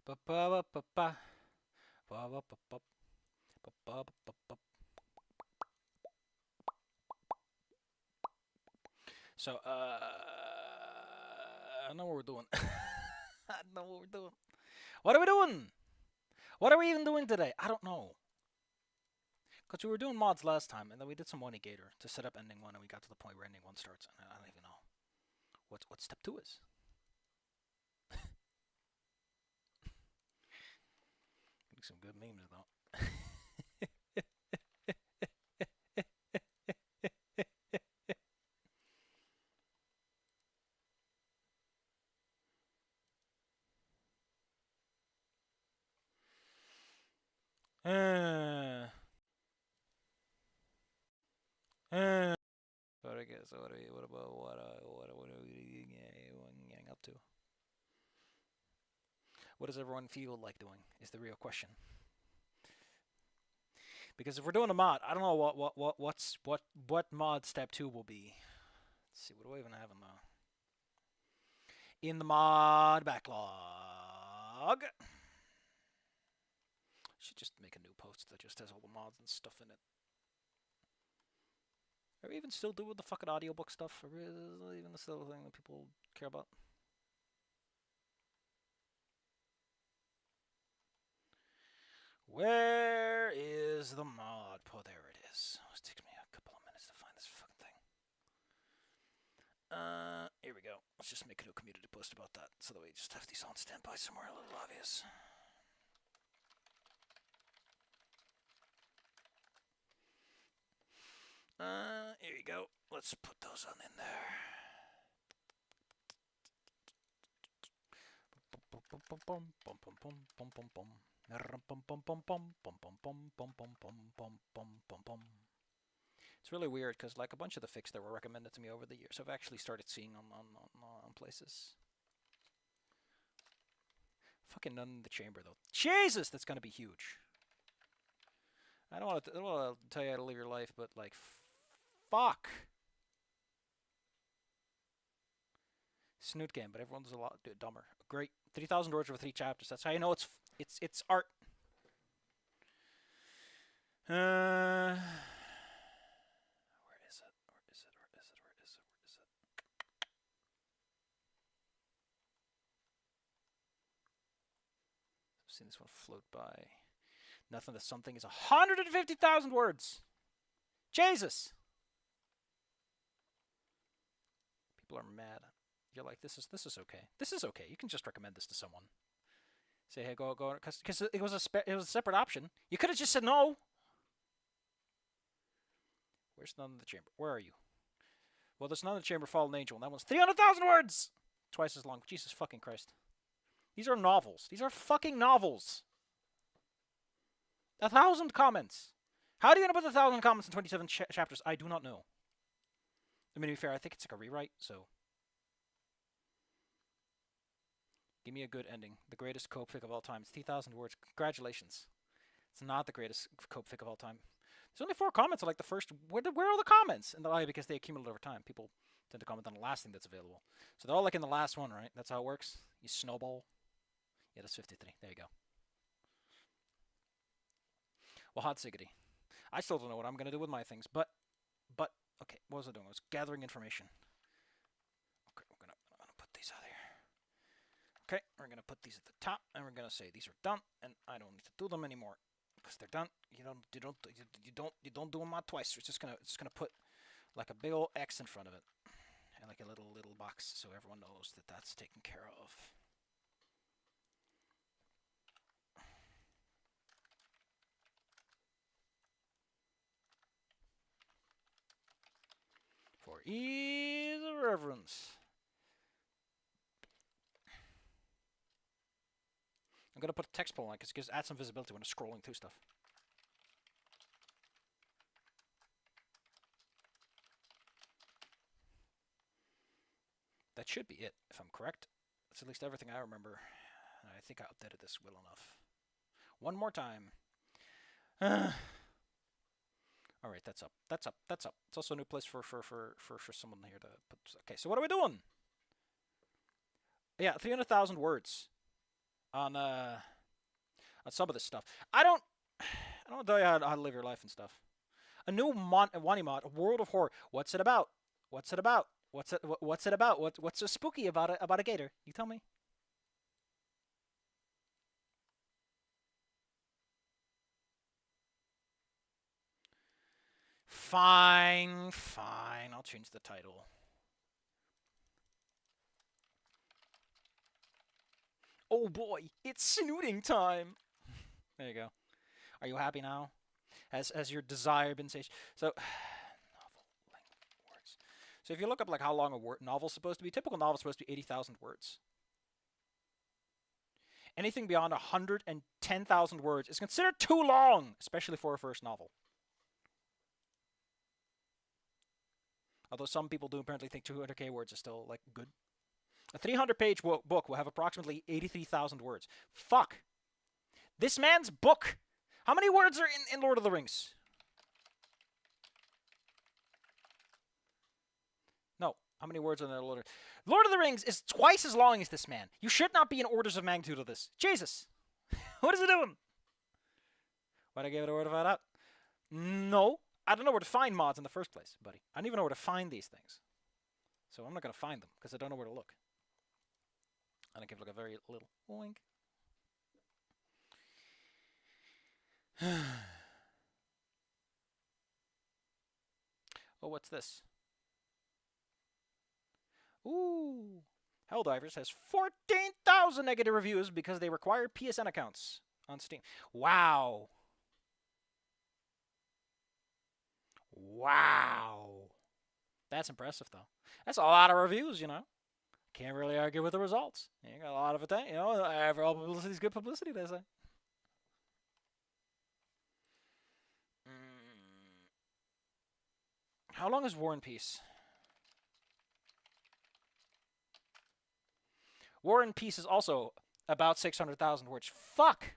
So, I know what we're doing. I know what we're doing. What are we doing? What are we even doing today? I don't know. Because we were doing mods last time, and then we did some money gator to set up ending one, and we got to the point where ending one starts, and I don't even know what step two is. Getting some good memes though. uh, But I guess what are we, what about what are we getting up to? What does everyone feel like doing? Is the real question. Because if we're doing a mod, I don't know what mod step two will be. Let's see, what do I even have in the mod backlog? Should just make a new post that just has all the mods and stuff in it. Are we even still doing the fucking audiobook stuff? Are we even still the thing that people care about? Where is the mod? Oh, there it is. It takes me a couple of minutes to find this fucking thing. Here we go. Let's just make a new community post about that, so that we just have these on standby somewhere a little obvious. Here you go. Let's put those on in there. It's really weird because like a bunch of the fics that were recommended to me over the years, I've actually started seeing on places. Fucking none in the chamber though. Jesus, that's gonna be huge. I don't want to tell you how to live your life, but like, fuck. Snoot game, but everyone's a lot dumber. Great, 3,000 words over 3 chapters. That's how you know it's art. Where is it? Where is it? Where is it? Where is it? Where is it? I've seen this one float by. Nothing to something is 150,000 words. Jesus. People are mad. You're like, this is okay. This is okay. You can just recommend this to someone. Say, hey, go, because it was a separate option. You could have just said no. Where's none in the chamber? Where are you? Well, there's none in the chamber. Fallen angel, and that one's 300,000 words. Twice as long. Jesus fucking Christ. These are novels. These are fucking novels. 1,000 comments. How do you gonna put 1,000 comments in 27 chapters? I do not know. I mean, to be fair, I think it's like a rewrite, so. Give me a good ending. The greatest cope fic of all time. It's 3,000 words. Congratulations. It's not the greatest cope fic of all time. There's only 4 comments. Like the first, where are all the comments? And because they accumulate over time. People tend to comment on the last thing that's available. So they're all like in the last one, right? That's how it works. You snowball. Yeah, that's 53. There you go. Well, hot siggity. I still don't know what I'm gonna do with my things, but okay. What was I doing? I was gathering information. Okay, we're gonna put these out here. Okay, we're gonna put these at the top, and we're gonna say these are done, and I don't need to do them anymore because they're done. You don't do them out twice. It's just gonna put like a big old X in front of it, and like a little box, so everyone knows that that's taken care of. For ease of reference. I'm gonna put a text poll on it because add some visibility when I'm scrolling through stuff. That should be it, if I'm correct. That's at least everything I remember. I think I updated this well enough. One more time. Alright, that's up. That's up. That's up. It's also a new place for someone here to put. Okay, so what are we doing? Yeah, 300,000 words. on some of this stuff. I don't tell you how to live your life and stuff. A new Wani mod, World of Horror. What's it about? What's it about? What's it about? What's so spooky about a gator? You tell me. Fine, fine. I'll change the title. Oh boy, it's snooting time. There you go. Are you happy now? Has your desire been satiated? So, novel length words. So if you look up like how long a novel's supposed to be, typical novel's supposed to be 80,000 words. Anything beyond 110,000 words is considered too long, especially for a first novel. Although some people do apparently think 200k words is still like good. A 300-page book will have approximately 83,000 words. Fuck. This man's book. How many words are in Lord of the Rings? No. How many words are in Lord of the Rings? Lord of the Rings is twice as long as this man. You should not be in orders of magnitude of this. Jesus. What is it doing? Why'd I give it a word about that? No. I don't know where to find mods in the first place, buddy. I don't even know where to find these things. So I'm not going to find them, because I don't know where to look. And I give like a very little wink. Oh, what's this? Ooh. Helldivers has 14,000 negative reviews because they require PSN accounts on Steam. Wow. Wow. That's impressive, though. That's a lot of reviews, you know. Can't really argue with the results. You got a lot of attention. You know, all publicity is good publicity, they say. How long is War and Peace? War and Peace is also about 600,000 words. Fuck!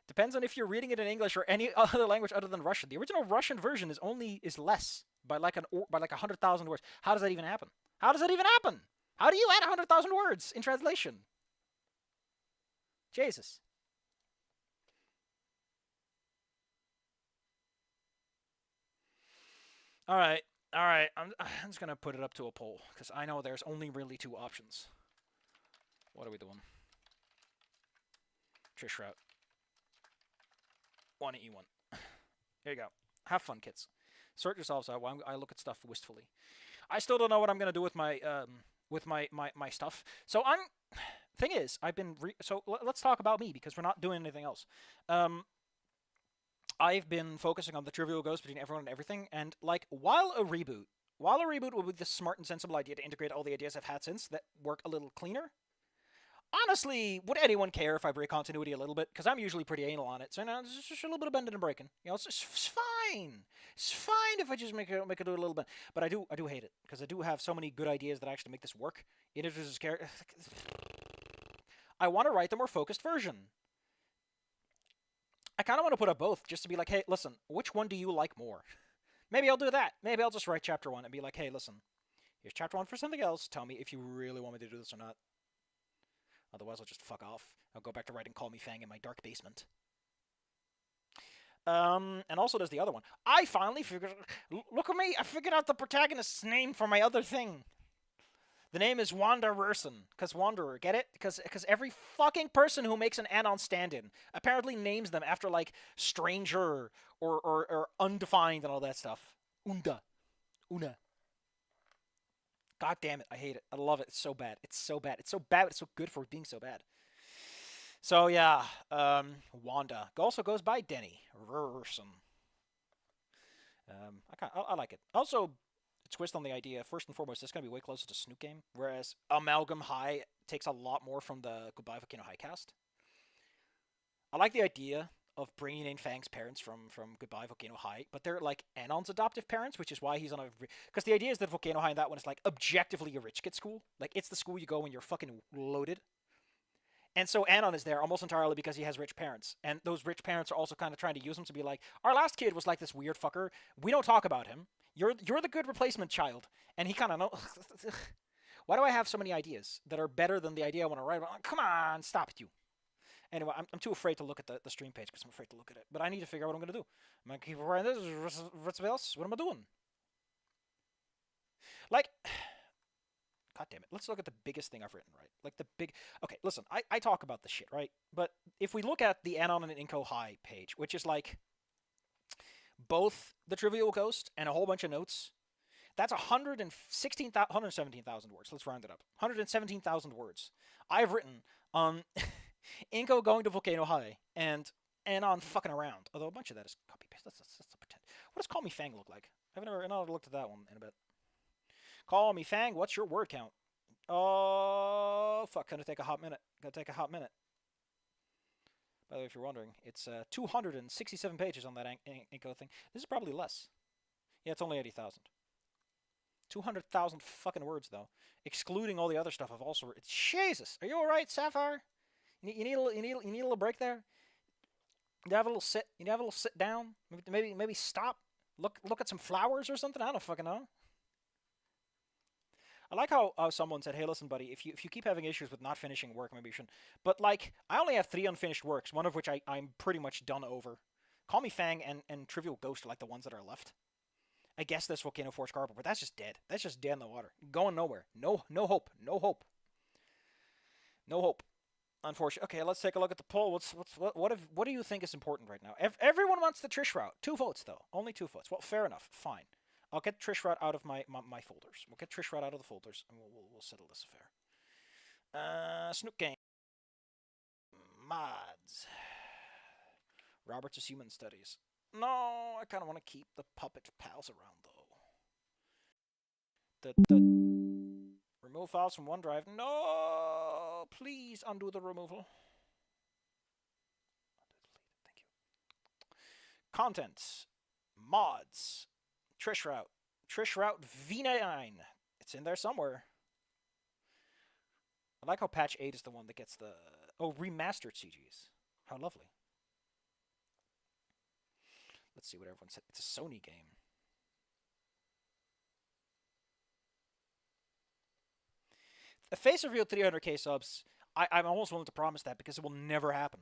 Depends on if you're reading it in English or any other language other than Russian. The original Russian version is less by like 100,000 words. How does that even happen? How does that even happen? How do you add 100,000 words in translation? Jesus. All right. I'm just gonna put it up to a poll because I know there's only really two options. What are we doing? Trish route. 1E1. Here you go. Have fun, kids. Sort yourselves out while I look at stuff wistfully. I still don't know what I'm gonna do with my my stuff. So thing is, I've been let's talk about me because we're not doing anything else. I've been focusing on the trivial goes between everyone and everything, and like while a reboot would be the smart and sensible idea to integrate all the ideas I've had since that work a little cleaner. Honestly, would anyone care if I break continuity a little bit? Because I'm usually pretty anal on it. So it's just a little bit of bending and breaking. You know, it's fine. It's fine if I just make it do a little bit. But I do hate it because I do have so many good ideas that actually make this work. It introduces character. I want to write the more focused version. I kind of want to put up both just to be like, hey, listen, which one do you like more? Maybe I'll do that. Maybe I'll just write chapter 1 and be like, hey, listen, here's chapter 1 for something else. Tell me if you really want me to do this or not. Otherwise, I'll just fuck off. I'll go back to writing Call Me Fang in my dark basement. And also there's the other one. I finally figured... Look at me! I figured out the protagonist's name for my other thing. The name is Wandererson. Because Wanderer, get it? Because every fucking person who makes an add-on stand-in apparently names them after, like, Stranger or Undefined and all that stuff. Una. God damn it, I hate it. I love it. It's so bad. It's so bad. It's so bad, but it's so good for being so bad. So, yeah. Wanda. Also goes by Denny. Rurson. I like it. Also, a twist on the idea. First and foremost, it's going to be way closer to Snoot game, whereas Amalgam High takes a lot more from the Goodbye Volcano High cast. I like the idea of bringing in Fang's parents from Goodbye Volcano High, but they're like Anon's adoptive parents, which is why he's on a... Because the idea is that Volcano High in that one is like objectively a rich kid school. Like, it's the school you go when you're fucking loaded. And so Anon is there almost entirely because he has rich parents. And those rich parents are also kind of trying to use him to be like, our last kid was like this weird fucker. We don't talk about him. You're the good replacement child. And he kind of knows... Why do I have so many ideas that are better than the idea I want to write about? Come on, stop it, you. Anyway, I'm too afraid to look at the stream page because I'm afraid to look at it. But I need to figure out what I'm going to do. Am I going to keep writing this? What's else? What am I doing? Like, God damn it. Let's look at the biggest thing I've written, right? Like the big... Okay, listen, I talk about this shit, right? But if we look at the Anon and Inco High page, which is like both the Trivial Ghost and a whole bunch of notes, that's 117,000 words. Let's round it up. 117,000 words I've written on Inco going to Volcano High and on fucking around. Although a bunch of that is copy paste. That's a pretend. What does Call Me Fang look like? I've never looked at that one in a bit. Call Me Fang, what's your word count? Oh, fuck. Gonna take a hot minute. By the way, if you're wondering, it's 267 pages on that Inco thing. This is probably less. Yeah, it's only 80,000. 200,000 fucking words, though. Excluding all the other stuff I've also written. Jesus! Are you alright, Sapphire? You need a little break there? You need to have a little sit? You need to have a little sit down? Maybe stop? Look at some flowers or something? I don't fucking know. I like how someone said, hey, listen, buddy, if you keep having issues with not finishing work, maybe you shouldn't. But, like, I only have 3 unfinished works, one of which I'm pretty much done over. Call Me Fang and Trivial Ghost are, like, the ones that are left. I guess this Volcano Forge Carpet, but that's just dead. That's just dead in the water. Going nowhere. No hope. No hope. No hope. Unfortunately. Okay, let's take a look at the poll. What do you think is important right now? Everyone wants the Trish route. 2 votes, though. Only 2 votes. Well, fair enough. Fine. I'll get Trish route out of my folders. We'll get Trish route out of the folders, and we'll settle this affair. Snoot game. Mods. Roberts' Human Studies. No, I kind of want to keep the puppet pals around, though. The remove files from OneDrive. No, please undo the removal. Thank you. Contents. Mods. Trish route. Trish route V9. It's in there somewhere. I like how patch 8 is the one that gets the... Oh, remastered CGs. How lovely. Let's see what everyone said. It's a Sony game. A face reveal 300k subs. I'm almost willing to promise that because it will never happen.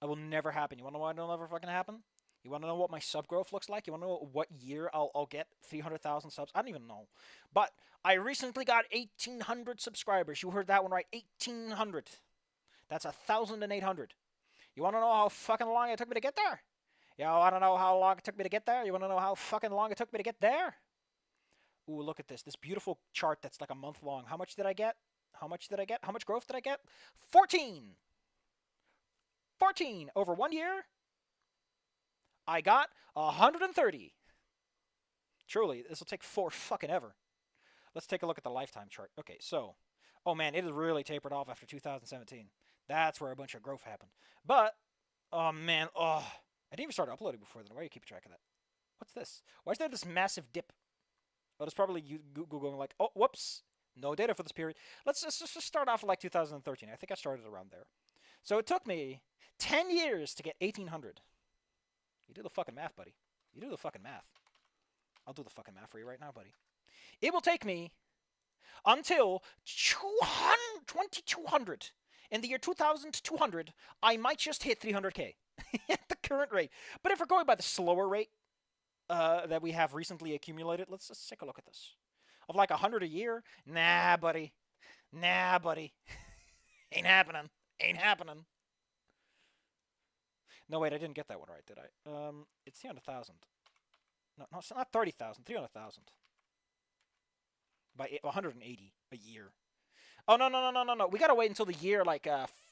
It will never happen. You want to know why it'll never fucking happen? You want to know what my sub growth looks like? You want to know what year I'll get 300,000 subs? I don't even know. But I recently got 1,800 subscribers. You heard that one right. 1,800. That's 1,800. You want to know how fucking long it took me to get there? You want to know how long it took me to get there? You want to know how fucking long it took me to get there? Ooh, look at this. This beautiful chart that's like a month long. How much did I get? How much did I get? How much growth did I get? 14! 14 over 1 year. I got 130. Truly, this will take 4 fucking ever. Let's take a look at the lifetime chart. Okay, so, oh man, it has really tapered off after 2017. That's where a bunch of growth happened. But, oh man, I didn't even start uploading before then. Why are you keeping track of that? What's this? Why is there this massive dip? Oh, it's probably you Google going like, oh, whoops, no data for this period. Let's just start off like 2013. I think I started around there. So it took me 10 years to get 1,800. You do the fucking math, buddy. You do the fucking math. I'll do the fucking math for you right now, buddy. It will take me until 2200. In the year 2200, I might just hit 300k at the current rate. But if we're going by the slower rate that we have recently accumulated, let's just take a look at this. Of like 100 a year? Nah, buddy. Nah, buddy. Ain't happening. Ain't happening. No, wait, I didn't get that one right, did I? It's 300,000. No, it's not 30,000. 300,000. By 180 a year. Oh, no. We gotta wait until the year, like,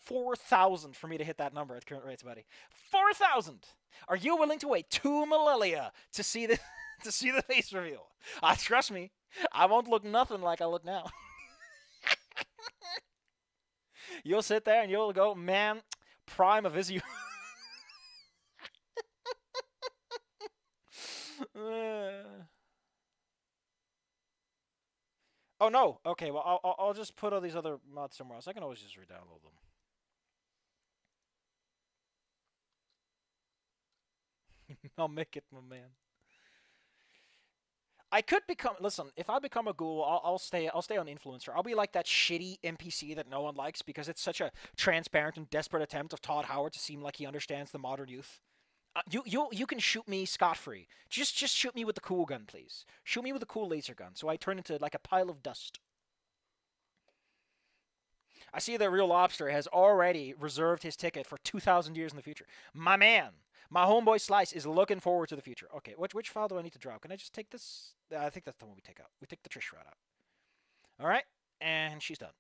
4,000 for me to hit that number at current rates, buddy. 4,000! Are you willing to wait 2 millennia to see the, to see the face reveal? Trust me, I won't look nothing like I look now. You'll sit there and you'll go, man, prime of his youth. Oh no. Okay. Well, I'll just put all these other mods somewhere else. I can always just re-download them. I'll make it, my man. I could become. Listen, if I become a ghoul, I'll stay on influencer. I'll be like that shitty NPC that no one likes because it's such a transparent and desperate attempt of Todd Howard to seem like he understands the modern youth. You can shoot me scot free. Just shoot me with the cool gun, please. Shoot me with a cool laser gun, so I turn into like a pile of dust. I see that Real Lobster has already reserved his ticket for 2,000 years in the future. My man, my homeboy Slice is looking forward to the future. Okay, which file do I need to drop? Can I just take this? I think that's the one we take out. We take the Trish route out. All right, and she's done.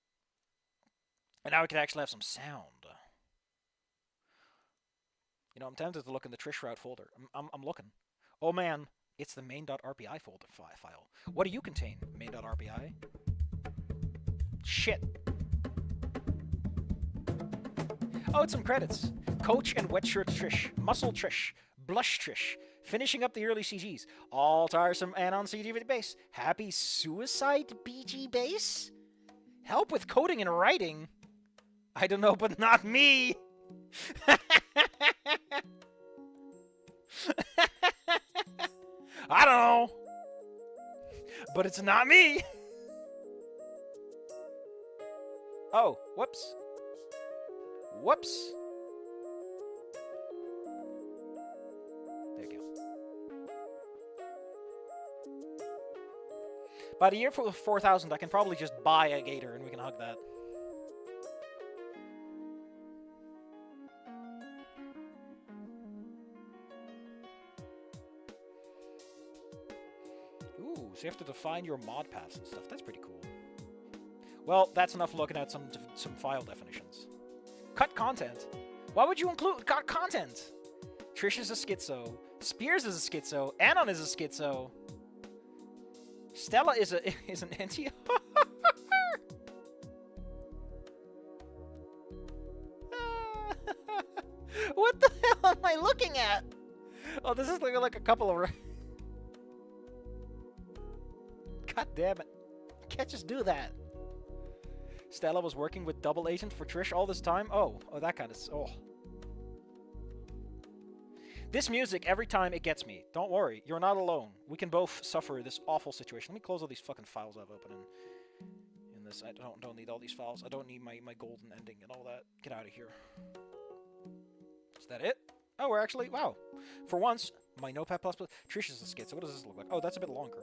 And now we can actually have some sound. You know, I'm tempted to look in the Trish route folder. I'm looking. Oh man, it's the main.rbi folder file. What do you contain, main.rbi? Shit. Oh, it's some credits. Coach and Wet Shirt Trish, Muscle Trish, Blush Trish, finishing up the early CGs. All tiresome and on CG base. Happy Suicide BG base? Help with coding and writing? I don't know, but not me. I don't know. But it's not me. Oh, whoops. Whoops. There you go. By the year 4000, I can probably just buy a gator and we can hug that. Ooh, so you have to define your mod paths and stuff. That's pretty cool. Well, that's enough looking at some file definitions. Cut content. Why would you include cut content? Trish is a schizo. Spears is a schizo. Anon is a schizo. Stella is an anti. What the hell am I looking at? Oh, this is like a couple of. God damn it! You can't just do that. Stella was working with double agent for Trish all this time? Oh, that kind of... Oh. This music, every time it gets me. Don't worry, you're not alone. We can both suffer this awful situation. Let me close all these fucking files I've opened in this. I don't need all these files. I don't need my golden ending and all that. Get out of here. Is that it? Oh, we're actually... Wow. For once, my Notepad++... Trish is a skit, so what does this look like? Oh, that's a bit longer.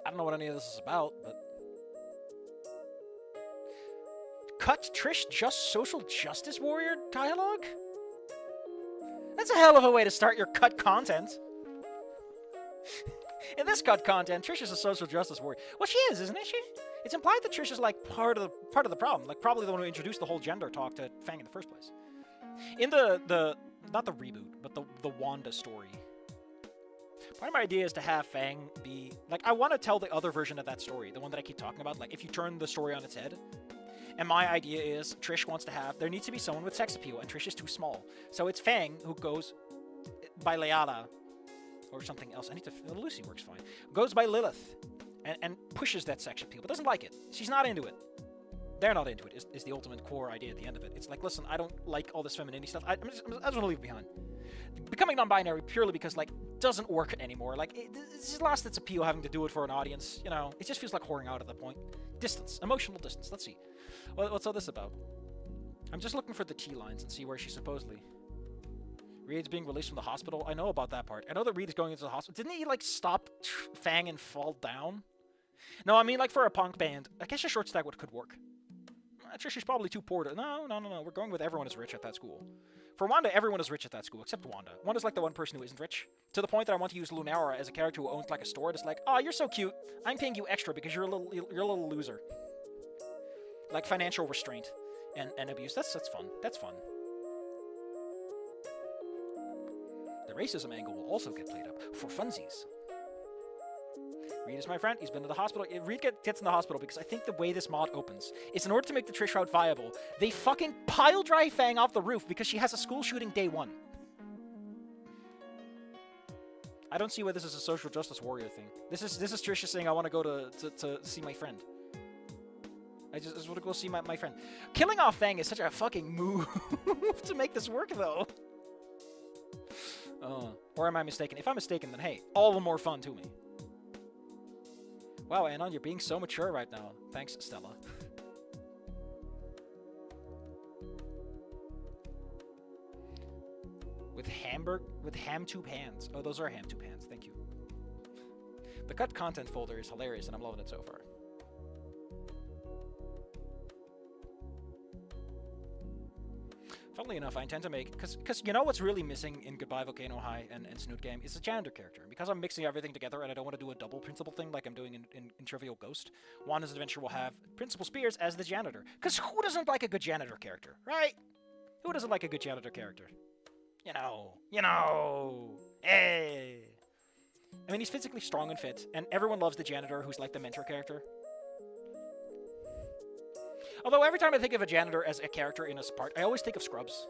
I don't know what any of this is about, but... Cut Trish just social justice warrior dialogue? That's a hell of a way to start your cut content. In this cut content, Trish is a social justice warrior. Well, she is, isn't she? It's implied that Trish is like part of the problem, like probably the one who introduced the whole gender talk to Fang in the first place. In the not the reboot, but the Wanda story. Part of my idea is to have Fang be like, I want to tell the other version of that story, the one that I keep talking about. Like if you turn the story on its head. And my idea is Trish wants to have, there needs to be someone with sex appeal, and Trish is too small. So it's Fang who goes by Leala, or something else. Lucy works fine. Goes by Lilith, and pushes that sex appeal, but doesn't like it. She's not into it. They're not into it, is the ultimate core idea at the end of it. It's like, listen, I don't like all this femininity stuff. I just want to leave it behind. Becoming non-binary purely because, like, doesn't work anymore. Like, it's lost its appeal having to do it for an audience. You know, it just feels like whoring out at that point. Distance. Emotional distance. Let's see. What's all this about? I'm just looking for the T-lines and see where she's supposedly... Reed's being released from the hospital. I know about that part. I know that Reed is going into the hospital. Didn't he, like, stop Fang and fall down? No, I mean, like, for a punk band, I guess a short stack could work. Trish probably too poor to... No. We're going with everyone is rich at that school. For Wanda, everyone is rich at that school, except Wanda. Wanda's like the one person who isn't rich. To the point that I want to use Lunara as a character who owns like a store. It's like, oh, you're so cute. I'm paying you extra because you're a little loser. Like financial restraint and abuse. That's fun. That's fun. The racism angle will also get played up for funsies. Reed is my friend. He's been to the hospital. Reed gets in the hospital because I think the way this mod opens is in order to make the Trish route viable, they fucking pile drive Fang off the roof because she has a school shooting day one. I don't see why this is a social justice warrior thing. This is Trish saying I want to go to see my friend. I just want to go see my friend. Killing off Fang is such a fucking move to make this work, though. Or am I mistaken? If I'm mistaken, then hey, all the more fun to me. Wow, Anon, you're being so mature right now. Thanks, Stella. With ham tube hands. Oh, those are ham tube hands. Thank you. The cut content folder is hilarious, and I'm loving it so far. Funnily enough, I intend to make... Because you know what's really missing in Goodbye Volcano High and Snoot game is a janitor character. Because I'm mixing everything together and I don't want to do a double principal thing like I'm doing in Trivial Ghost, Wanda's Adventure will have Principal Spears as the janitor. Because who doesn't like a good janitor character, right? Who doesn't like a good janitor character? You know. Hey! I mean, he's physically strong and fit, and everyone loves the janitor who's like the mentor character. Although every time I think of a janitor as a character in a part, I always think of Scrubs.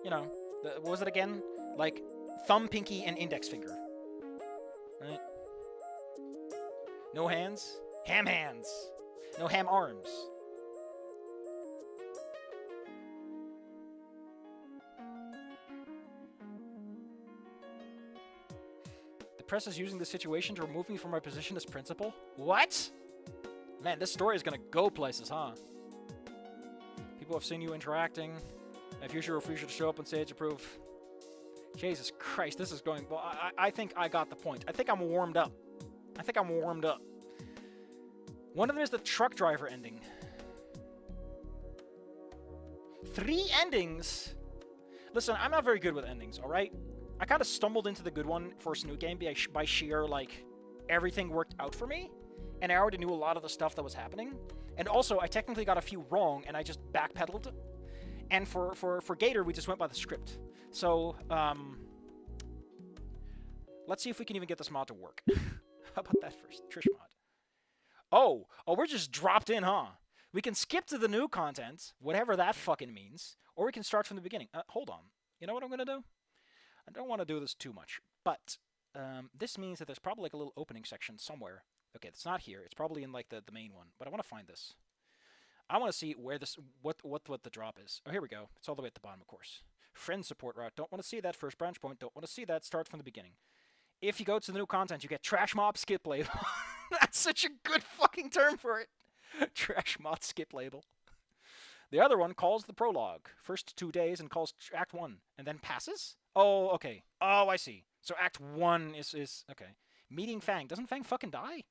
You know, what was it again? Like, thumb, pinky, and index finger. Right? No hands? Ham hands. No ham arms. The press is using this situation to remove me from my position as principal? What? Man, this story is gonna go places, huh? People have seen you interacting. My future refusal to show up and say it's approved. Jesus Christ, this is going... Well, I think I got the point. I think I'm warmed up. One of them is the truck driver ending. 3 endings? Listen, I'm not very good with endings, alright? I kind of stumbled into the good one for Snoot game by sheer, like, everything worked out for me. And I already knew a lot of the stuff that was happening. And also, I technically got a few wrong, and I just backpedaled. And for Gator, we just went by the script. So, let's see if we can even get this mod to work. How about that first? Trish mod. Oh, we're just dropped in, huh? We can skip to the new content, whatever that fucking means. Or we can start from the beginning. Hold on. You know what I'm going to do? I don't want to do this too much. But, this means that there's probably like a little opening section somewhere. Okay, it's not here. It's probably in like the main one. But I want to find this. I want to see where this what the drop is. Oh, here we go. It's all the way at the bottom, of course. Friend support route. Don't want to see that first branch point. Don't want to see that. Start from the beginning. If you go to the new content, you get Trash Mob Skip Label. That's such a good fucking term for it. Trash Mob Skip Label. The other one calls the prologue. First 2 days and calls Act 1. And then passes? Oh, okay. Oh, I see. So Act 1 is okay. Meeting Fang. Doesn't Fang fucking die?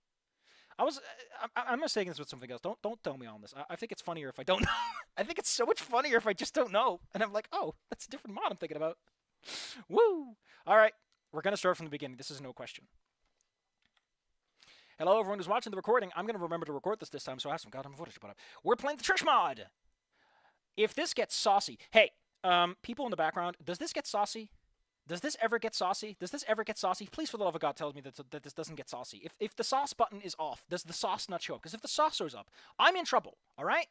I'm mistaking this with something else. Don't tell me on this. I think it's funnier if I don't know. I think it's so much funnier if I just don't know. And I'm like, oh, that's a different mod I'm thinking about. Woo! All right, we're gonna start from the beginning. This is no question. Hello, everyone who's watching the recording. I'm gonna remember to record this time, so I have some goddamn footage to put up. We're playing the Trish mod. If this gets saucy, hey, people in the background, does this get saucy? Does this ever get saucy? Does this ever get saucy? Please, for the love of God, tell me that this doesn't get saucy. If the sauce button is off, does the sauce not show up? Because if the sauce shows up, I'm in trouble. All right?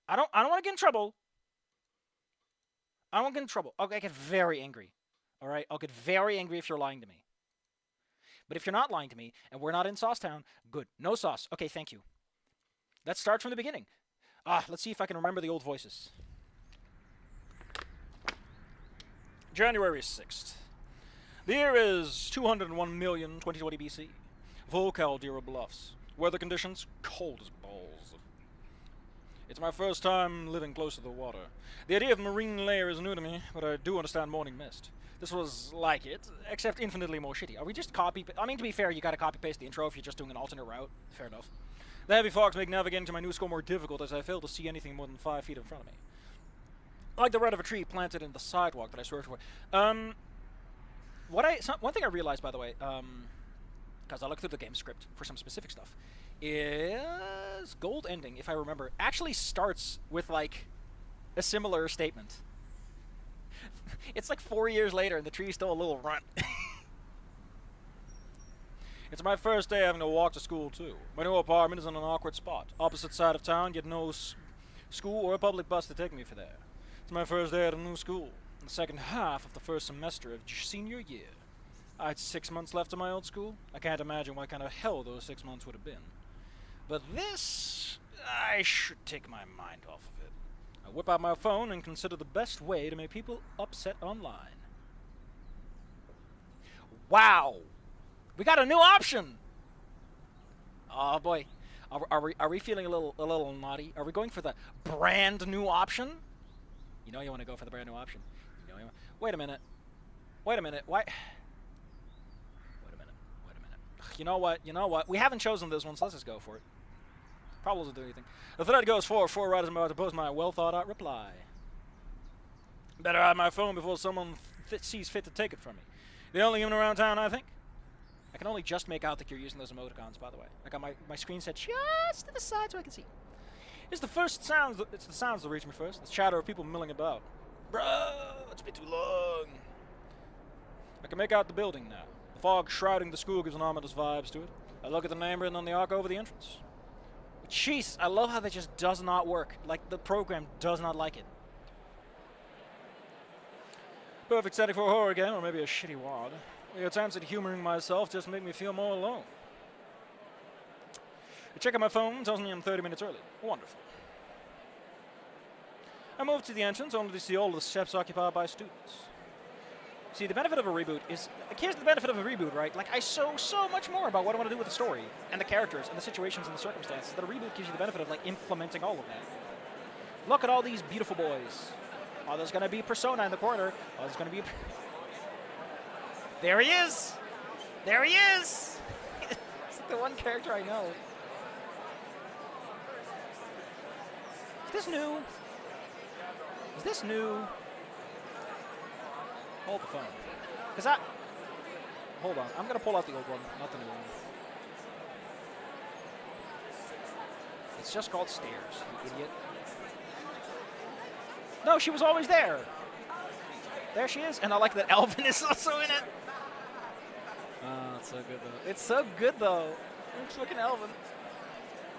I don't want to get in trouble. I don't want to get in trouble. Okay, I get very angry. All right? I'll get very angry if you're lying to me. But if you're not lying to me and we're not in Sauce Town, good. No sauce. Okay, thank you. Let's start from the beginning. Let's see if I can remember the old voices. January 6th. The year is 201,000,2020 BC. Volcaldera Bluffs. Weather conditions, cold as balls. It's my first time living close to the water. The idea of marine layer is new to me, but I do understand morning mist. This was like it, except infinitely more shitty. Are we just I mean, to be fair, you gotta copy-paste the intro if you're just doing an alternate route. Fair enough. The heavy fogs make navigating to my new school more difficult as I fail to see anything more than 5 feet in front of me. Like the red of a tree planted in the sidewalk that I swear for. One thing I realized, by the way, because I looked through the game script for some specific stuff, is Gold Ending, if I remember, actually starts with, like, a similar statement. It's like 4 years later and the tree's still a little runt. It's my first day having to walk to school, too. My new apartment is in an awkward spot. Opposite side of town, yet no school or a public bus to take me for there. It's my first day at a new school, the second half of the first semester of senior year. I had 6 months left of my old school. I can't imagine what kind of hell those 6 months would have been. But this, I should take my mind off of it. I whip out my phone and consider the best way to make people upset online. Wow! We got a new option! Oh boy, are we feeling a little naughty? Are we going for the brand new option? You know you want to go for the brand new option. You know wait a minute. Wait a minute. Why? Wait a minute. Wait a minute. You know what? You know what? We haven't chosen this one, so let's just go for it. Probably doesn't do anything. The thread goes for 4 writers. I'm about to post my well thought out reply. Better hide my phone before someone sees fit to take it from me. The only human around town, I think. I can only just make out that you're using those emoticons, by the way. I got my screen set just to the side so I can see. It's the sounds that reach me first. The chatter of people milling about. Bro, it's been too long. I can make out the building now. The fog shrouding the school gives an ominous vibes to it. I look at the name written on the arc over the entrance. Jeez, I love how that just does not work. Like, the program does not like it. Perfect setting for a horror game, or maybe a shitty wad. The attempts at humoring myself just make me feel more alone. I check out my phone, tells me I'm 30 minutes early. Wonderful. I move to the entrance, only to see all of the steps occupied by students. See, the benefit of a reboot is... Like, here's the benefit of a reboot, right? Like, I know so much more about what I want to do with the story, and the characters, and the situations, and the circumstances, that a reboot gives you the benefit of, like, implementing all of that. Look at all these beautiful boys. Oh, there's going to be Persona in the corner. Oh, there's going to be... There he is! There he is! It's like the one character I know. Is this new? Is this new? Hold the phone. Because I... Hold on. I'm going to pull out the old one, not the new one. It's just called Stairs, you idiot. No, she was always there. There she is. And I like that Alvin is also in it. Oh, it's so good, though. It's so good, though. It's fucking Alvin.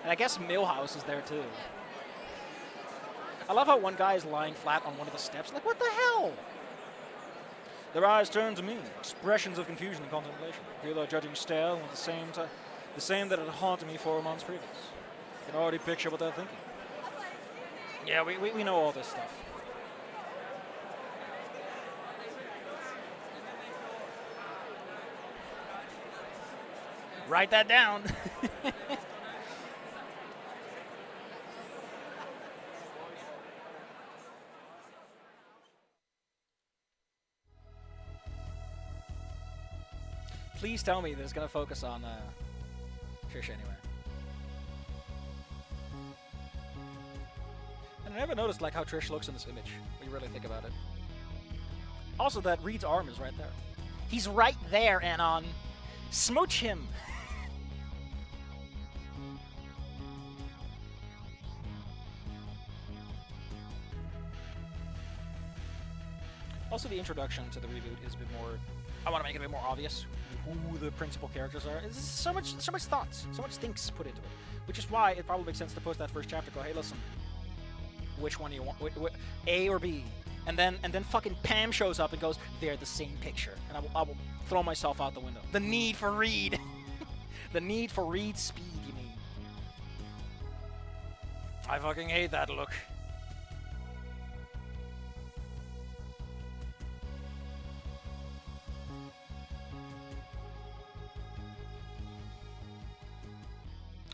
And I guess Millhouse is there, too. I love how one guy is lying flat on one of the steps. Like, what the hell? Their eyes turn to me, expressions of confusion and contemplation. I feel their judging stare with the same that had haunted me 4 months previous. I can already picture what they're thinking. Yeah, we know all this stuff. Write that down. Please tell me that it's going to focus on Trish anyway. And I never noticed like how Trish looks in this image, when you really think about it. Also, that Reed's arm is right there. He's right there, Anon. Smooch him. Also, the introduction to the reboot is a bit more... I want to make it a bit more obvious who the principal characters are. It's so much thoughts, so much thinks put into it. Which is why it probably makes sense to post that first chapter. Go, hey, listen, which one do you want? A or B? And then fucking Pam shows up and goes, they're the same picture. And I will throw myself out the window. The need for Reed. The need for Reed speed, you mean? I fucking hate that look.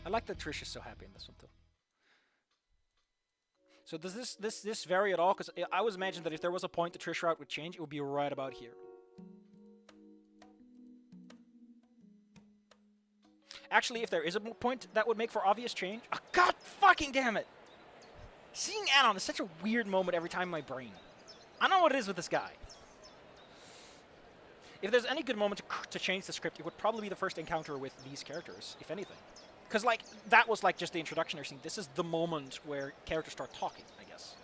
I like that Trish is so happy in this one too. So does this vary at all? Because I was imagining that if there was a point the Trish route would change, it would be right about here. Actually, if there is a point that would make for obvious change, oh, god fucking damn it! Seeing Anon is such a weird moment every time in my brain. I don't know what it is with this guy. If there's any good moment to change the script, it would probably be the first encounter with these characters, if anything. Because, like, that was, like, just the introductory scene. This is the moment where characters start talking, I guess.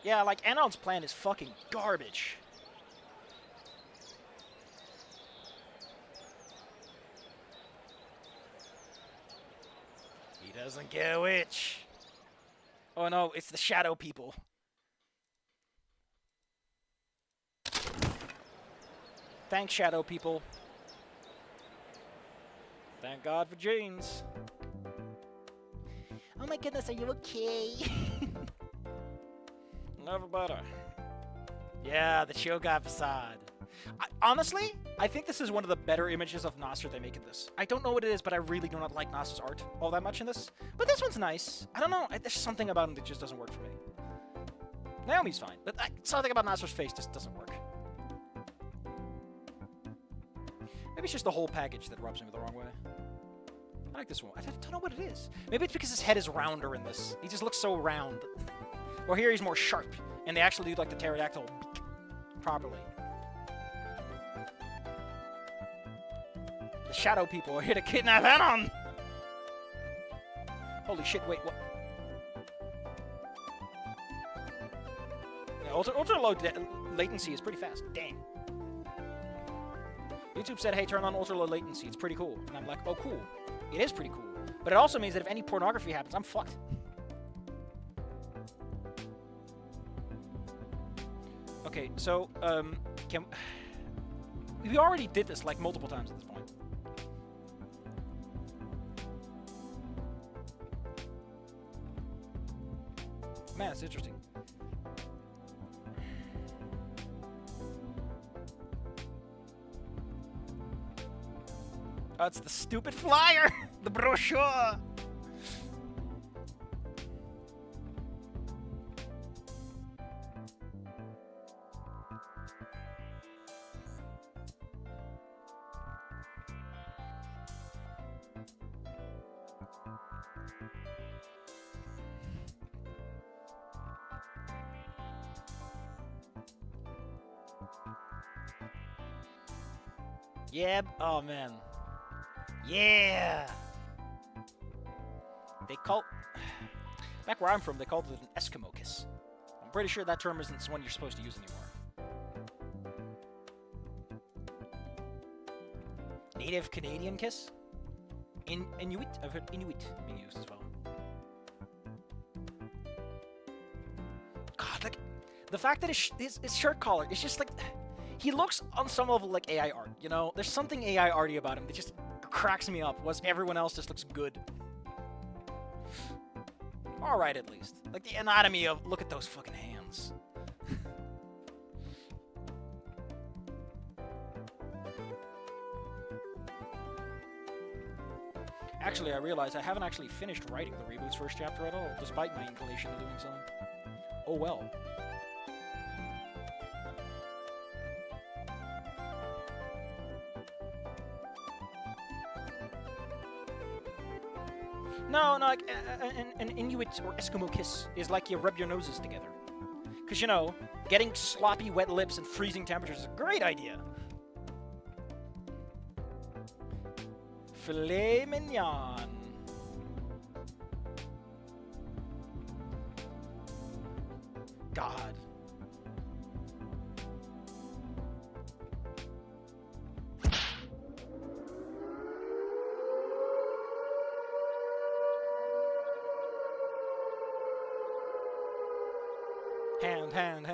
Yeah, like, Anon's plan is fucking garbage. He doesn't get a witch. Oh, no, it's the shadow people. Thanks, shadow people. Thank God for jeans. Oh my goodness, are you okay? Never better. Yeah, the Cho'Gath facade. Honestly, I think this is one of the better images of Nasr they make in this. I don't know what it is, but I really do not like Nasr's art all that much in this. But this one's nice. I don't know. There's something about him that just doesn't work for me. Naomi's fine, but something about Nasr's face just doesn't work. Maybe it's just the whole package that rubs me the wrong way. I like this one. I don't know what it is. Maybe it's because his head is rounder in this. He just looks so round. Or here he's more sharp, and they actually do like the pterodactyl properly. The shadow people are here to kidnap Anon! Holy shit, wait, what? Yeah, ultra low latency is pretty fast. Dang. YouTube said, hey, turn on ultra low latency. It's pretty cool. And I'm like, oh, cool. It is pretty cool. But it also means that if any pornography happens, I'm fucked. Okay, so, we already did this, like, multiple times at this point. Man, it's interesting. Oh, it's the stupid flyer! The brochure! Yeah, oh man. Yeah! They call... Back where I'm from, they called it an Eskimo kiss. I'm pretty sure that term isn't one you're supposed to use anymore. Native Canadian kiss? Inuit? I've heard Inuit being used as well. God, like, the fact that his shirt collar is just like... He looks on some level like AI art, you know? There's something AI arty about him that just cracks me up, whereas everyone else just looks good. Alright, at least. Like, the anatomy of... Look at those fucking hands. Actually, I realized I haven't actually finished writing the reboot's first chapter at all, despite my inclination of doing so. Oh well. No, like, an Inuit or Eskimo kiss is like you rub your noses together. Because, you know, getting sloppy, wet lips and freezing temperatures is a great idea. Filet mignon. God. Hand.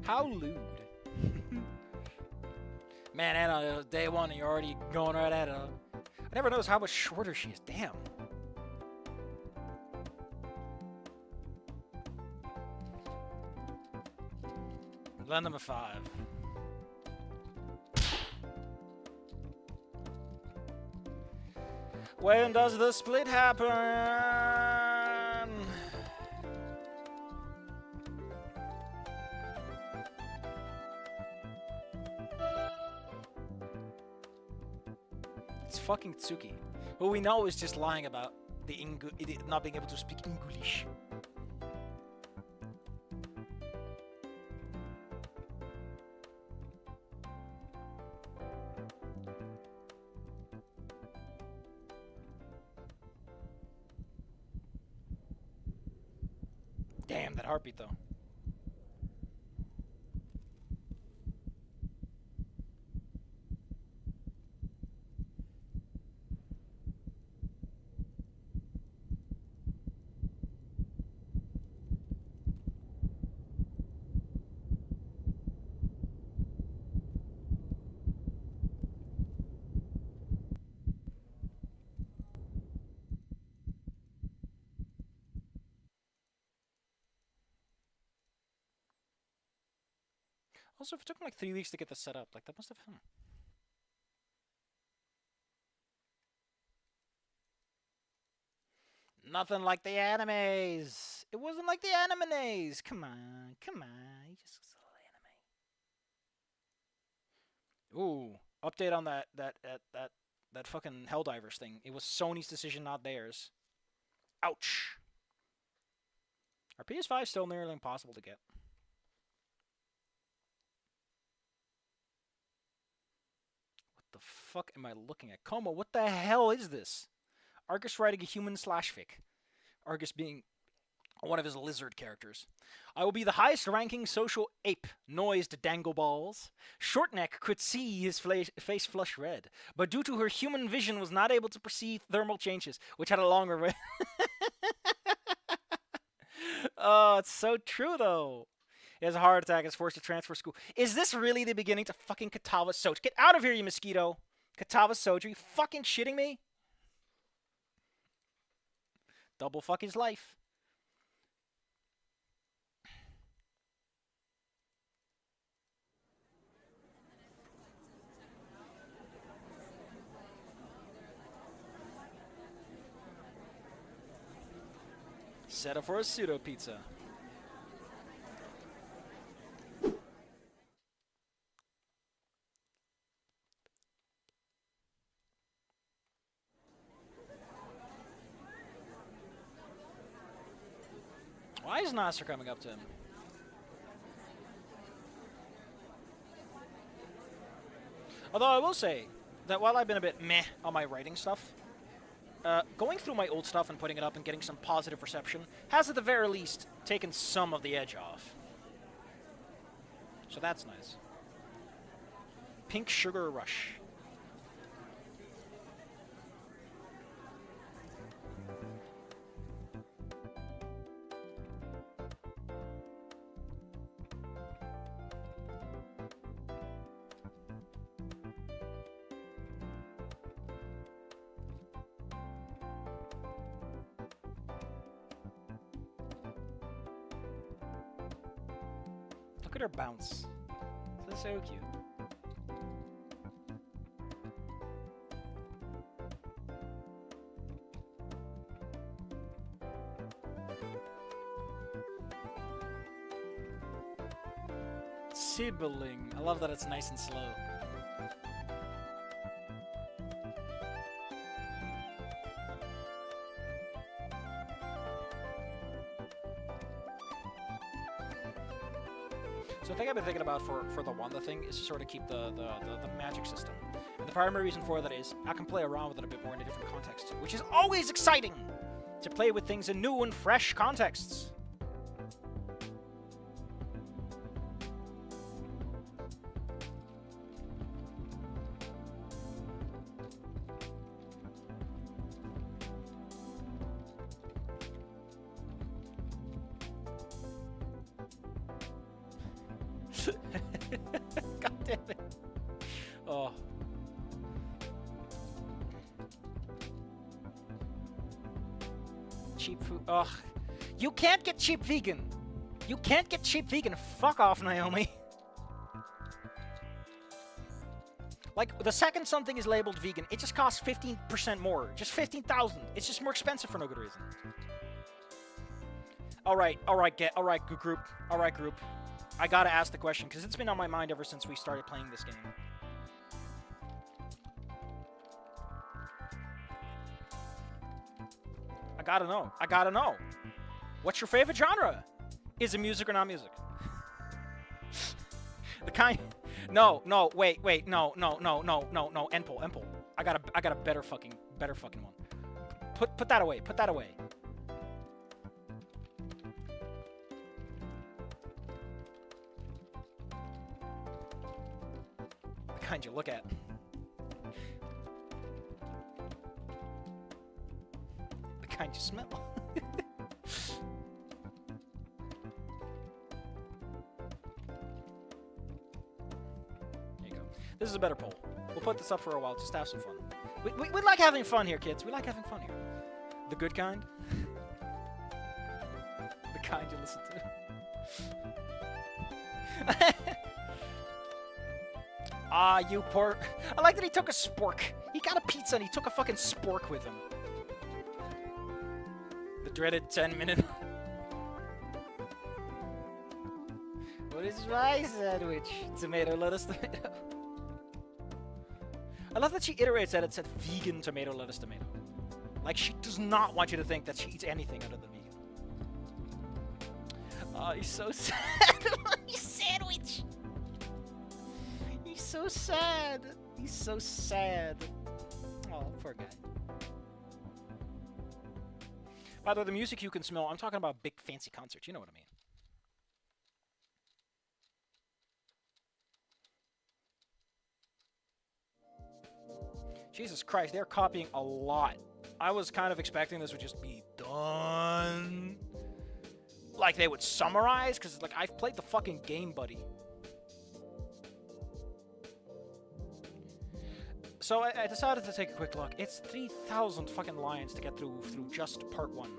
How lewd. Man, Anna, day one and you're already going right at it. I never noticed how much shorter she is. Damn. Land number 5. When does the split happen? It's fucking Tsuki, who we know is just lying about the not being able to speak English. Damn, that heartbeat though. Also, if it took him like 3 weeks to get this set up, like that must have... Nothing like the animes. It wasn't like the animes. Come on, come on. You just a little anime. Ooh, update on that fucking Helldivers thing. It was Sony's decision, not theirs. Ouch. Our PS5 still nearly impossible to get. What the fuck am I looking at? Como, what the hell is this? Argus riding a human /fic. Argus being one of his lizard characters. I will be the highest ranking social ape, noised dangle balls. Shortneck could see his face flush red, but due to her human vision was not able to perceive thermal changes, which had a longer... Oh, it's so true, though. He has a heart attack and is forced to transfer school. Is this really the beginning to fucking Katawa Soji? Get out of here, you mosquito! Katawa Soji, are you fucking shitting me? Double fuck his life. Set up for a pseudo pizza. Why is Nasser coming up to him? Although I will say that while I've been a bit meh on my writing stuff, going through my old stuff and putting it up and getting some positive reception has at the very least taken some of the edge off. So that's nice. Pink Sugar Rush. Look at her bounce. That's so cute. Sibling. I love that it's nice and slow. So the thing I've been thinking about for the Wanda thing is to sort of keep the magic system. And the primary reason for that is I can play around with it a bit more in a different context, which is always exciting to play with things in new and fresh contexts. God damn it. Oh. Cheap food. Ugh. You can't get cheap vegan. You can't get cheap vegan. Fuck off, Naomi. Like, the second something is labeled vegan, it just costs 15% more. Just 15,000. It's just more expensive for no good reason. Alright, group. I gotta ask the question, because it's been on my mind ever since we started playing this game. I gotta know. What's your favorite genre? Is it music or not music? The kind... No, wait, no, Enpol. I got a better fucking one. Put that away. The kind you look at. The kind you smell. This is a better poll. We'll put this up for a while just to have some fun. We like having fun here, kids. We like having fun here. The good kind. The kind you listen to. Ah, you poor... I like that he took a spork. He got a pizza and he took a fucking spork with him. The dreaded 10-minute... What is my sandwich? Tomato, lettuce, tomato. I love that she iterates that it said vegan tomato, lettuce, tomato. Like, she does not want you to think that she eats anything other than vegan. Oh, he's so sad. His sandwich. He's so sad. He's so sad. Oh, poor guy. By the way, the music you can smell, I'm talking about big fancy concerts. You know what I mean. Jesus Christ, they're copying a lot. I was kind of expecting this would just be done. Like they would summarize, because like I've played the fucking game, buddy. So I decided to take a quick look. It's 3,000 fucking lines to get through just part 1.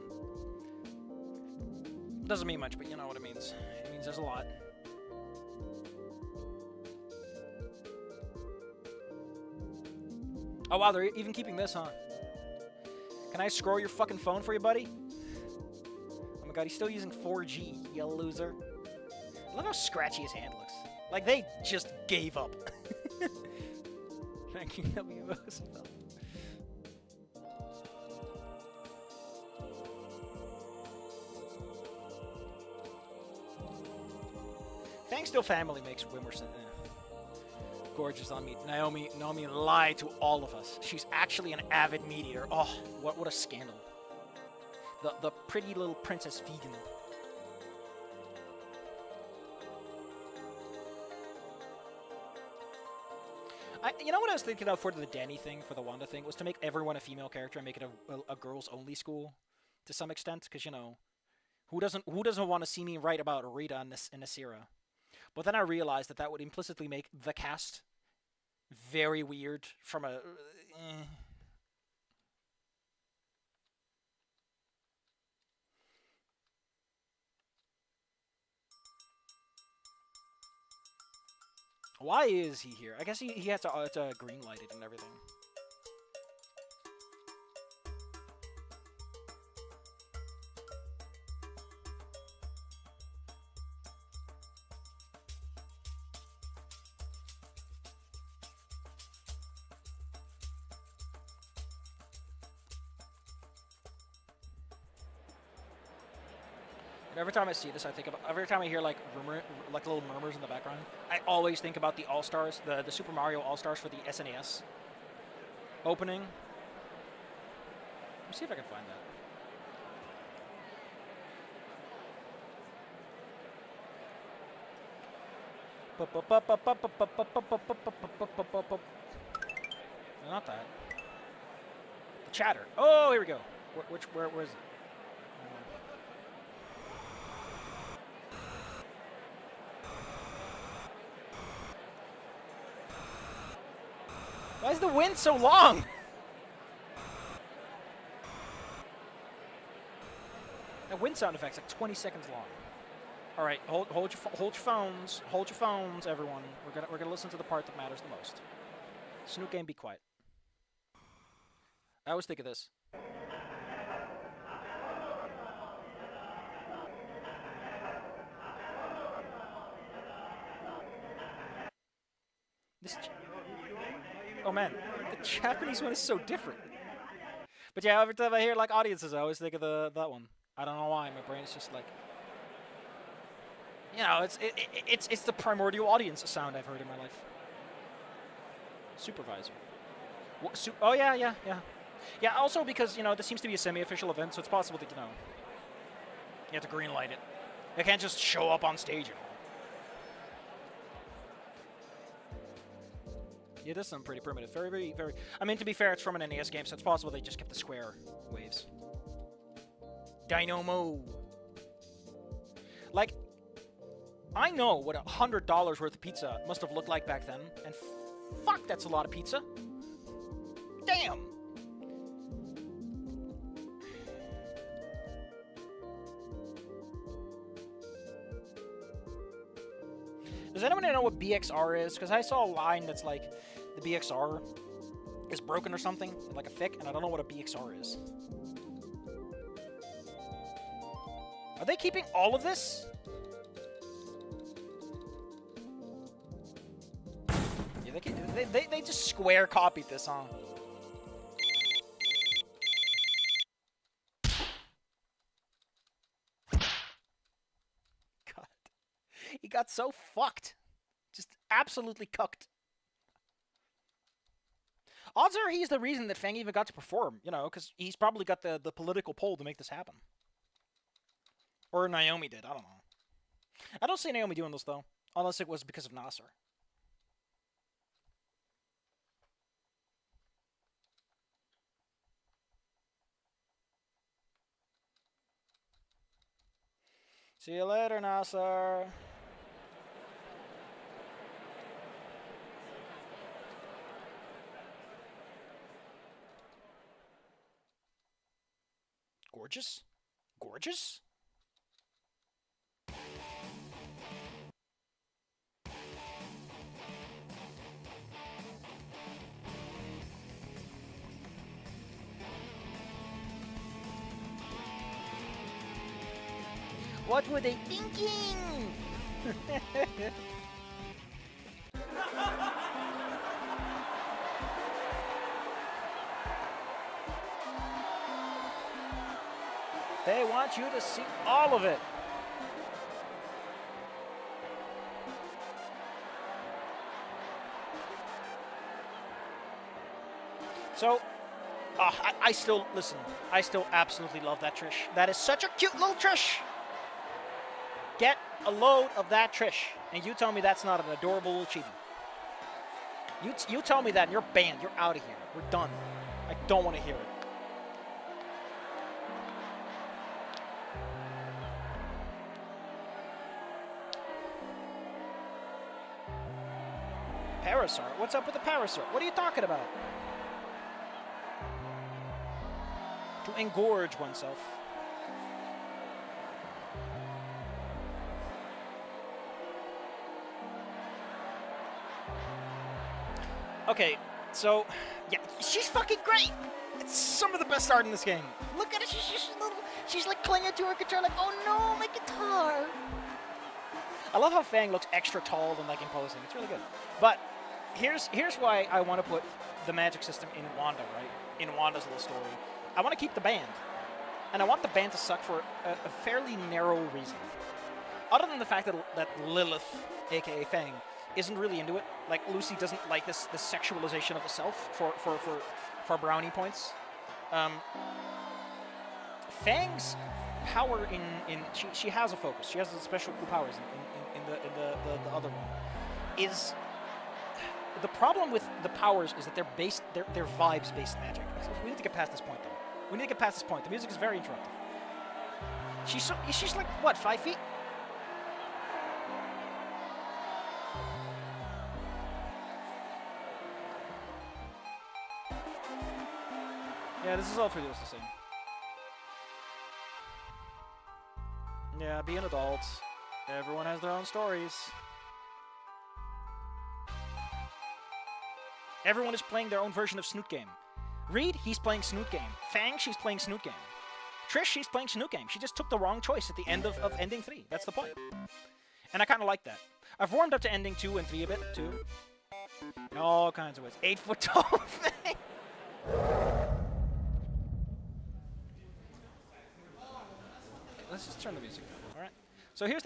Doesn't mean much, but you know what it means. It means there's a lot. Oh wow, they're even keeping this, huh? Can I scroll your fucking phone for you, buddy? Oh my god, he's still using 4G, you loser. I love how scratchy his hand looks. Like, they just gave up. Thank you, W. Thanks to a family makes Wimerson gorgeous on me. Naomi lied to all of us. She's actually an avid meteor. Oh, what a scandal. The pretty little princess vegan. You know what I was thinking of for the Danny thing, for the Wanda thing, was to make everyone a female character and make it a girls-only school, to some extent, because, you know, who doesn't want to see me write about Rita in this era? But then I realized that would implicitly make the cast very weird from a... Why is he here? I guess he has to green light it and everything. And every time I see this, I think about... Every time I hear, like, little murmurs in the background, I always think about the All-Stars, the Super Mario All-Stars for the SNES opening. Let me see if I can find that. Not that. The chatter. Oh, here we go. Where is it? Why is the wind so long? That wind sound effect's like 20 seconds long. All right, hold your phones, everyone. We're gonna listen to the part that matters the most. Snoot game, be quiet. I always think of this. Oh man, the Japanese one is so different. But yeah, every time I hear like audiences, I always think of that one. I don't know why. My brain is just like, you know, it's the primordial audience sound I've heard in my life. Supervisor. Oh yeah. Yeah. Also because this seems to be a semi-official event, so it's possible that you have to greenlight it. They can't just show up on stage and all. Yeah, this sounds pretty primitive. Very. I mean, to be fair, it's from an NES game, so it's possible they just kept the square waves. Dynamo. Like, I know what $100 worth of pizza must have looked like back then, and fuck, that's a lot of pizza. Damn. Does anyone know what BXR is? Because I saw a line that's like, the BXR is broken or something, like a fic, and I don't know what a BXR is. Are they keeping all of this? Yeah, they just square copied this, huh? God. He got so fucked. Just absolutely cucked. Odds are he's the reason that Fang even got to perform, you know, because he's probably got the political pull to make this happen. Or Naomi did, I don't know. I don't see Naomi doing this, though, unless it was because of Nasser. See you later, Nasser. Gorgeous? Gorgeous? What were they thinking? They want you to see all of it. So, I still, listen, I still absolutely love that Trish. That is such a cute little Trish. Get a load of that Trish, and you tell me that's not an adorable little chibi. You tell me that, and you're banned. You're out of here. We're done. I don't want to hear it. Parasart? What's up with the Parasart? What are you talking about? To engorge oneself. Okay, so, yeah, she's fucking great. It's some of the best art in this game. Look at it, she's like clinging to her guitar like, oh no, my guitar. I love how Fang looks extra tall and like imposing. It's really good. But here's why I want to put the magic system in Wanda, right? In Wanda's little story. I want to keep the band. And I want the band to suck for a fairly narrow reason. Other than the fact that Lilith, aka Fang, isn't really into it. Like, Lucy doesn't like this sexualization of the self for brownie points. Fang's power in she has a focus. She has the special cool powers in the other one. Is the problem with the powers is that they're vibes based magic. We need to get past this point though. We need to get past this point. The music is very interruptive. She's like what, 5 feet? Yeah, this is all for you to sing. Yeah, be an adult. Everyone has their own stories. Everyone is playing their own version of Snoot Game. Reed, he's playing Snoot Game. Fang, she's playing Snoot Game. Trish, she's playing Snoot Game. She just took the wrong choice at the end of ending 3. That's the point. And I kind of like that. I've warmed up to ending 2 and 3 a bit, too. In all kinds of ways. 8 foot tall Fang. Let's just turn the music down, all right? So here's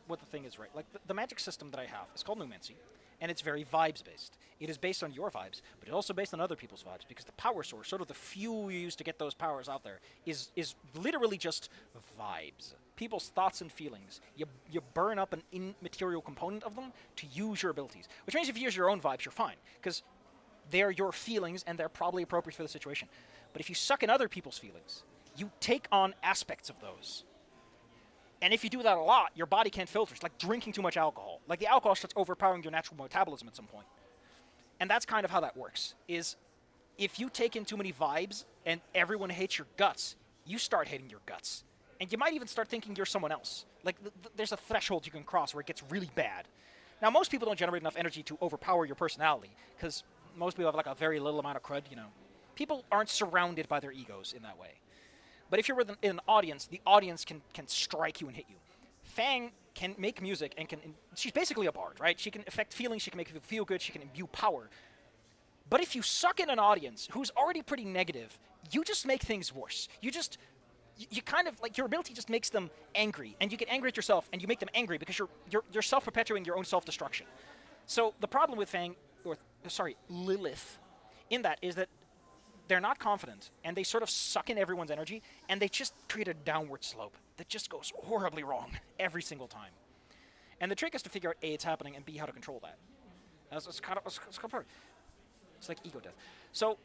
what the thing is, right? Like the magic system that I have is called Numancy, and it's very vibes based. It is based on your vibes, but it's also based on other people's vibes because the power source, sort of the fuel you use to get those powers out there, is literally just vibes. People's thoughts and feelings. You burn up an immaterial component of them to use your abilities, which means if you use your own vibes, you're fine because they're your feelings and they're probably appropriate for the situation. But if you suck in other people's feelings, you take on aspects of those. And if you do that a lot, your body can't filter. It's like drinking too much alcohol. Like the alcohol starts overpowering your natural metabolism at some point. And that's kind of how that works, is if you take in too many vibes and everyone hates your guts, you start hating your guts. And you might even start thinking you're someone else. Like, there's a threshold you can cross where it gets really bad. Now, most people don't generate enough energy to overpower your personality, because most people have, like, a very little amount of crud, you know. People aren't surrounded by their egos in that way. But if you're in an audience, the audience can strike you and hit you. Fang can make music and she's basically a bard, right? She can affect feelings, she can make you feel good, she can imbue power. But if you suck in an audience who's already pretty negative, you just make things worse. You kind of, like, your ability just makes them angry, and you get angry at yourself, and you make them angry because you're self-perpetuating your own self-destruction. So the problem with Lilith, in that, is that they're not confident, and they sort of suck in everyone's energy, and they just create a downward slope that just goes horribly wrong every single time. And the trick is to figure out A, it's happening, and B, how to control that. It's like ego death. So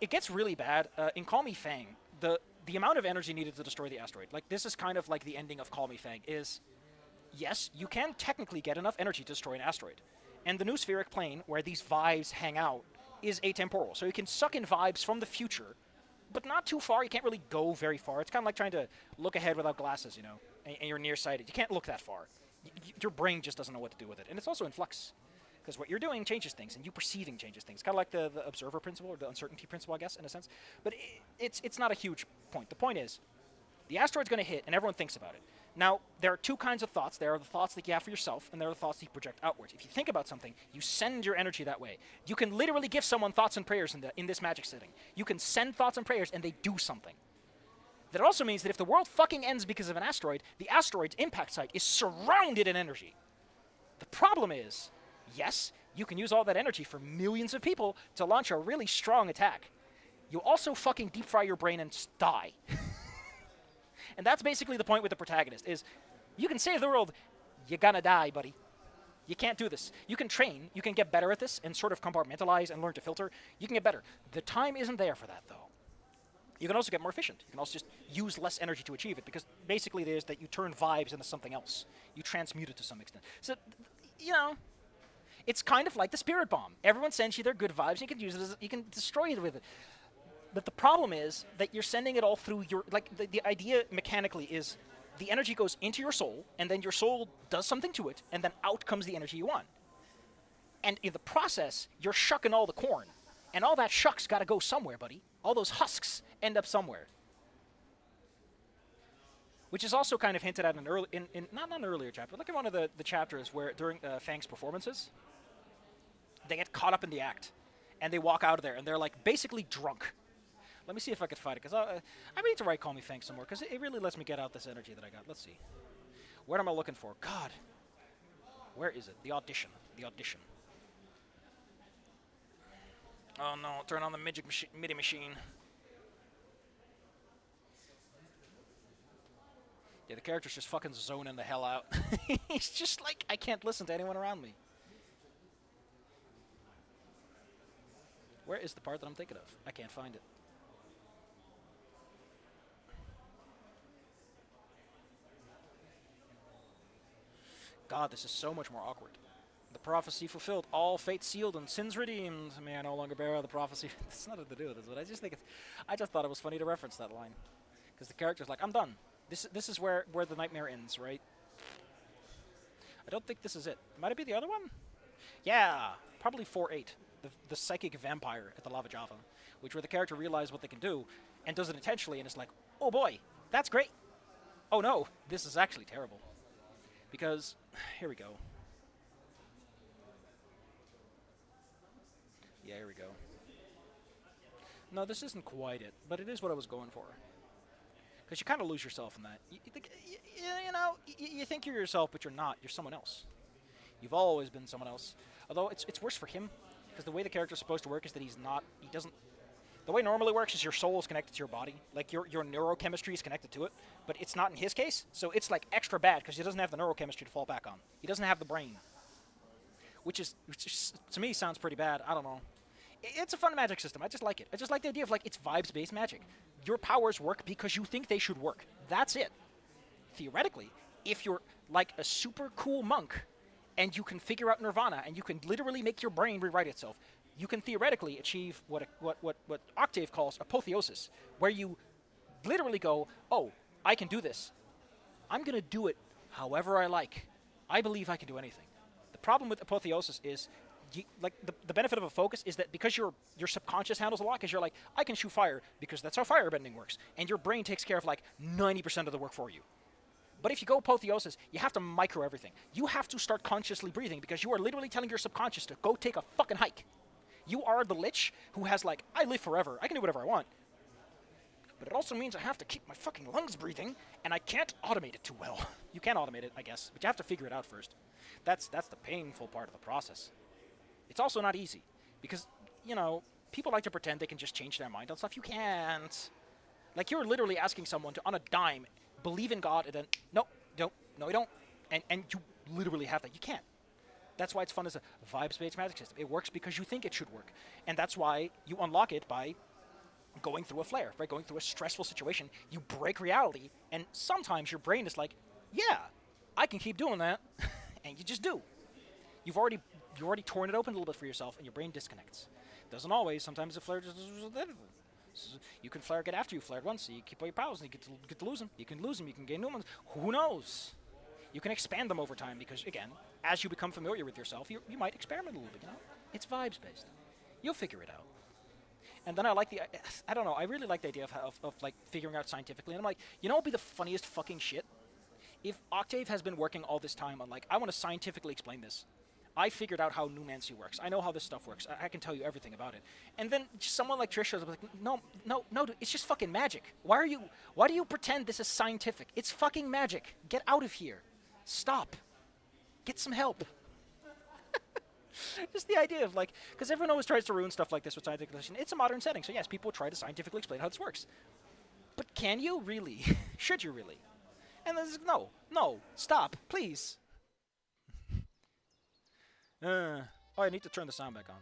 it gets really bad. In Call Me Fang, the amount of energy needed to destroy the asteroid, like, this is kind of like the ending of Call Me Fang, is, yes, you can technically get enough energy to destroy an asteroid. And the new spheric plane, where these vibes hang out, is atemporal. So you can suck in vibes from the future, but not too far. You can't really go very far. It's kind of like trying to look ahead without glasses, you know, and you're nearsighted. You can't look that far. Your brain just doesn't know what to do with it. And it's also in flux, because what you're doing changes things, and you perceiving changes things. Kind of like the observer principle, or the uncertainty principle, I guess, in a sense. But it's not a huge point. The point is, the asteroid's going to hit, and everyone thinks about it. Now, there are two kinds of thoughts. There are the thoughts that you have for yourself, and there are the thoughts that you project outwards. If you think about something, you send your energy that way. You can literally give someone thoughts and prayers in this magic setting. You can send thoughts and prayers, and they do something. That also means that if the world fucking ends because of an asteroid, the asteroid's impact site is surrounded in energy. The problem is, yes, you can use all that energy for millions of people to launch a really strong attack. You also fucking deep fry your brain and die. And that's basically the point with the protagonist, is you can save the world, you're gonna die, buddy. You can't do this. You can train, you can get better at this, and sort of compartmentalize and learn to filter. You can get better. The time isn't there for that, though. You can also get more efficient. You can also just use less energy to achieve it, because basically it is that you turn vibes into something else. You transmute it to some extent. So, you know, it's kind of like the spirit bomb. Everyone sends you their good vibes, you can use it you can destroy it with it. But the problem is that you're sending it all through your, like, the idea mechanically is the energy goes into your soul, and then your soul does something to it, and then out comes the energy you want. And in the process, you're shucking all the corn. And all that shuck's got to go somewhere, buddy. All those husks end up somewhere. Which is also kind of hinted at not an earlier chapter, like in one of the chapters where during Fang's performances, they get caught up in the act, and they walk out of there, and they're, like, basically drunk. Let me see if I can find it, because I need to write Call Me Fang some more, because it really lets me get out this energy that I got. Let's see. What am I looking for? God. Where is it? The audition. The audition. Oh, no. Turn on the MIDI machine. Yeah, the character's just fucking zoning the hell out. He's just like, I can't listen to anyone around me. Where is the part that I'm thinking of? I can't find it. God, this is so much more awkward. The prophecy fulfilled, all fate sealed, and sins redeemed. May I no longer bear the prophecy. It's nothing to do with this, but I just think I just thought it was funny to reference that line, because the character's like, I'm done. This is where the nightmare ends, right? I don't think this is it. Might it be the other one? Yeah, probably 4-8. The psychic vampire at the Lava Java, which where the character realizes what they can do and does it intentionally, and it's like, oh boy, that's great. Oh no, this is actually terrible. Because, here we go. Yeah, here we go. No, this isn't quite it, but it is what I was going for. Because you kind of lose yourself in that. You think you're yourself, but you're not. You're someone else. You've always been someone else. Although it's worse for him, because the way the character's supposed to work is that he doesn't. The way it normally works is your soul is connected to your body. Like, your neurochemistry is connected to it. But it's not in his case, so it's, like, extra bad, because he doesn't have the neurochemistry to fall back on. He doesn't have the brain. Which is, to me, sounds pretty bad. I don't know. It's a fun magic system. I just like it. I just like the idea of, like, it's vibes-based magic. Your powers work because you think they should work. That's it. Theoretically, if you're, like, a super cool monk, and you can figure out nirvana, and you can literally make your brain rewrite itself, you can theoretically achieve what Octave calls apotheosis, where you literally go, oh, I can do this. I'm going to do it however I like. I believe I can do anything. The problem with apotheosis is, like the benefit of a focus is that because your subconscious handles a lot, because you're like, I can shoot fire because that's how firebending works, and your brain takes care of like 90% of the work for you. But if you go apotheosis, you have to micro everything. You have to start consciously breathing because you are literally telling your subconscious to go take a fucking hike. You are the lich who has like, I live forever, I can do whatever I want. But it also means I have to keep my fucking lungs breathing, and I can't automate it too well. You can automate it, I guess, but you have to figure it out first. That's the painful part of the process. It's also not easy, because, you know, people like to pretend they can just change their mind on stuff. You can't. Like, you're literally asking someone to, on a dime, believe in God, and then, no, you don't. And you literally have that. You can't. That's why it's fun as a vibes-based magic system. It works because you think it should work. And that's why you unlock it by going through a flare, right? Going through a stressful situation. You break reality, and sometimes your brain is like, yeah, I can keep doing that. And you just do. You've already torn it open a little bit for yourself, and your brain disconnects. Doesn't always. Sometimes the flare just... You can flare again after you flared once, so you keep all your powers, and you get to lose them. You can lose them, you can gain new ones. Who knows? You can expand them over time, because, again, as you become familiar with yourself, you might experiment a little bit, you know? It's vibes-based. You'll figure it out. And then I like I don't know, I really like the idea of like, figuring out scientifically. And I'm like, you know what would be the funniest fucking shit? If Octave has been working all this time on, like, I want to scientifically explain this. I figured out how numancy works. I know how this stuff works. I can tell you everything about it. And then someone like Trish was like, no, dude, it's just fucking magic. Why do you pretend this is scientific? It's fucking magic. Get out of here. Stop. Get some help. Just the idea of, like, because everyone always tries to ruin stuff like this with scientific explanation. It's a modern setting, so yes, people try to scientifically explain how this works. But can you really? Should you really? And there's no, stop, please. Oh, I need to turn the sound back on.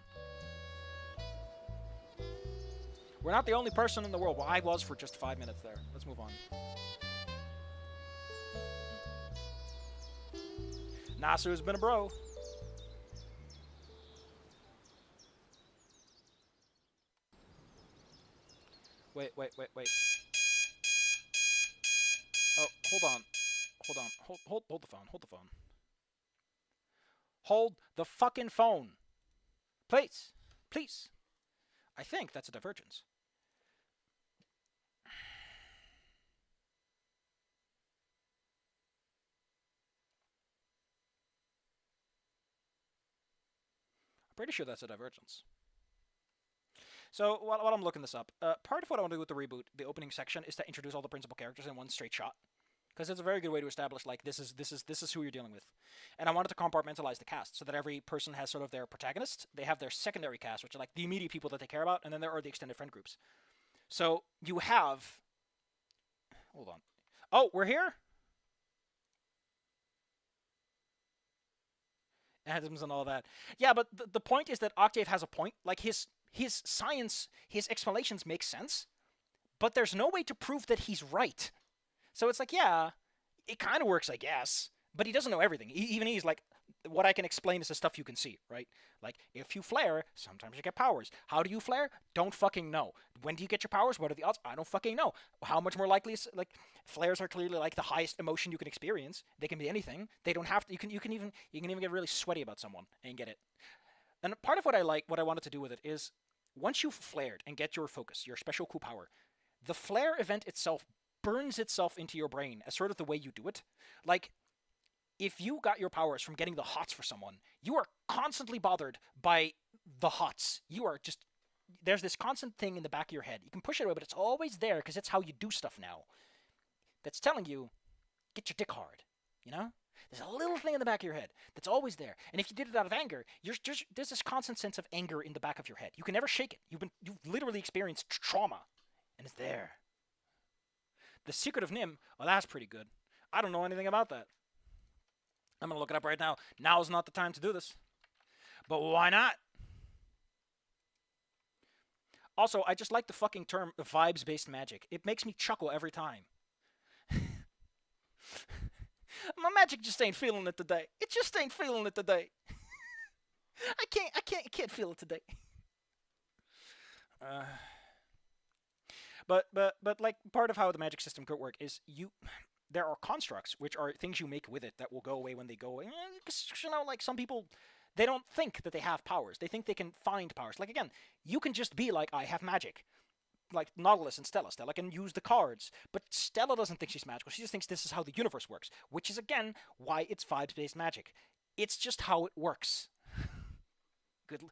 We're not the only person in the world. Well, I was for just 5 minutes there. Let's move on. Nasu's been a bro. Wait. Oh, hold on. Hold the phone. Hold the fucking phone. Please. I think that's a divergence. I'm pretty sure that's a divergence. So while I'm looking this up, part of what I want to do with the reboot, the opening section, is to introduce all the principal characters in one straight shot, because it's a very good way to establish, like, this is who you're dealing with. And I wanted to compartmentalize the cast so that every person has sort of their protagonist. They have their secondary cast, which are like the immediate people that they care about, and then there are the extended friend groups. So you have... Hold on. Oh, we're here? Atoms and all that. Yeah, but the point is that Octave has a point. Like, his science, his explanations make sense, but there's no way to prove that he's right. So it's like, yeah, it kind of works, I guess, but he doesn't know everything. Even he's like, what I can explain is the stuff you can see, right? Like, if you flare, sometimes you get powers. How do you flare? Don't fucking know. When do you get your powers? What are the odds? I don't fucking know. How much more likely is, like, flares are clearly like the highest emotion you can experience. They can be anything. They don't have to. You can even get really sweaty about someone and get it. And part of what I wanted to do with it is, once you've flared and get your focus, your special cool power, the flare event itself burns itself into your brain as sort of the way you do it. Like, if you got your powers from getting the hots for someone, you are constantly bothered by the hots. You are just... There's this constant thing in the back of your head. You can push it away, but it's always there because it's how you do stuff now. That's telling you, get your dick hard, you know? There's a little thing in the back of your head that's always there. And if you did it out of anger, there's this constant sense of anger in the back of your head. You can never shake it. You've literally experienced trauma, and it's there. The Secret of Nim, well, that's pretty good. I don't know anything about that. I'm going to look it up right now. Now's not the time to do this. But why not? Also, I just like the fucking term vibes-based magic. It makes me chuckle every time. My magic just ain't feeling it today. It just ain't feeling it today. I can't feel it today. But like part of how the magic system could work is there are constructs which are things you make with it that will go away when they go away. You know, like some people, they don't think that they have powers. They think they can find powers. Like again, you can just be like, I have magic. Like Nautilus and Stella. Stella can use the cards, but Stella doesn't think she's magical. She just thinks this is how the universe works, which is again why it's vibes-based magic. It's just how it works. Good,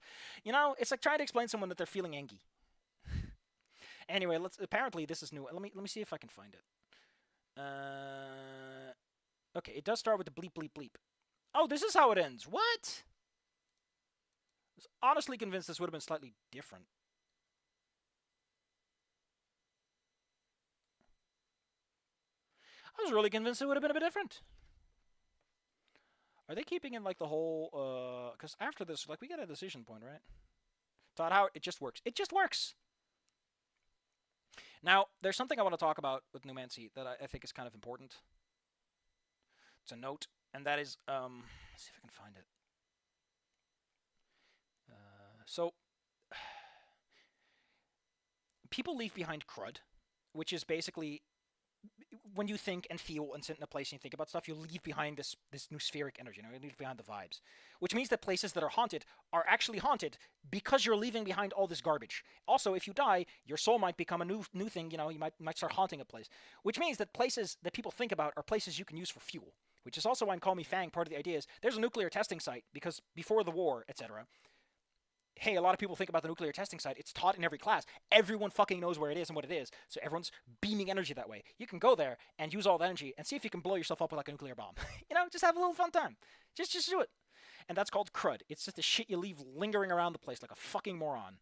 you know, it's like trying to explain to someone that they're feeling angry. Anyway, apparently this is new. Let me see if I can find it. Okay, it does start with the bleep bleep bleep. Oh, this is how it ends. What? I was honestly convinced this would have been slightly different. I was really convinced it would have been a bit different. Are they keeping in like the whole? Because after this, like we get a decision point, right? Todd Howard, it just works. It just works. Now, there's something I want to talk about with Numancy that I think is kind of important. It's a note, and that is, let's see if I can find it. So, people leave behind crud, which is basically when you think and feel and sit in a place and you think about stuff, you leave behind this noospheric energy. You leave behind the vibes, which means that places that are haunted are actually haunted because you're leaving behind all this garbage. Also, if you die, your soul might become a new thing. You know, you might start haunting a place, which means that places that people think about are places you can use for fuel. Which is also why in Call Me Fang, part of the idea is there's a nuclear testing site because before the war, etc. Hey, a lot of people think about the nuclear testing site. It's taught in every class. Everyone fucking knows where it is and what it is. So everyone's beaming energy that way. You can go there and use all that energy and see if you can blow yourself up with like a nuclear bomb. You know, just have a little fun time. Just do it. And that's called crud. It's just the shit you leave lingering around the place like a fucking moron.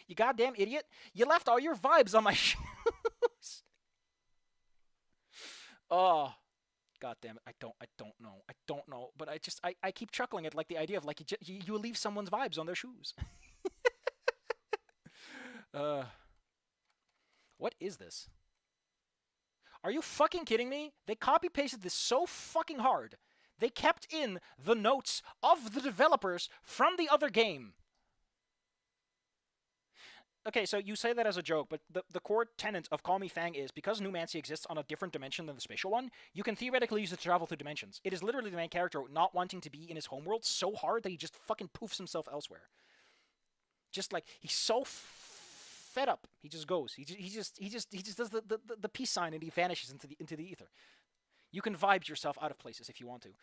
You goddamn idiot. You left all your vibes on my shoes. Oh. God damn it! I don't know. But I keep chuckling at like the idea of like you leave someone's vibes on their shoes. What is this? Are you fucking kidding me? They copy pasted this so fucking hard. They kept in the notes of the developers from the other game. Okay, so you say that as a joke, but the core tenet of Call Me Fang is because Numancy exists on a different dimension than the spatial one, you can theoretically use it to travel through dimensions. It is literally the main character not wanting to be in his homeworld so hard that he just fucking poofs himself elsewhere. Just like he's so fed up, he just goes. He just does the peace sign and he vanishes into the ether. You can vibe yourself out of places if you want to,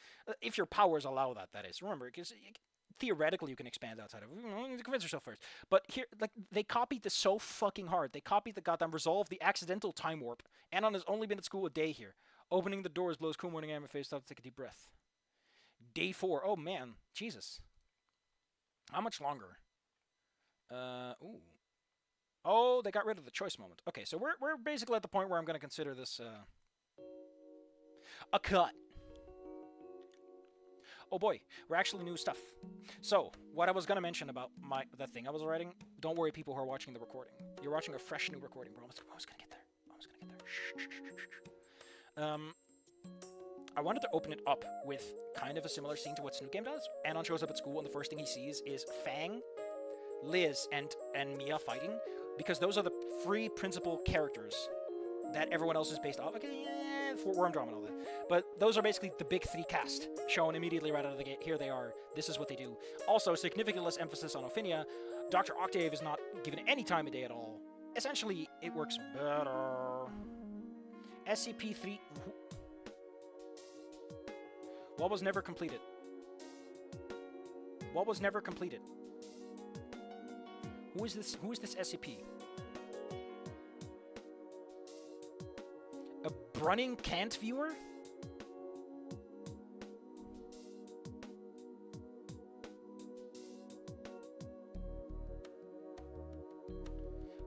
if your powers allow that. That is, remember, because theoretically you can expand outside of it. Convince yourself first. But here, like, they copied this so fucking hard. They copied the goddamn resolve, the accidental time warp. Anon has only been at school a day here. Opening the doors blows cool morning air in my face. Stop to take a deep breath. Day 4. Oh man, Jesus. How much longer? Ooh. Oh, they got rid of the choice moment. Okay, so we're basically at the point where I'm going to consider this a cut. Oh boy, we're actually new stuff. So, what I was gonna mention about that thing I was writing, don't worry people who are watching the recording. You're watching a fresh new recording, bro. I was gonna get there. I wanted to open it up with kind of a similar scene to what Snoot Game does. Anon shows up at school and the first thing he sees is Fang, Liz, and Mia fighting, because those are the three principal characters that everyone else is based off. Okay, yeah, Worm Drama and all that. But those are basically the big 3 cast, shown immediately right out of the gate. Here they are. This is what they do. Also, significant less emphasis on Ophinia. Dr. Octave is not given any time of day at all. Essentially, it works better. SCP-3... What was never completed? What was never completed? Who is this SCP? A Brunning Cant viewer?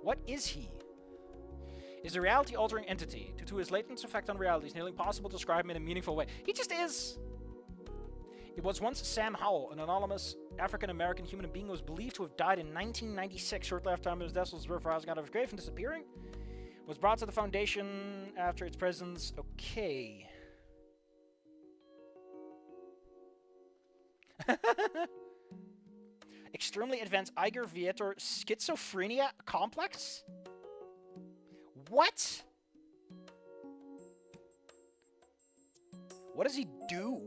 What is he? Is a reality-altering entity. Due to his latent effect on reality, it's nearly impossible to describe him in a meaningful way. He just is! It was once Sam Howell, an anonymous African-American human being who was believed to have died in 1996, shortly after his death was rising out of his grave and disappearing. Was brought to the Foundation after its presence. Okay. Extremely advanced Eiger-Viator schizophrenia complex? What? What does he do?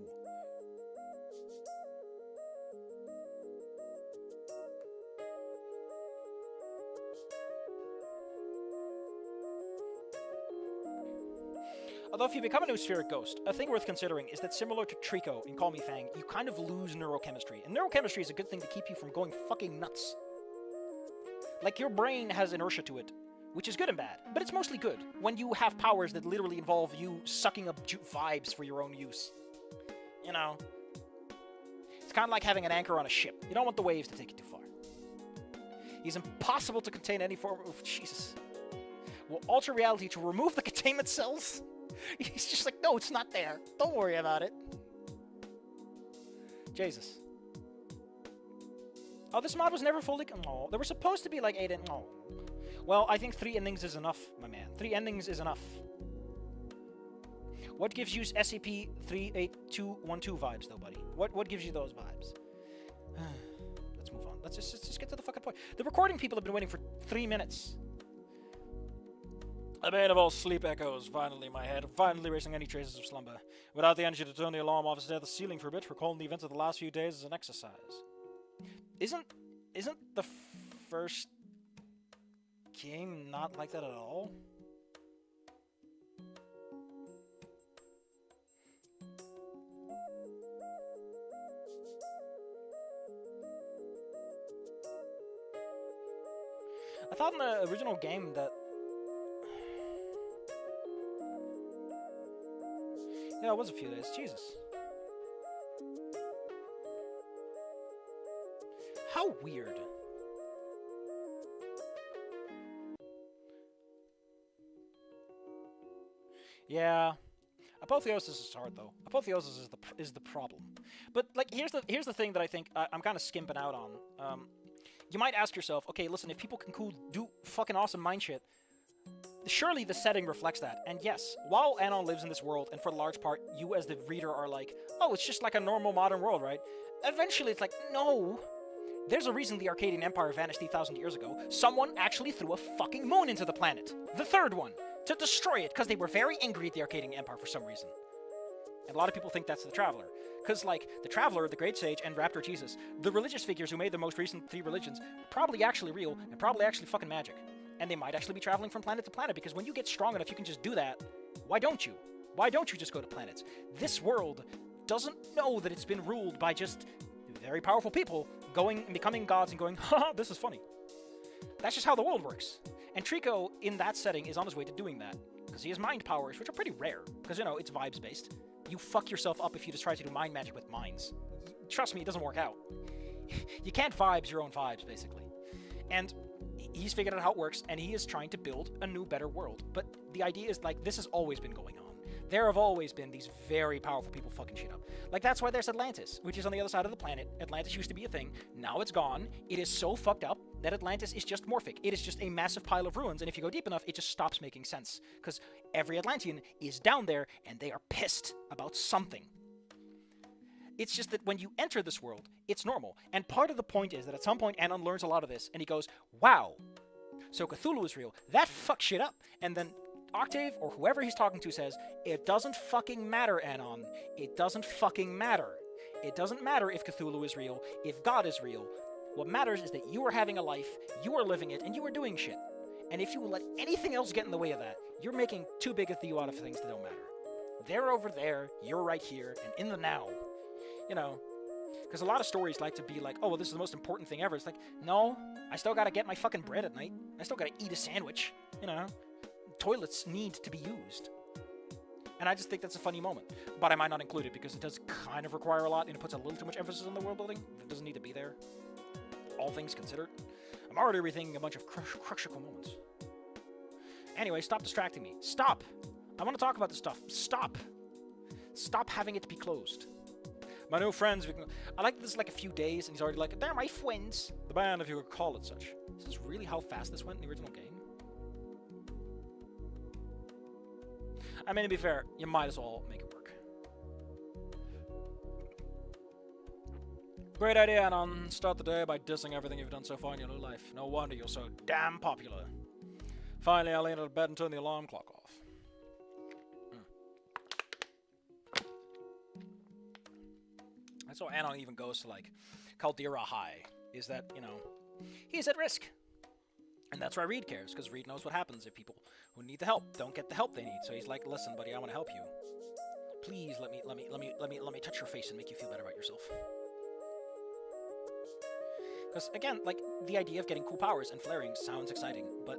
Although if you become a noospheric ghost, a thing worth considering is that similar to Trico in Call Me Fang, you kind of lose neurochemistry. And neurochemistry is a good thing to keep you from going fucking nuts. Like, your brain has inertia to it, which is good and bad, but it's mostly good when you have powers that literally involve you sucking up vibes for your own use. You know? It's kind of like having an anchor on a ship. You don't want the waves to take you too far. He's impossible to contain any form of... Jesus. Will alter reality to remove the containment cells? He's just like, no, it's not there. Don't worry about it. Jesus. Oh, this mod was never fully... Oh, there were supposed to be like 8 endings. Oh. Well, I think 3 endings is enough, my man. 3 endings is enough. What gives you SCP-38212 vibes, though, buddy? What gives you those vibes? Let's move on. Let's just get to the fucking point. The recording people have been waiting for 3 minutes. The bane of all sleep echoes, finally my head, finally erasing any traces of slumber. Without the energy to turn the alarm off, stare at the ceiling for a bit, recalling the events of the last few days as an exercise. Isn't the first game not like that at all? I thought in the original game that... Yeah, it was a few days. Jesus. How weird. Yeah. Apotheosis is hard, though. Apotheosis is the problem. But, like, here's the thing that I think I'm kind of skimping out on. You might ask yourself, okay, listen, if people can do fucking awesome mind shit, surely the setting reflects that. And yes, while Anon lives in this world, and for the large part, you as the reader are like, oh, it's just like a normal modern world, right? Eventually it's like, no. There's a reason the Arcadian Empire vanished 3,000 years ago. Someone actually threw a fucking moon into the planet. The third one. To destroy it, because they were very angry at the Arcadian Empire for some reason. And a lot of people think that's the Traveler. Because, like, the Traveler, the Great Sage, and Raptor Jesus, the religious figures who made the most recent 3 religions, probably actually real, and probably actually fucking magic. And they might actually be traveling from planet to planet, because when you get strong enough, you can just do that. Why don't you? Why don't you just go to planets? This world doesn't know that it's been ruled by just very powerful people going and becoming gods and going, haha, this is funny. That's just how the world works. And Trico, in that setting, is on his way to doing that. Because he has mind powers, which are pretty rare. Because, you know, it's vibes-based. You fuck yourself up if you just try to do mind magic with minds. Trust me, it doesn't work out. You can't vibes your own vibes, basically. And he's figured out how it works, and he is trying to build a new, better world. But the idea is, like, this has always been going on. There have always been these very powerful people fucking shit up. Like, that's why there's Atlantis, which is on the other side of the planet. Atlantis used to be a thing. Now it's gone. It is so fucked up that Atlantis is just morphic. It is just a massive pile of ruins, and if you go deep enough, it just stops making sense. Because every Atlantean is down there, and they are pissed about something. It's just that when you enter this world, it's normal. And part of the point is that at some point, Anon learns a lot of this, and he goes, wow, so Cthulhu is real. That fucks shit up. And then Octave, or whoever he's talking to, says, it doesn't fucking matter, Anon. It doesn't fucking matter. It doesn't matter if Cthulhu is real, if God is real. What matters is that you are having a life, you are living it, and you are doing shit. And if you let anything else get in the way of that, you're making too big a deal out of things that don't matter. They're over there, you're right here, and in the now. You know, because a lot of stories like to be like, oh, well, this is the most important thing ever. It's like, no, I still gotta get my fucking bread at night. I still gotta eat a sandwich, you know. Toilets need to be used. And I just think that's a funny moment. But I might not include it because it does kind of require a lot, and it puts a little too much emphasis on the world building. It doesn't need to be there. All things considered. I'm already rethinking a bunch of crucial moments. Anyway, stop distracting me. Stop! I want to talk about this stuff. Stop! Stop having it be closed. My new friends, I like this like a few days, and he's already like, they're my friends. The band, if you would call it such. Is this really how fast this went in the original game? I mean, to be fair, you might as well make it work. Great idea, Anon. Start the day by dissing everything you've done so far in your new life. No wonder you're so damn popular. Finally, I'll lay into bed and turn the alarm clock off. That's how Anon even goes to, like, Caldera High. Is that, you know, he's at risk. And that's why Reed cares, because Reed knows what happens if people who need the help don't get the help they need. So he's like, listen, buddy, I want to help you. Please let me touch your face and make you feel better about yourself. Because, again, like, the idea of getting cool powers and flaring sounds exciting, but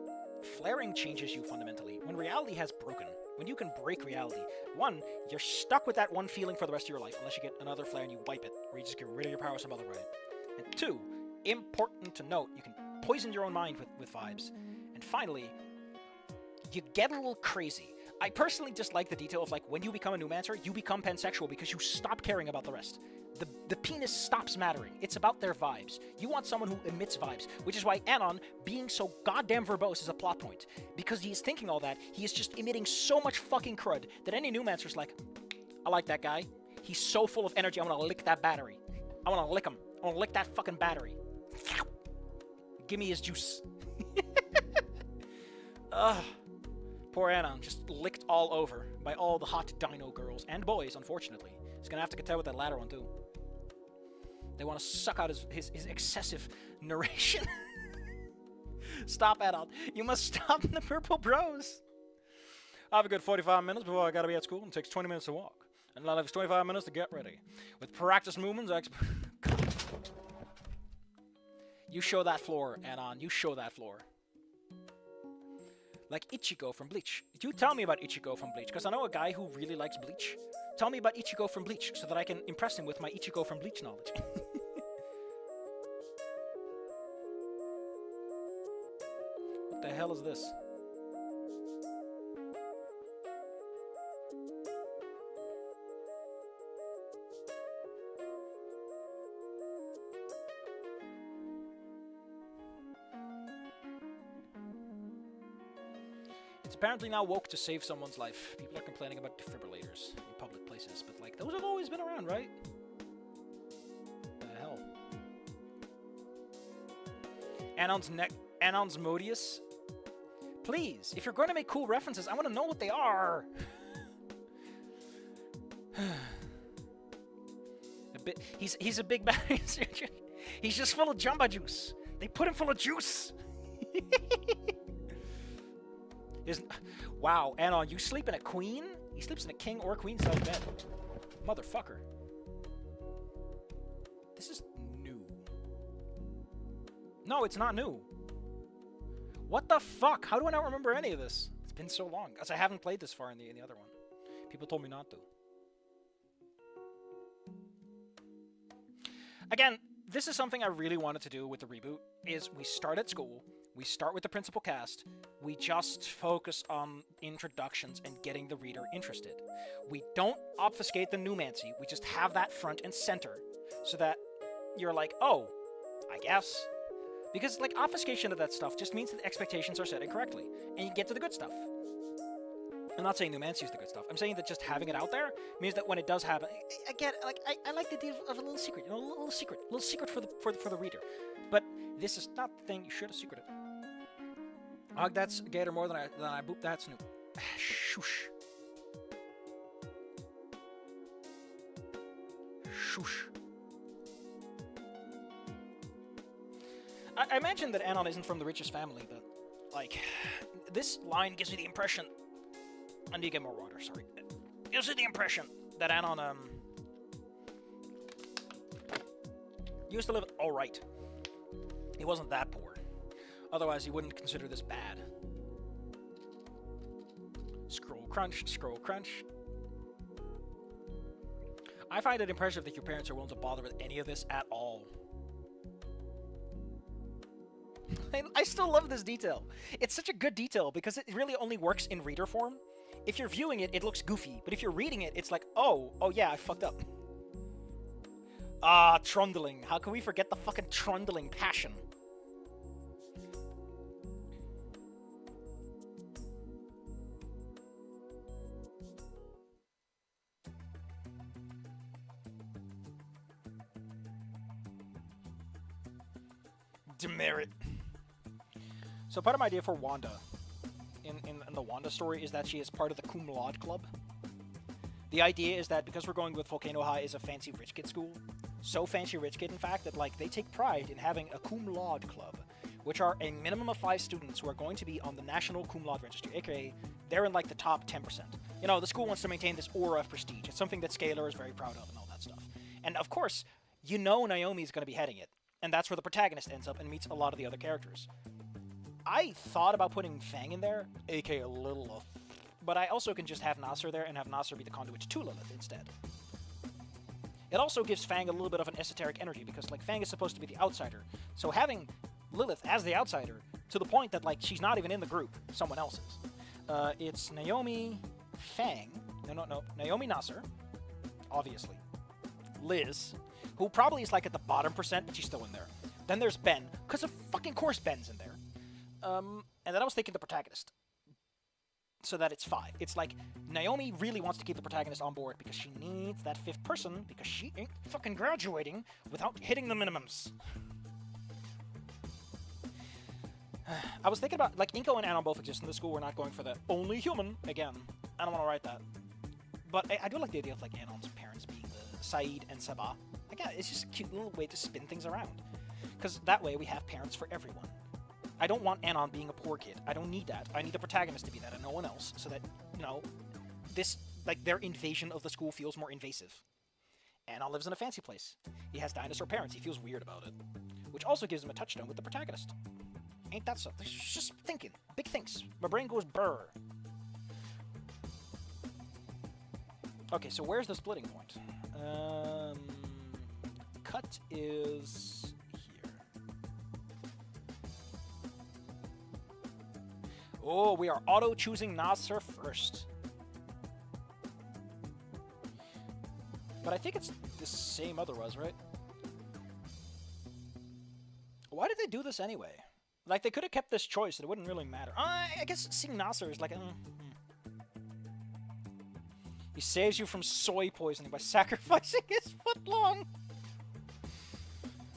flaring changes you fundamentally. When reality has broken, when you can break reality, one, you're stuck with that one feeling for the rest of your life, unless you get another flare and you wipe it, or you just get rid of your power some other way. And two, important to note, you can poison your own mind with vibes. And finally, you get a little crazy. I personally dislike the detail of, like, when you become a Newmancer, you become pansexual because you stop caring about the rest. The penis stops mattering. It's about their vibes. You want someone who emits vibes, which is why Anon being so goddamn verbose is a plot point. Because he is thinking all that, he is just emitting so much fucking crud that any Newmancer's like, I like that guy. He's so full of energy, I want to lick that battery. I want to lick him. I want to lick that fucking battery. Give me his juice. Ugh. Poor Anon, just licked all over by all the hot dino girls and boys, unfortunately. He's gonna have to contend with that latter one, too. They want to suck out his excessive narration. Stop, Anon. You must stop the purple bros. I have a good 45 minutes before I gotta be at school, and it takes 20 minutes to walk. And that leaves 25 minutes to get ready. With practice movements, You show that floor, Anon. You show that floor. Like Ichigo from Bleach. You tell me about Ichigo from Bleach, because I know a guy who really likes Bleach. Tell me about Ichigo from Bleach, so that I can impress him with my Ichigo from Bleach knowledge. What the hell is this? It's apparently now woke to save someone's life. People are complaining about defibrillators in public places, but, like, those have always been around, right? What the hell? Anon's Modius? Please, if you're going to make cool references, I want to know what they are. He's a big battery surgeon. He's just full of Jamba Juice. They put him full of juice. Wow, Anon, you sleep in a queen? He sleeps in a king or queen size bed. Motherfucker. This is new. No, it's not new. What the fuck? How do I not remember any of this? It's been so long. Because I haven't played this far in the other one. People told me not to. Again, this is something I really wanted to do with the reboot, is we start at school, we start with the principal cast, we just focus on introductions and getting the reader interested. We don't obfuscate the Newmancy, we just have that front and center, so that you're like, oh, I guess. Because, like, obfuscation of that stuff just means that the expectations are set incorrectly, and you get to the good stuff. I'm not saying Newmancy is the good stuff. I'm saying that just having it out there means that when it does happen, I get, like, I like the idea of a little secret, you know, a little secret for the reader. But this is not the thing you should have secreted. Hug that gator more than I boop that Snoot. Shoosh. Shoosh. I imagine that Anon isn't from the richest family, but, like, this line gives me the impression. I need to get more water, sorry. Gives me the impression that Anon, used to live alright. He wasn't that poor. Otherwise, he wouldn't consider this bad. Scroll crunch, scroll crunch. I find it impressive that your parents are willing to bother with any of this at all. I still love this detail. It's such a good detail because it really only works in reader form. If you're viewing it, it looks goofy. But if you're reading it, it's like, oh yeah, I fucked up. Ah, trundling. How can we forget the fucking trundling passion? Demerit. So part of my idea for Wanda in the Wanda story is that she is part of the cum laude club. The idea is that because we're going with Volcano High is a fancy rich kid school, so fancy rich kid in fact that like they take pride in having a cum laude club, which are a minimum of 5 students who are going to be on the National Cum Laude Registry, aka they're in like the top 10%. You know, the school wants to maintain this aura of prestige. It's something that Scalar is very proud of and all that stuff. And of course, you know Naomi's going to be heading it, and that's where the protagonist ends up and meets a lot of the other characters. I thought about putting Fang in there, aka Lilith, but I also can just have Nasser there and have Nasser be the conduit to Lilith instead. It also gives Fang a little bit of an esoteric energy, because like Fang is supposed to be the outsider, so having Lilith as the outsider, to the point that like she's not even in the group, someone else is. It's Naomi, Fang, no, Naomi Nasser, obviously, Liz, who probably is like at the bottom percent, but she's still in there. Then there's Ben, because of fucking course Ben's in there. And then I was thinking the protagonist, so that it's 5. It's like, Naomi really wants to keep the protagonist on board because she needs that 5th person because she ain't fucking graduating without hitting the minimums. I was thinking about, like, Inko and Anon both exist in the school. We're not going for the only human again. I don't want to write that. But I do like the idea of, like, Anon's parents being Saeed and Sabah. Again, it's just a cute little way to spin things around. Because that way we have parents for everyone. I don't want Anon being a poor kid. I don't need that. I need the protagonist to be that and no one else, so that, you know, this, like, their invasion of the school feels more invasive. Anon lives in a fancy place. He has dinosaur parents. He feels weird about it. Which also gives him a touchstone with the protagonist. Ain't that so? Just thinking. Big things. My brain goes brr. Okay, so where's the splitting point? Cut is here. Oh, we are auto-choosing Nasser first. But I think it's the same otherwise, right? Why did they do this anyway? Like, they could have kept this choice, and it wouldn't really matter. I guess seeing Nasser is like, He saves you from soy poisoning by sacrificing his footlong.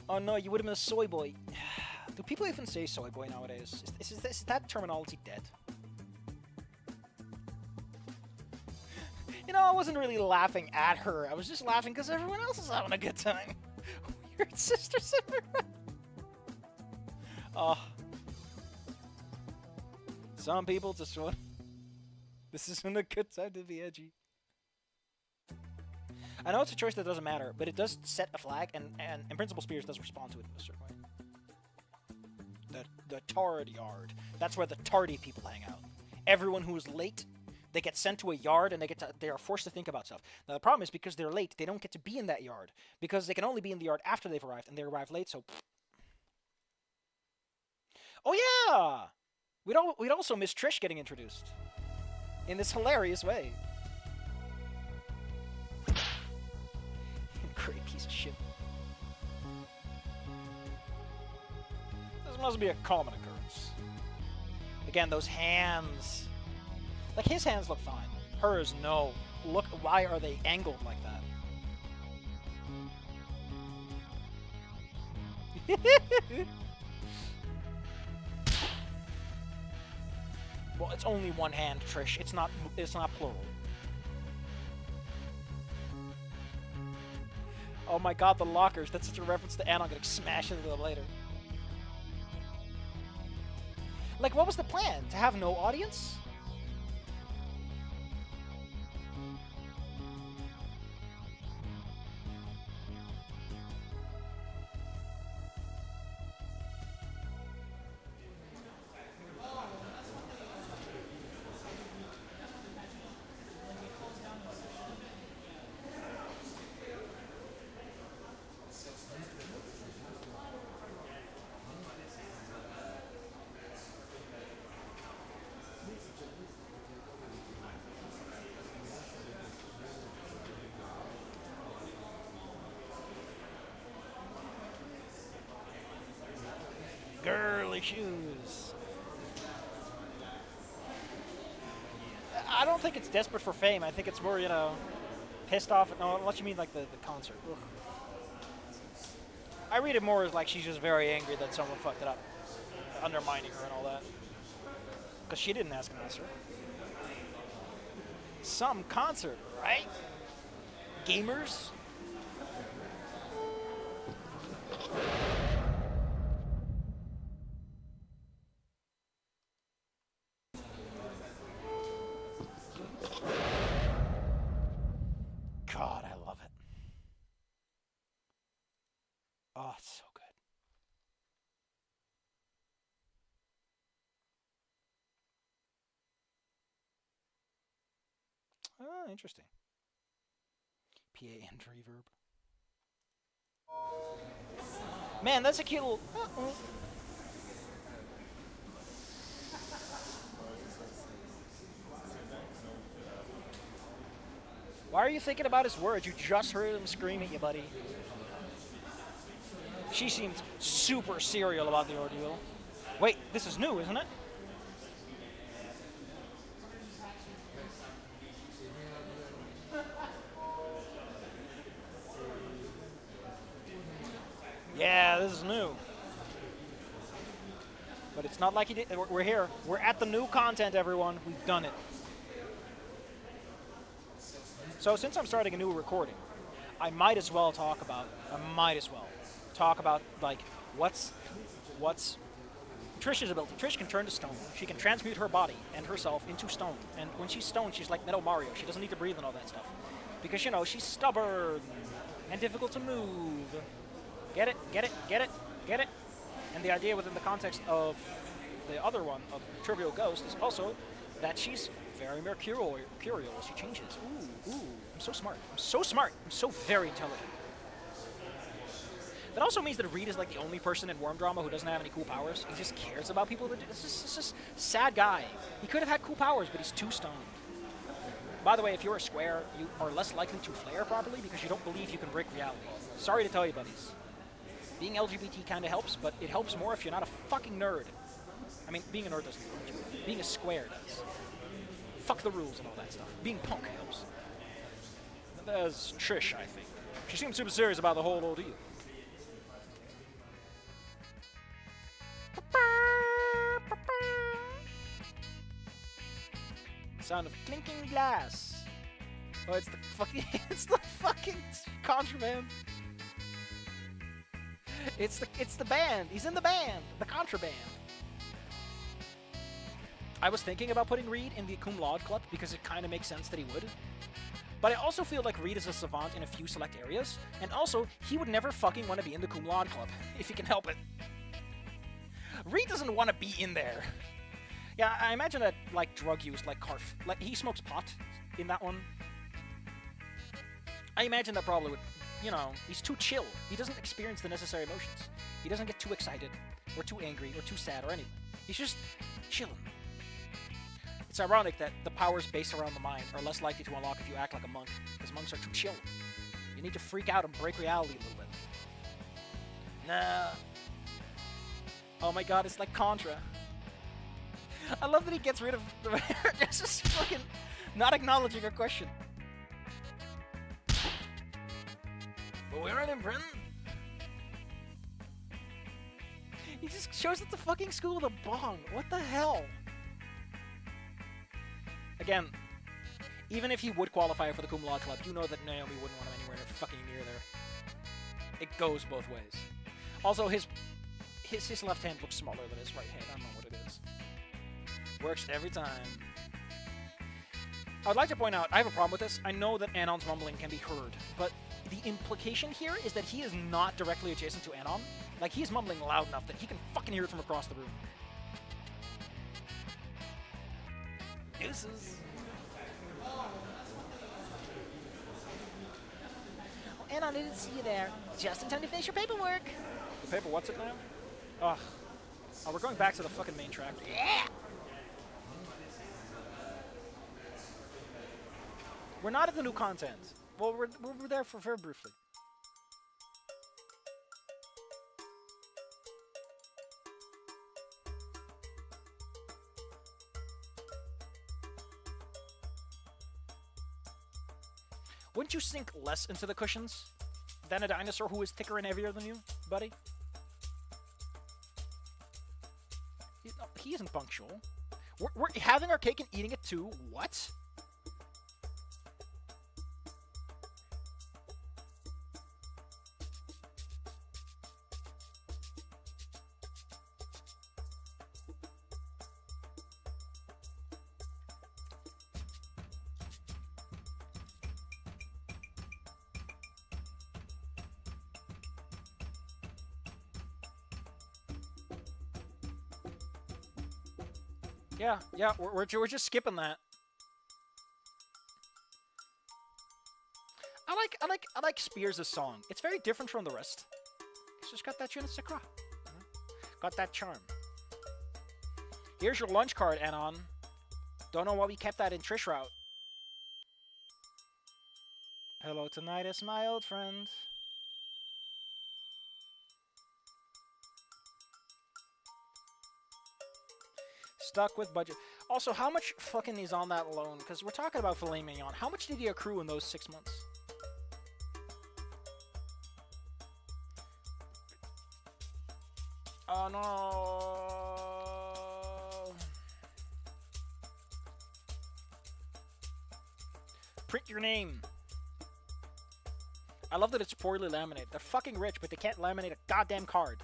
Oh no, you would have been a soy boy. Do people even say soy boy nowadays? Is that terminology dead? You know, I wasn't really laughing at her. I was just laughing because everyone else is having a good time. Weird sister syndrome. Oh. Some people just want... This isn't a good time to be edgy. I know it's a choice that doesn't matter, but it does set a flag, and Principal Spears does respond to it in a certain way. The Tard Yard. That's where the tardy people hang out. Everyone who is late, they get sent to a yard, and they are forced to think about stuff. Now, the problem is, because they're late, they don't get to be in that yard, because they can only be in the yard after they've arrived, and they arrive late, so... Oh, yeah! We'd also miss Trish getting introduced. In this hilarious way. Great piece of shit. This must be a common occurrence. Again, those hands. Like, his hands look fine. Hers, no. Look, why are they angled like that? Well, it's only one hand, Trish. It's not plural. Oh my god, the lockers. That's such a reference to Anna. I'm gonna smash into them later. Like, what was the plan? To have no audience? Girly shoes. I don't think it's desperate for fame. I think it's more, pissed off. No, unless you mean like the concert. Ugh. I I read it more as like she's just very angry that someone fucked it up, undermining her and all that. Because she didn't ask an answer. Some concert, right? Gamers? God, I love it. Oh, it's so good. Oh, interesting. PA and reverb. Man, that's a cute little... Why are you thinking about his words? You just heard him scream at you, buddy. She seemed super serial about the ordeal. Wait, this is new, isn't it? Yeah, this is new. But it's not like he did. We're here. We're at the new content, everyone. We've done it. So since I'm starting a new recording, I might as well talk about like what's Trish's ability. Trish can turn to stone. She can transmute her body and herself into stone. And when she's stone, she's like Metal Mario. She doesn't need to breathe and all that stuff. Because, you know, she's stubborn and difficult to move. Get it, get it, get it, get it. And the idea within the context of the other one, of Trivial Ghost, is also that she's very mercurial as she changes. Ooh, I'm so smart. I'm so smart. I'm so very intelligent. That also means that Reed is like the only person in Worm Drama who doesn't have any cool powers. He just cares about people. This is sad guy. He could have had cool powers, but he's too stoned. By the way, if you're a square, you are less likely to flare properly because you don't believe you can break reality. Sorry to tell you, buddies. Being LGBT kind of helps, but it helps more if you're not a fucking nerd. I mean, being a nerd doesn't help you. Being a square does. Fuck the rules and all that stuff. Being punk helps. There's Trish, I think. She seems super serious about the whole ordeal. Sound of clinking glass. Oh, it's the fucking contraband. It's the band. He's in the band. The contraband. I was thinking about putting Reed in the cum laude club because it kind of makes sense that he would. But I also feel like Reed is a savant in a few select areas, and also, he would never fucking want to be in the cum laude club, if he can help it. Reed doesn't want to be in there. Yeah, I imagine that, like, drug use, like Karf, like, he smokes pot in that one. I imagine that probably would, you know, he's too chill. He doesn't experience the necessary emotions. He doesn't get too excited, or too angry, or too sad, or anything. He's just chilling. It's ironic that the powers based around the mind are less likely to unlock if you act like a monk, because monks are too chill. You need to freak out and break reality a little bit. Nah. Oh my god, it's like Contra. I love that he gets rid of the just fucking not acknowledging her question. But we're not in prison. He just shows up to fucking school with a bong. What the hell? Again, even if he would qualify for the cum laude club, you know that Naomi wouldn't want him anywhere fucking near there. It goes both ways. Also, his left hand looks smaller than his right hand. I don't know what it is. Works every time. I would like to point out, I have a problem with this. I know that Anon's mumbling can be heard, but the implication here is that he is not directly adjacent to Anon. Like, he's mumbling loud enough that he can fucking hear it from across the room. Deuces. Oh, Anon, I didn't see you there. Just in time to finish your paperwork. The paper, what's it now? Ugh. Oh, we're going back to the fucking main track. Yeah! We're not at the new content. Well, we're there for very briefly. Wouldn't you sink less into the cushions than a dinosaur who is thicker and heavier than you? buddy? He isn't punctual. We're having our cake and eating it too. What? Yeah, we're just skipping that. I like Spears' song. It's very different from the rest. It's just got that je ne sais quoi. Got that charm. Here's your lunch card, Anon. Don't know why we kept that in Trish route. Hello, tonight is my old friend. Stuck with budget. Also, how much fucking is on that loan? Because we're talking about filet mignon. How much did he accrue in those 6 months? Oh no. Print your name. I love that it's poorly laminated. They're fucking rich, but they can't laminate a goddamn card.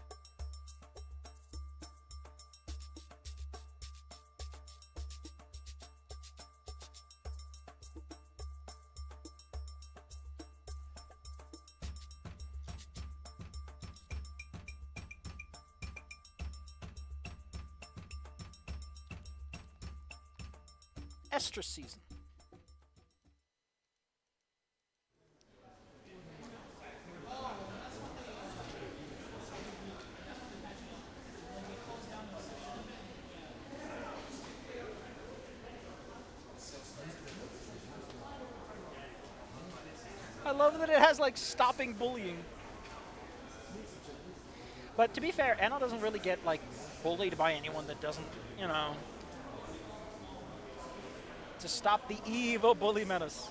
Estrus season. I love that it has like stopping bullying. But to be fair, Anna doesn't really get like bullied by anyone that doesn't, you know, to stop the evil bully menace.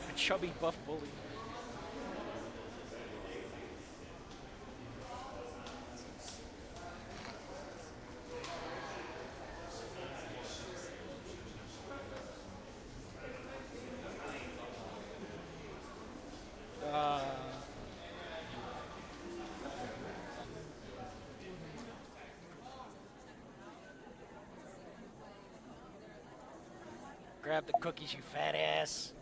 A chubby buff bully. Grab the cookies, you fat ass.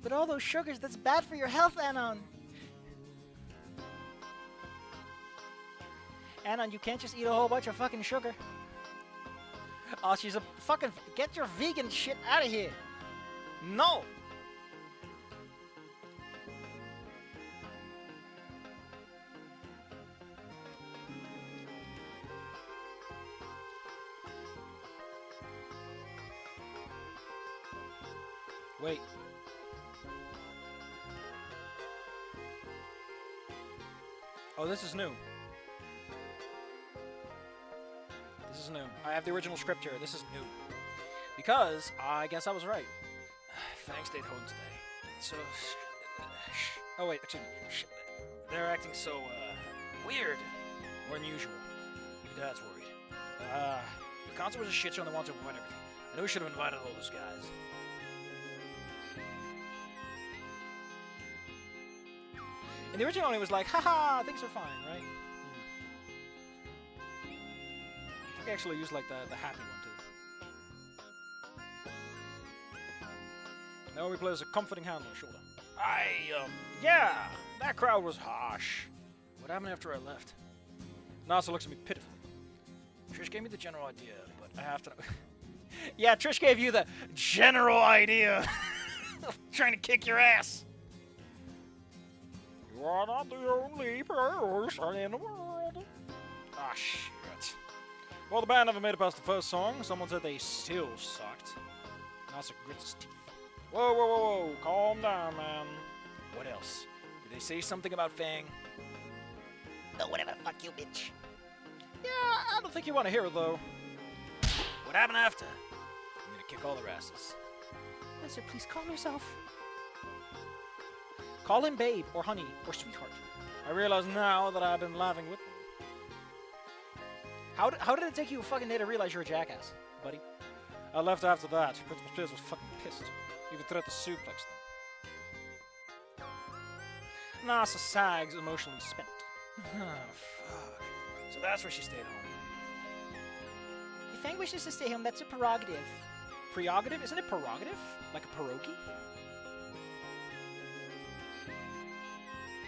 But all those sugars, that's bad for your health, Anon. Anon, you can't just eat a whole bunch of fucking sugar. Oh, she's a fucking... Get your vegan shit out of here. No. Wait. Oh, this is new. This is new. I have the original script here. This is new. Because I guess I was right. Fang stayed home today. So... Oh, wait. Actually, they're acting so, weird. Or unusual. Even Dad's worried. The concert was a shit show and they wanted to avoid everything. I knew we should have invited all those guys. In the original, it was like, haha, things are fine, right? I think I actually used like the happy one too. Now we play as a comforting hand on the shoulder. Yeah, that crowd was harsh. What happened after I left? Nasa looks at me pitifully. Trish gave me the general idea, but I have to know. Yeah, Trish gave you the general idea of trying to kick your ass. You are not the only person in the world. Ah, shit. Well, the band never made it past the first song. Someone said they still sucked. Nasa grits his teeth. Whoa, whoa, whoa, whoa. Calm down, man. What else? Did they say something about Fang? Oh, whatever. Fuck you, bitch. Yeah, I don't think you want to hear it, though. What happened after? I'm gonna kick all their asses. Lester, please calm yourself. Call him babe, or honey, or sweetheart. I realize now that I've been laughing with them. How did it take you a fucking day to realize you're a jackass, buddy? I left after that. Principal Spears was fucking pissed. Even threatened to suplex them. Nasa sags emotionally spent. Oh, fuck. So that's where she stayed home. If Fang wishes to stay home, that's a prerogative. Prerogative? Isn't it prerogative? Like a pierogi?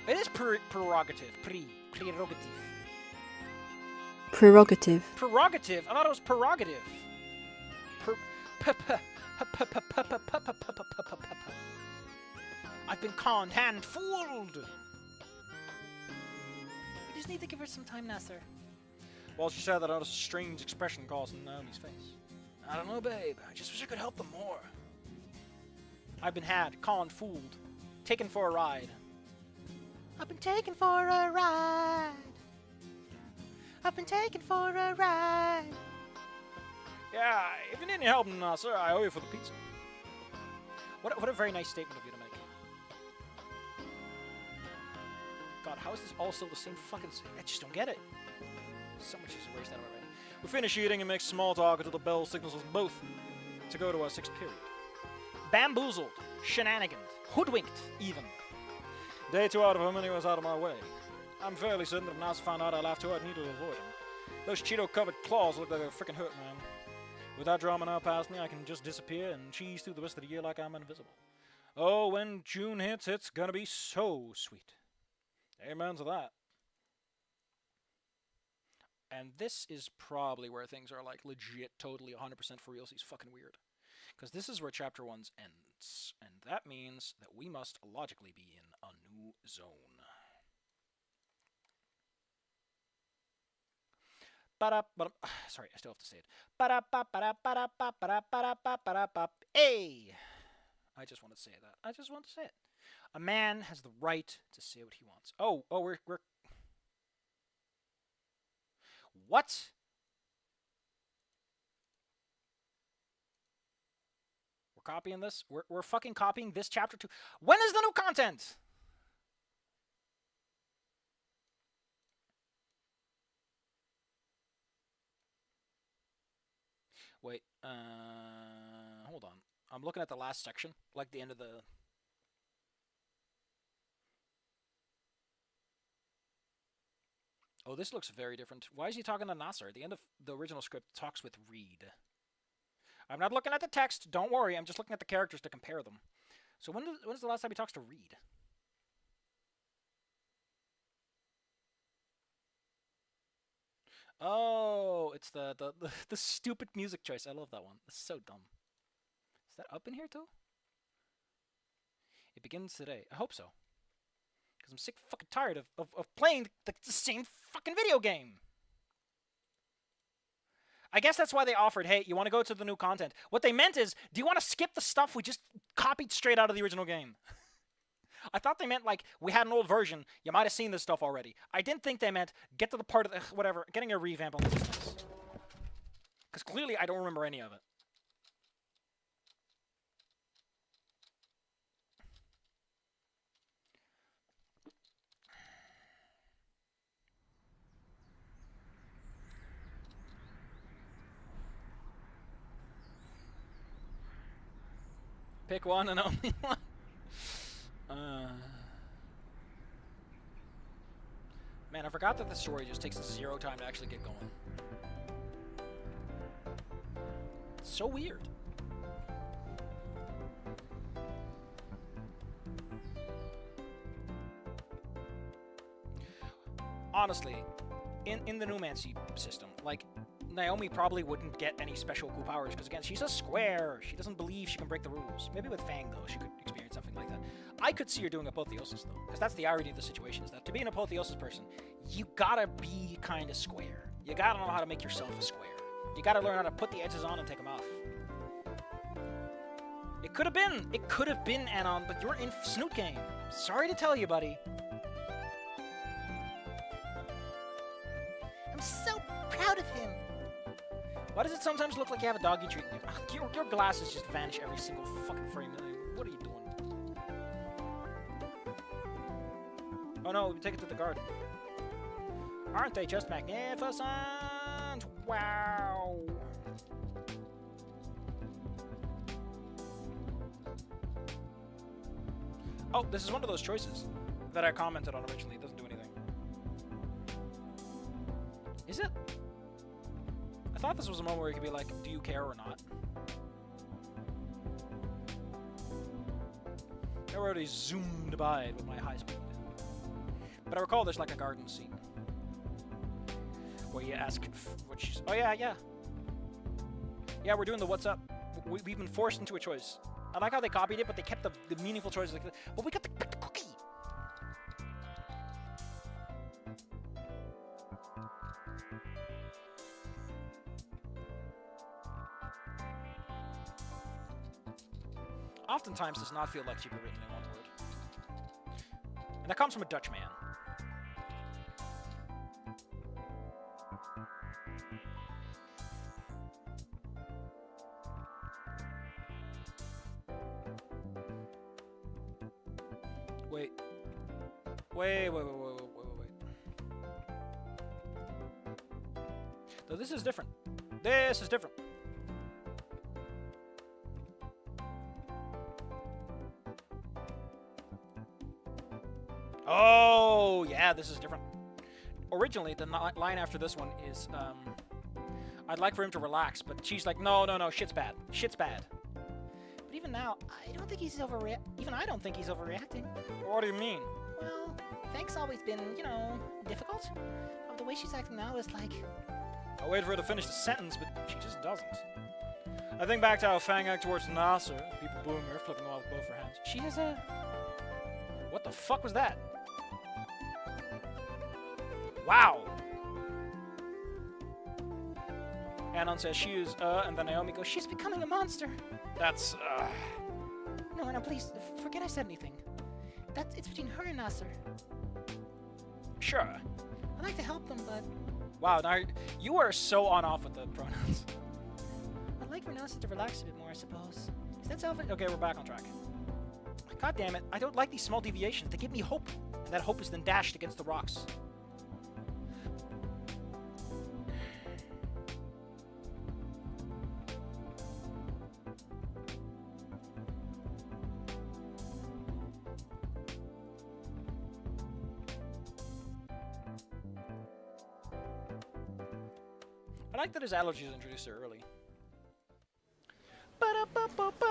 It is prerogative. Prerogative. Prerogative. Prerogative? I thought it was prerogative. I've been conned and fooled! We just need to give her some time, Nasser. Well, she said that I noticed a strange expression crossing Naomi's face. I don't know, babe. I just wish I could help them more. I've been had, conned, fooled, taken for a ride. I've been taken for a ride. I've been taken for a ride. Yeah, if you need any help, sir, I owe you for the pizza. What a very nice statement of you to make. God, how is this all still the same fucking... I just don't get it. So much is erased out of my brain. We finish eating and make small talk until the bell signals us both to go to our 6th period. Bamboozled, shenaniganed, hoodwinked, even. Day 2 out of him and he was out of my way. I'm fairly certain that if Nas found out I laughed too, I'd need to avoid him. Those Cheeto-covered claws look like they're freaking hurt, man. With that drama now past me, I can just disappear and cheese through the rest of the year like I'm invisible. Oh, when June hits, it's gonna be so sweet. Amen to that. And this is probably where things are like legit, totally 100% for real. He's fucking weird. Because this is where chapter 1's ends. And that means that we must logically be in a new zone. Sorry, I still have to say it. Hey! I just want to say that. I just want to say it. A man has the right to say what he wants. Oh, we're what? We're copying this? We're fucking copying this chapter 2. When is the new content? Wait, hold on. I'm looking at the last section, like the end of the... Oh, this looks very different. Why is he talking to Nasser? The end of the original script talks with Reed. I'm not looking at the text. Don't worry. I'm just looking at the characters to compare them. So when's the last time he talks to Reed? Oh, it's the stupid music choice. I love that one. It's so dumb. Is that up in here too? It begins today. I hope so. Because I'm sick fucking tired of playing the same fucking video game. I guess that's why they offered, hey, you want to go to the new content. What they meant is, do you want to skip the stuff we just copied straight out of the original game? I thought they meant, like, we had an old version. You might have seen this stuff already. I didn't think they meant get to the part of the... whatever. Getting a revamp on this nice. Because clearly I don't remember any of it. Pick one and only one. Man, I forgot that the story just takes 0 time to actually get going. It's so weird. Honestly, in the Numancy system, like, Naomi probably wouldn't get any special cool powers, because again, she's a square. She doesn't believe she can break the rules. Maybe with Fang, though, she could experience something like that. I could see her doing apotheosis, though, because that's the irony of the situation, is that to be an apotheosis person, you gotta be kind of square. You gotta know how to make yourself a square. You gotta learn how to put the edges on and take them off. It could have been. It could have been Anon, but you're in Snoot game. Sorry to tell you, buddy. I'm so proud of him. Why does it sometimes look like you have a doggy treating you? Your glasses just vanish every single fucking frame. What are you doing? Oh no, we take it to the garden. Aren't they just magnificent? Wow. Oh, this is one of those choices that I commented on originally. It doesn't do anything. Is it? I thought this was a moment where you could be like, do you care or not? I already zoomed by it with my high speed. But I recall there's like a garden scene where you ask what she's... Oh yeah, yeah. Yeah, we're doing the what's up. We've been forced into a choice. I like how they copied it, but they kept the meaningful choices. Like, but we got the cookie. Oftentimes does not feel like it should be written in one word. And that comes from a Dutch man. Wait. So this is different. This is different. Oh, yeah, this is different. Originally, the line after this one is, I'd like for him to relax, but she's like, no, shit's bad. Shit's bad. But even now, I don't think he's Even I don't think he's overreacting. What do you mean? Well, Fank's always been, difficult. But the way she's acting now is like... I wait for her to finish the sentence, but she just doesn't. I think back to how Fang acted towards Nasser, people booing her, flipping off both her hands. She has a... What the fuck was that? Wow! Anon says she is, and then Naomi goes, she's becoming a monster. That's, No, please, forget I said anything. It's between her and Nasser. Sure. I'd like to help them, but... Wow, now you are so on-off with the pronouns. I'd like for Nasser to relax a bit more, I suppose. Is that selfish? Okay, we're back on track. God damn it, I don't like these small deviations. They give me hope. And that hope is then dashed against the rocks. I like that his allergies introduced her early. Ba-da-ba-ba-ba!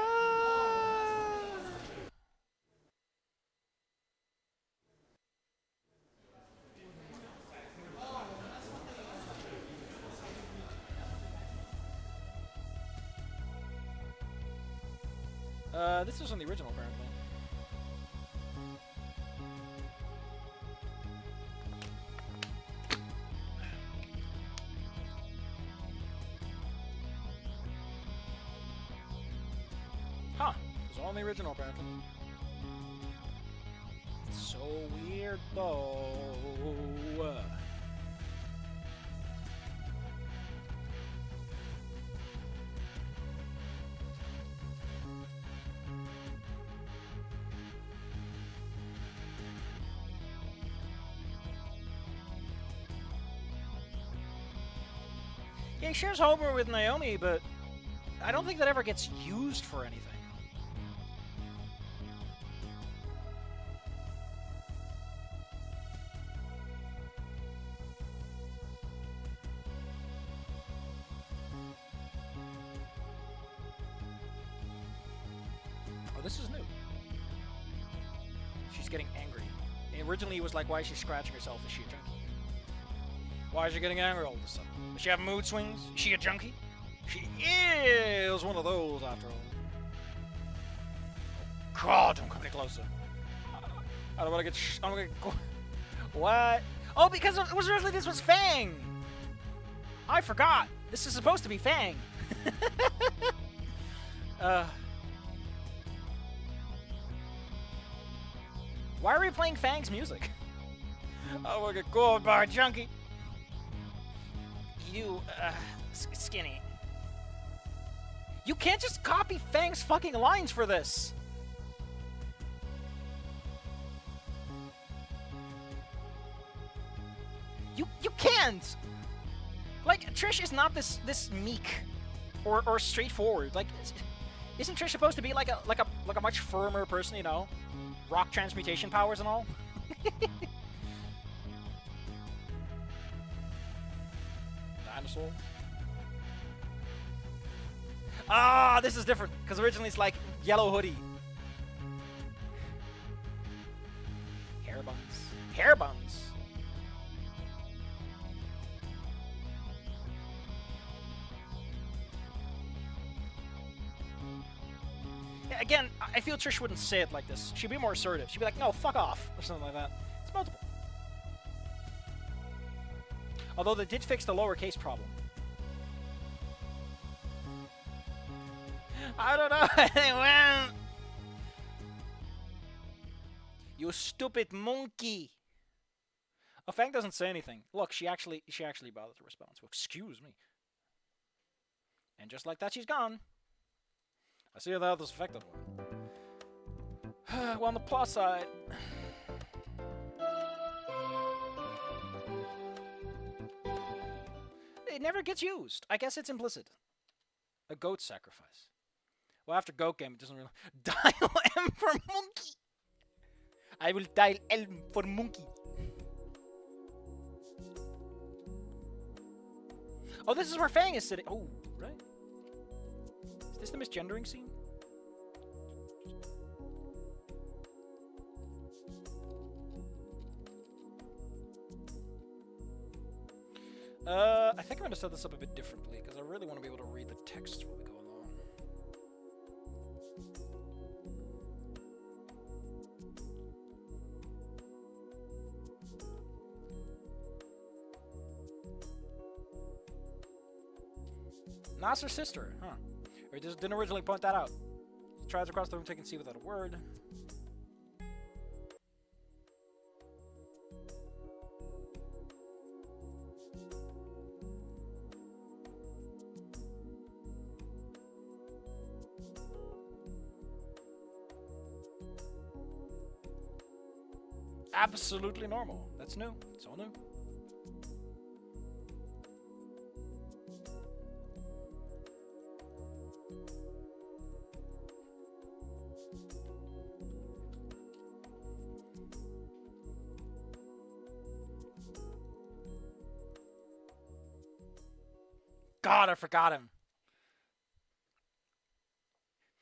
This is on the original, apparently. Huh. It was on the original, apparently. It's so weird, though. Yeah, he shares Homer with Naomi, but I don't think that ever gets used for anything. Oh, this is new. She's getting angry. Originally, it was like, why is she scratching herself? Is she a junkie? Why is she getting angry all of a sudden? Does she have mood swings? Is she a junkie? She is one of those, after all. God, don't come any closer. I don't want to get. I'm gonna go. What? Oh, because it was originally this was Fang. I forgot. This is supposed to be Fang. Why are we playing Fang's music? Oh, we'll get gold bar junkie. You, skinny. You can't just copy Fang's fucking lines for this. You can't. Like, Trish is not this meek or straightforward. Like, isn't Trish supposed to be like a much firmer person, you know? Rock transmutation powers and all? Dinosaur? Ah, this is different, because originally it's like yellow hoodie. Hair buns. Hair buns. Again, I feel Trish wouldn't say it like this. She'd be more assertive. She'd be like, no, fuck off, or something like that. It's multiple. Although they did fix the lowercase problem. I don't know. Well, you stupid monkey. Oh, Fang doesn't say anything. Look, she actually bothered to respond. So excuse me. And just like that, she's gone. I see how this affected one. Well, on the plus side, it never gets used. I guess it's implicit. A goat sacrifice. Well, after goat game, it doesn't really... Dial M for monkey! I will dial L for monkey. Oh, this is where Fang is sitting. Oh, right. Is this the misgendering scene? I think I'm going to set this up a bit differently, because I really want to be able to read the text while we go along. Nasser's sister, huh? Or just didn't originally point that out. Strides across the room, taking C without a word. Absolutely normal. That's new. It's all new. God, I forgot him.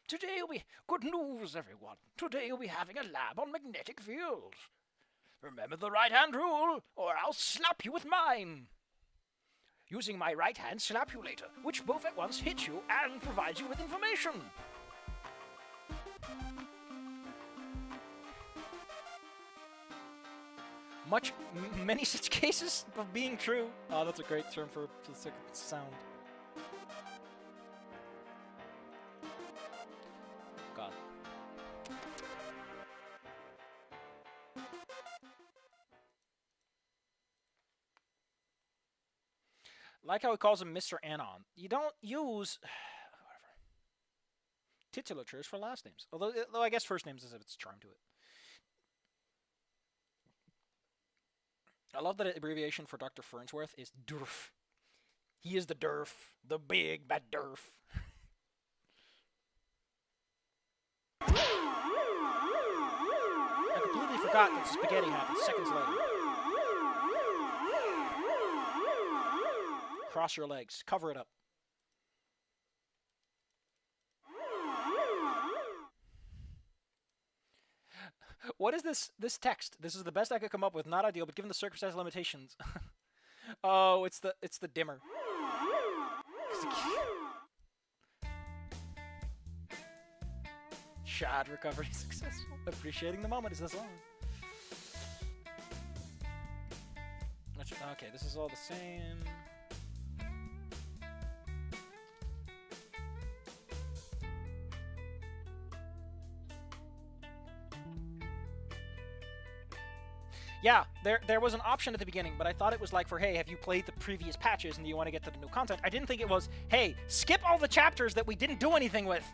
Today will be good news, everyone. Today we'll be having a lab on magnetic fields. Remember the right-hand rule, or I'll slap you with mine. Using my right-hand slapulator, which both at once hits you and provides you with information. Many such cases of being true. Oh, that's a great term for the sound. God. Like how he calls him Mr. Anon. You don't use whatever titulatures for last names. Although I guess first names has its charm to it. I love that abbreviation for Dr. Fernsworth is DERF. He is the DERF. The big bad DERF. I completely forgot that the spaghetti happened seconds later. Cross your legs. Cover it up. What is this text? This is the best I could come up with. Not ideal, but given the circumstantial limitations. Oh, it's the dimmer. Shad recovery successful. Appreciating the moment is the song. Okay, this is all the same. Yeah, there was an option at the beginning, but I thought it was like for, hey, have you played the previous patches and do you want to get to the new content? I didn't think it was, hey, skip all the chapters that we didn't do anything with.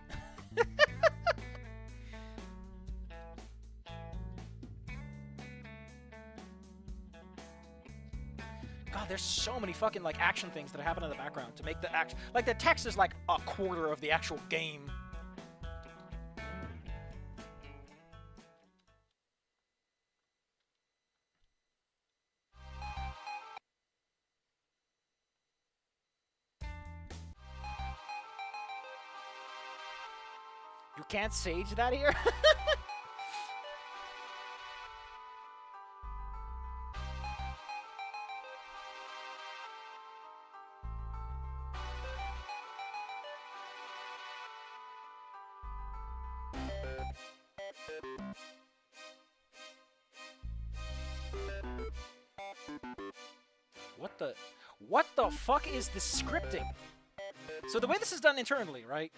God, there's so many fucking like action things that happen in the background to make the action, like the text is like a quarter of the actual game. You can't sage that here? What the fuck is this scripting? So the way this is done internally, right?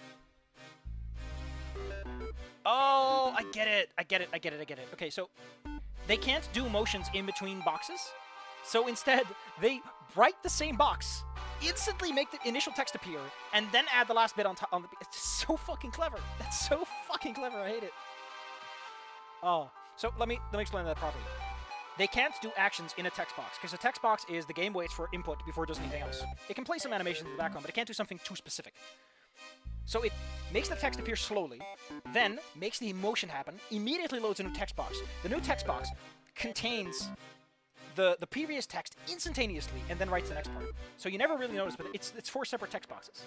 Oh, I get it. Okay, so they can't do motions in between boxes. So instead, they write the same box, instantly make the initial text appear, and then add the last bit on top. It's so fucking clever. That's so fucking clever. I hate it. Oh, so let me explain that properly. They can't do actions in a text box, because a text box is the game waits for input before it does anything else. It can play some animations in the background, but it can't do something too specific. So it makes the text appear slowly, then makes the emotion happen, immediately loads a new text box. The new text box contains the previous text instantaneously, and then writes the next part. So you never really notice, but it's 4 separate text boxes.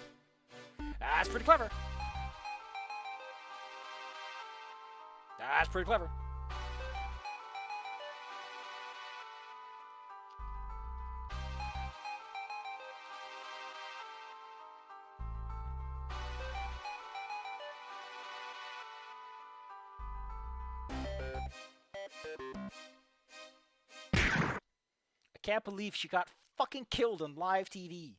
That's pretty clever. That's pretty clever. I can't believe she got fucking killed on live TV.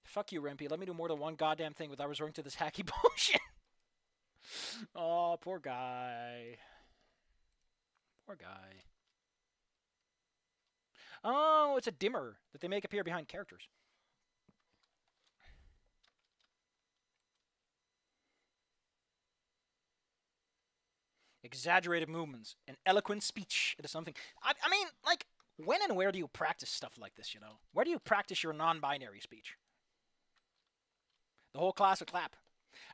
Fuck you, Rempy. Let me do more than one goddamn thing without resorting to this hacky bullshit. Oh, poor guy. Poor guy. Oh, it's a dimmer that they make appear behind characters. Exaggerated movements, and eloquent speech. It is something. I mean, like, when and where do you practice stuff like this, you know? Where do you practice your non-binary speech? The whole class would clap.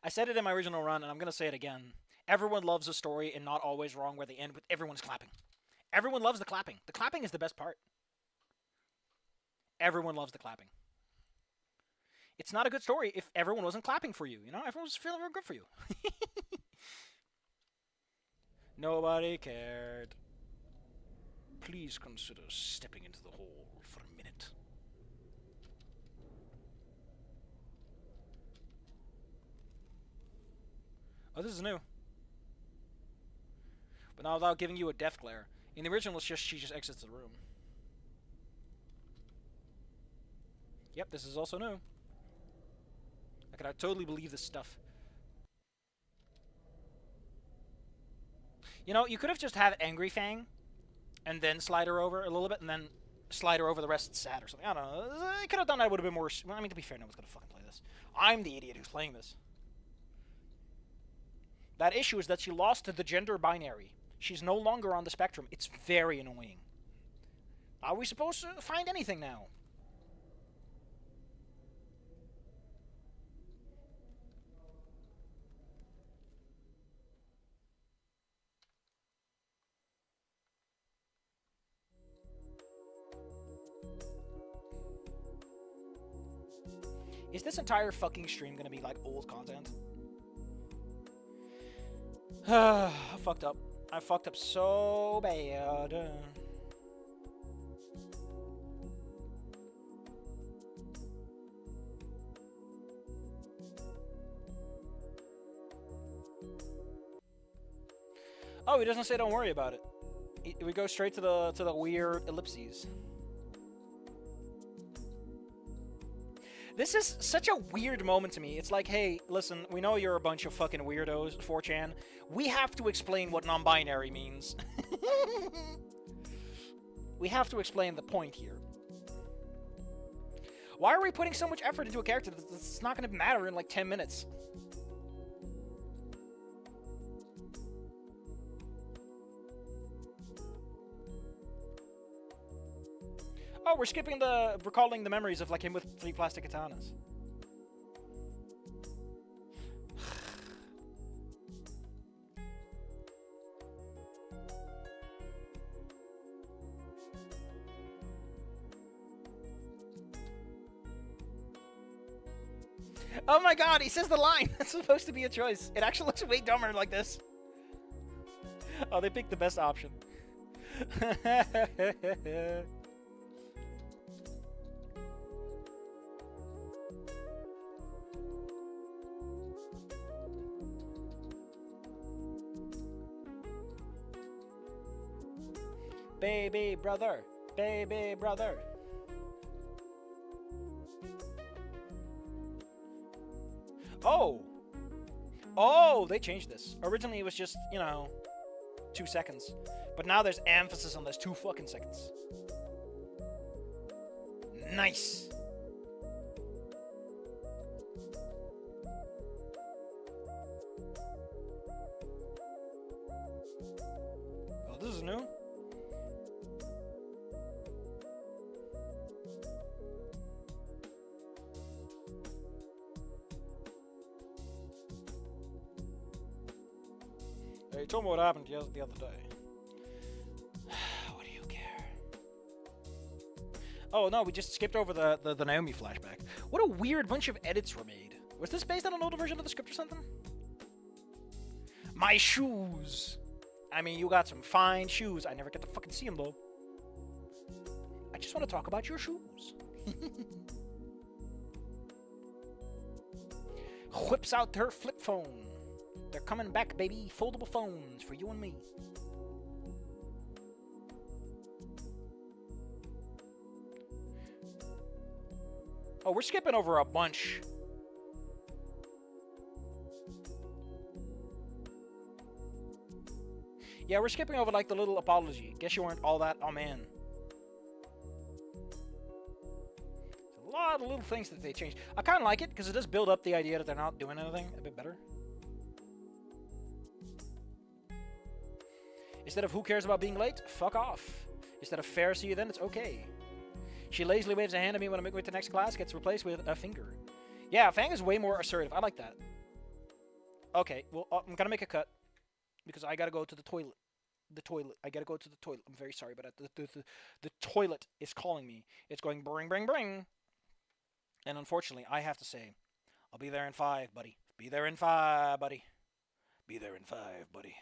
I said it in my original run, and I'm going to say it again. Everyone loves a story, and not always wrong where they end with everyone's clapping. Everyone loves the clapping. The clapping is the best part. Everyone loves the clapping. It's not a good story if everyone wasn't clapping for you, you know? Everyone was feeling real good for you. Nobody cared. Please consider stepping into the hole for a minute. Oh, this is new. But now without giving you a death glare. In the original, it's just she just exits the room. Yep, this is also new. I could totally believe this stuff. You know, you could have just had Angry Fang, and then slide her over a little bit, and then slide her over the rest sad or something. I don't know. I could have done that. Would have been more. Well, I mean, to be fair, no one's gonna fucking play this. I'm the idiot who's playing this. That issue is that she lost the gender binary. She's no longer on the spectrum. It's very annoying. Are we supposed to find anything now? Is this entire fucking stream gonna be like old content? I fucked up. I fucked up so bad. Oh, he doesn't say don't worry about it. We go straight to the weird ellipses. This is such a weird moment to me. It's like, hey, listen, we know you're a bunch of fucking weirdos, 4chan. We have to explain what non-binary means. We have to explain the point here. Why are we putting so much effort into a character that's not going to matter in like 10 minutes? Oh, we're skipping the recalling the memories of like him with 3 plastic katanas. Oh my god, he says the line! That's supposed to be a choice. It actually looks way dumber like this. Oh, they picked the best option. Baby brother, baby brother. Oh! Oh, they changed this. Originally it was just, 2 seconds. But now there's emphasis on this 2 fucking seconds. Nice! Oh, this is new? Hey, told me what happened the other day. What do you care? Oh no, we just skipped over the Naomi flashback. What a weird bunch of edits were made. Was this based on an older version of the script or something? My shoes! I mean, you got some fine shoes. I never get to fucking see them though. I just want to talk about your shoes. Whips out her flip phone. They're coming back, baby. Foldable phones for you and me. Oh, we're skipping over a bunch. Yeah, we're skipping over like the little apology. Guess you weren't all that. Oh man. There's a lot of little things that they changed. I kind of like it because it does build up the idea that they're not doing anything a bit better. Instead of who cares about being late, fuck off. Instead of fair, see you then, it's okay. She lazily waves a hand at me when I make my way to the next class, gets replaced with a finger. Yeah, Fang is way more assertive. I like that. Okay, well, I'm gonna make a cut. Because I gotta go to the toilet. I gotta go to the toilet. I'm very sorry, but the toilet is calling me. It's going bring, bring, bring. And unfortunately, I have to say, I'll be there in 5, buddy. Be there in 5, buddy. Be there in 5, buddy.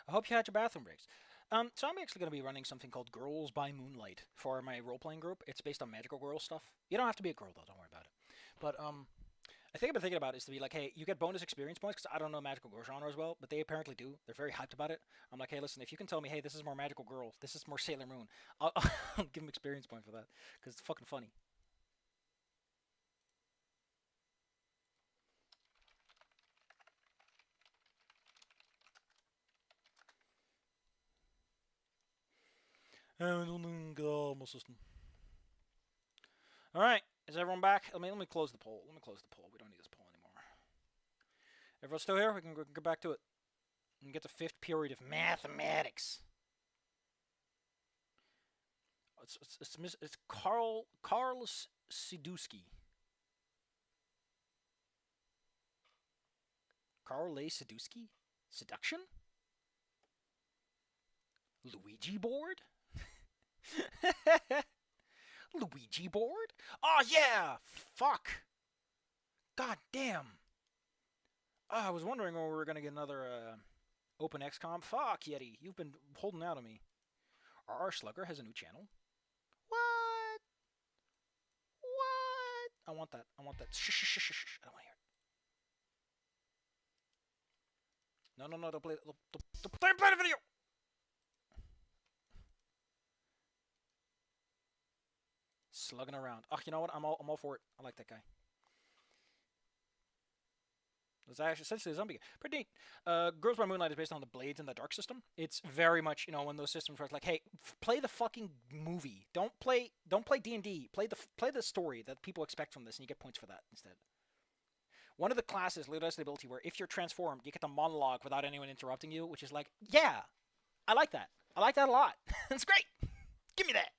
I hope you had your bathroom breaks. So I'm actually going to be running something called Girls by Moonlight for my role-playing group. It's based on magical girl stuff. You don't have to be a girl though. Don't worry about it. But I think I've been thinking about is to be like, hey, you get bonus experience points because I don't know magical girl genre as well, but they apparently do. They're very hyped about it. I'm like, hey, listen, if you can tell me, hey, this is more magical girl, this is more Sailor Moon, I'll give them experience points for that because it's fucking funny. I don't get all my system. All right, is everyone back? Let me close the poll. Let me close the poll. We don't need this poll anymore. Everyone still here? We can go back to it and get the fifth period of mathematics. It's Carl Sidusky. Carl Sidusky? Seduction? Luigi board? Luigi board? Oh yeah! Fuck! God damn! Oh, I was wondering when we were gonna get another Open XCOM. Fuck, Yeti, you've been holding out on me. RR Slugger has a new channel. What? What? I want that. I want that. Shh, shh, shh, shh, shh. I don't want to hear it. No, don't play it. Don't play the video! Slugging around. Oh, you know what? I'm all for it. I like that guy. It's actually essentially a zombie game. Pretty neat. Girls by Moonlight is based on the Blades and the Dark system. It's very much, you know, one of those systems where it's like, hey, play the fucking movie. Don't play D&D. Play the story that people expect from this, and you get points for that instead. One of the classes literally has the ability where if you're transformed, you get to monologue without anyone interrupting you, which is like, yeah, I like that. I like that a lot. It's great. Give me that.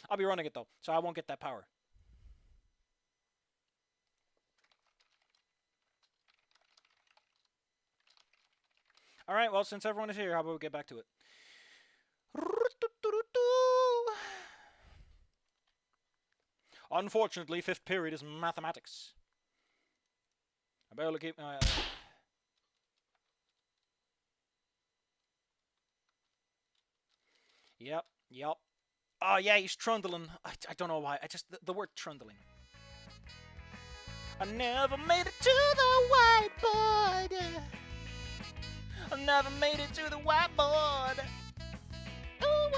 I'll be running it though, so I won't get that power. Alright, well, since everyone is here, how about we get back to it? Unfortunately, fifth period is mathematics. I barely keep my... Yep. Oh, yeah, he's trundling. I don't know why. The word trundling. I never made it to the whiteboard. I never made it to the whiteboard. Ooh,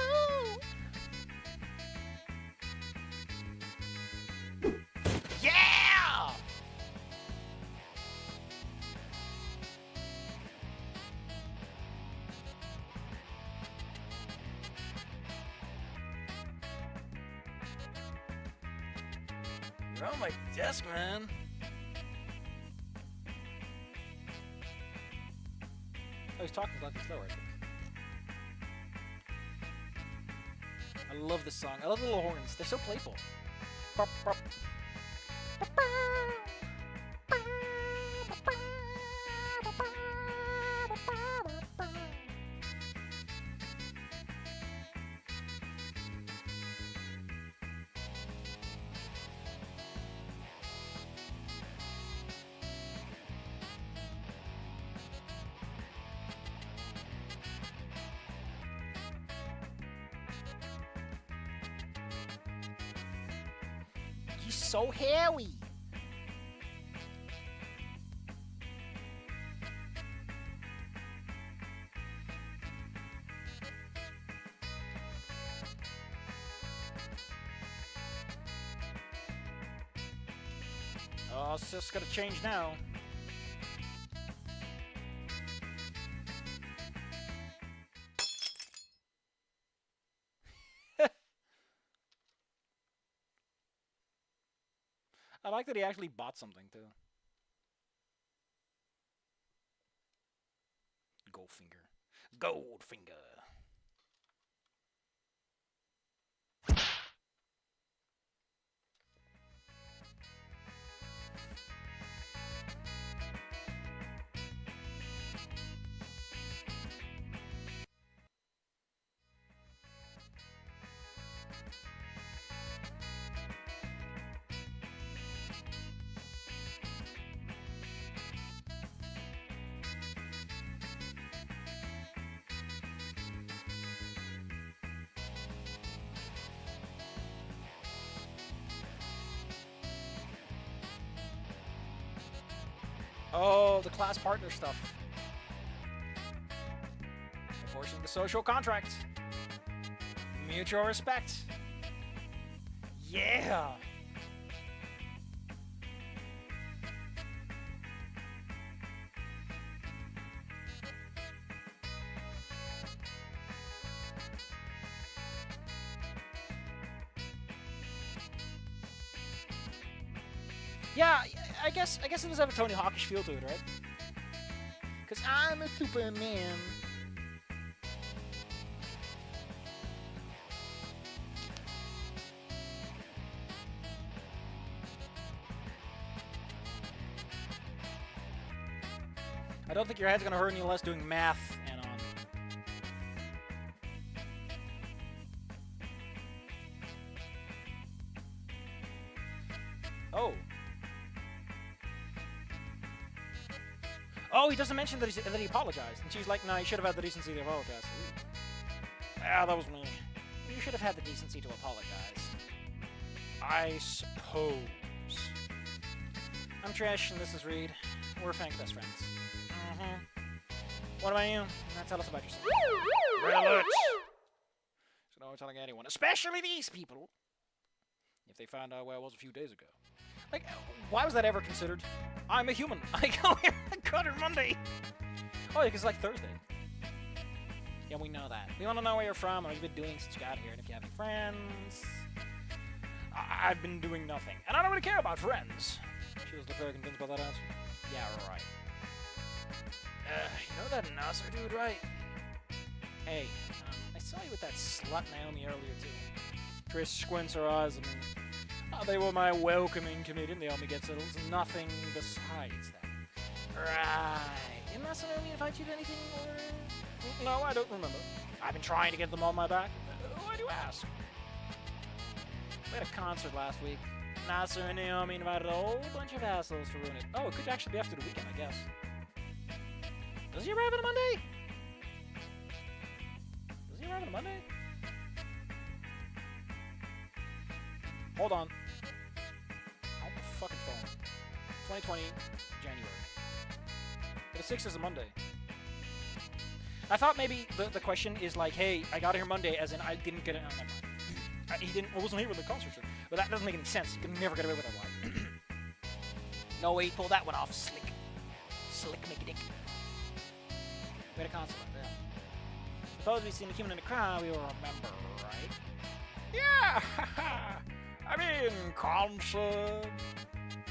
woo. Yeah! You're on my desk, man. Oh, he's talking like slower, I think. I love this song. I love the little horns. They're so playful. Bop, bop. He's so hairy. Oh, it's just gonna change now. I like that he actually bought something too. Goldfinger. Oh, the class partner stuff. Enforcing the social contract. Mutual respect. Yeah! Yeah, I guess it does have a Tony Hawkish feel to it, right? Cause I'm a Superman. I don't think your head's gonna hurt any less doing math and Oh. Oh, he doesn't mention that he apologized. And she's like, no, you should have had the decency to apologize. Ooh. Ah, that was me. You should have had the decency to apologize. I suppose. I'm Trish, and this is Reed. We're Frank's best friends. What about you? Now tell us about yourself. Relish! So no telling anyone, especially these people, if they found out where I was a few days ago. Like, why was that ever considered? I'm a human. I go here on Monday. Oh, because it's like Thursday. Yeah, we know that. We want to know where you're from, what you've been doing since you got here, and if you have any friends. I've been doing nothing, and I don't really care about friends. She was very convinced by that answer. Yeah, right. You know that Nasser dude, right? Hey, I saw you with that slut Naomi earlier, too. Trish squints her eyes at me. They were my welcoming committee, and they helped me get settled. Nothing besides that. Right. Didn't Nasser Naomi invite you to anything, or... No, I don't remember. I've been trying to get them on my back. Why do you ask? We had a concert last week. Nasser and Naomi invited a whole bunch of assholes to ruin it. Oh, it could actually be after the weekend, I guess. Does he arrive on a Monday? Does he arrive on a Monday? Hold on. On the fucking phone. 2020, January. The 6th is a Monday. I thought maybe the question is like, hey, I got here Monday, as in I didn't get it. Oh, never mind. I wasn't here when the concert started. But that doesn't make any sense. You can never get away with that lie. No way, pull that one off, slick. Slick make dick. We had a concert like that. Suppose we seen a human in the crowd, we will remember, right? Yeah! I mean, concert.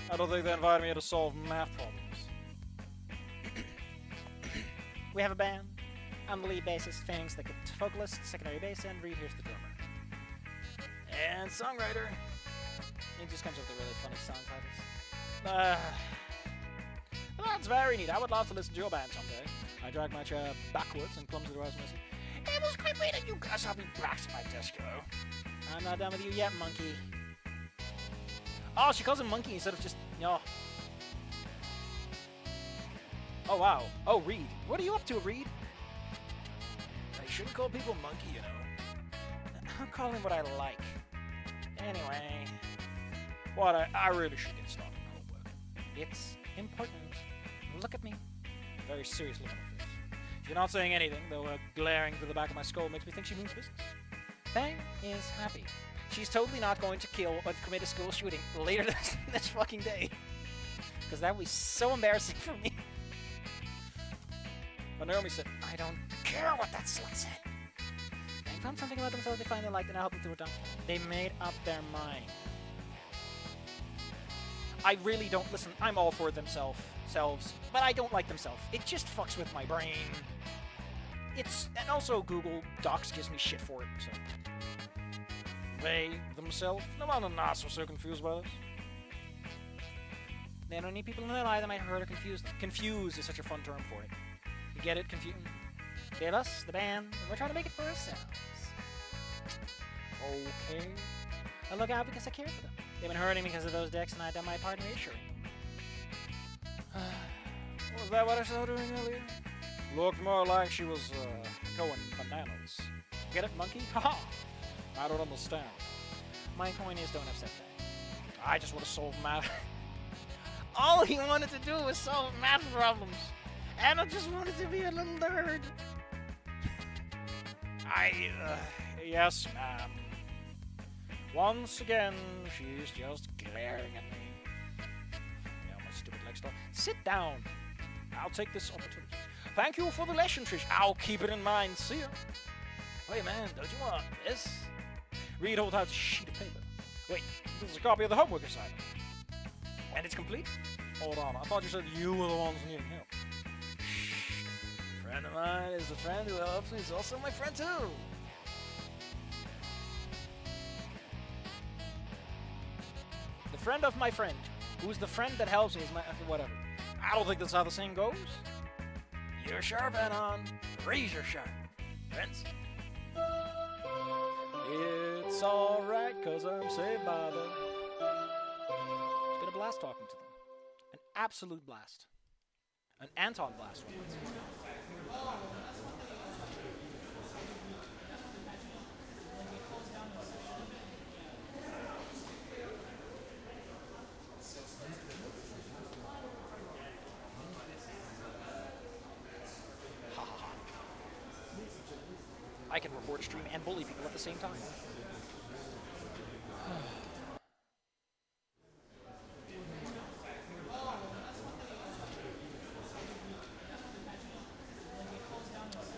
I don't think they invited me to solve math problems. We have a band. I'm the lead bassist, Fanning's the vocalist, secondary bass, and Reed here's the drummer. And songwriter. He just comes up with really funny song titles. That's very neat. I would love to listen to your band someday. I dragged my chair backwards and clumsily was missing. It was great meeting you guys. I'll be back to my disco. I'm not done with you yet, monkey. Oh, she calls him monkey instead of just, Oh, wow. Oh, Reed. What are you up to, Reed? I shouldn't call people monkey, you know. I'll call him what I like. Anyway. What? I really should get started on homework. It's important. Look at me. Very serious look on her face. She's not saying anything, though her glaring through the back of my skull makes me think she means business. Fang is happy. She's totally not going to kill or commit a school shooting later this fucking day. Because that would be so embarrassing for me. But Naomi said, I don't care what that slut said. They found something about themselves they finally liked and I helped them through it down. They made up their mind. I really don't listen. I'm all for themselves, but I don't like themselves. It just fucks with my brain. And also Google Docs gives me shit for it, so. They, themselves, no wonder Nas was so confused by this. They don't need people in their life that might hurt or confuse them. Confuse is such a fun term for it. You get it? Confuse. They're us, the band, and we're trying to make it for ourselves. Okay. I look out because I care for them. They've been hurting because of those dicks, and I've done my part in reassuring them. Was that what I saw doing earlier? Looked more like she was, going bananas. Get it, monkey? Haha! I don't understand. My point is, don't upset that. I just want to solve math. All he wanted to do was solve math problems. Anna just wanted to be a little nerd. Yes, ma'am. Once again, she's just glaring at me. Yeah, my stupid leg stuff. Sit down. I'll take this opportunity. Thank you for the lesson, Trish. I'll keep it in mind. See ya. Wait, man, don't you want this? Reed holds out a sheet of paper. Wait, this is a copy of the homework assignment. And it's complete? Hold on, I thought you said you were the ones needing help. Shh. A friend of mine is a friend who helps me. He's also my friend, too. The friend of my friend, who's the friend that helps me, is my... whatever. I don't think that's how the saying goes. You're sharp, Anon. Razor sharp. Friends? It's alright, cause I'm saved by them. It's been a blast talking to them. An absolute blast. An Anton blast. I can report, stream, and bully people at the same time.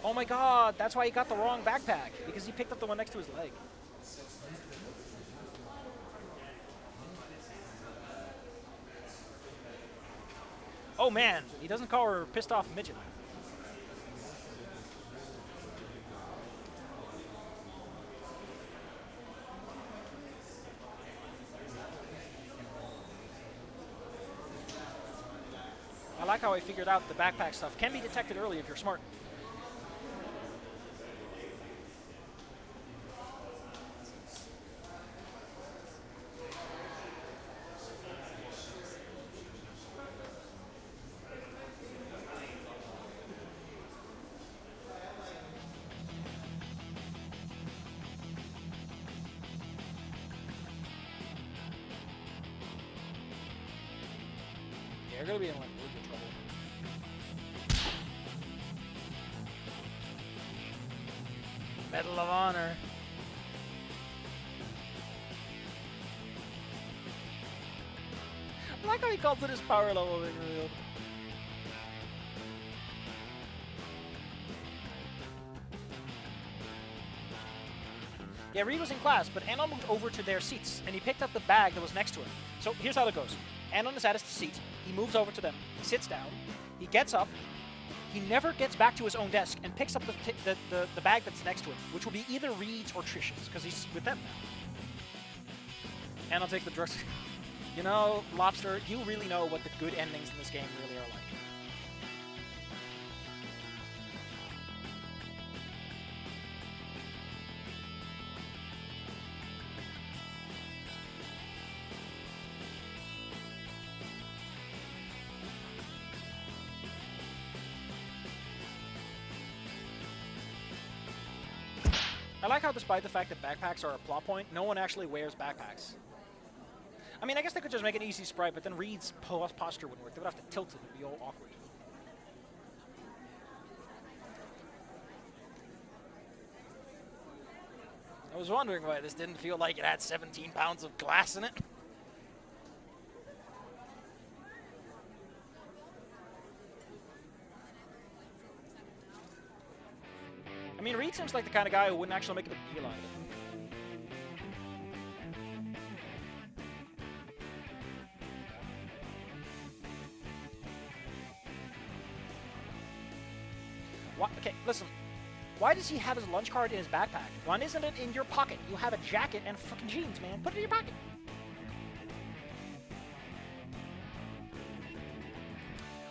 Oh my god, that's why he got the wrong backpack. Because he picked up the one next to his leg. Oh man, he doesn't call her pissed off midget. I like how I figured out the backpack stuff can be detected early if you're smart. They're gonna be in like legal trouble. Medal of Honor. I like how he calls it his power level being revealed. Yeah, Reed was in class, but Anon moved over to their seats, and he picked up the bag that was next to him. So here's how it goes. Anon is at his seat. He moves over to them. He sits down. He gets up. He never gets back to his own desk and picks up the bag that's next to him, which will be either Reed's or Trish's, because he's with them now. Anon takes the drugs. You know, Lobster, you really know what the good endings in this game really are like. I like how despite the fact that backpacks are a plot point, no one actually wears backpacks. I mean, I guess they could just make an easy sprite, but then Reed's posture wouldn't work. They would have to tilt it. It would be all awkward. I was wondering why this didn't feel like it had 17 pounds of glass in it. I mean, Reed seems like the kind of guy who wouldn't actually make a big deal out of it. What? Okay, listen. Why does he have his lunch card in his backpack? Why isn't it in your pocket? You have a jacket and fucking jeans, man. Put it in your pocket.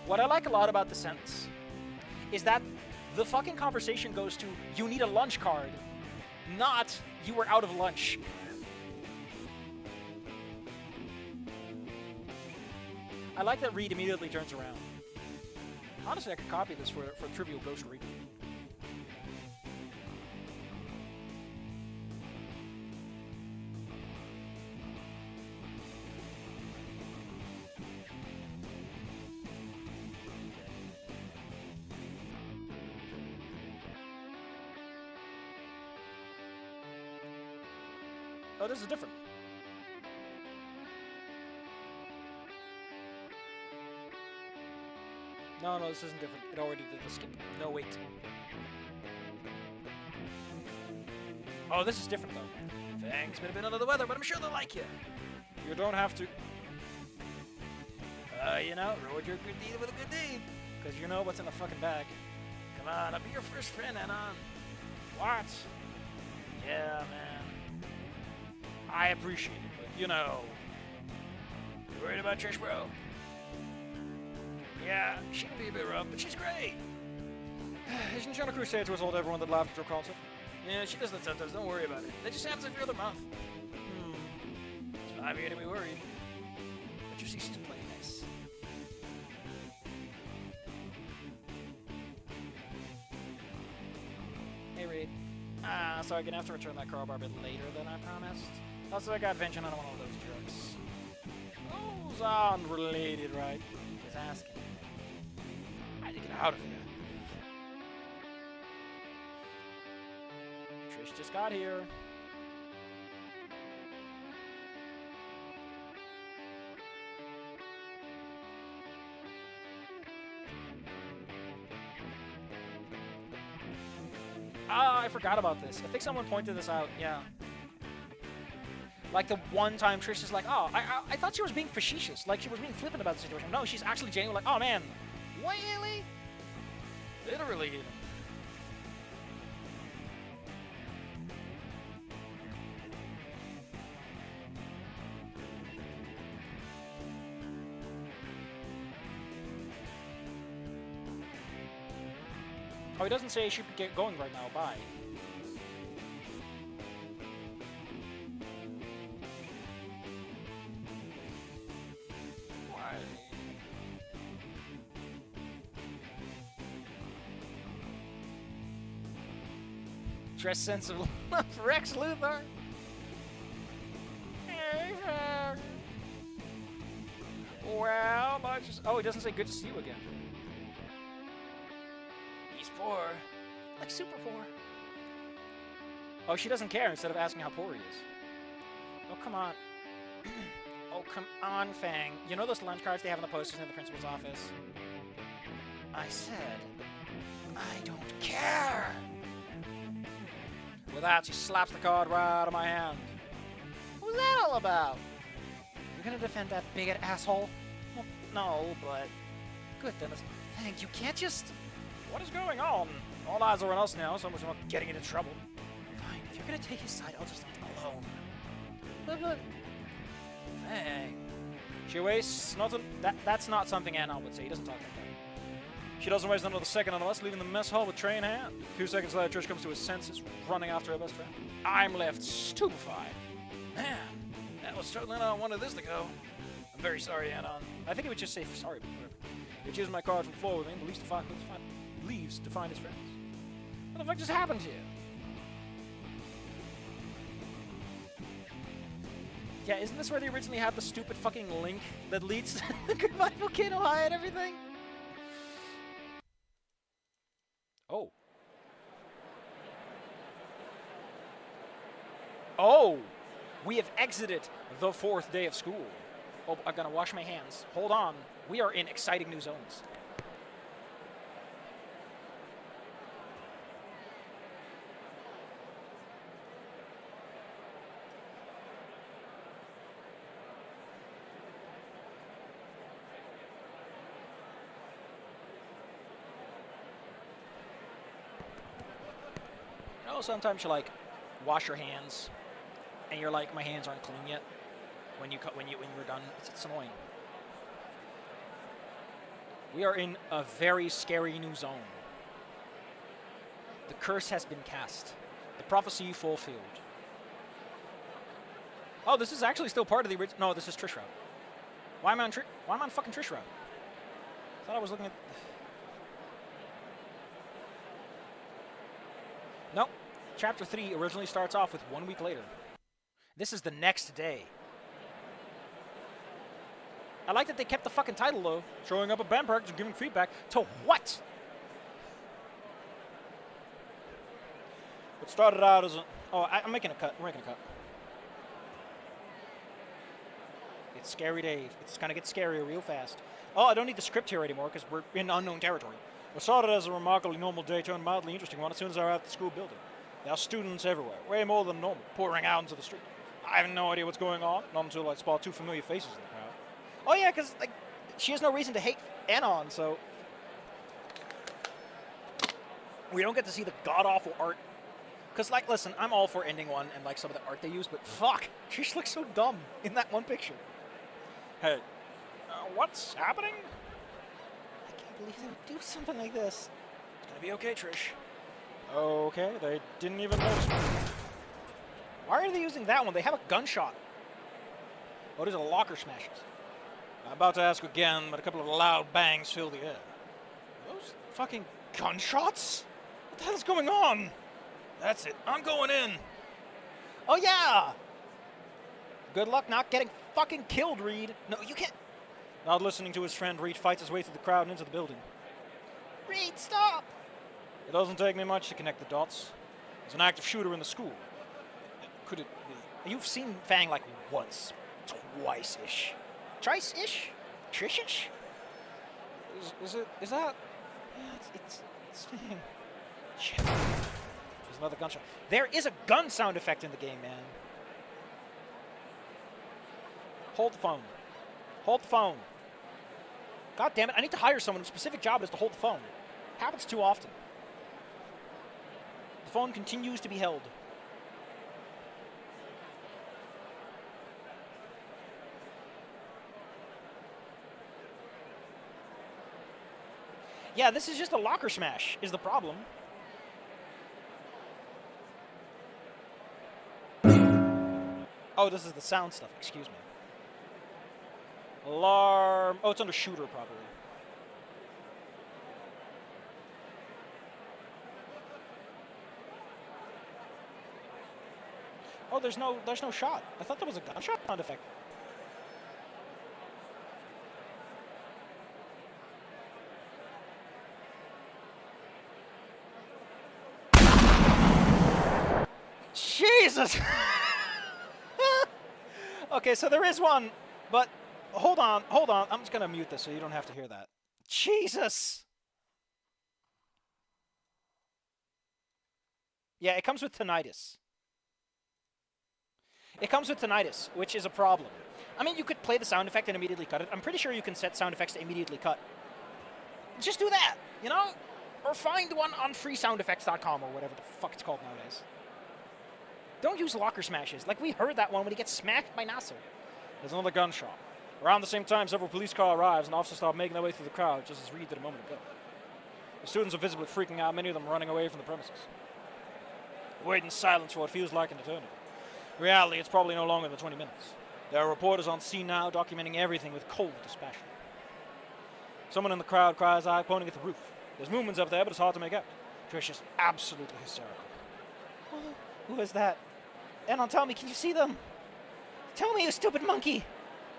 What I like a lot about the sentence is that the fucking conversation goes to, you need a lunch card, not, you were out of lunch. I like that Reed immediately turns around. Honestly, I could copy this for Trivial Ghost Reaper. Oh, this is different. No, this isn't different. It already did the skip. No, wait. Oh, this is different, though. Fang's been a bit under the weather, but I'm sure they'll like you. You don't have to. You know, reward your good deed with a good deed. Because you know what's in the fucking bag. Come on, I'll be your first friend, Anon. What? Yeah, man. I appreciate it, but, you know. You worried about Trish, bro? Yeah, she can be a bit rough, but she's great. Isn't she on a crusade towards old everyone that laughed at her concert? Yeah, she does that sometimes. Don't worry about it. They just happens every other month. So I'm here to be worried. But you see, she's playing nice. Hey, Reed. So I'm gonna have to return that crowbar a bit later than I promised. Also, I got vengeance on one of those jerks. Those are unrelated, right? Just asking. I had to get out of here. Trish just got here. Ah, I forgot about this. I think someone pointed this out, yeah. Like the one time Trish is like, oh, I thought she was being facetious. Like she was being flippant about the situation. No, she's actually genuinely like, oh man, really? Literally even. Oh, he doesn't say he should get going right now. Bye. Why? Dress sense of Rex Luthor. Well, I just. Oh, he doesn't say good to see you again. He's poor. Like super poor. Oh, she doesn't care instead of asking how poor he is. Oh, come on. Oh, come on, Fang. You know those lunch cards they have on the posters in the principal's office? I said, I don't care. With that, she slaps the card right out of my hand. What was that all about? You're gonna defend that bigot asshole? Well, no, but... Good, Dennis. Fang, you can't just... What is going on? All eyes are on us now, so much about getting into trouble. Fine, if you're gonna take his side, I'll just leave it alone. But... Fang. She wastes nothing. That's not something Anon would say. He doesn't talk like that. She doesn't waste another second on us, leaving the mess hall with tray in hand. A few seconds later, Trish comes to his senses, running after her best friend. I'm left stupefied. Man, that was certainly not wanted this to go. I'm very sorry, Anon. I think he would just say sorry, but whatever. He chooses my card from the floor with him, leaves to find his friends. What the fuck just happened here? Yeah, isn't this where they originally had the stupid fucking link that leads to the Goodbye Volcano High and everything? Oh. Oh! We have exited the 4th day of school. Oh, I'm gonna wash my hands. Hold on. We are in exciting new zones. Sometimes you like wash your hands, and you're like, my hands aren't clean yet. When you're done, it's annoying. We are in a very scary new zone. The curse has been cast. The prophecy fulfilled. Oh, this is actually still part of the original. No, this is Trish route. Why am I on fucking Trish route? I thought I was looking at. Nope. Chapter 3 originally starts off with 1 week later. This is the next day. I like that they kept the fucking title, though. Showing up at band practice and giving feedback. To what? What started out as a... Oh, I'm making a cut. We're making a cut. It's Scary Dave. It's gonna get scarier real fast. Oh, I don't need the script here anymore because we're in unknown territory. What started as a remarkably normal day turned mildly interesting one as soon as I arrived at the school building. There are students everywhere, way more than normal, pouring out into the street. I have no idea what's going on, not until I spot two familiar faces in the crowd. Oh yeah, because like she has no reason to hate Anon, so we don't get to see the god-awful art. Because, like, listen, I'm all for ending one and, like, some of the art they use, but fuck, Trish looks so dumb in that one picture. Hey, what's happening? I can't believe they would do something like this. It's gonna be okay, Trish. Okay, they didn't even notice me. Why are they using that one? They have a gunshot. Oh, these are locker smashes. I'm about to ask again, but a couple of loud bangs fill the air. Those fucking gunshots? What the hell is going on? That's it. I'm going in. Oh, yeah. Good luck not getting fucking killed, Reed. No, you can't. Not listening to his friend, Reed fights his way through the crowd and into the building. Reed, stop! It doesn't take me much to connect the dots. There's an active shooter in the school. Could it be? You've seen Fang like once, twice-ish. Trice-ish? Trish-ish? Is that? Yeah, it's Fang. Shit. There's another gunshot. There is a gun sound effect in the game, man. Hold the phone. Hold the phone. God damn it, I need to hire someone whose specific job is to hold the phone. Happens too often. The phone continues to be held. Yeah, this is just a locker smash, is the problem. Oh, this is the sound stuff, excuse me. Alarm. Oh, it's under shooter, probably. Oh, there's no shot. I thought there was a gunshot sound effect. Jesus! Okay, so there is one, but hold on. I'm just going to mute this so you don't have to hear that. Jesus! Yeah, it comes with tinnitus. It comes with tinnitus, which is a problem. I mean, you could play the sound effect and immediately cut it. I'm pretty sure you can set sound effects to immediately cut. Just do that, you know? Or find one on freesoundeffects.com or whatever the fuck it's called nowadays. Don't use locker smashes. Like, we heard that one when he gets smacked by Nasser. There's another gunshot. Around the same time, several police cars arrives and officers start making their way through the crowd, just as Reed did a moment ago. The students are visibly freaking out, many of them running away from the premises. Wait in silence for what feels like an eternity. In reality, it's probably no longer than 20 minutes. There are reporters on scene now documenting everything with cold dispassion. Someone in the crowd cries out, pointing at the roof. There's movements up there, but it's hard to make out. Trish is absolutely hysterical. Who is that? Anon, tell me, can you see them? Tell me, you stupid monkey!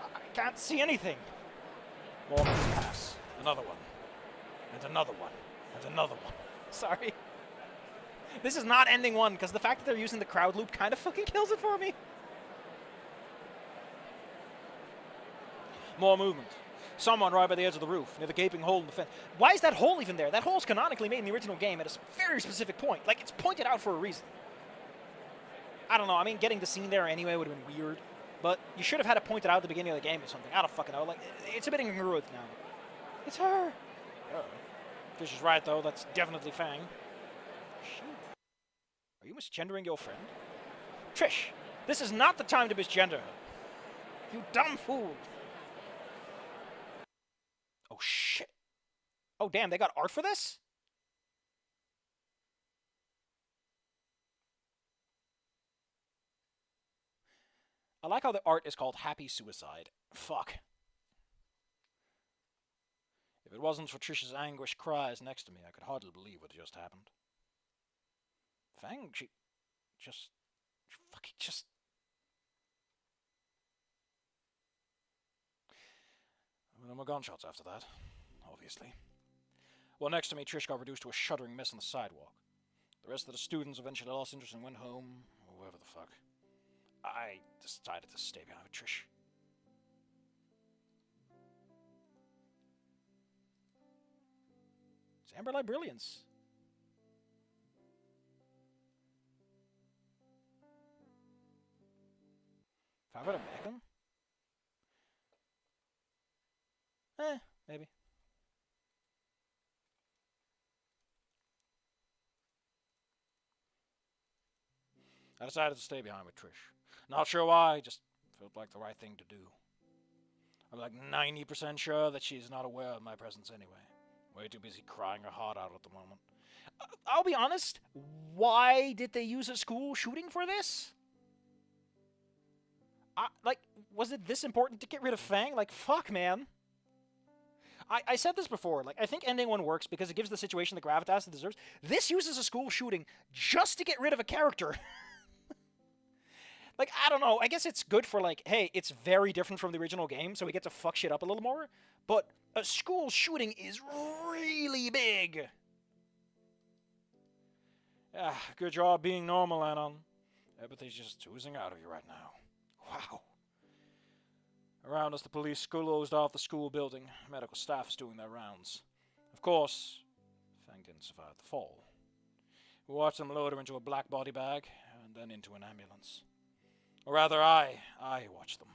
I can't see anything. More minutes pass. Another one. And another one. And another one. Sorry. This is not ending one, because the fact that they're using the crowd loop kind of fucking kills it for me. More movement. Someone right by the edge of the roof, near the gaping hole in the fence. Why is that hole even there? That hole's canonically made in the original game at a very specific point. Like, it's pointed out for a reason. I don't know. I mean, getting the scene there anyway would have been weird. But you should have had it pointed out at the beginning of the game or something. I don't fucking know. Like, it's a bit incongruent now. It's her. Oh. Trish is right, though. That's definitely Fang. Shoot. Are you misgendering your friend? Trish, this is not the time to misgender her. You dumb fool. Oh, shit. Oh, damn. They got art for this? I like how the art is called Happy Suicide. Fuck. If it wasn't for Trish's anguished cries next to me, I could hardly believe what just happened. Fang, she fucking just... I mean, no more gunshots after that, obviously. Well, next to me, Trish got reduced to a shuddering mess on the sidewalk. The rest of the students eventually lost interest and went home, or wherever the fuck. I decided to stay behind with Trish. It's Amber Light Brilliance. If I were to make him? Maybe. I decided to stay behind with Trish. Not sure why, just felt like the right thing to do. I'm like 90% sure that she's not aware of my presence anyway. Way too busy crying her heart out at the moment. I'll be honest, why did they use a school shooting for this? Was it this important to get rid of Fang? Like, fuck, man. I said this before, like, I think ending one works because it gives the situation the gravitas it deserves. This uses a school shooting just to get rid of a character. Like, I don't know, I guess it's good for, like, hey, it's very different from the original game, so we get to fuck shit up a little more, but a school shooting is really big. Good job being normal, Anon. Empathy's just oozing out of you right now. Wow. Around us, the police closed off the school building. Medical staff is doing their rounds. Of course, Fang didn't survive the fall. We watched them load her into a black body bag, and then into an ambulance. Or rather, I watched them.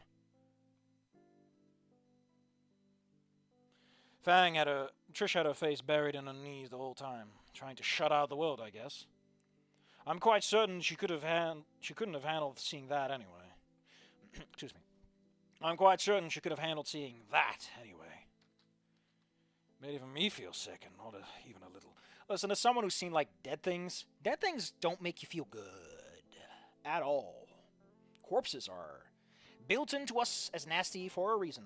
Trish had her face buried in her knees the whole time, trying to shut out the world, I guess. I'm quite certain she couldn't have handled seeing that anyway. Excuse me. I'm quite certain she could have handled seeing that anyway. Made even me feel sick, and not even a little. Listen, as someone who's seen, like, dead things don't make you feel good. At all. Corpses are built into us as nasty for a reason.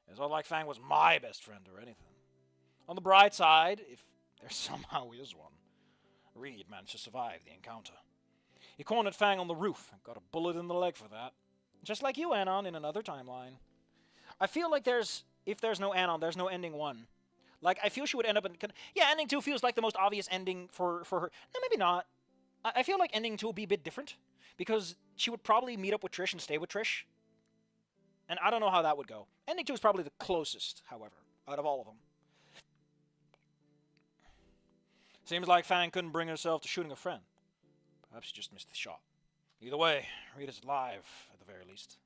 It's not like Fang was my best friend or anything. On the bright side, if there somehow is one, Reed managed to survive the encounter. He cornered Fang on the roof and got a bullet in the leg for that. Just like you, Anon, in another timeline. I feel like if there's no Anon, there's no ending 1. Like, I feel she would end up in... Yeah, ending 2 feels like the most obvious ending for her. No, maybe not. I feel like ending 2 will be a bit different. Because she would probably meet up with Trish and stay with Trish. And I don't know how that would go. Ending 2 is probably the closest, however, out of all of them. Seems like Fang couldn't bring herself to shooting a friend. Perhaps she just missed the shot. Either way, Rita's alive, at the very least.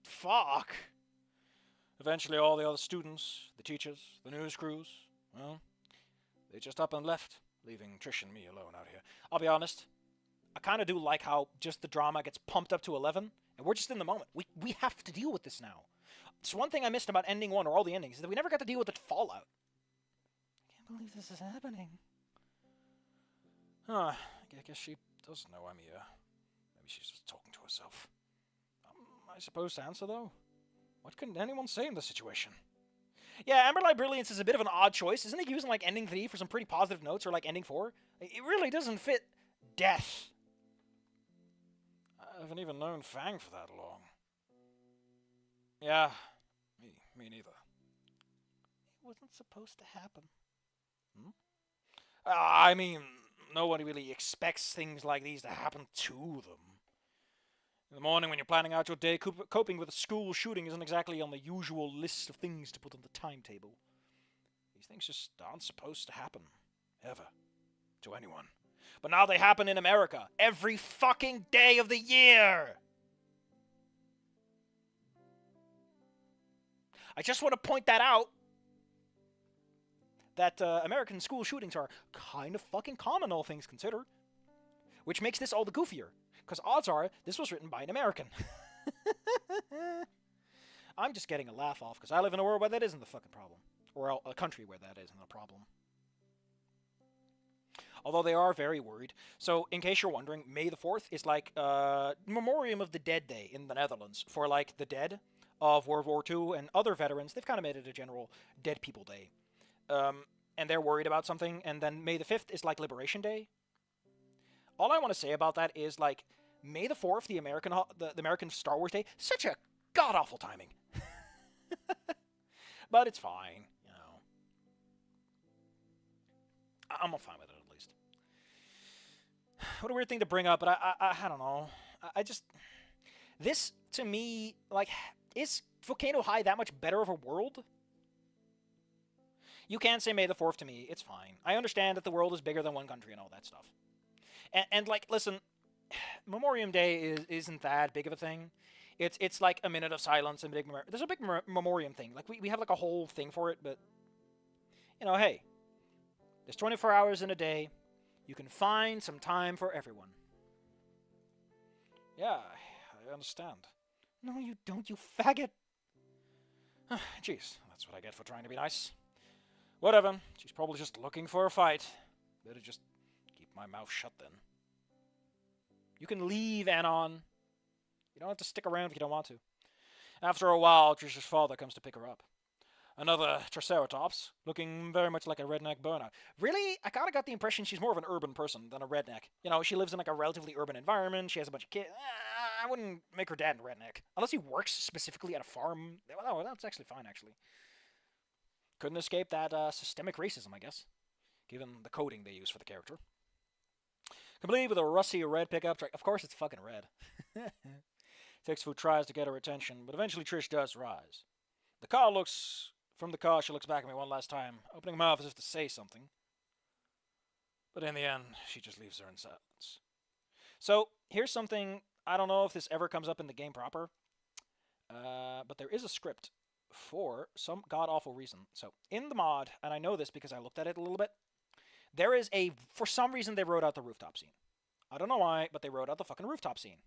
Fuck! Eventually all the other students, the teachers, the news crews, well, they just up and left, leaving Trish and me alone out here. I'll be honest, I kind of do like how just the drama gets pumped up to 11, and we're just in the moment. We have to deal with this now. It's one thing I missed about ending 1, or all the endings, is that we never got to deal with the fallout. I can't believe this is happening. I guess she doesn't know I'm here. Maybe she's just talking to herself. I suppose to answer, though. What can anyone say in this situation? Yeah, Amber Light Brilliance is a bit of an odd choice. Isn't he using, like, ending 3 for some pretty positive notes, or, like, ending 4? It really doesn't fit death. I haven't even known Fang for that long. Yeah, me neither. It wasn't supposed to happen. I mean, no one really expects things like these to happen to them. In the morning when you're planning out your day, coping with a school shooting isn't exactly on the usual list of things to put on the timetable. These things just aren't supposed to happen. Ever. To anyone. But now they happen in America. Every fucking day of the year! I just want to point that out. That American school shootings are kind of fucking common, all things considered. Which makes this all the goofier. Because odds are, this was written by an American. I'm just getting a laugh off, because I live in a world where that isn't the fucking problem. Or a country where that isn't a problem. Although they are very worried. So, in case you're wondering, May the 4th is like Memoriam of the Dead Day in the Netherlands. For, like, the dead of World War II and other veterans. They've kind of made it a general Dead People Day. And they're worried about something. And then May the 5th is, like, Liberation Day. All I want to say about that is, like, May the 4th, the American Star Wars Day, such a god-awful timing. But it's fine, you know. I'm fine with it, at least. What a weird thing to bring up, but I don't know. I just... This to me, like, is Volcano High that much better of a world? You can say May the 4th to me. It's fine. I understand that the world is bigger than one country and all that stuff. And like, listen, Memoriam Day isn't that big of a thing. It's like a minute of silence and there's a big Memoriam thing. Like, we have like a whole thing for it, but, you know, hey, there's 24 hours in a day. You can find some time for everyone. Yeah, I understand. No, you don't, you faggot. Jeez, that's what I get for trying to be nice. Whatever, she's probably just looking for a fight. Better just keep my mouth shut then. You can leave, Anon. You don't have to stick around if you don't want to. After a while, Trish's father comes to pick her up. Another Triceratops, looking very much like a redneck burner. Really? I kind of got the impression she's more of an urban person than a redneck. You know, she lives in like a relatively urban environment, she has a bunch of kids. I wouldn't make her dad a redneck. Unless he works specifically at a farm. Oh, that's actually fine, actually. Couldn't escape that systemic racism, I guess, given the coding they use for the character. Complete with a rusty red pickup truck. Of course it's fucking red. Six-Foot tries to get her attention, but eventually Trish does rise. From the car, she looks back at me one last time, opening her mouth as if to say something. But in the end, she just leaves her in silence. So, here's something, I don't know if this ever comes up in the game proper, but there is a script for some god-awful reason. So, in the mod, and I know this because I looked at it a little bit, there is for some reason they wrote out the rooftop scene. I don't know why, but they wrote out the fucking rooftop scene.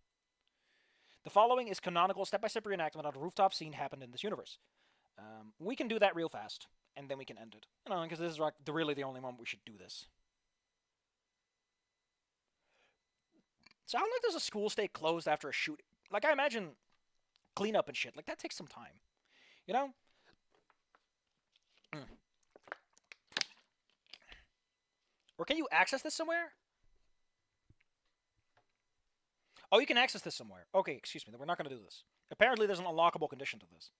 The following is canonical step-by-step reenactment of a rooftop scene happened in this universe. We can do that real fast, and then we can end it. You know, because this is really the only moment we should do this. So how long does a school stay closed after a shoot? Like, I imagine cleanup and shit. Like, that takes some time. You know? Or can you access this somewhere? Oh, you can access this somewhere. Okay, excuse me. We're not going to do this. Apparently, there's an unlockable condition to this.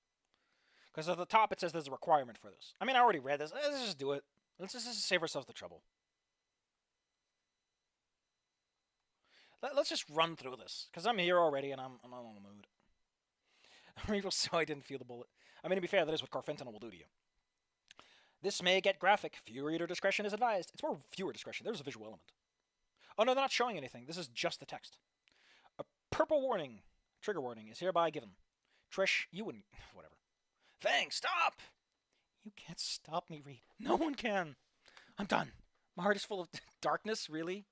Because at the top, it says there's a requirement for this. I mean, I already read this. Let's just do it. Let's just save ourselves the trouble. Let's just run through this. Because I'm here already, and I'm not in the mood. Real so I didn't feel the bullet. I mean, to be fair, that is what carfentanil will do to you. This may get graphic. Viewer reader discretion is advised. It's more viewer discretion. There's a visual element. Oh, no, they're not showing anything. This is just the text. A purple warning, trigger warning, is hereby given. Trish, you wouldn't... Whatever. Fang, stop! You can't stop me, Reed. No one can. I'm done. My heart is full of darkness, really?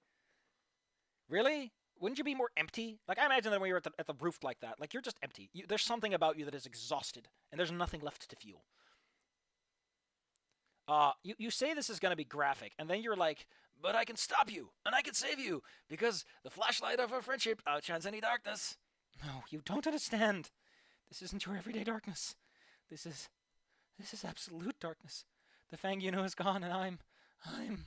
Really? Wouldn't you be more empty? Like, I imagine that when you're at the roof like that, like, you're just empty. There's something about you that is exhausted, and there's nothing left to feel. You say this is going to be graphic, and then you're like, but I can stop you, and I can save you, because the flashlight of our friendship outshines any darkness. No, you don't understand. This isn't your everyday darkness. This is absolute darkness. The Fang you know is gone, and I'm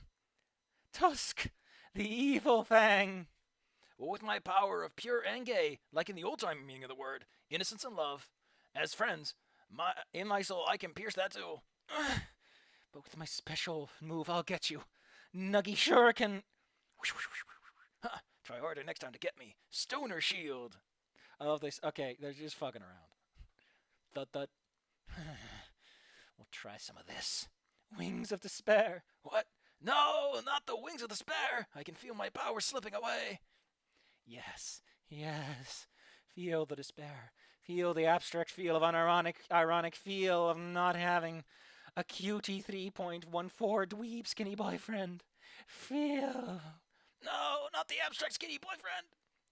Tusk, the evil Fang. With my power of pure and gay, like in the old-time meaning of the word, innocence and love, as friends, in my soul I can pierce that too. But with my special move, I'll get you. Nuggy Shuriken. Try harder next time to get me. Stoner Shield. I love this. Okay, they're just fucking around. Thud. We'll try some of this. Wings of despair. What? No, not the wings of despair. I can feel my power slipping away. Yes. Feel the despair. Feel the abstract feel of ironic feel of not having a cutie 3.14 dweeb skinny boyfriend. Feel. No, not the abstract skinny boyfriend.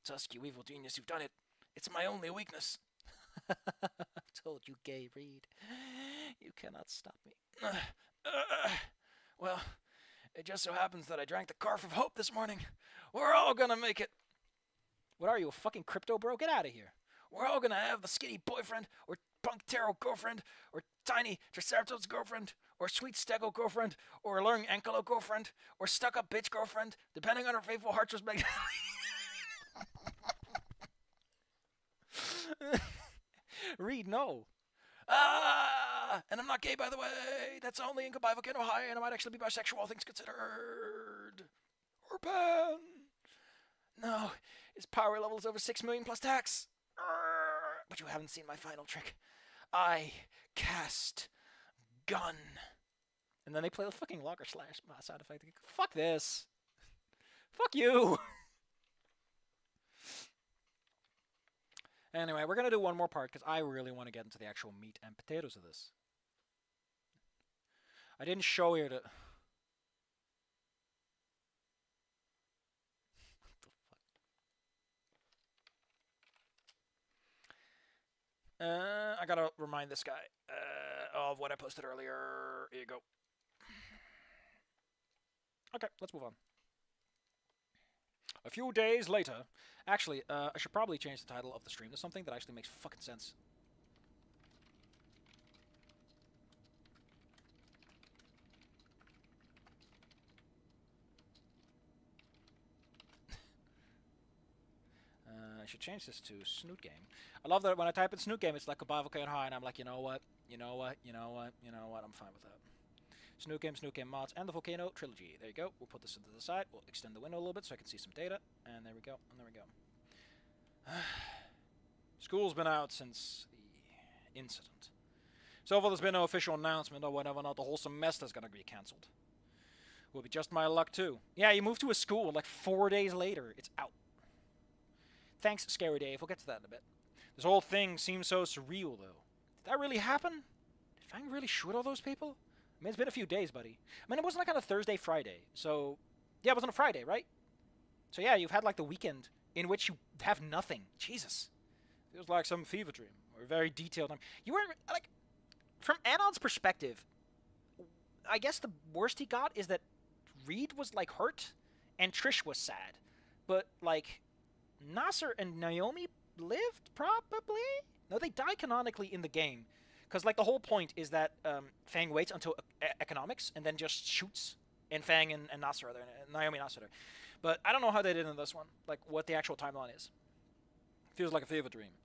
Tusk, you evil genius, you've done it. It's my only weakness. I've told you, gay Reed. You cannot stop me. Well, it just so happens that I drank the Carf of Hope this morning. We're all gonna make it. What are you, a fucking crypto bro? Get out of here. We're all gonna have the skinny boyfriend, or punk tarot girlfriend, or tiny Triceratops girlfriend, or sweet stego girlfriend, or alluring ankle girlfriend, or stuck-up bitch girlfriend, depending on her faithful heart's respect. Reed, no. And I'm not gay, by the way. That's only in Goodbye Volcano High, and I might actually be bisexual, all things considered. Or pan. No, his power level is over 6 million plus tax. but you haven't seen my final trick. I cast gun. And then they play the fucking logger slash sound effect. Fuck this. Fuck you. Anyway, we're going to do one more part because I really want to get into the actual meat and potatoes of this. I didn't show you the... I gotta remind this guy of what I posted earlier. Here you go. Okay, let's move on. A few days later. Actually, I should probably change the title of the stream to something that actually makes fucking sense. I should change this to Snoot Game. I love that when I type in Snoot Game, it's like a volcano high, and I'm like, you know what, I'm fine with that. Snoot Game mods, and the Volcano Trilogy. There you go. We'll put this into the side. We'll extend the window a little bit so I can see some data. And there we go. And there we go. School's been out since the incident. So far, there's been no official announcement of whether or not the whole semester's gonna be cancelled. Will be just my luck too. Yeah, you moved to a school like 4 days later. It's out. Thanks, Scary Dave. We'll get to that in a bit. This whole thing seems so surreal, though. Did that really happen? Did Fang really shoot all those people? I mean, it's been a few days, buddy. I mean, it wasn't like on a Thursday, Friday. So, yeah, it was on a Friday, right? So, yeah, you've had like the weekend in which you have nothing. Jesus. Feels like some fever dream. Or very detailed. You were, like, from Anon's perspective, I guess the worst he got is that Reed was, like, hurt and Trish was sad. But, like... Nasser and Naomi lived, probably? No, they die canonically in the game. Because, like, the whole point is that Fang waits until economics and then just shoots. And Fang and Nasser are there, and Naomi and Nasser are there. But I don't know how they did in this one. Like, what the actual timeline is. Feels like a fever dream.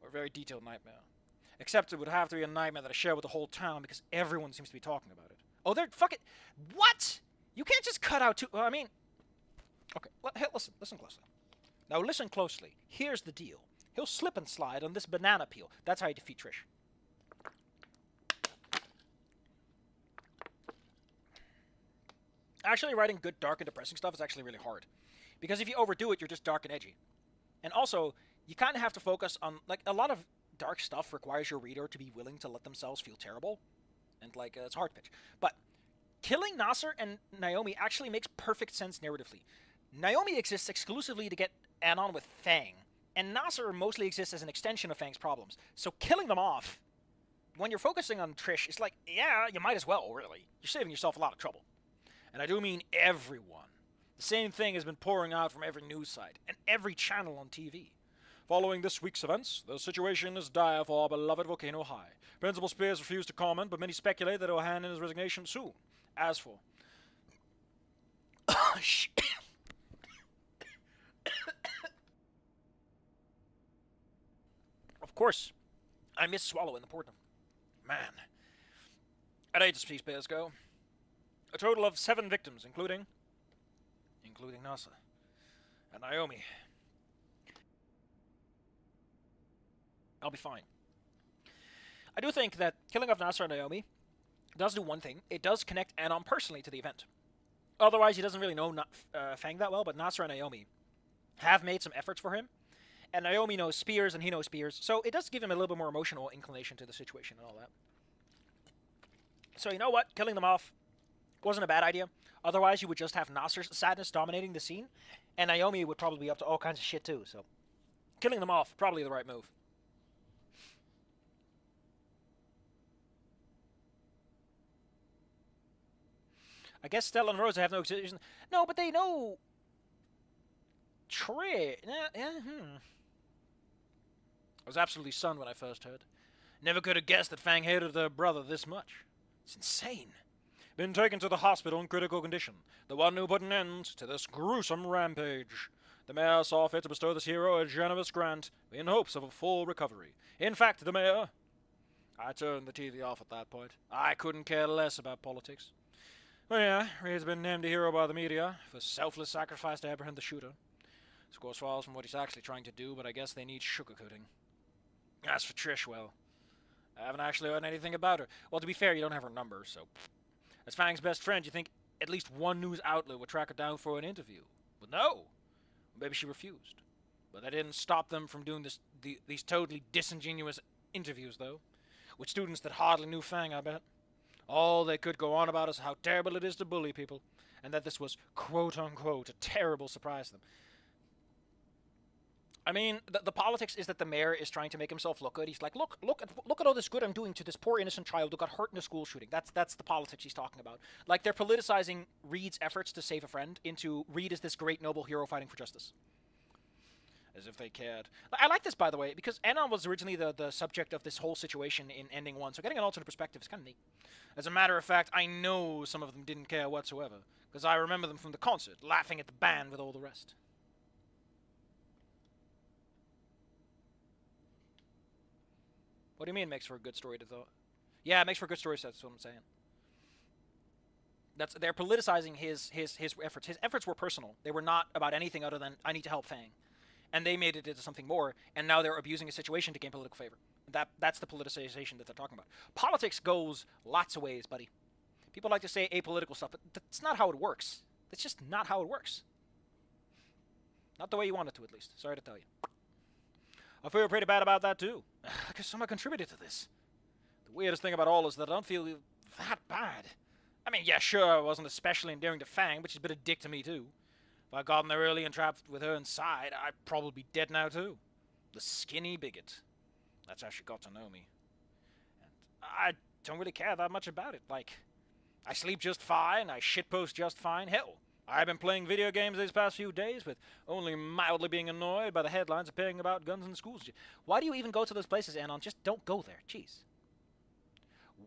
Or a very detailed nightmare. Except it would have to be a nightmare that I share with the whole town because everyone seems to be talking about it. Oh, they're fucking... What? You can't just cut out two... I mean... Okay, listen closely. Now listen closely. Here's the deal. He'll slip and slide on this banana peel. That's how you defeat Trish. Actually, writing good, dark, and depressing stuff is actually really hard. Because if you overdo it, you're just dark and edgy. And also, you kind of have to focus on... Like, a lot of dark stuff requires your reader to be willing to let themselves feel terrible. And, like, it's hard pitch. But killing Nasser and Naomi actually makes perfect sense narratively. Naomi exists exclusively to get Anon with Fang, and Nasser mostly exists as an extension of Fang's problems. So killing them off, when you're focusing on Trish, it's like, yeah, you might as well, really. You're saving yourself a lot of trouble. And I do mean everyone. The same thing has been pouring out from every news site, and every channel on TV. Following this week's events, the situation is dire for our beloved Volcano High. Principal Spears refused to comment, but many speculate that he'll hand in his resignation soon. As for... Of course, I miss swallowing the portum. Man. At 8 to Spears go. A total of 7 victims, including Nasa and Naomi. I'll be fine. I do think that killing off Nasser and Naomi does do one thing. It does connect Anon personally to the event. Otherwise, he doesn't really know Fang that well, but Nasser and Naomi have made some efforts for him. And Naomi knows Spears, and he knows Spears. So it does give him a little bit more emotional inclination to the situation and all that. So you know what? Killing them off wasn't a bad idea. Otherwise, you would just have Nasser's sadness dominating the scene. And Naomi would probably be up to all kinds of shit too. So killing them off, probably the right move. I guess Stella and Rosa have no decision. No, but they know... Trish. I was absolutely stunned when I first heard. Never could have guessed that Fang hated their brother this much. It's insane. Been taken to the hospital in critical condition. The one who put an end to this gruesome rampage. The mayor saw fit to bestow this hero a generous grant in hopes of a full recovery. In fact, the mayor... I turned the TV off at that point. I couldn't care less about politics. Well, yeah, he's been named a hero by the media for selfless sacrifice to apprehend the shooter. This of course falls from what he's actually trying to do, but I guess they need sugarcoating. As for Trish, well, I haven't actually heard anything about her. Well, to be fair, you don't have her number, so. As Fang's best friend, you think at least one news outlet would track her down for an interview. But no. Maybe she refused. But that didn't stop them from doing these totally disingenuous interviews, though. With students that hardly knew Fang, I bet. All they could go on about is how terrible it is to bully people, and that this was, quote unquote, a terrible surprise to them. I mean, the politics is that the mayor is trying to make himself look good. He's like, look at all this good I'm doing to this poor innocent child who got hurt in a school shooting. That's the politics he's talking about. Like, they're politicizing Reed's efforts to save a friend into Reed is this great noble hero fighting for justice. As if they cared. I like this, by the way, because Anon was originally the subject of this whole situation in Ending 1, so getting an alternate perspective is kind of neat. As a matter of fact, I know some of them didn't care whatsoever, because I remember them from the concert, laughing at the band with all the rest. What do you mean makes for a good story to tell? Yeah, it makes for a good story, so that's what I'm saying. They're politicizing his efforts. His efforts were personal. They were not about anything other than, I need to help Fang. And they made it into something more, and now they're abusing a situation to gain political favor. That's the politicization that they're talking about. Politics goes lots of ways, buddy. People like to say apolitical stuff, but that's not how it works. That's just not how it works. Not the way you want it to, at least. Sorry to tell you. I feel pretty bad about that, too. I guess someone contributed to this. The weirdest thing about all is that I don't feel that bad. I mean, yeah, sure, I wasn't especially endearing to Fang, but she's been a dick to me, too. If I'd gotten there early and trapped with her inside, I'd probably be dead now, too. The skinny bigot. That's how she got to know me. And I don't really care that much about it. Like, I sleep just fine, I shitpost just fine. Hell, I've been playing video games these past few days with only mildly being annoyed by the headlines appearing about guns in schools. Why do you even go to those places, Anon? Just don't go there. Jeez.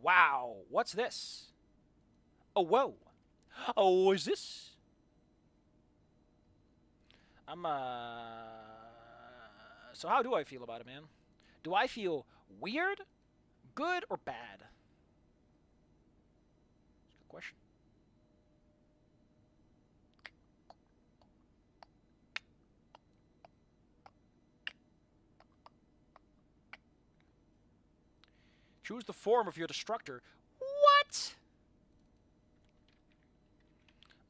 Wow, what's this? Oh, whoa. Oh, what is this? So how do I feel about it, man? Do I feel weird, good, or bad? That's a good question. Choose the form of your destructor. What?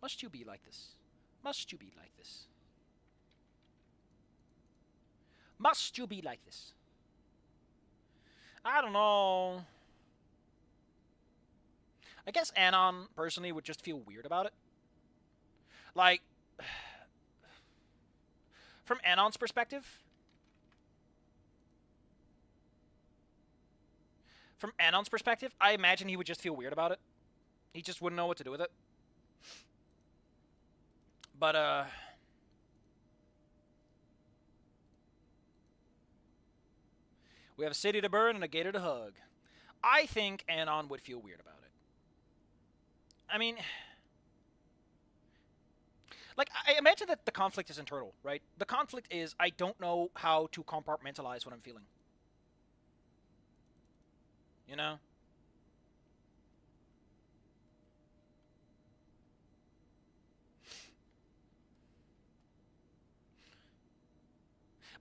Must you be like this? Must you be like this? Must you be like this? I don't know. I guess Anon, personally, would just feel weird about it. Like, from Anon's perspective, I imagine he would just feel weird about it. He just wouldn't know what to do with it. But, we have a city to burn and a gator to hug. I think Anon would feel weird about it. I mean, like, I imagine that the conflict is internal, right? The conflict is I don't know how to compartmentalize what I'm feeling. You know?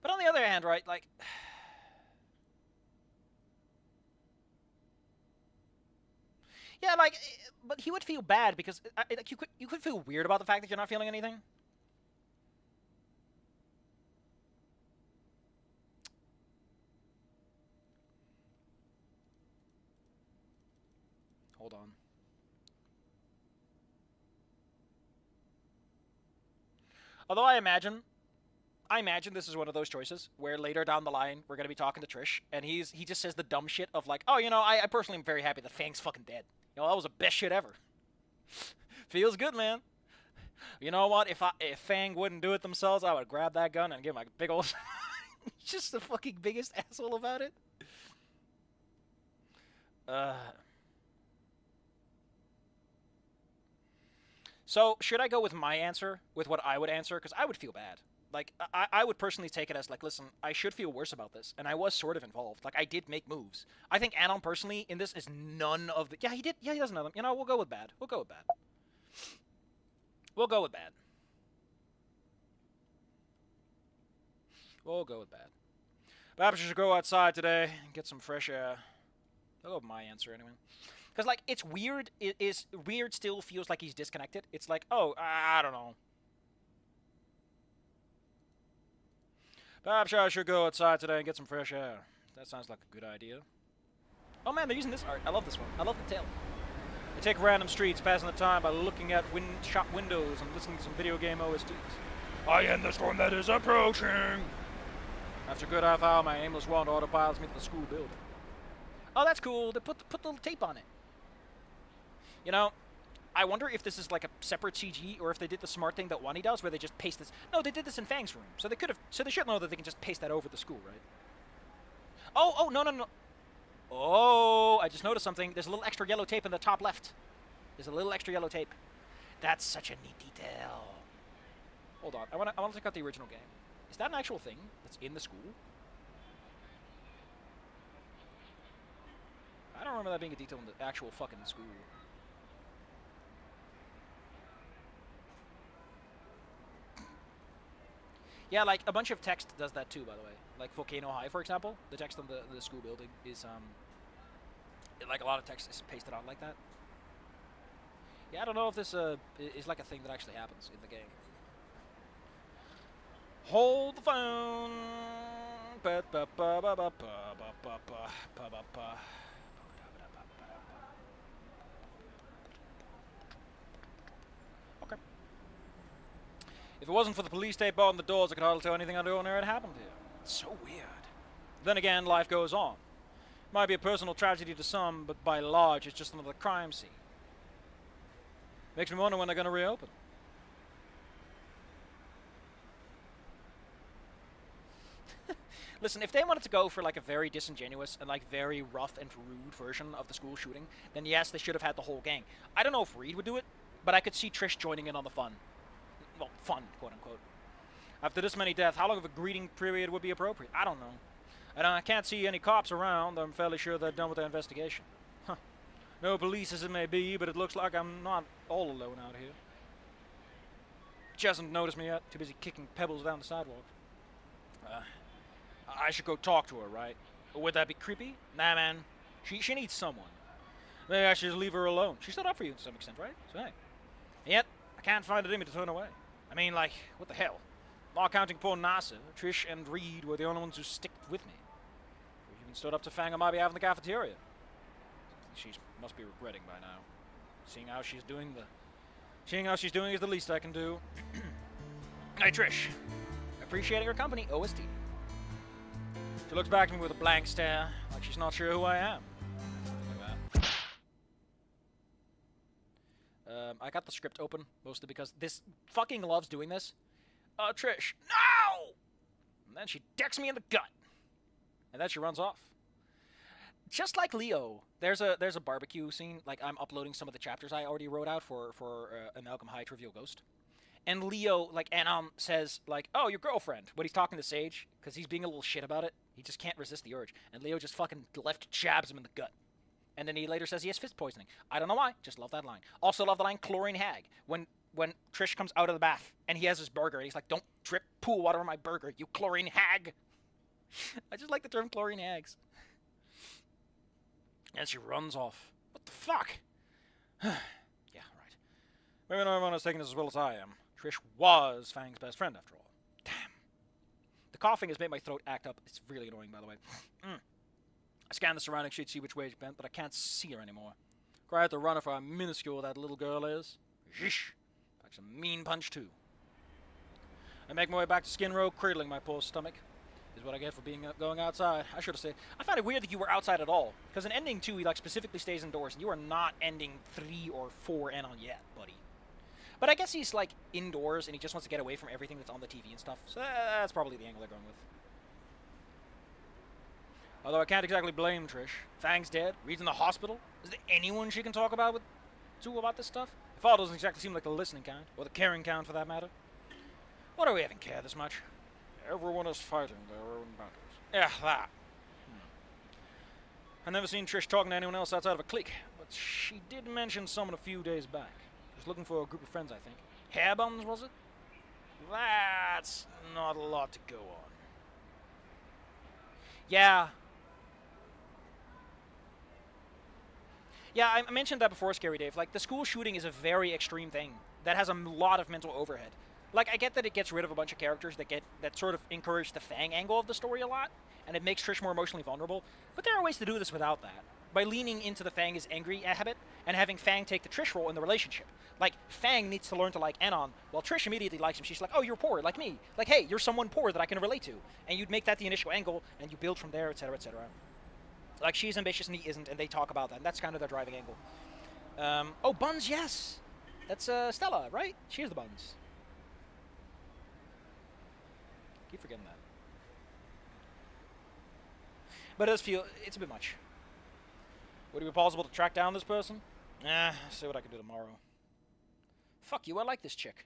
But on the other hand, right, like, yeah, like, but he would feel bad because like you could feel weird about the fact that you're not feeling anything. Hold on. Although I imagine this is one of those choices where later down the line we're gonna be talking to Trish and he just says the dumb shit of like, oh, you know, I personally am very happy that Fang's fucking dead. You know, that was the best shit ever. Feels good, man. You know what? If Fang wouldn't do it themselves, I would grab that gun and give him a big old. Just the fucking biggest asshole about it. So should I go with my answer, with what I would answer? Because I would feel bad. Like, I would personally take it as, like, listen, I should feel worse about this. And I was sort of involved. Like, I did make moves. I think Anon, personally, in this, is none of the... Yeah, he did. Yeah, he doesn't know them. You know, we'll go with bad. We'll go with bad. We'll go with bad. We'll go with bad. Perhaps you should go outside today and get some fresh air. I'll go with my answer anyway. Because, like, it's weird. It is weird still feels like he's disconnected. It's like, oh, I don't know. Perhaps I should go outside today and get some fresh air. That sounds like a good idea. Oh man, they're using this art. I love this one. I love the tail. They take random streets, passing the time by looking at shop windows and listening to some video game OSTs. I am the storm that is approaching. After a good half hour, my aimless wander autopilots me to the school building. Oh, that's cool. They put the little tape on it. You know, I wonder if this is like a separate CG or if they did the smart thing that Wani does, where they just paste this. No, they did this in Fang's room, so they could have. So they should know that they can just paste that over the school, right? Oh, no. Oh, I just noticed something. There's a little extra yellow tape in the top left. There's a little extra yellow tape. That's such a neat detail. Hold on, I want to check out the original game. Is that an actual thing that's in the school? I don't remember that being a detail in the actual fucking school. Yeah, like, a bunch of text does that too, by the way. Like, Volcano High, for example, the text on the school building is, like, a lot of text is pasted on like that. Yeah, I don't know if this, is like a thing that actually happens in the game. Hold the phone. Okay. If it wasn't for the police tape on the doors, I could hardly tell anything out of there had happened here. It's so weird. Then again, life goes on. Might be a personal tragedy to some, but by and large, it's just another crime scene. Makes me wonder when they're going to reopen. Listen, if they wanted to go for like a very disingenuous and like very rough and rude version of the school shooting, then yes, they should have had the whole gang. I don't know if Reed would do it, but I could see Trish joining in on the fun. Well, fun, quote unquote. After this many deaths, how long of a greeting period would be appropriate? I don't know. And I can't see any cops around. I'm fairly sure they're done with their investigation. Huh. No police as it may be, but it looks like I'm not all alone out here. She hasn't noticed me yet. Too busy kicking pebbles down the sidewalk. I should go talk to her, right? Would that be creepy? Nah, man. She needs someone. Maybe I should just leave her alone. She stood up for you to some extent, right? So, hey. And yet, I can't find it in me to turn away. I mean, like, what the hell? Not counting poor Nasser, Trish and Reed were the only ones who stick with me. Who even stood up to Fang on my behalf in the cafeteria. She must be regretting by now. Seeing how she's doing is the least I can do. Hey, Trish. Appreciating her company, OST. She looks back at me with a blank stare, like she's not sure who I am. Like that. I got the script open, mostly because this fucking loves doing this. Trish, no! And then she decks me in the gut. And then she runs off. Just like Leo, there's a barbecue scene. Like, I'm uploading some of the chapters I already wrote out for an Malcolm High Trivial Ghost. And Leo, like, says, like, oh, your girlfriend, when he's talking to Sage, because he's being a little shit about it. He just can't resist the urge. And Leo just fucking left jabs him in the gut. And then he later says he has fist poisoning. I don't know why, just love that line. Also love the line chlorine hag. When Trish comes out of the bath, and he has his burger, and he's like, don't drip pool water on my burger, you chlorine hag. I just like the term chlorine hags. And she runs off. What the fuck? Yeah, right. Maybe not everyone is taking this as well as I am. Trish was Fang's best friend, after all. Damn. The coughing has made my throat act up. It's really annoying, by the way. I scan the surrounding sheet to see which way she bent, but I can't see her anymore. Cried to run her for how minuscule that little girl is. Zhish. That's a mean punch, too. I make my way back to Skin Row, cradling my poor stomach. Is what I get for going outside. I should have said. I find it weird that you were outside at all. Because in ending 2, he like specifically stays indoors, and you are not ending 3 or 4 and on yet, buddy. But I guess he's, like, indoors, and he just wants to get away from everything that's on the TV and stuff. So that's probably the angle they're going with. Although I can't exactly blame Trish. Fang's dead. Reed's in the hospital. Is there anyone she can talk about about this stuff? Her father doesn't exactly seem like the listening kind, or the caring kind for that matter. What do we even care this much? Everyone is fighting their own battles. Yeah, that. I've never seen Trish talking to anyone else outside of a clique, but she did mention someone a few days back. She was looking for a group of friends, I think. Hair buns, was it? That's not a lot to go on. Yeah. Yeah, I mentioned that before, Scary Dave. Like, the school shooting is a very extreme thing that has a lot of mental overhead. Like, I get that it gets rid of a bunch of characters that sort of encourage the Fang angle of the story a lot, and it makes Trish more emotionally vulnerable. But there are ways to do this without that. By leaning into the Fang is angry habit and having Fang take the Trish role in the relationship. Like, Fang needs to learn to like Anon, while Trish immediately likes him. She's like, oh, you're poor, like me. Like, hey, you're someone poor that I can relate to. And you'd make that the initial angle, and you build from there, etc., etc. Like, she's ambitious and he isn't, and they talk about that. And that's kind of their driving angle. Oh, Buns, yes. That's Stella, right? She's the Buns. Keep forgetting that. But it does feel, it's a bit much. Would it be possible to track down this person? I'll see what I can do tomorrow. Fuck you, I like this chick.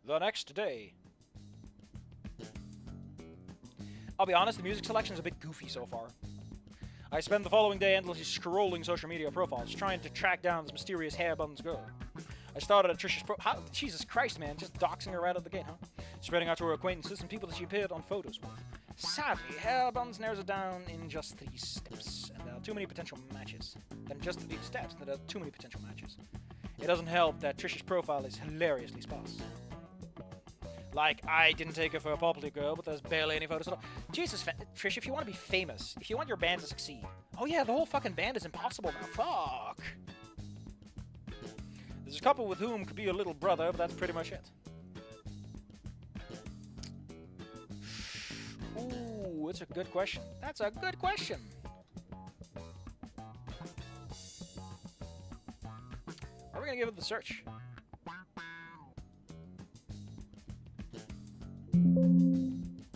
The next day. I'll be honest, the music selection is a bit goofy so far. I spend the following day endlessly scrolling social media profiles, trying to track down this mysterious hair buns girl. I started at Trish's Jesus Christ, man, just doxing her right out of the gate, huh? Spreading out to her acquaintances and people that she appeared on photos with. Sadly, hair buns narrows it down in just 3 steps, and there are too many potential matches. Then just 3 steps, and there are too many potential matches. It doesn't help that Trish's profile is hilariously sparse. Like, I didn't take her for a popular girl, but there's barely any photos at all. Jesus, Trish, if you want to be famous, if you want your band to succeed... Oh yeah, the whole fucking band is impossible now. Fuck! There's a couple with whom could be your little brother, but that's pretty much it. Ooh, that's a good question. That's a good question. Are we gonna give it the search?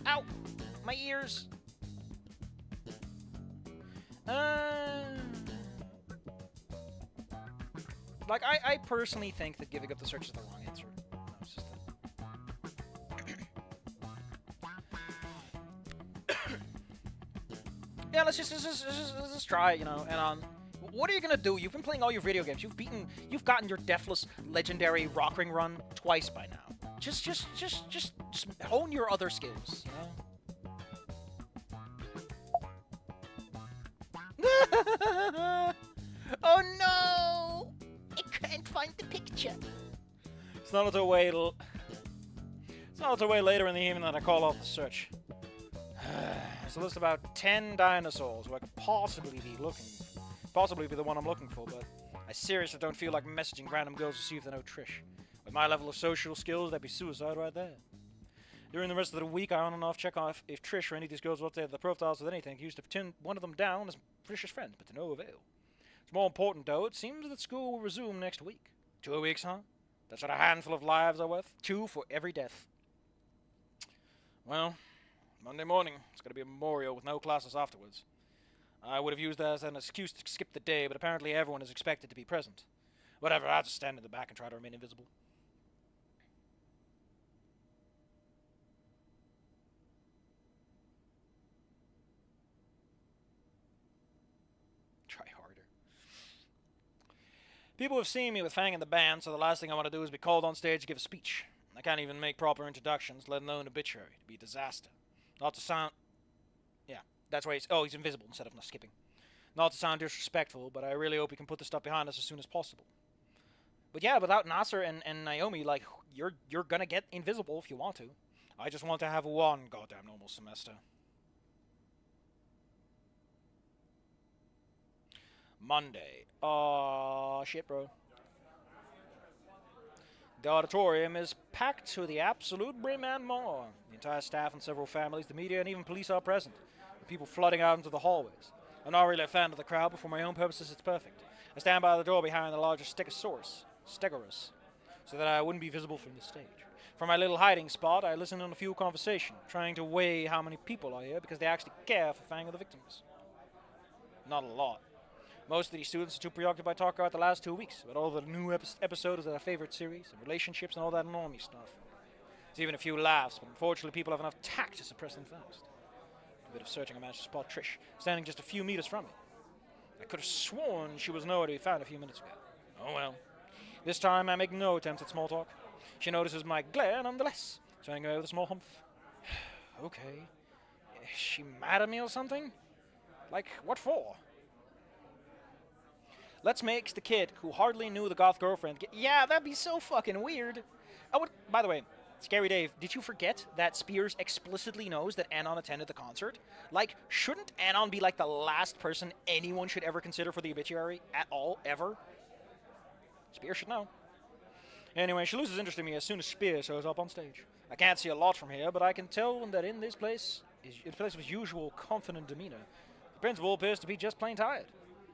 Ow! My ears! Like, I personally think that giving up the search is the wrong answer. No, it's just that. Yeah, let's just try it, you know, and, what are you gonna do? You've been playing all your video games. You've gotten your deathless, legendary rock ring run twice by now. Just hone your other skills, you know? Oh no! I can't find the picture. It's not until way later in the evening that I call off the search. It's a list of about 10 dinosaurs who I could possibly be the one I'm looking for, but I seriously don't feel like messaging random girls to see if they know Trish. With my level of social skills, that'd be suicide right there. During the rest of the week, I on and off check on if Trish or any of these girls will update their profiles with anything. I used to pretend one of them down as Trish's friend, but to no avail. It's more important, though. It seems that school will resume next week. 2 weeks, huh? That's what a handful of lives are worth. 2 for every death. Well, Monday morning, it's going to be a memorial with no classes afterwards. I would have used that as an excuse to skip the day, but apparently everyone is expected to be present. Whatever, I'll just stand in the back and try to remain invisible. Try harder. People have seen me with Fang in the band, so the last thing I want to do is be called on stage to give a speech. I can't even make proper introductions, let alone obituary. It'd be a disaster. Not to sound... Yeah, that's why he's... Oh, he's invisible instead of not skipping. Not to sound disrespectful, but I really hope we can put this stuff behind us as soon as possible. But yeah, without Nasser and Naomi, like, you're gonna get invisible if you want to. I just want to have one goddamn normal semester. Monday. Aw, shit, bro. The auditorium is packed to the absolute brim and more. The entire staff and several families, the media, and even police are present. With people flooding out into the hallways. I'm not really a fan of the crowd, but for my own purposes, it's perfect. I stand by the door behind the largest Stegosaurus, so that I wouldn't be visible from the stage. From my little hiding spot, I listen in a few conversations, trying to weigh how many people are here because they actually care for Fang of the victims. Not a lot. Most of these students are too preoccupied talking about the last 2 weeks, about all the new episodes of their favorite series, and relationships and all that normie stuff. There's even a few laughs, but unfortunately people have enough tact to suppress them fast. A bit of searching, I managed to spot Trish, standing just a few meters from me. I could have sworn she was nowhere to be found a few minutes ago. Oh well. This time I make no attempts at small talk. She notices my glare nonetheless, turning away with a small humph. Okay. Is she mad at me or something? Like, what for? Let's make the kid who hardly knew the goth girlfriend. Yeah, that'd be so fucking weird. I would. By the way, Scary Dave, did you forget that Spears explicitly knows that Anon attended the concert? Like, shouldn't Anon be like the last person anyone should ever consider for the obituary at all, ever? Spears should know. Anyway, she loses interest in me as soon as Spears shows up on stage. I can't see a lot from here, but I can tell that in this place of his usual confident demeanor, the principal appears to be just plain tired.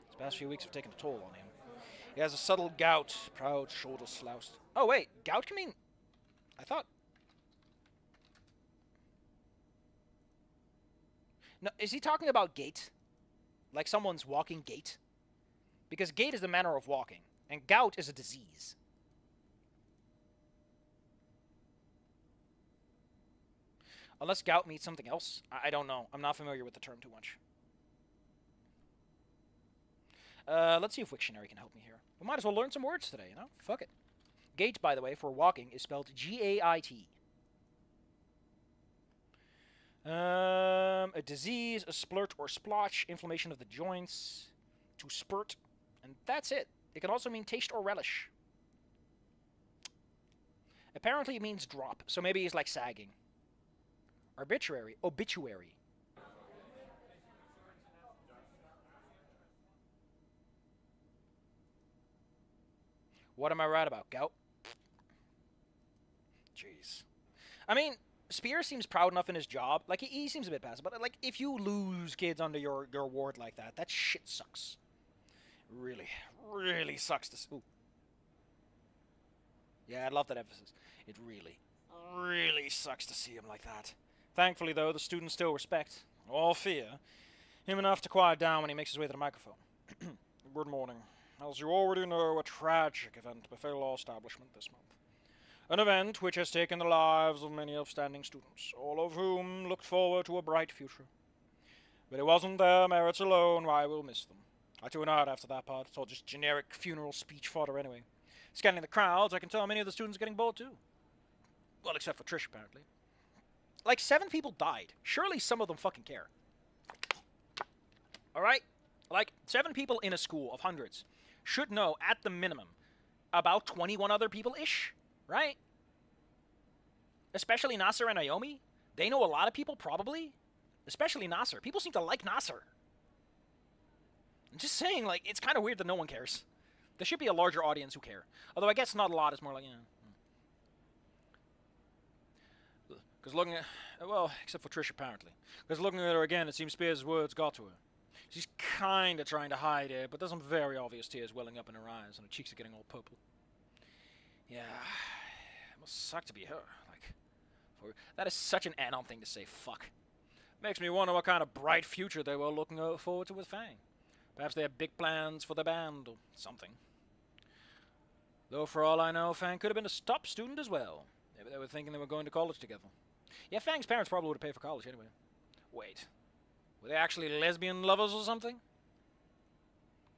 These past few weeks have taken a toll on him. He has a subtle gout, proud shoulders slouched. Oh wait, gout can mean... I thought... No, is he talking about gait? Like someone's walking gait? Because gait is the manner of walking, and gout is a disease. Unless gout means something else. I don't know. I'm not familiar with the term too much. Let's see if Wiktionary can help me here. We might as well learn some words today, you know? Fuck it. Gait, by the way, for walking is spelled G-A-I-T. A disease, a splurt or splotch, inflammation of the joints, to spurt, and that's it. It can also mean taste or relish. Apparently it means drop, so maybe it's like sagging. Arbitrary, obituary. What am I right about? Gout? Jeez. I mean, Spears seems proud enough in his job. Like, he seems a bit passive, but, like, if you lose kids under your ward like that, that shit sucks. Really, really sucks to... Ooh. Yeah, I love that emphasis. It really, really sucks to see him like that. Thankfully, though, the students still respect, or fear, him enough to quiet down when he makes his way to the microphone. Good morning. As you already know, a tragic event befell our establishment this month. An event which has taken the lives of many upstanding students, all of whom looked forward to a bright future. But it wasn't their merits alone why we'll miss them. I tuned out after that part. It's all just generic funeral speech fodder anyway. Scanning the crowds, I can tell many of the students are getting bored too. Well, except for Trish, apparently. Like, 7 people died. Surely some of them fucking care. Alright? Like, 7 people in a school of hundreds should know, at the minimum, about 21 other people-ish, right? Especially Nasser and Naomi. They know a lot of people, probably. Especially Nasser. People seem to like Nasser. I'm just saying, like, it's kind of weird that no one cares. There should be a larger audience who care. Although I guess not a lot. It's more like, you know... Because looking at... Well, except for Trish, apparently. Because looking at her again, it seems Spears' words got to her. She's kind of trying to hide it, but there's some very obvious tears welling up in her eyes, and her cheeks are getting all purple. Yeah, it must suck to be her. Like, that is such an anon thing to say, fuck. Makes me wonder what kind of bright future they were looking forward to with Fang. Perhaps they have big plans for the band, or something. Though, for all I know, Fang could have been a top student as well. Maybe they were thinking they were going to college together. Yeah, Fang's parents probably would have paid for college anyway. Wait. Were they actually lesbian lovers or something?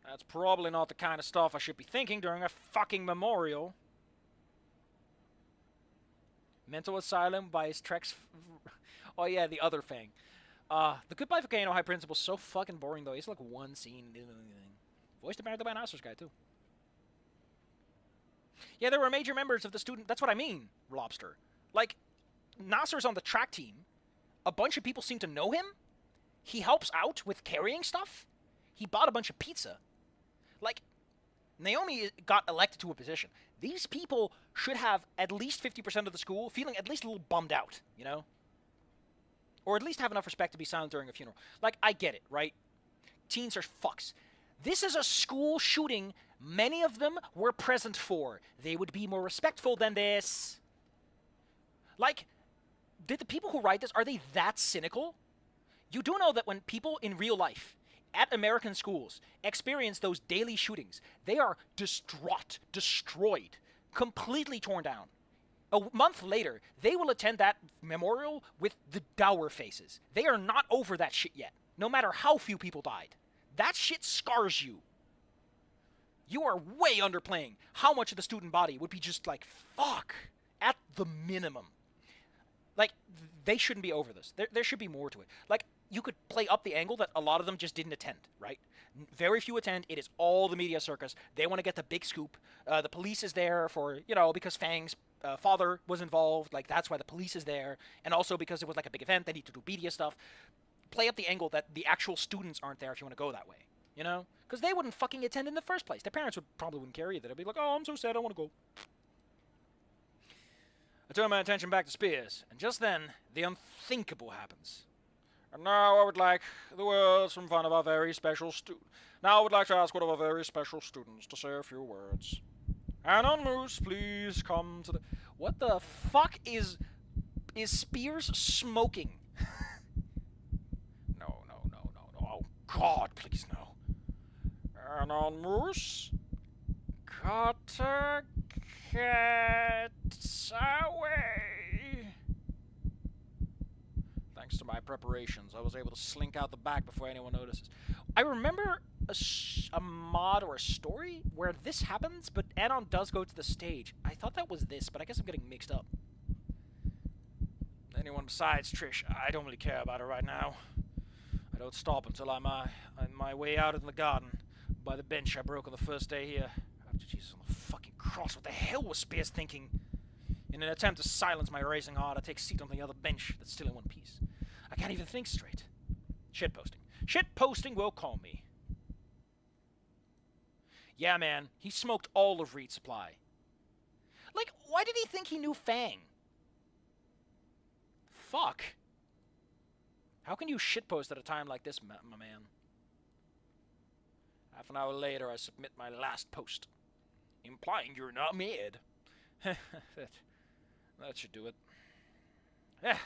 That's probably not the kind of stuff I should be thinking during a fucking memorial. Mental asylum by his Trex... Oh yeah, the other Fang. The Goodbye Volcano High Principal's so fucking boring though. He's like one scene. Voiced apparently by an Oscars guy too. Yeah, there were major members of the student... That's what I mean, Lobster. Like, Nasser's on the track team. A bunch of people seem to know him. He helps out with carrying stuff. He bought a bunch of pizza. Like, Naomi got elected to a position. These people should have at least 50% of the school feeling at least a little bummed out, you know? Or at least have enough respect to be silent during a funeral. Like, I get it, right? Teens are fucks. This is a school shooting many of them were present for. They would be more respectful than this. Like, did the people who write this, are they that cynical? You do know that when people in real life, at American schools, experience those daily shootings, they are distraught, destroyed, completely torn down. A month later, they will attend that memorial with the dour faces. They are not over that shit yet, no matter how few people died. That shit scars you. You are way underplaying how much of the student body would be just like, fuck, at the minimum. Like, they shouldn't be over this. There should be more to it. Like, you could play up the angle that a lot of them just didn't attend, right? Very few attend. It is all the media circus. They want to get the big scoop. The police is there for, because Fang's father was involved. Like, that's why the police is there. And also because it was like a big event, they need to do media stuff. Play up the angle that the actual students aren't there if you want to go that way, Because they wouldn't fucking attend in the first place. Their parents probably wouldn't care either. They'd be like, oh, I'm so sad, I want to go. I turn my attention back to Spears, and just then, the unthinkable happens. And now I would like the words from one of our very special Now I would like to ask one of our very special students to say a few words. Anon Moose, please come to the... What the fuck is Spears smoking? No. Oh, God, please, no. Anon Moose, gotta get away. Thanks to my preparations, I was able to slink out the back before anyone notices. I remember a mod or a story where this happens, but Anon does go to the stage. I thought that was this, but I guess I'm getting mixed up. Anyone besides Trish, I don't really care about her right now. I don't stop until I'm on my way out in the garden by the bench I broke on the first day here. After Jesus on the fucking cross, what the hell was Spears thinking? In an attempt to silence my racing heart, I take a seat on the other bench that's still in one piece. I can't even think straight. Shitposting. Shitposting will call me. Yeah, man, he smoked all of Reed's supply. Like, why did he think he knew Fang? Fuck. How can you shitpost at a time like this, my man? Half an hour later, I submit my last post, implying you're not mad. that should do it. Yeah,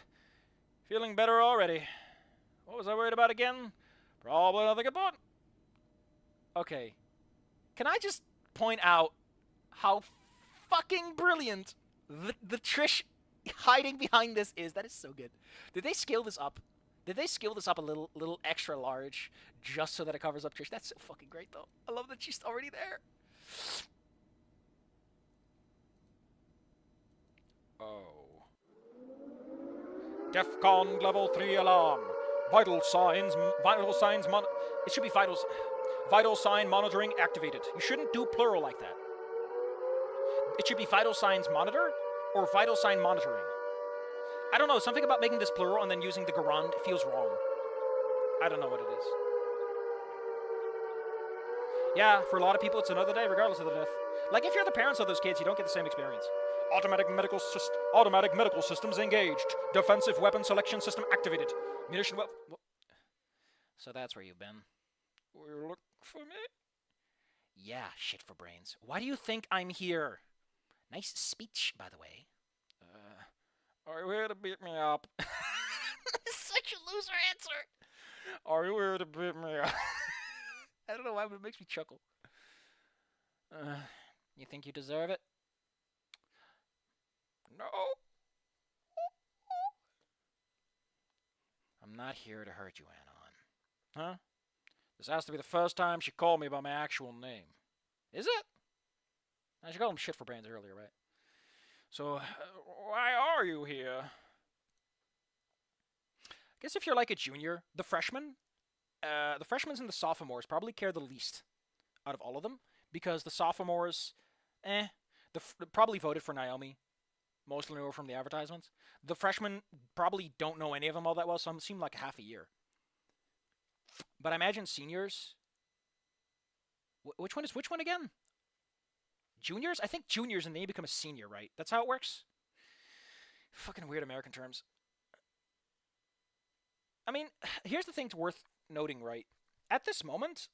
feeling better already. What was I worried about again? Probably nothing important. Okay, can I just point out how fucking brilliant the Trish hiding behind this is? That is so good. Did they scale this up? Did they scale this up a little extra large just so that it covers up Trish? That's so fucking great, though. I love that she's already there. Oh. DEFCON level 3 alarm. Vital signs, it should be vital sign monitoring activated. You shouldn't do plural like that. It should be vital signs monitor or vital sign monitoring. I don't know, something about making this plural and then using the gerund feels wrong. I don't know what it is. Yeah, for a lot of people it's another day regardless of the death. Like if you're the parents of those kids, you don't get the same experience. Automatic medical systems engaged. Defensive weapon selection system activated. Munition So that's where you've been. You're looking for me? Yeah, shit for brains. Why do you think I'm here? Nice speech, by the way. Are you here to beat me up? Such a loser answer. Are you here to beat me up? I don't know why, but it makes me chuckle. You think you deserve it? No. I'm not here to hurt you, Anon. Huh? This has to be the first time she called me by my actual name. Is it? I should call him shit for brains earlier, right? So, why are you here? I guess if you're like a junior, the freshmen and the sophomores probably care the least out of all of them, because the sophomores, probably voted for Naomi. Mostly know from the advertisements. The freshmen probably don't know any of them all that well, so it seemed like half a year. But I imagine seniors... Which one is which one again? Juniors? I think juniors and then you become a senior, right? That's how it works? Fucking weird American terms. I mean, here's the thing worth noting, right? At this moment,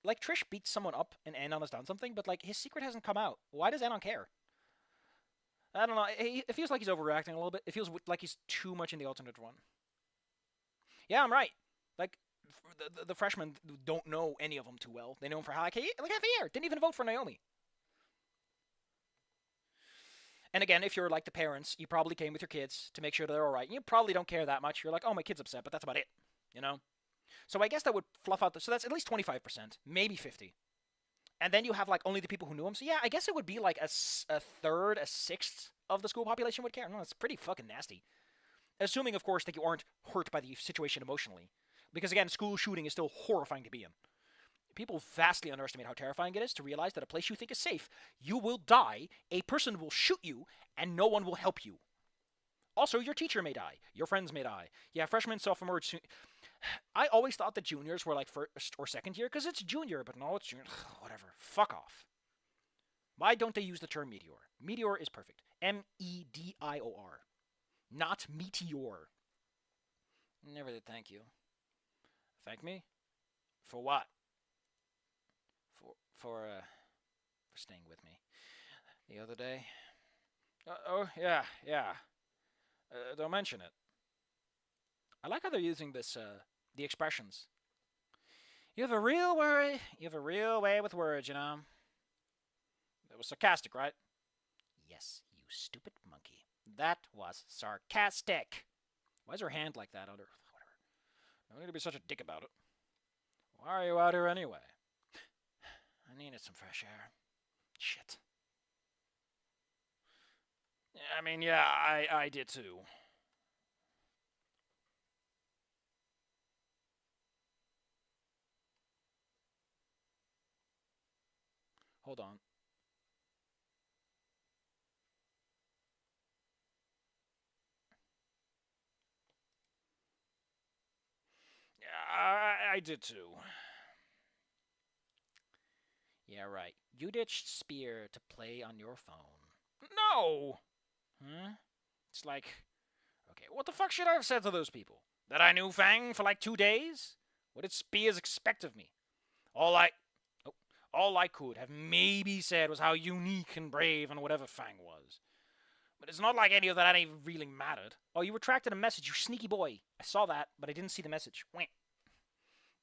like, Trish beats someone up and Anon has done something, but, like, his secret hasn't come out. Why does Anon care? I don't know. It feels like he's overreacting a little bit. It feels like he's too much in the alternate one. Yeah, I'm right. Like, the freshmen don't know any of them too well. They know him for half a year. Didn't even vote for Naomi. And again, if you're like the parents, you probably came with your kids to make sure they're all right. You probably don't care that much. You're like, oh, my kid's upset, but that's about it, you know? So I guess that would fluff out so that's at least 25%, maybe 50. And then you have like only the people who knew him. So yeah, I guess it would be like a third, a sixth of the school population would care. No, it's pretty fucking nasty. Assuming, of course, that you aren't hurt by the situation emotionally, because again, school shooting is still horrifying to be in. People vastly underestimate how terrifying it is to realize that a place you think is safe, you will die, a person will shoot you, and no one will help you. Also, your teacher may die. Your friends may die. Yeah, freshmen, sophomore. I always thought that juniors were like first or second year because it's junior, but no, it's junior. Whatever. Fuck off. Why don't they use the term meteor? Meteor is perfect. Medior. Not meteor. Never did thank you. Thank me? For what? For staying with me the other day. Oh yeah. Don't mention it. I like how they're using this the expressions. You have a real worry. You have a real way with words, you know. That was sarcastic, right? Yes, you stupid monkey. That was sarcastic. Why is her hand like that? Whatever. No need to be such a dick about it. Why are you out here anyway? I needed some fresh air. Shit. I mean, yeah, I did too. Hold on. Yeah, I did too. Yeah, right. You ditched Spear to play on your phone. No! Huh? It's like, okay, what the fuck should I have said to those people? That I knew Fang for like 2 days? What did Spears expect of me? All I, oh, all I could have maybe said was how unique and brave and whatever Fang was. But it's not like any of that even really mattered. Oh, you retracted a message, you sneaky boy. I saw that, but I didn't see the message. Wait.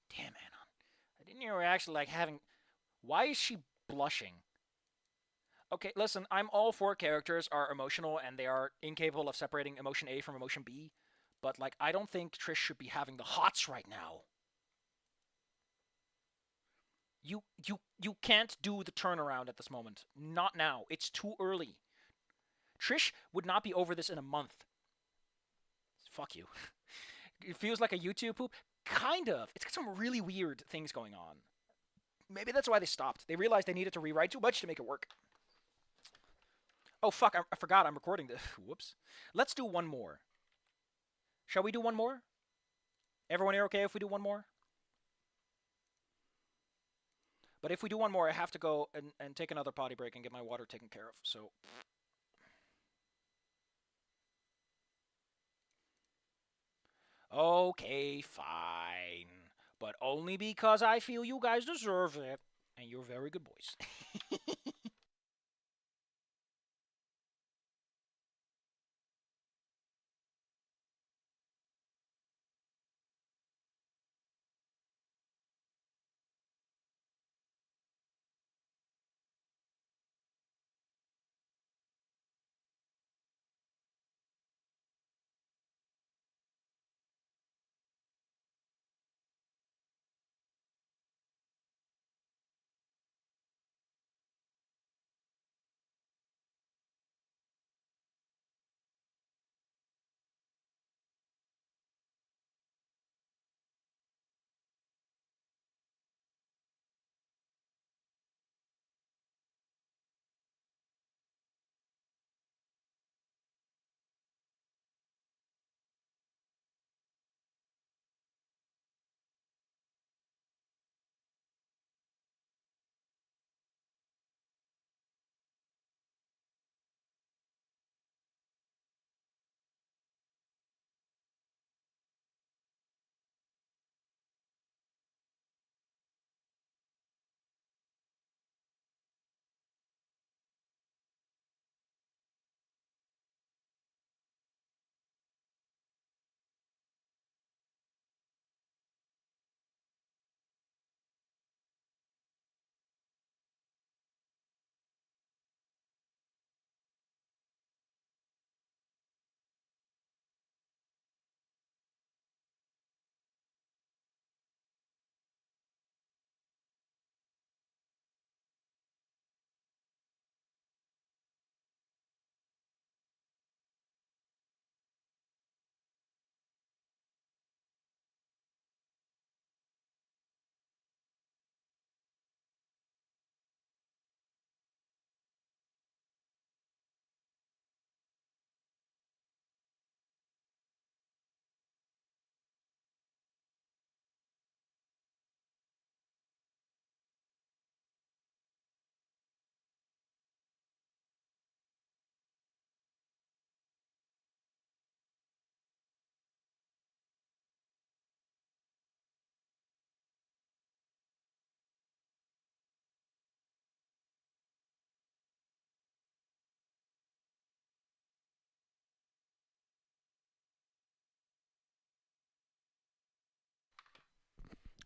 Damn, Anon. I didn't hear her actually like having. Why is she blushing? Okay, listen, I'm all for characters are emotional and they are incapable of separating emotion A from emotion B, but like I don't think Trish should be having the hots right now. You can't do the turnaround at this moment. Not now. It's too early. Trish would not be over this in a month. Fuck you. It feels like a YouTube poop. Kind of. It's got some really weird things going on. Maybe that's why they stopped. They realized they needed to rewrite too much to make it work. Oh, fuck. I forgot I'm recording this. Whoops. Let's do one more. Shall we do one more? Everyone here okay if we do one more? But if we do one more, I have to go and take another potty break and get my water taken care of. So. Okay, fine. But only because I feel you guys deserve it. And you're very good boys.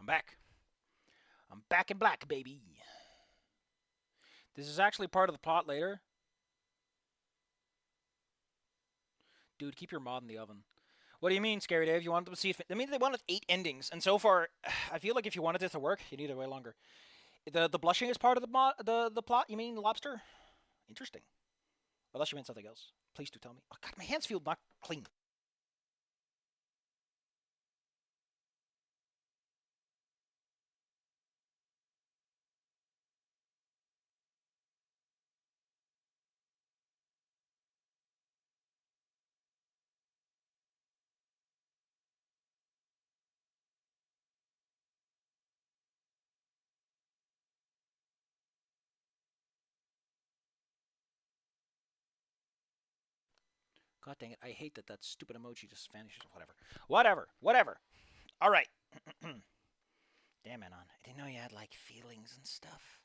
I'm back. I'm back in black, baby. This is actually part of the plot later. Dude, keep your mod in the oven. What do you mean, Scary Dave? You wanted to see if... I mean, they wanted 8 endings, and so far, I feel like if you wanted it to work, you need it way longer. The blushing is part of the plot? You mean lobster? Interesting. Unless you meant something else. Please do tell me. Oh, God, my hands feel not clean. God dang it, I hate that stupid emoji just vanishes. Whatever. All right. Damn, Anon. I didn't know you had, like, feelings and stuff.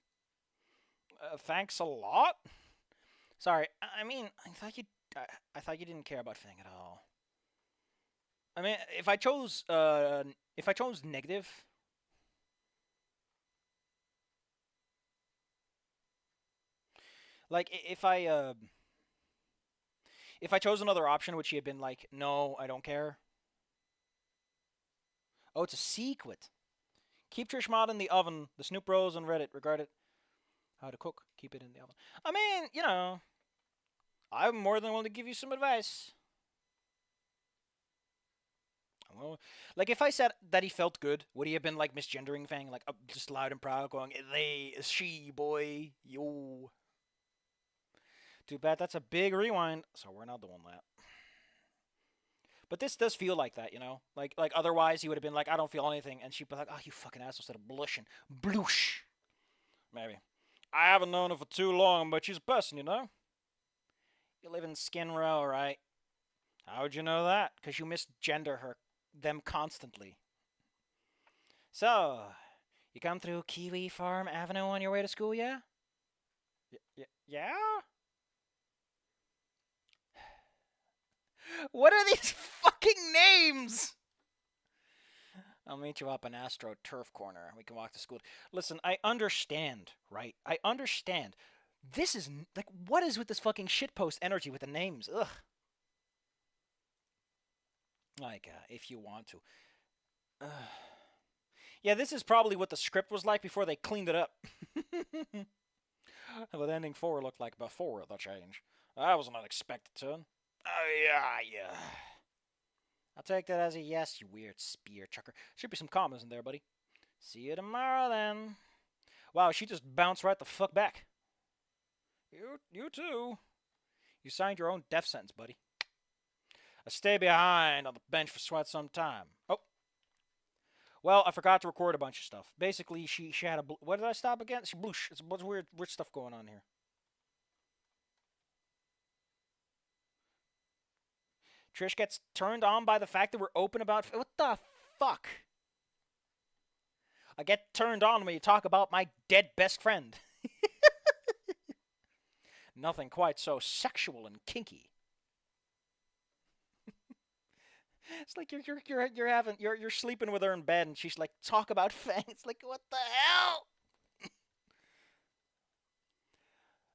Thanks a lot? Sorry, I mean, I thought you didn't care about Fang at all. I mean, if I chose negative... Like, if I chose another option, which he had been like, no, I don't care. Oh, it's a secret. Keep Trish mod in the oven. The Snoop Bros on Reddit regard it how to cook. Keep it in the oven. I mean, you know, I'm more than willing to give you some advice. Well, like, if I said that he felt good, would he have been, like, misgendering Fang? Like, just loud and proud, going, they, she, boy, yo. Too bad that's a big rewind, so we're not doing that. But this does feel like that, you know? Like otherwise he would have been like, I don't feel anything. And she'd be like, oh, you fucking asshole, instead of blushing. Bloosh. Maybe. I haven't known her for too long, but she's a person, you know? You live in Skin Row, right? How would you know that? Because you misgender them constantly. So, you come through Kiwi Farm Avenue on your way to school, yeah? Yeah? What are these fucking names? I'll meet you up in Astro Turf Corner. We can walk to school. Listen, I understand, right? I understand. This is, like, what is with this fucking shitpost energy with the names? Ugh. Like, if you want to. Yeah, this is probably what the script was like before they cleaned it up. What ending 4 looked like before the change. That was an unexpected turn. Yeah. I'll take that as a yes, you weird spear chucker. Should be some commas in there, buddy. See you tomorrow, then. Wow, she just bounced right the fuck back. You too. You signed your own death sentence, buddy. I stay behind on the bench for quite some time. Oh. Well, I forgot to record a bunch of stuff. Basically, she had a... What did I stop again? She bloosh. It's a bunch of weird stuff going on here. Trish gets turned on by the fact that we're open about... What the fuck? I get turned on when you talk about my dead best friend. Nothing quite so sexual and kinky. It's like you're sleeping with her in bed and she's like, talk about Fang. It's like, what the hell?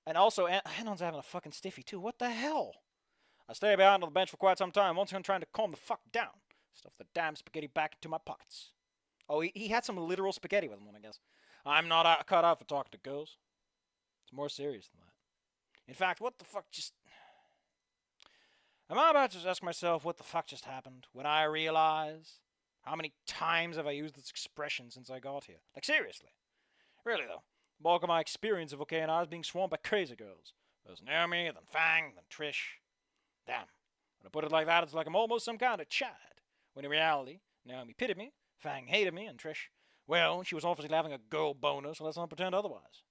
And also, Anon's having a fucking stiffy too. What the hell? I stay behind on the bench for quite some time, once I'm trying to calm the fuck down. Stuff the damn spaghetti back into my pockets. Oh, he had some literal spaghetti with him, I guess. I'm not cut out for talking to girls. It's more serious than that. In fact, what the fuck just... Am I about to ask myself what the fuck just happened when I realize how many times have I used this expression since I got here? Like, seriously. Really, though. The bulk of my experience of OK and I is being swarmed by crazy girls. There's Naomi, then Fang, then Trish. Damn. When I put it like that, it's like I'm almost some kind of Chad. When in reality, Naomi pitied me, Fang hated me, and Trish, well, she was obviously having a girl boner, so let's not pretend otherwise.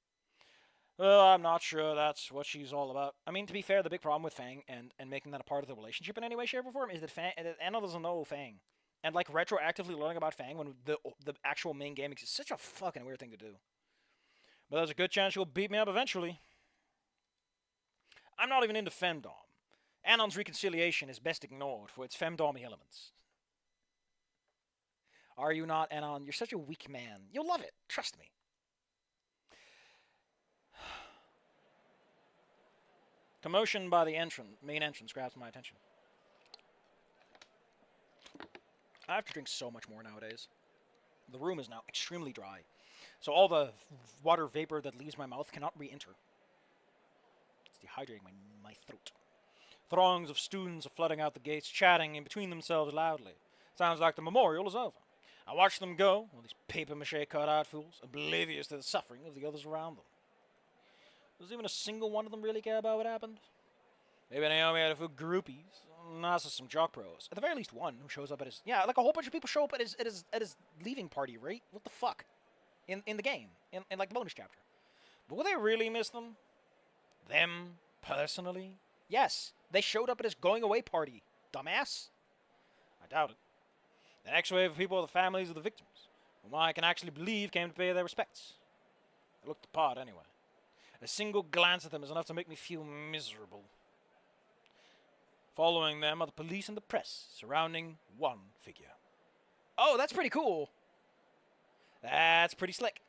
Well, I'm not sure that's what she's all about. I mean, to be fair, the big problem with Fang and making that a part of the relationship in any way, shape, or form is that Anna doesn't know Fang. And, like, retroactively learning about Fang when the actual main game is such a fucking weird thing to do. But there's a good chance she'll beat me up eventually. I'm not even into femdom. Anon's reconciliation is best ignored for its femdom elements. Are you not, Anon? You're such a weak man. You'll love it. Trust me. Commotion by the main entrance grabs my attention. I have to drink so much more nowadays. The room is now extremely dry, so all the water vapor that leaves my mouth cannot re-enter. It's dehydrating my throat. Throngs of students are flooding out the gates, chatting in between themselves loudly. Sounds like the memorial is over. I watch them go, all these papier-mâché cut-out fools, oblivious to the suffering of the others around them. Does even a single one of them really care about what happened? Maybe Naomi had a few groupies, and also some jock pros. At the very least one who shows up at his... Yeah, like a whole bunch of people show up at his leaving party, right? What the fuck? In the game. In like the bonus chapter. But will they really miss them? Them, personally? Yes, they showed up at his going-away party, dumbass. I doubt it. The next wave of people are the families of the victims, whom I can actually believe came to pay their respects. They looked the part anyway. A single glance at them is enough to make me feel miserable. Following them are the police and the press, surrounding one figure. Oh, that's pretty cool. That's pretty slick.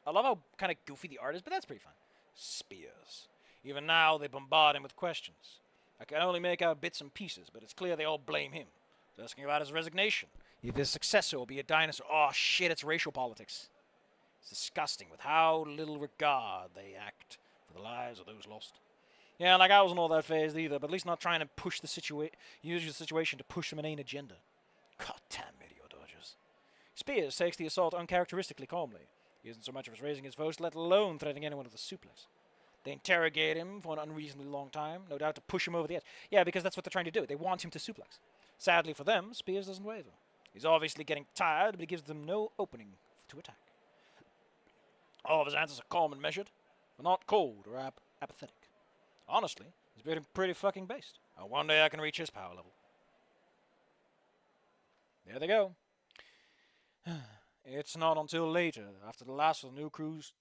I love how kind of goofy the art is, but that's pretty fun. Spears. Even now, they bombard him with questions. I can only make out bits and pieces, but it's clear they all blame him. They're asking about his resignation. If his successor will be a dinosaur. Oh, shit, it's racial politics. It's disgusting with how little regard they act for the lives of those lost. Yeah, like I wasn't all that phased either, but at least not trying to push the use the situation to push some inane agenda. God damn meteor dodgers. Spears takes the assault uncharacteristically calmly. He isn't so much as raising his voice, let alone threatening anyone with a suplex. They interrogate him for an unreasonably long time, no doubt to push him over the edge. Yeah, because that's what they're trying to do. They want him to suplex. Sadly for them, Spears doesn't waver. He's obviously getting tired, but he gives them no opening to attack. All of his answers are calm and measured, but not cold or apathetic. Honestly, he's pretty fucking based. One day I can reach his power level. There they go. It's not until later, after the last of the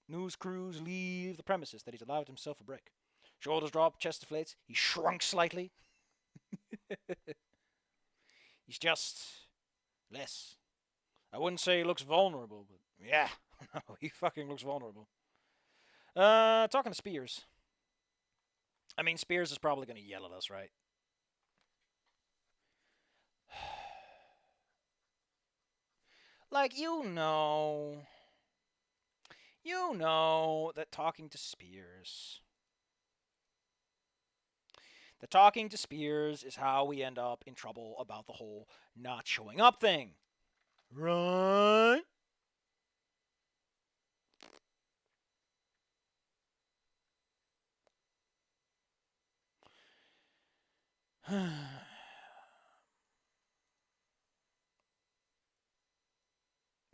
news crews leave the premises, that he's allowed himself a break. Shoulders drop, chest deflates. He shrunk slightly. He's just less. I wouldn't say he looks vulnerable, but yeah, no, he fucking looks vulnerable. Talking to Spears. I mean, Spears is probably going to yell at us, right? Like, you know that talking to Spears is how we end up in trouble about the whole not showing up thing. Right?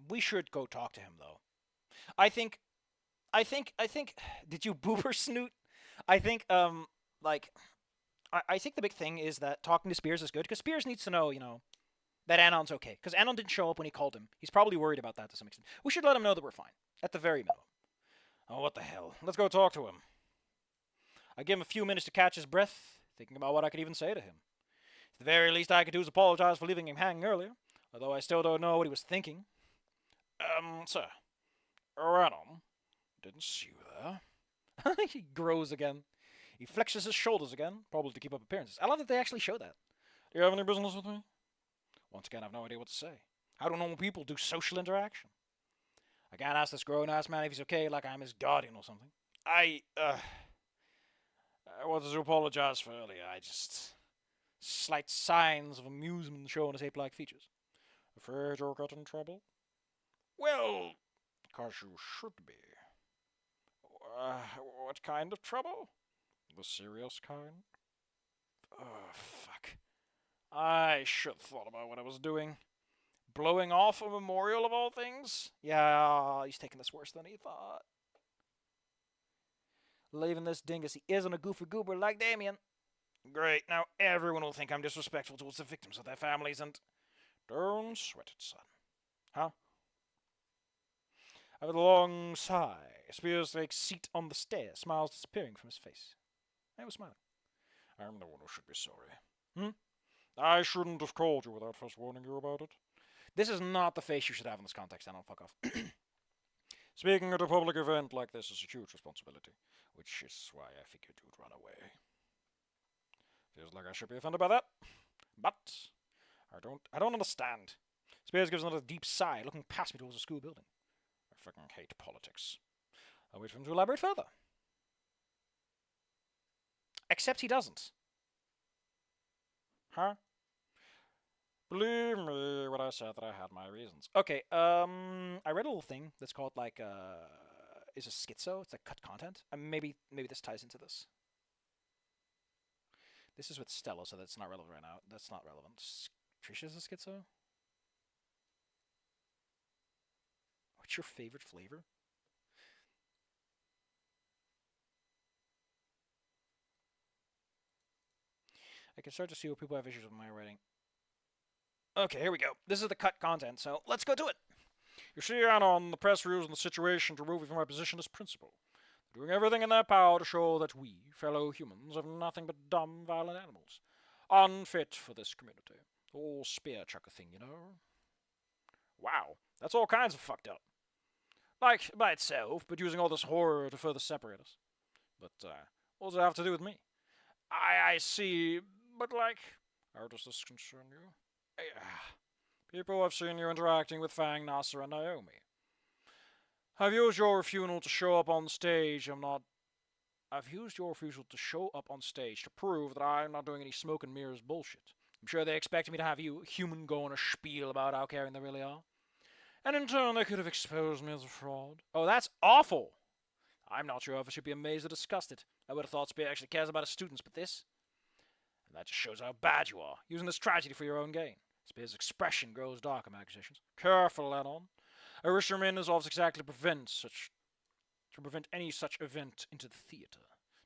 We should go talk to him, though. I think, did you boober Snoot? I think, I think the big thing is that talking to Spears is good, because Spears needs to know, that Anon's okay. Because Anon didn't show up when he called him. He's probably worried about that to some extent. We should let him know that we're fine, at the very minimum. Oh, what the hell. Let's go talk to him. I give him a few minutes to catch his breath, thinking about what I could even say to him. At the very least I could do is apologize for leaving him hanging earlier, although I still don't know what he was thinking. Sir. Anon. Didn't see you there. He grows again. He flexes his shoulders again, probably to keep up appearances. I love that they actually show that. Do you have any business with me? Once again, I have no idea what to say. How do normal people do social interaction? I can't ask this grown-ass man if he's okay, like I'm his guardian or something. I wanted to apologize for earlier. Slight signs of amusement show on his ape-like features. Afraid you'll get in trouble? Well, 'cause you should be. What kind of trouble? The serious kind? Oh, fuck. I should have thought about what I was doing. Blowing off a memorial of all things? Yeah, he's taking this worse than he thought. Leaving this dingus, he isn't a goofy goober like Damien. Great, now everyone will think I'm disrespectful towards the victims of their families and... Don't sweat it, son. Huh? With a long sigh, Spears takes seat on the stairs, smiles disappearing from his face. I was smiling. I'm the one who should be sorry. I shouldn't have called you without first warning you about it. This is not the face you should have in this context, Anon. Fuck off. Speaking at a public event like this is a huge responsibility, which is why I figured you'd run away. Feels like I should be offended by that, but I don't understand. Spears gives another deep sigh, looking past me towards the school building. I fucking hate politics. I wait for him to elaborate further. Except he doesn't. Huh? Believe me when I said that I had my reasons. Okay, I read a little thing that's called, like, is a schizo. It's like cut content. Maybe this ties into this. This is with Stella, so that's not relevant right now. That's not relevant. Trish is a schizo? What's your favorite flavor? I can start to see what people have issues with my writing. Okay, here we go. This is the cut content, so let's go to it. You see, Anon, the press rules in the situation to remove me from my position as principal. They're doing everything in their power to show that we, fellow humans, are nothing but dumb, violent animals. Unfit for this community. The whole spear chucker thing, you know? Wow, that's all kinds of fucked up. Like, by itself, but using all this horror to further separate us. But, what does it have to do with me? I see, but like, how does this concern you? People have seen you interacting with Fang, Nasser, and Naomi. I've used your refusal to show up on stage. I've used your refusal to show up on stage to prove that I'm not doing any smoke and mirrors bullshit. I'm sure they expected me to have you, human, go on a spiel about how caring they really are. And in turn, they could have exposed me as a fraud. Oh, that's awful! I'm not sure if I should be amazed or disgusted. I would have thought Spear actually cares about his students, but this... And that just shows how bad you are, using this tragedy for your own gain. Spear's expression grows dark at my accusations. Careful, Anon. I wish your main resolves exactly to prevent any such event into the theater.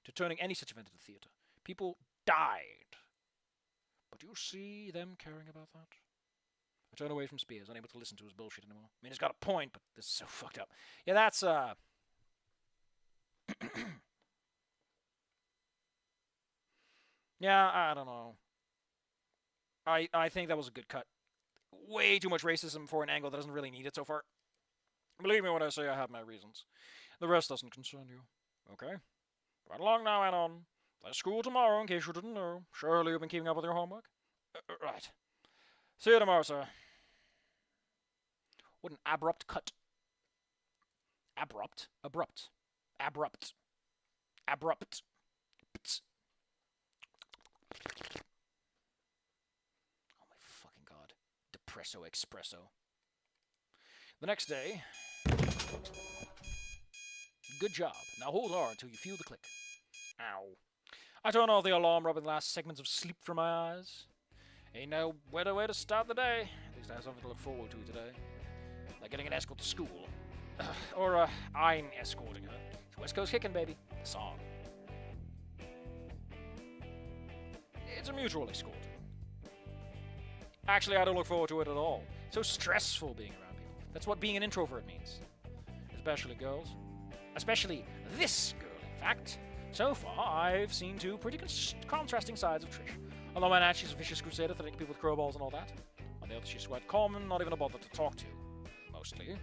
To turning any such event into the theater. People died. But do you see them caring about that? I turn away from Spears, unable to listen to his bullshit anymore. I mean, he's got a point, but this is so fucked up. Yeah, that's, yeah, I don't know. I think that was a good cut. Way too much racism for an angle that doesn't really need it so far. Believe me when I say I have my reasons. The rest doesn't concern you. Okay? Right along now, Anon. There's school tomorrow, in case you didn't know. Surely you've been keeping up with your homework? Right. See you tomorrow, sir. What an abrupt cut. Abrupt. Abrupt. Abrupt. Abrupt. Pts. Oh my fucking god. Depresso espresso. The next day. Good job. Now hold on until you feel the click. Ow. I turn off the alarm, rubbing the last segments of sleep from my eyes. Ain't no better way to start the day. At least I have something to look forward to today. Like getting an escort to school. Or, I'm escorting her. It's West Coast Kickin', baby. The song. It's a mutual escort. Actually, I don't look forward to it at all. It's so stressful being around people. That's what being an introvert means. Especially girls. Especially this girl, in fact. So far, I've seen two pretty contrasting sides of Trish. On the one hand, she's a vicious crusader, threatening people with crowbars and all that. On the other, she's quite calm and not even a bother to talk to. Mostly.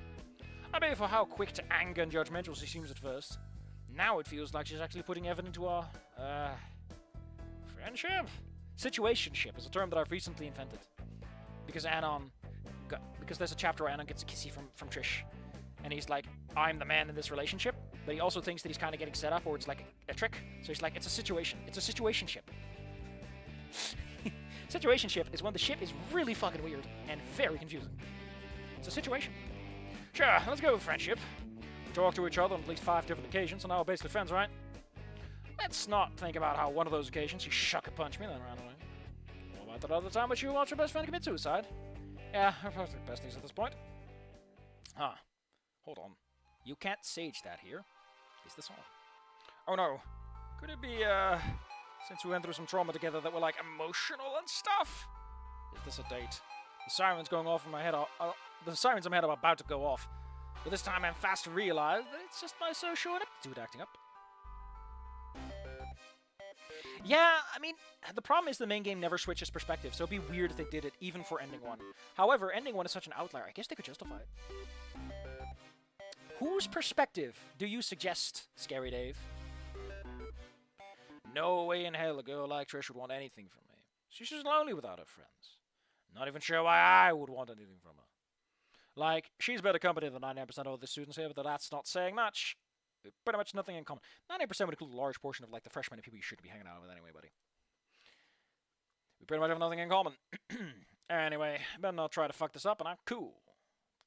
I mean, for how quick to anger and judgmental she seems at first. Now it feels like she's actually putting effort into our, friendship? Situationship is a term that I've recently invented. Because there's a chapter where Anon gets a kissy from Trish. And he's like, I'm the man in this relationship. But he also thinks that he's kind of getting set up, or it's like a trick. So he's like, it's a situation. It's a situationship. Situationship is when the ship is really fucking weird and very confusing. It's a situation. Sure, let's go with friendship. We talk to each other on at least 5 different occasions, so now we're basically friends, right? Let's not think about how one of those occasions you shucker-punch me, then ran away. What about that other time which you watched your best friend commit suicide? Yeah, we're probably besties at this point. Huh. Hold on. You can't sage that here. Is this on? Oh no. Could it be, since we went through some trauma together that we're, like, emotional and stuff? Is this a date? The sirens going off in my head are... the sirens in my head are about to go off. But this time I'm fast to realize that it's just my social ineptitude acting up. Yeah, I mean, the problem is the main game never switches perspective, so it'd be weird if they did it even for Ending 1. However, Ending 1 is such an outlier, I guess they could justify it. Whose perspective do you suggest, Scary Dave? No way in hell a girl like Trish would want anything from me. She's just lonely without her friends. Not even sure why I would want anything from her. Like, she's better company than 99% of the students here, but that's not saying much. Pretty much nothing in common. 99% would include a large portion of, like, the freshmen and people you shouldn't be hanging out with anyway, buddy. We pretty much have nothing in common. Anyway, better not try to fuck this up, and I'm cool.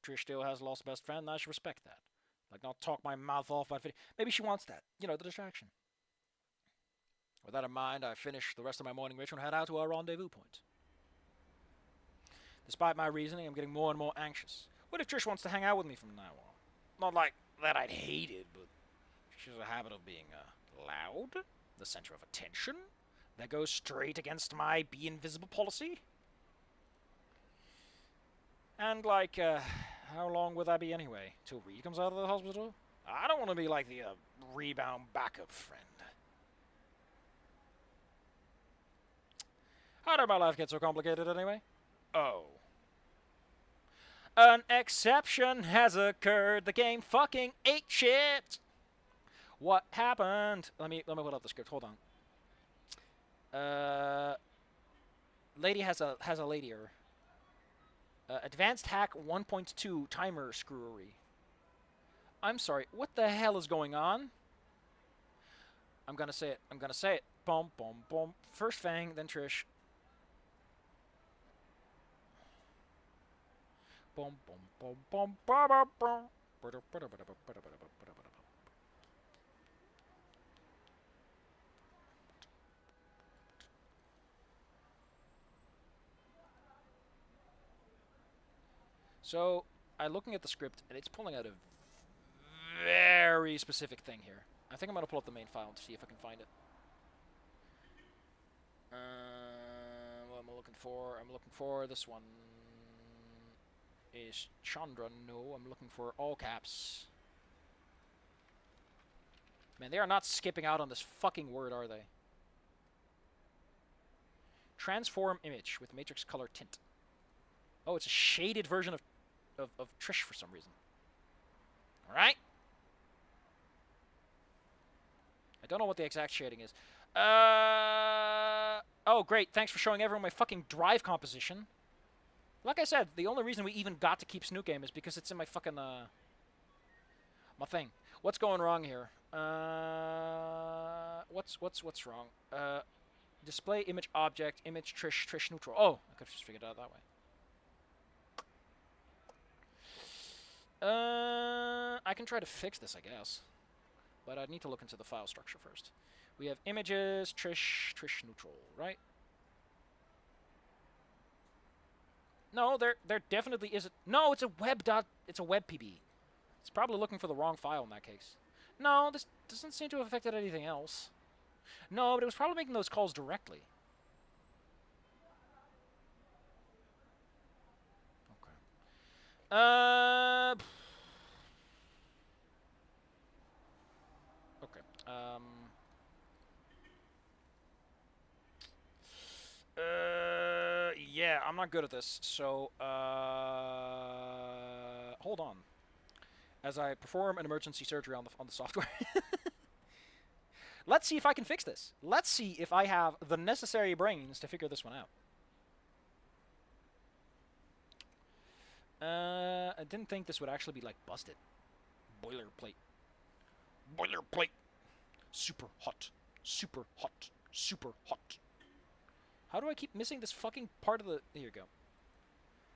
Trish still has lost a best friend, and I should respect that. Like, not talk my mouth off about video. Maybe she wants that. You know, the distraction. With that in mind, I finish the rest of my morning ritual and head out to our rendezvous point. Despite my reasoning, I'm getting more and more anxious. What if Trish wants to hang out with me from now on? Not like that I'd hate it, but she has a habit of being loud, the center of attention, that goes straight against my be invisible policy. And, like, how long would that be anyway? Till Reed comes out of the hospital? I don't want to be like the rebound backup friend. How did my life get so complicated anyway? Oh. An exception has occurred. The game fucking ate shit. What happened? Let me pull up the script. Hold on. Lady has a lady error. Advanced hack 1.2 timer screwery. I'm sorry. What the hell is going on? I'm gonna say it. Boom, boom, boom. First Fang, then Trish. Boom, boom, boom, boom, boom, boom, boom. So, I'm looking at the script, and it's pulling out a very specific thing here. I think I'm going to pull up the main file to see if I can find it. What am I looking for? I'm looking for this one. Is Chandra? No, I'm looking for all caps. Man, they are not skipping out on this fucking word, are they? Transform image with matrix color tint. Oh, it's a shaded version of Trish for some reason. Alright? I don't know what the exact shading is. Oh, great. Thanks for showing everyone my fucking drive composition. Like I said, the only reason we even got to keep Snoot game is because it's in my fucking, my thing. What's going wrong here? What's wrong? Display image object, image Trish neutral. Oh, I could have just figured it out that way. I can try to fix this, I guess. But I'd need to look into the file structure first. We have images, Trish neutral, right? No, there definitely isn't. No, it's a it's a web PB. It's probably looking for the wrong file in that case. No, this doesn't seem to have affected anything else. No, but it was probably making those calls directly. Okay. Okay. Yeah, I'm not good at this, so, hold on. As I perform an emergency surgery on the software. Let's see if I can fix this. Let's see if I have the necessary brains to figure this one out. I didn't think this would actually be, like, busted. Boilerplate. Boilerplate. Super hot. Super hot. Super hot. How do I keep missing this fucking part of the... Here you go.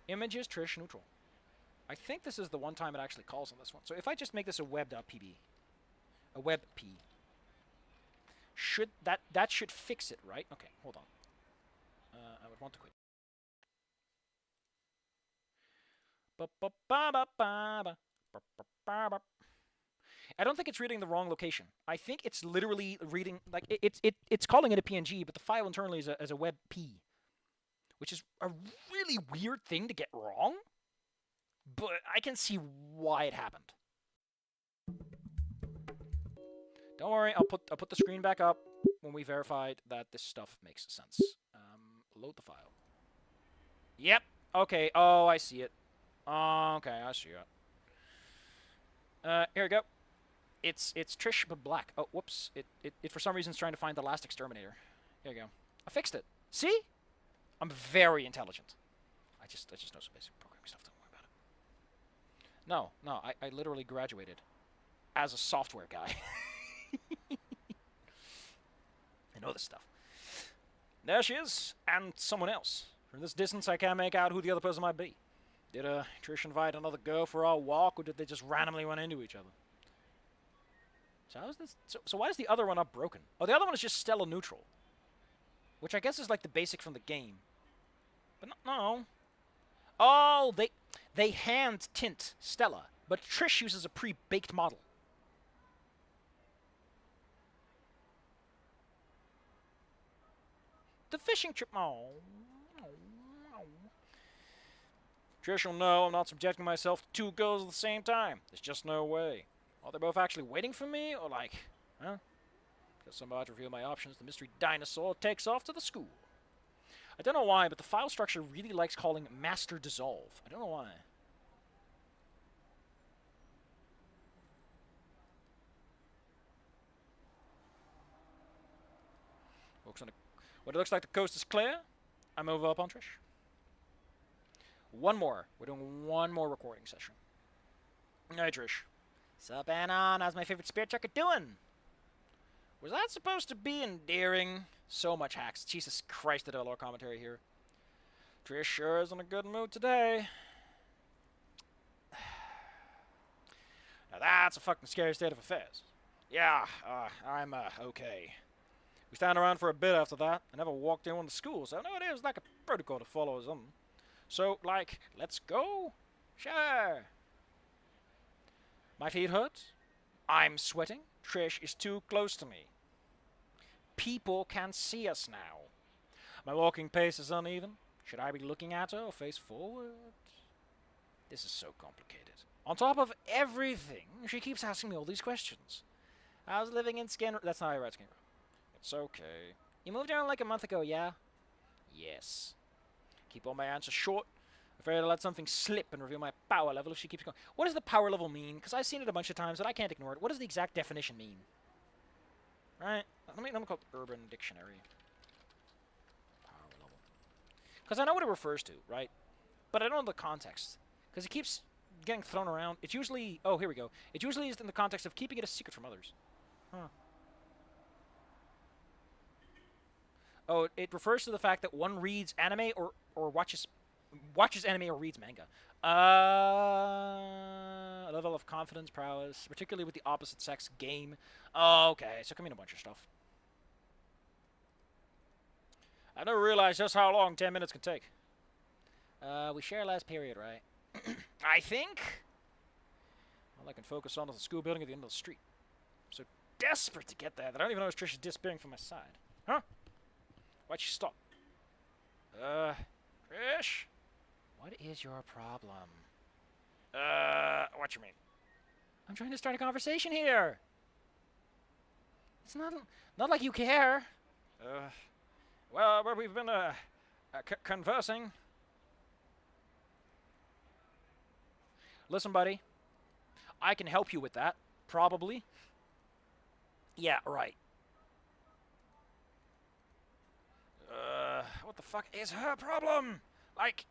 Images, Trish, neutral. I think this is the one time it actually calls on this one. So if I just make this a web.pb. A web.p. Should... That should fix it, right? Okay, hold on. I would want to quit. I don't think it's reading the wrong location. I think it's literally reading, like, it's calling it a PNG, but the file internally is a WebP, which is a really weird thing to get wrong, but I can see why it happened. Don't worry, I'll put the screen back up when we verified that this stuff makes sense. Load the file. Yep. Okay. Oh, I see it. Okay, I see it. Here we go. It's Trish but black. Oh, whoops. It for some reason is trying to find the last exterminator. Here we go. I fixed it. See? I'm very intelligent. I just know some basic programming stuff. Don't worry about it. No, I literally graduated as a software guy. I know this stuff. There she is, and someone else. From this distance, I can't make out who the other person might be. Did Trish invite another girl for our walk, or did they just randomly run into each other? So how is this? So why is the other one not broken? Oh, the other one is just Stella neutral, which I guess is like the basic from the game. But no. Oh, they hand tint Stella, but Trish uses a pre-baked model. The fishing trip. Oh. Trish will know I'm not subjecting myself to two girls at the same time. There's just no way. Are they both actually waiting for me, or like, huh? Guess I'm about to reveal my options. The mystery dinosaur takes off to the school. I don't know why, but the file structure really likes calling master dissolve. I don't know why. When it looks like the coast is clear, I move up on Trish. One more. We're doing one more recording session. Hey, Trish. Sup, Anon? How's my favorite spirit checker doing? Was that supposed to be endearing? So much hacks. Jesus Christ, the lore commentary here. Trish sure is in a good mood today. Now that's a fucking scary state of affairs. Yeah, I'm, okay. We stand around for a bit after that. I never walked in one of the schools, so I know it is like a protocol to follow or something. So, like, let's go? Sure. My feet hurt. I'm sweating. Trish is too close to me. People can see us now. My walking pace is uneven. Should I be looking at her or face forward? This is so complicated. On top of everything, she keeps asking me all these questions. How's living in Skin... That's not how I write Skin. It's okay. You moved down like a month ago, yeah? Yes. Keep all my answers short. Afraid to let something slip and reveal my power level if she keeps going. What does the power level mean? Because I've seen it a bunch of times and I can't ignore it. What does the exact definition mean? Right? Let me call it Urban Dictionary. Power level. Because I know what it refers to, right? But I don't know the context. Because it keeps getting thrown around. It's usually... Oh, here we go. It usually is in the context of keeping it a secret from others. Huh. Oh, it refers to the fact that one reads anime or watches anime or reads manga. A level of confidence, prowess, particularly with the opposite sex game. Oh, okay, so it can mean a bunch of stuff. I never realized just how long 10 minutes can take. We share last period, right? I think. All I can focus on is the school building at the end of the street. I'm so desperate to get there that I don't even notice Trish is disappearing from my side. Huh? Why'd she stop? Trish? What is your problem? What you mean? I'm trying to start a conversation here. It's not like you care. Well, we've been, conversing. Listen, buddy. I can help you with that. Probably. Yeah, right. What the fuck is her problem? Like,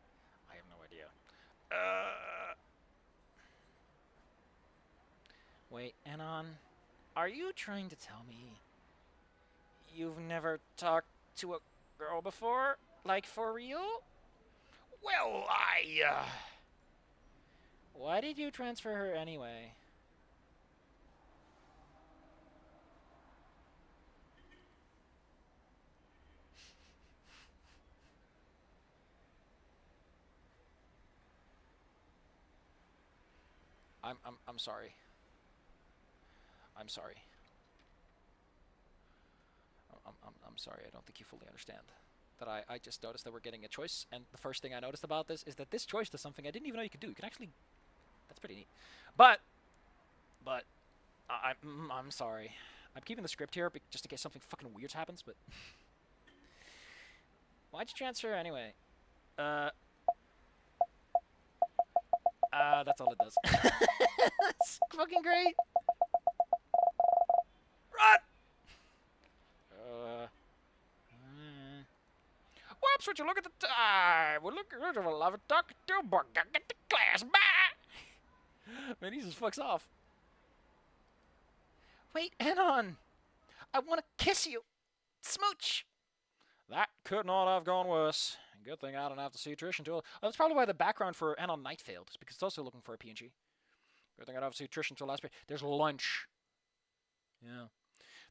I have no idea. Wait, Anon, are you trying to tell me you've never talked to a girl before? Like, for real? Well, Why did you transfer her anyway? I'm sorry. I'm sorry. I'm sorry. I don't think you fully understand. That I just noticed that we're getting a choice, and the first thing I noticed about this is that this choice does something I didn't even know you could do. You can actually... That's pretty neat. But I'm sorry. I'm keeping the script here just in case something fucking weird happens, but... Why'd you transfer anyway? That's all it does. That's fucking great. Run! Whoops, would you look at the time? We're looking at 11 talking to, but gotta get to class. Bye! Man, he just fucks off. Wait, Anon! I want to kiss you! Smooch! That could not have gone worse. Good thing I don't have to see Trish until... Oh, that's probably why the background for Anon Night failed. It's because it's also looking for a PNG. Good thing I don't have to see Trish until last page. There's lunch. Yeah.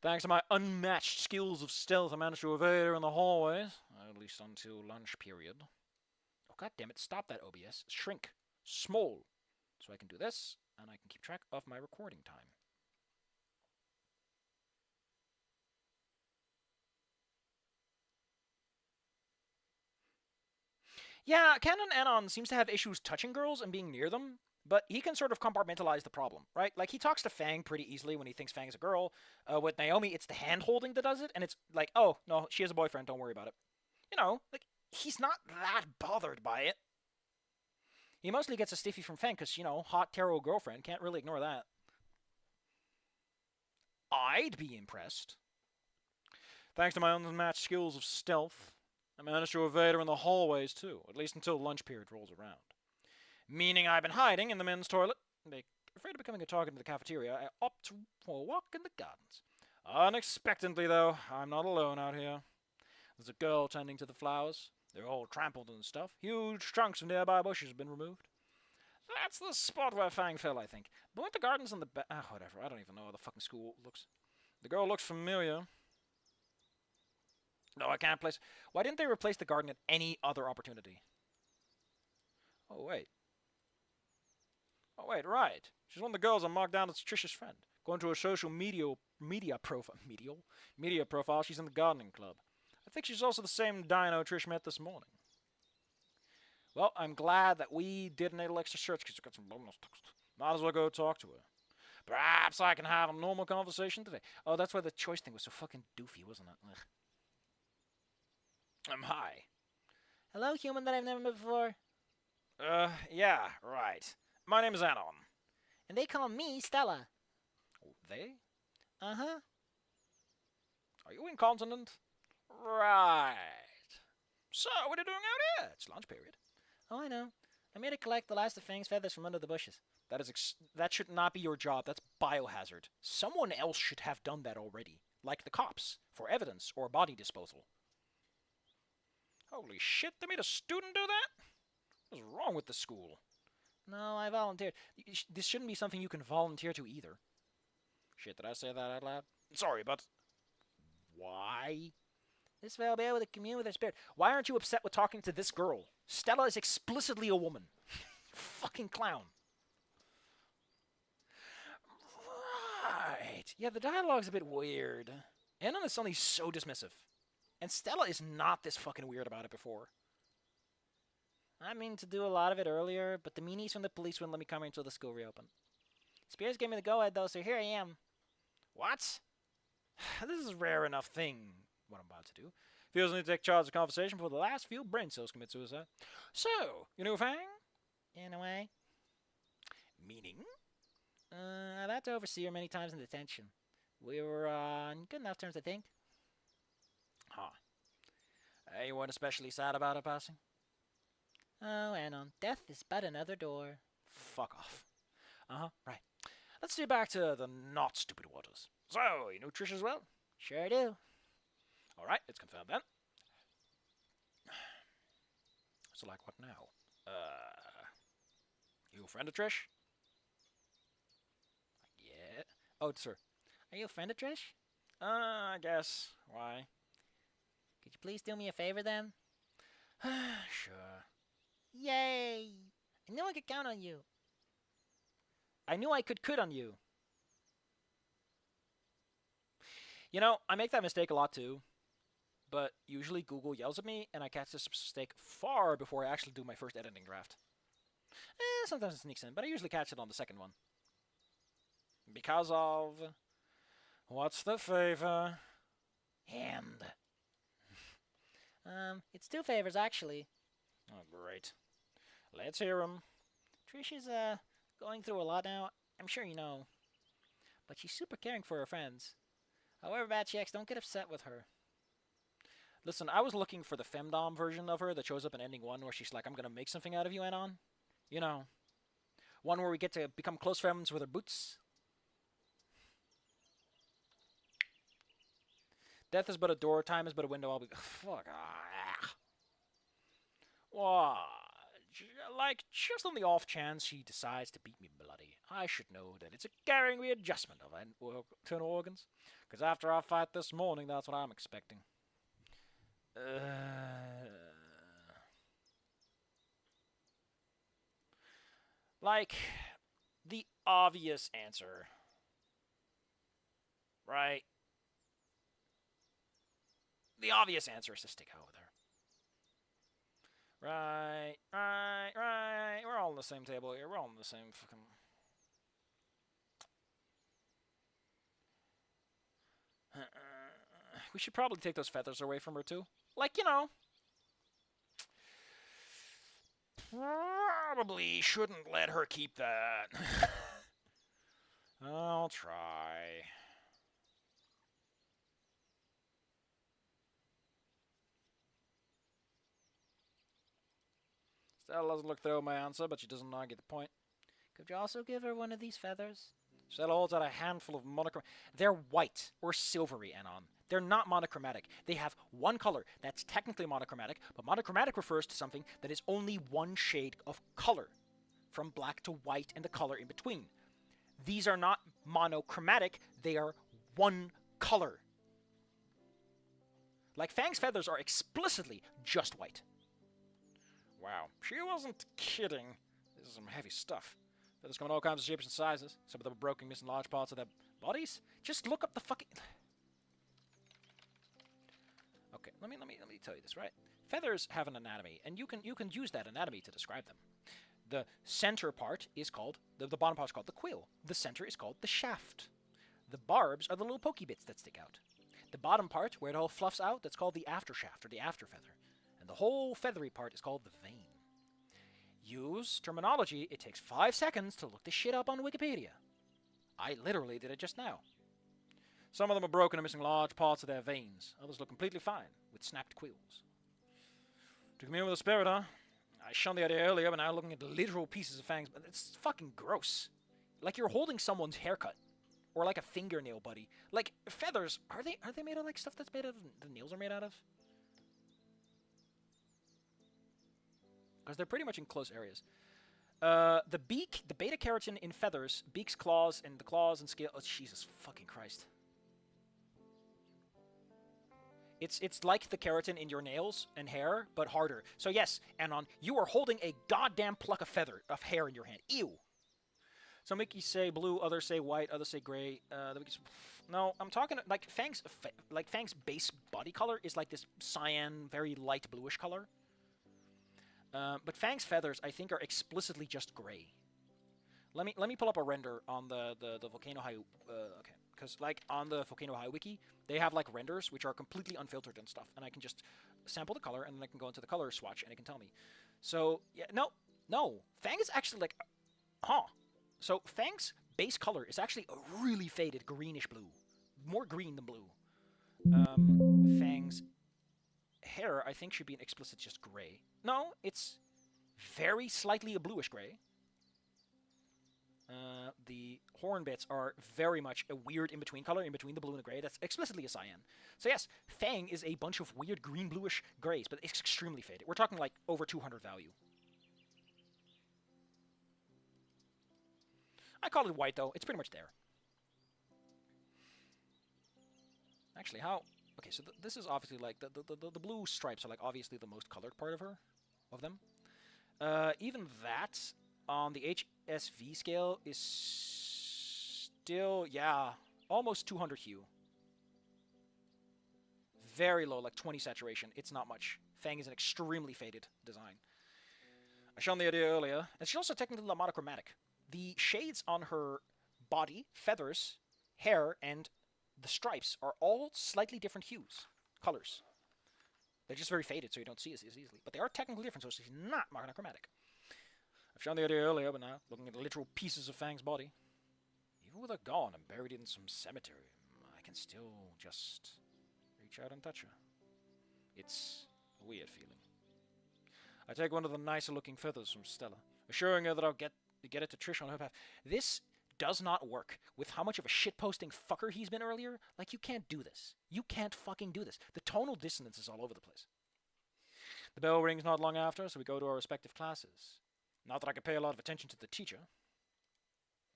Thanks to my unmatched skills of stealth, I managed to evade her in the hallways. At least until lunch period. Oh, god damn it. Stop that, OBS. Shrink. Small. So I can do this, and I can keep track of my recording time. Yeah, Canon Anon seems to have issues touching girls and being near them, but he can sort of compartmentalize the problem, right? Like, he talks to Fang pretty easily when he thinks Fang's a girl. With Naomi, it's the hand-holding that does it, and it's like, oh, no, she has a boyfriend, don't worry about it. You know, like, he's not that bothered by it. He mostly gets a stiffy from Fang because, you know, hot tarot girlfriend, can't really ignore that. I'd be impressed. Thanks to my unmatched skills of stealth, I managed to evade her in the hallways, too, at least until lunch period rolls around. Meaning I've been hiding in the men's toilet. Afraid of becoming a target in the cafeteria, I opt for a walk in the gardens. Unexpectedly, though, I'm not alone out here. There's a girl tending to the flowers. They're all trampled and stuff. Huge chunks of nearby bushes have been removed. That's the spot where Fang fell, I think. But with the gardens in the back... whatever. I don't even know how the fucking school looks. The girl looks familiar. No, I can't place... Why didn't they replace the garden at any other opportunity? Oh, wait. Oh, wait, right. She's one of the girls I marked down as Trish's friend. Going to her social media profile, she's in the gardening club. I think she's also the same dino Trish met this morning. Well, I'm glad that we did a little extra search because we got some bonus text. Might as well go talk to her. Perhaps I can have a normal conversation today. Oh, that's why the choice thing was so fucking doofy, wasn't it? Ugh. Hi. Hello, human that I've never met before. Yeah, right. My name is Anon. And they call me Stella. They? Uh-huh. Are you incontinent? Right. So, what are you doing out here? It's lunch period. Oh, I know. I'm here to collect the last of Fang's feathers from under the bushes. That should not be your job. That's biohazard. Someone else should have done that already. Like the cops, for evidence or body disposal. Holy shit, they made a student do that? What's wrong with the school? No, I volunteered. This shouldn't be something you can volunteer to either. Shit, did I say that out loud? Sorry, but... Why? This way I'll be able to commune with her spirit. Why aren't you upset with talking to this girl? Stella is explicitly a woman. Fucking clown. Right. Yeah, the dialogue's a bit weird. Anon is suddenly so dismissive. And Stella is not this fucking weird about it before. I mean to do a lot of it earlier, but the meanies from the police wouldn't let me come here until the school reopened. Spears gave me the go-ahead, though, so here I am. What? This is a rare enough thing, what I'm about to do. Feels need to take charge of the conversation before the last few brain cells commit suicide. So, you knew Fang? In a way. Meaning? I've had to oversee her many times in detention. We were on good enough terms, I think. Huh. You weren't especially sad about her passing? Oh, Anon, death is but another door. Fuck off. Right. Let's get back to the not stupid waters. So, you know Trish as well? Sure do. Alright, it's confirmed then. So, like, what now? You a friend of Trish? Yeah. Oh, sir. Are you a friend of Trish? I guess. Why? Could you please do me a favor then? Sure. Yay! I knew I could count on you. I knew I could on you. You know, I make that mistake a lot too. But usually Google yells at me, and I catch this mistake far before I actually do my first editing draft. Sometimes it sneaks in, but I usually catch it on the second one. Because of What's the favor? Hand. It's 2 favors, actually. Oh, great. Let's hear 'em. Trish is, going through a lot now. I'm sure you know. But she's super caring for her friends. However bad she acts, don't get upset with her. Listen, I was looking for the femdom version of her that shows up in ending 1 where she's like, I'm gonna make something out of you, Anon. You know. One where we get to become close friends with her boots. Death is but a door, time is but a window, I'll be... Fuck. What? Like, just on the off chance she decides to beat me bloody, I should know that it's a carrying readjustment of internal organs. Because after our fight this morning, that's what I'm expecting. Like, the obvious answer. Right? The obvious answer is to stick out with her. Right. We're all on the same table here. We're all on the same fucking... We should probably take those feathers away from her, too. Like, you know... Probably shouldn't let her keep that. I'll try. Stella doesn't look through my answer, but she doesn't argue the point. Could you also give her one of these feathers? Stella holds out a handful of monochromatic... They're white or silvery, Anon. They're not monochromatic. They have one color that's technically monochromatic, but monochromatic refers to something that is only one shade of color, from black to white and the color in between. These are not monochromatic, they are one color. Like Fang's feathers are explicitly just white. Wow, she wasn't kidding. This is some heavy stuff. Feathers come in all kinds of shapes and sizes. Some of them are broken, missing large parts of their bodies. Just look up the fucking... Okay, let me tell you this, right? Feathers have an anatomy, and you can use that anatomy to describe them. The center part is called, the bottom part is called the quill. The center is called the shaft. The barbs are the little pokey bits that stick out. The bottom part, where it all fluffs out, that's called the after shaft, or the after feather. And the whole feathery part is called the vein. Use terminology, it takes 5 seconds to look this shit up on Wikipedia. I literally did it just now. Some of them are broken and missing large parts of their veins. Others look completely fine, with snapped quills. To commune with the spirit, huh? I shunned the idea earlier, but now looking at the literal pieces of fangs, it's fucking gross. Like you're holding someone's haircut. Or like a fingernail, buddy. Like, feathers, are they made of like stuff that's made of, the nails are made out of? Because they're pretty much in close areas. The beak, the beta keratin in feathers, beaks, claws, and the claws and scale. Oh, Jesus fucking Christ. It's like the keratin in your nails and hair, but harder. So yes, Anon, you are holding a goddamn pluck of hair in your hand. Ew. Some Mickey say blue, others say white, others say gray. No, I'm talking like Fang's base body color is like this cyan, very light bluish color. But Fang's feathers, I think, are explicitly just gray. Let me pull up a render on the Volcano High. Okay, because like on the Volcano High wiki, they have like renders which are completely unfiltered and stuff, and I can just sample the color and then I can go into the color swatch and it can tell me. So yeah, no, Fang is actually like, So Fang's base color is actually a really faded greenish blue, more green than blue. Fang's hair, I think, should be an explicit just gray. No, it's very slightly a bluish gray. The horn bits are very much a weird in-between color, in between the blue and the gray. That's explicitly a cyan. So yes, Fang is a bunch of weird green-bluish grays, but it's extremely faded. We're talking like over 200 value. I call it white, though. It's pretty much there. Actually, how... Okay, so this is obviously like... The blue stripes are like obviously the most colored part of them. Even that on the HSV scale is still, yeah, almost 200 hue. Very low, like 20 saturation. It's not much. Fang is an extremely faded design. I showed the idea earlier. And she's also technically monochromatic. The shades on her body, feathers, hair, and the stripes are all slightly different hues, colors. They're just very faded, so you don't see it as easily. But they are technically different, so she's not monochromatic. I've shown the idea earlier, but now, looking at the literal pieces of Fang's body, even with her gone and buried in some cemetery, I can still just reach out and touch her. It's a weird feeling. I take one of the nicer looking feathers from Stella, assuring her that I'll get it to Trish on her path. This does not work with how much of a shitposting fucker he's been earlier. Like, you can't do this. You can't fucking do this. The tonal dissonance is all over the place. The bell rings not long after, so we go to our respective classes. Not that I could pay a lot of attention to the teacher.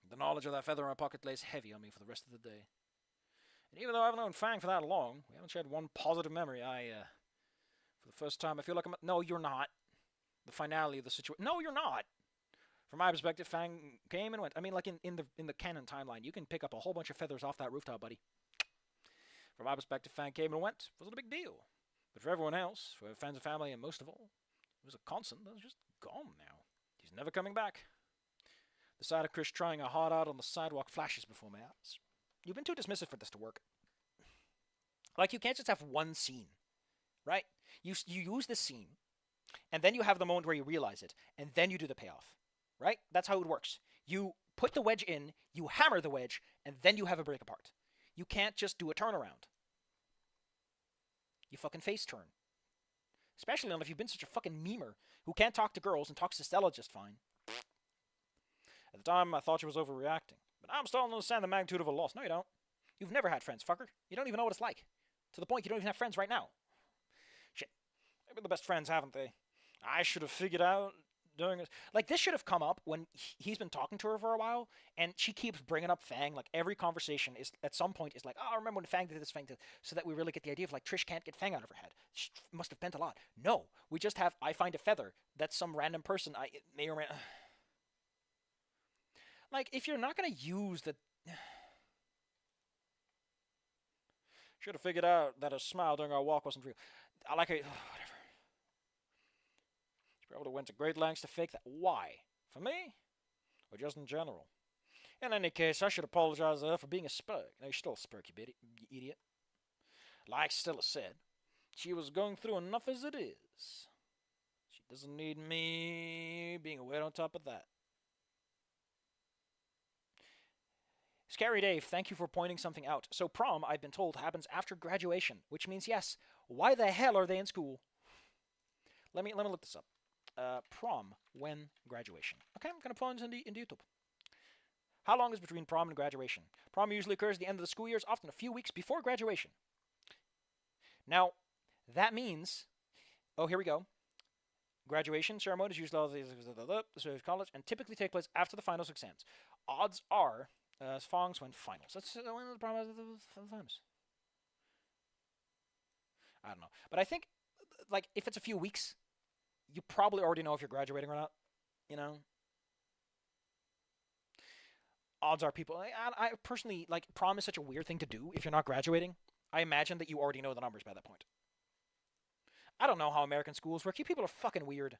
The knowledge of that feather in my pocket lays heavy on me for the rest of the day. And even though I haven't known Fang for that long, we haven't shared one positive memory. For the first time, I feel like I'm... No, you're not. The finale of the situation... No, you're not! From my perspective, Fang came and went. I mean, like in the canon timeline, you can pick up a whole bunch of feathers off that rooftop, buddy. From my perspective, Fang came and went. It wasn't a big deal. But for everyone else, for friends and family, and most of all, it was a constant that was just gone now. He's never coming back. The sight of Trish trying her heart out on the sidewalk flashes before my eyes. You've been too dismissive for this to work. Like, you can't just have one scene, right? You use this scene, and then you have the moment where you realize it, and then you do the payoff, right? That's how it works. You put the wedge in, you hammer the wedge, and then you have a break apart. You can't just do a turnaround. You fucking face turn. Especially if you've been such a fucking memer who can't talk to girls and talks to Stella just fine. At the time, I thought she was overreacting. But I'm starting to understand the magnitude of a loss. No, you don't. You've never had friends, fucker. You don't even know what it's like. To the point you don't even have friends right now. Shit. They've been the best friends, haven't they? I should have figured out doing this. Like, this should have come up when he's been talking to her for a while, and she keeps bringing up Fang. Like, every conversation is, at some point, is like, oh, I remember when Fang did this, Fang did this, so that we really get the idea of, like, Trish can't get Fang out of her head. She must have bent a lot. No. We just have, I find a feather. That's some random person I may or may not... Like, if you're not going to use the... Should have figured out that a smile during our walk wasn't real. I like it. Whatever. She probably went to great lengths to fake that. Why? For me? Or just in general? In any case, I should apologize to her for being a spurk. No, you're still a spurk, you idiot. Like Stella said, she was going through enough as it is. She doesn't need me being a weight on top of that. Scary Dave, thank you for pointing something out. So prom, I've been told, happens after graduation, which means yes. Why the hell are they in school? Let me look this up. Prom, when graduation. Okay, I'm gonna put this into YouTube. How long is between prom and graduation? Prom usually occurs at the end of the school years, often a few weeks before graduation. Now, that means, oh, here we go. Graduation ceremonies usually college and typically take place after the finals exams. Odds are. Fongs went finals. That's when the problem is the finals. I don't know. But I think, like, if it's a few weeks, you probably already know if you're graduating or not. You know? Odds are people... I personally, like, prom is such a weird thing to do if you're not graduating. I imagine that you already know the numbers by that point. I don't know how American schools work. You people are fucking weird.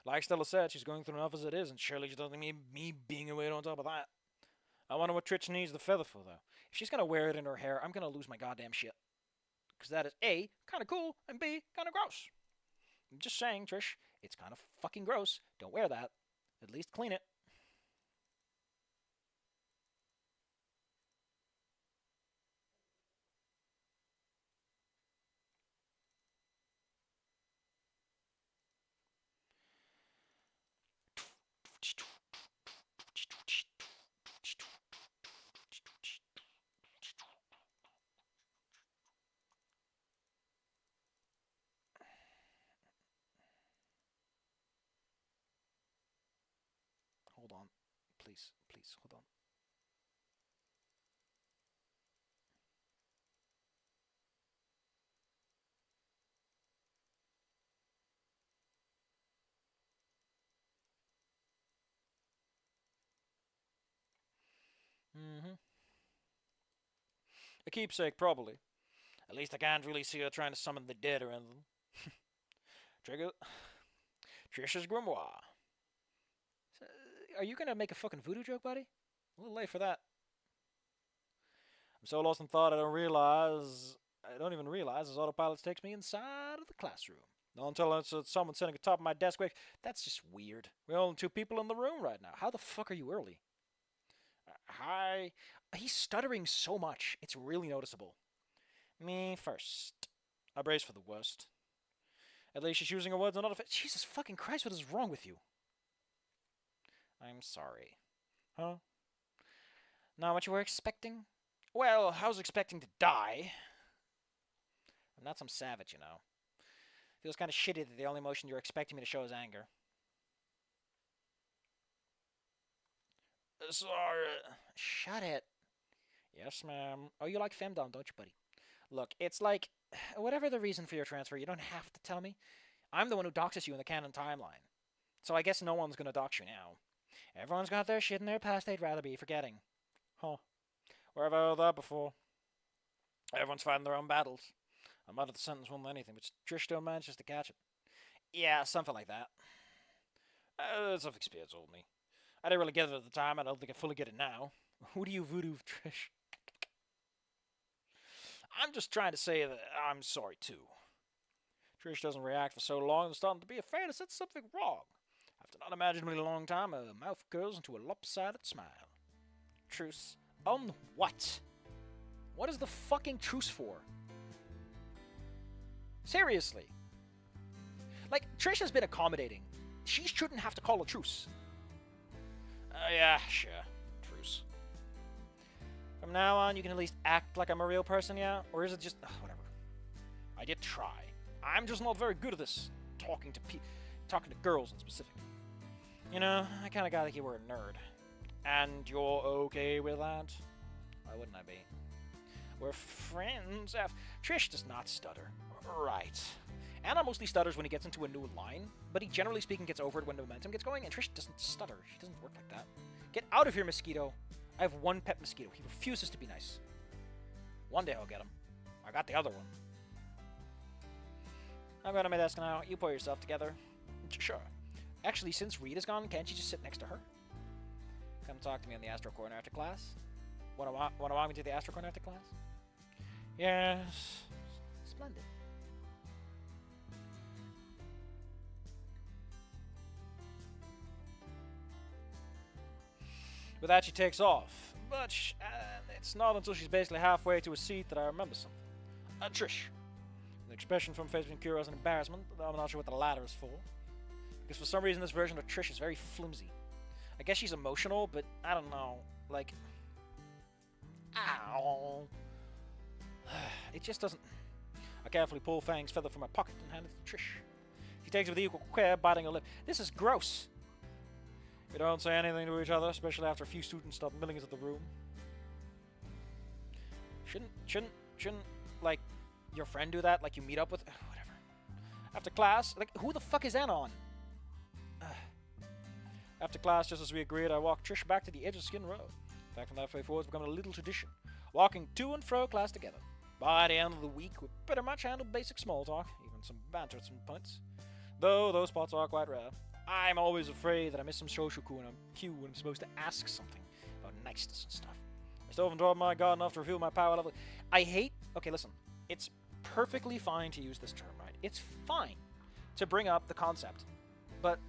Like Stella said, she's going through enough as it is, and surely she doesn't need me being a weight on top of that. I wonder what Trish needs the feather for, though. If she's going to wear it in her hair, I'm going to lose my goddamn shit. Because that is A, kind of cool, and B, kind of gross. I'm just saying, Trish, it's kind of fucking gross. Don't wear that. At least clean it. Hold on. Please, hold on. A keepsake, probably. At least I can't really see her trying to summon the dead or anything. Trish's grimoire. Are you gonna make a fucking voodoo joke, buddy? A little late for that. I'm so lost in thought I don't even realize as autopilot takes me inside of the classroom. Not until it's someone sitting at the top of my desk. Wait, that's just weird. We're only 2 people in the room right now. How the fuck are you early? Hi. He's stuttering so much. It's really noticeable. Me first. I brace for the worst. At least she's using her words and not a Jesus fucking Christ, what is wrong with you? I'm sorry. Huh? Not what you were expecting? Well, I was expecting to die. I'm not some savage, you know. Feels kind of shitty that the only emotion you're expecting me to show is anger. Sorry. Shut it. Yes, ma'am. Oh, you like femdom, don't you, buddy? Look, it's like, whatever the reason for your transfer, you don't have to tell me. I'm the one who doxes you in the canon timeline. So I guess no one's gonna dox you now. Everyone's got their shit in their past they'd rather be forgetting. Huh. Where have I heard that before? Everyone's fighting their own battles. I'm out of the sentence more than anything, but Trish still manages to catch it. Yeah, something like that. Something Spears told me. I didn't really get it at the time. I don't think I fully get it now. Who do you voodoo, Trish? I'm just trying to say that I'm sorry, too. Trish doesn't react for so long, I'm starting to be afraid I said something wrong. After an unimaginably long time, her mouth curls into a lopsided smile. Truce? On what? What is the fucking truce for? Seriously. Like, Trish has been accommodating. She shouldn't have to call a truce. Yeah, sure. Truce. From now on, you can at least act like I'm a real person, yeah? Or is it just... whatever. I did try. I'm just not very good at this. Talking to girls in specific. You know, I kinda gotta think you were a nerd. And you're okay with that? Why wouldn't I be? We're friends. Trish does not stutter. Right. Anna mostly stutters when he gets into a new line, but he generally speaking gets over it when the momentum gets going, and Trish doesn't stutter. She doesn't work like that. Get out of here, mosquito. I have one pet mosquito. He refuses to be nice. One day I'll get him. I got the other one. I'm going to my desk now. You pull yourself together. Sure. Actually, since Reed is gone, can't you just sit next to her? Come talk to me in the Astro Corner after class. Want to walk me to the Astro Corner after class? Yes. Splendid. With that, she takes off. But it's not until she's basically halfway to a seat that I remember something. Trish. An expression from face between curiosity and embarrassment, though I'm not sure what the latter is for. Because for some reason this version of Trish is very flimsy. I guess she's emotional, but I don't know. Like... Ow. It just doesn't... I carefully pull Fang's feather from my pocket and hand it to Trish. She takes it with equal care, biting her lip. This is gross. We don't say anything to each other, especially after a few students start milling into the room. Shouldn't, like, your friend do that? Like, you meet up with... whatever. After class, like, who the fuck is Anna on? After class, just as we agreed, I walked Trish back to the edge of Skin Row. In fact, from that way forward, it's become a little tradition. Walking to and fro class together. By the end of the week, we pretty much handled basic small talk, even some banter at some points. Though those spots are quite rare. I'm always afraid that I miss some social cue when I'm supposed to ask something about niceness and stuff. I still haven't dropped my guard enough to reveal my power level. I hate... Okay, listen. It's perfectly fine to use this term, right? It's fine to bring up the concept. But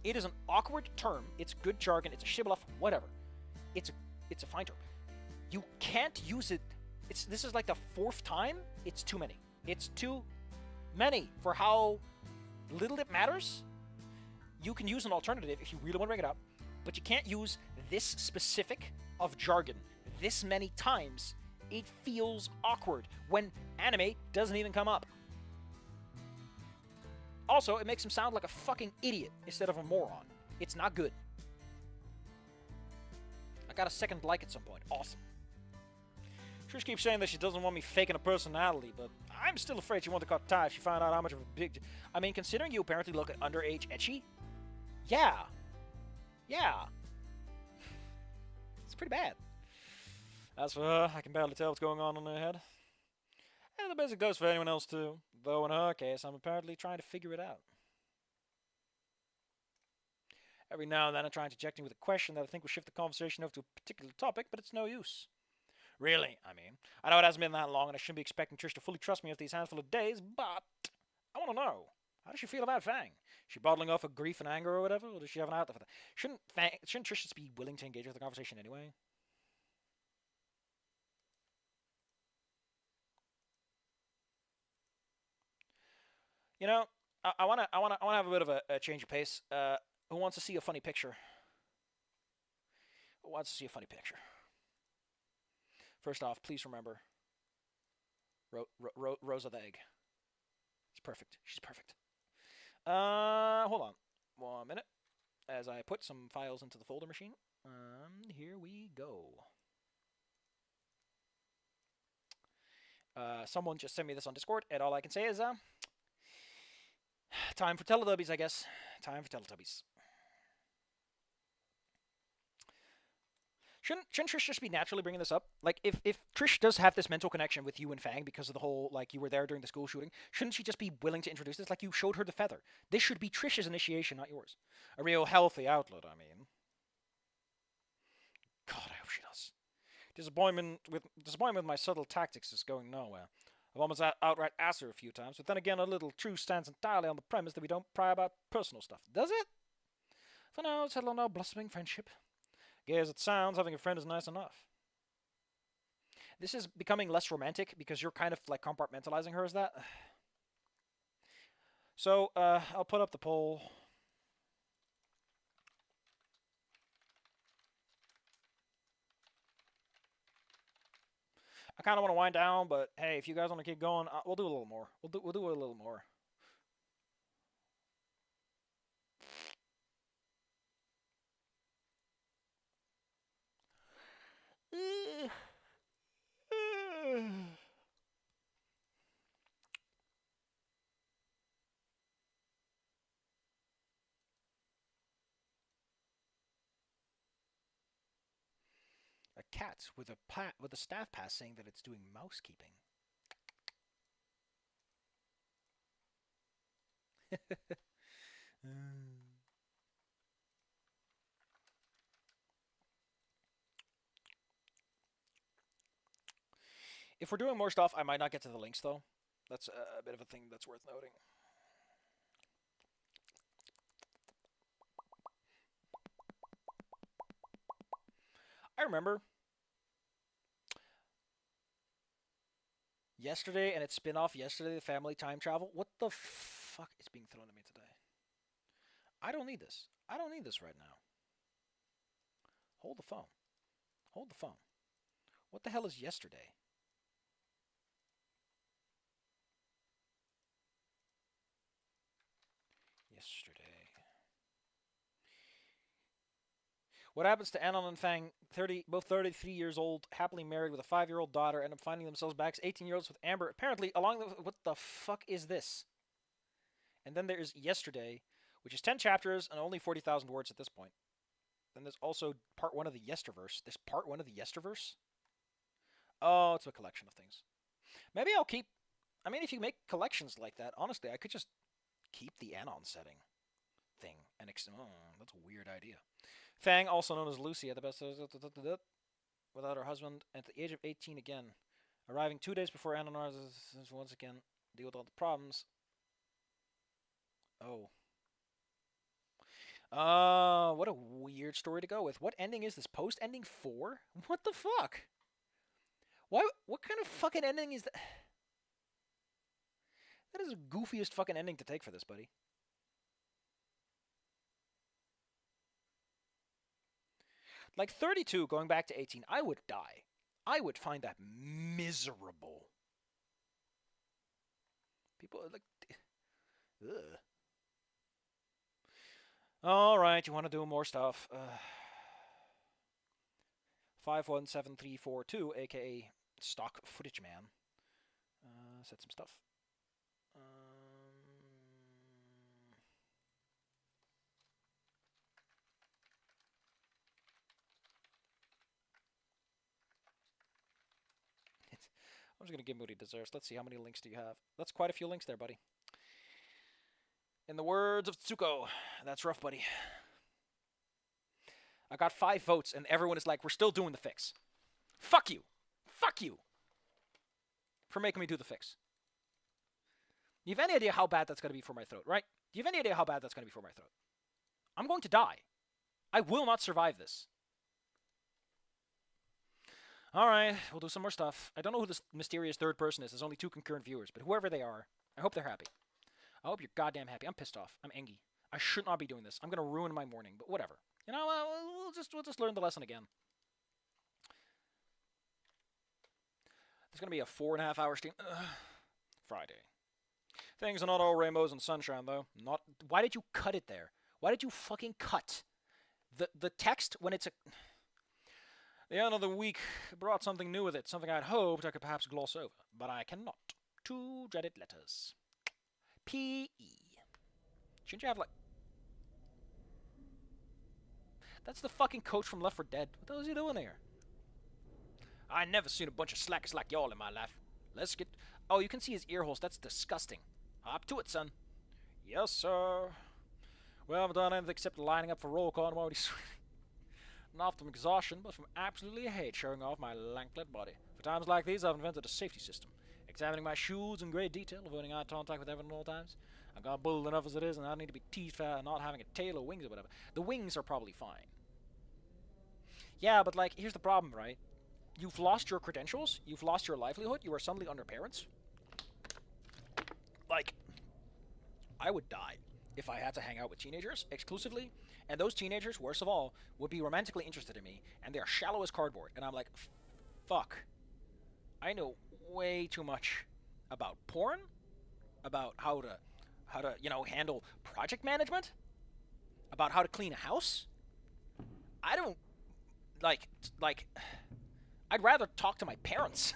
it is an awkward term. It's good jargon. It's a shibboleth. Whatever. It's a fine term. You can't use it... This is like the 4th time? It's too many. It's too many for how little it matters. You can use an alternative if you really want to bring it up, but you can't use this specific of jargon this many times. It feels awkward when anime doesn't even come up. Also, it makes him sound like a fucking idiot instead of a moron. It's not good. I got a second like at some point. Awesome. Trish keeps saying that she doesn't want me faking a personality, but I'm still afraid she wants to cut ties if she found out how much of a big... I mean, considering you apparently look at underage etchy... Yeah. It's pretty bad. As for her, I can barely tell what's going on in her head. And the basic goes for anyone else too. Though in her case, I'm apparently trying to figure it out. Every now and then I try interjecting with a question that I think will shift the conversation over to a particular topic, but it's no use. Really, I mean. I know it hasn't been that long and I shouldn't be expecting Trish to fully trust me after these handful of days, but I want to know. How does she feel about Fang? Is she bottling off her grief and anger or whatever, or does she have an outlet for that? Shouldn't Trish just be willing to engage with the conversation anyway? You know, I wanna have a bit of a change of pace. Who wants to see a funny picture? Who wants to see a funny picture? First off, please remember Rosa the egg. It's perfect. She's perfect. Hold on 1 minute as I put some files into the folder machine. Here we go. Someone just sent me this on Discord, and all I can say is, time for Teletubbies, I guess. Time for Teletubbies. Shouldn't Trish just be naturally bringing this up? Like, if Trish does have this mental connection with you and Fang because of the whole, like, you were there during the school shooting, shouldn't she just be willing to introduce this? Like, you showed her the feather. This should be Trish's initiation, not yours. A real healthy outlet, I mean. God, I hope she does. Disappointment with my subtle tactics is going nowhere. I've almost outright asked her a few times, but then again, a little truth stands entirely on the premise that we don't pry about personal stuff. Does it? For now, settle on our blossoming friendship. Gay as it sounds, having a friend is nice enough. This is becoming less romantic because you're kind of like compartmentalizing her as that. So, I'll put up the poll. I kind of want to wind down, but hey, if you guys want to keep going, we'll do a little more. We'll do a little more. A cat with a staff pass saying that it's doing mouse keeping. If we're doing more stuff, I might not get to the links, though. That's a bit of a thing that's worth noting. I remember yesterday and its spin-off, Yesterday the Family Time Travel. What the fuck is being thrown at me today? I don't need this. I don't need this right now. Hold the phone. Hold the phone. What the hell is yesterday? Yesterday. What happens to Anon and Fang, both 33 years old, happily married with a 5-year-old daughter, end up finding themselves back as 18-year-olds with Amber, apparently along the... What the fuck is this? And then there's Yesterday, which is 10 chapters and only 40,000 words at this point. Then there's also part 1 of the Yesterverse. There's part 1 of the Yesterverse? Oh, it's a collection of things. Maybe I'll keep... I mean, if you make collections like that, honestly, I could just keep the Anon setting thing. And that's a weird idea. Fang, also known as Lucy, at the best without her husband, at the age of 18 again, arriving 2 days before Anon once again deal with all the problems. Oh. What a weird story to go with. What ending is this? Post-ending 4? What the fuck? What kind of fucking ending is that? That is the goofiest fucking ending to take for this, buddy. Like 32 going back to 18, I would die. I would find that miserable. People are like, ugh. All right, you want to do more stuff? 517342, aka Stock Footage Man. Set some stuff. I'm just going to give him what he deserves. Let's see, how many links do you have? That's quite a few links there, buddy. In the words of Tsuko, that's rough, buddy. I got 5 votes, and everyone is like, we're still doing the fix. Fuck you. Fuck you. For making me do the fix. You have any idea how bad that's going to be for my throat, right? Do you have any idea how bad that's going to be for my throat? I'm going to die. I will not survive this. Alright, we'll do some more stuff. I don't know who this mysterious third person is. There's only 2 concurrent viewers, but whoever they are, I hope they're happy. I hope you're goddamn happy. I'm pissed off. I'm angry. I should not be doing this. I'm going to ruin my morning, but whatever. You know, we'll just learn the lesson again. There's going to be a 4.5 hour stream. Friday. Things are not all rainbows and sunshine, though. Not. Why did you cut it there? Why did you fucking cut the text when it's a... The end of the week brought something new with it, something I'd hoped I could perhaps gloss over, but I cannot. 2 dreaded letters. P-E. Shouldn't you have, like... That's the fucking coach from Left 4 Dead. What the hell is he doing here? I never seen a bunch of slackers like y'all in my life. Let's get... Oh, you can see his ear holes. That's disgusting. Hop to it, son. Yes, sir. Well, I haven't done anything except lining up for roll call. I'm already sweating. Not from exhaustion, but from absolutely hate showing off my lanklet body. For times like these, I've invented a safety system. Examining my shoes in great detail, avoiding eye contact with everyone at all times. I've got bullied enough as it is, and I don't need to be teased for not having a tail or wings or whatever. The wings are probably fine. Yeah, but like, here's the problem, right? You've lost your credentials, you've lost your livelihood, you are suddenly under parents. Like, I would die if I had to hang out with teenagers exclusively, and those teenagers, worst of all, would be romantically interested in me, and they're shallow as cardboard, and I'm like, fuck. I know way too much about porn, about how to, you know, handle project management, about how to clean a house. I don't, like, I'd rather talk to my parents.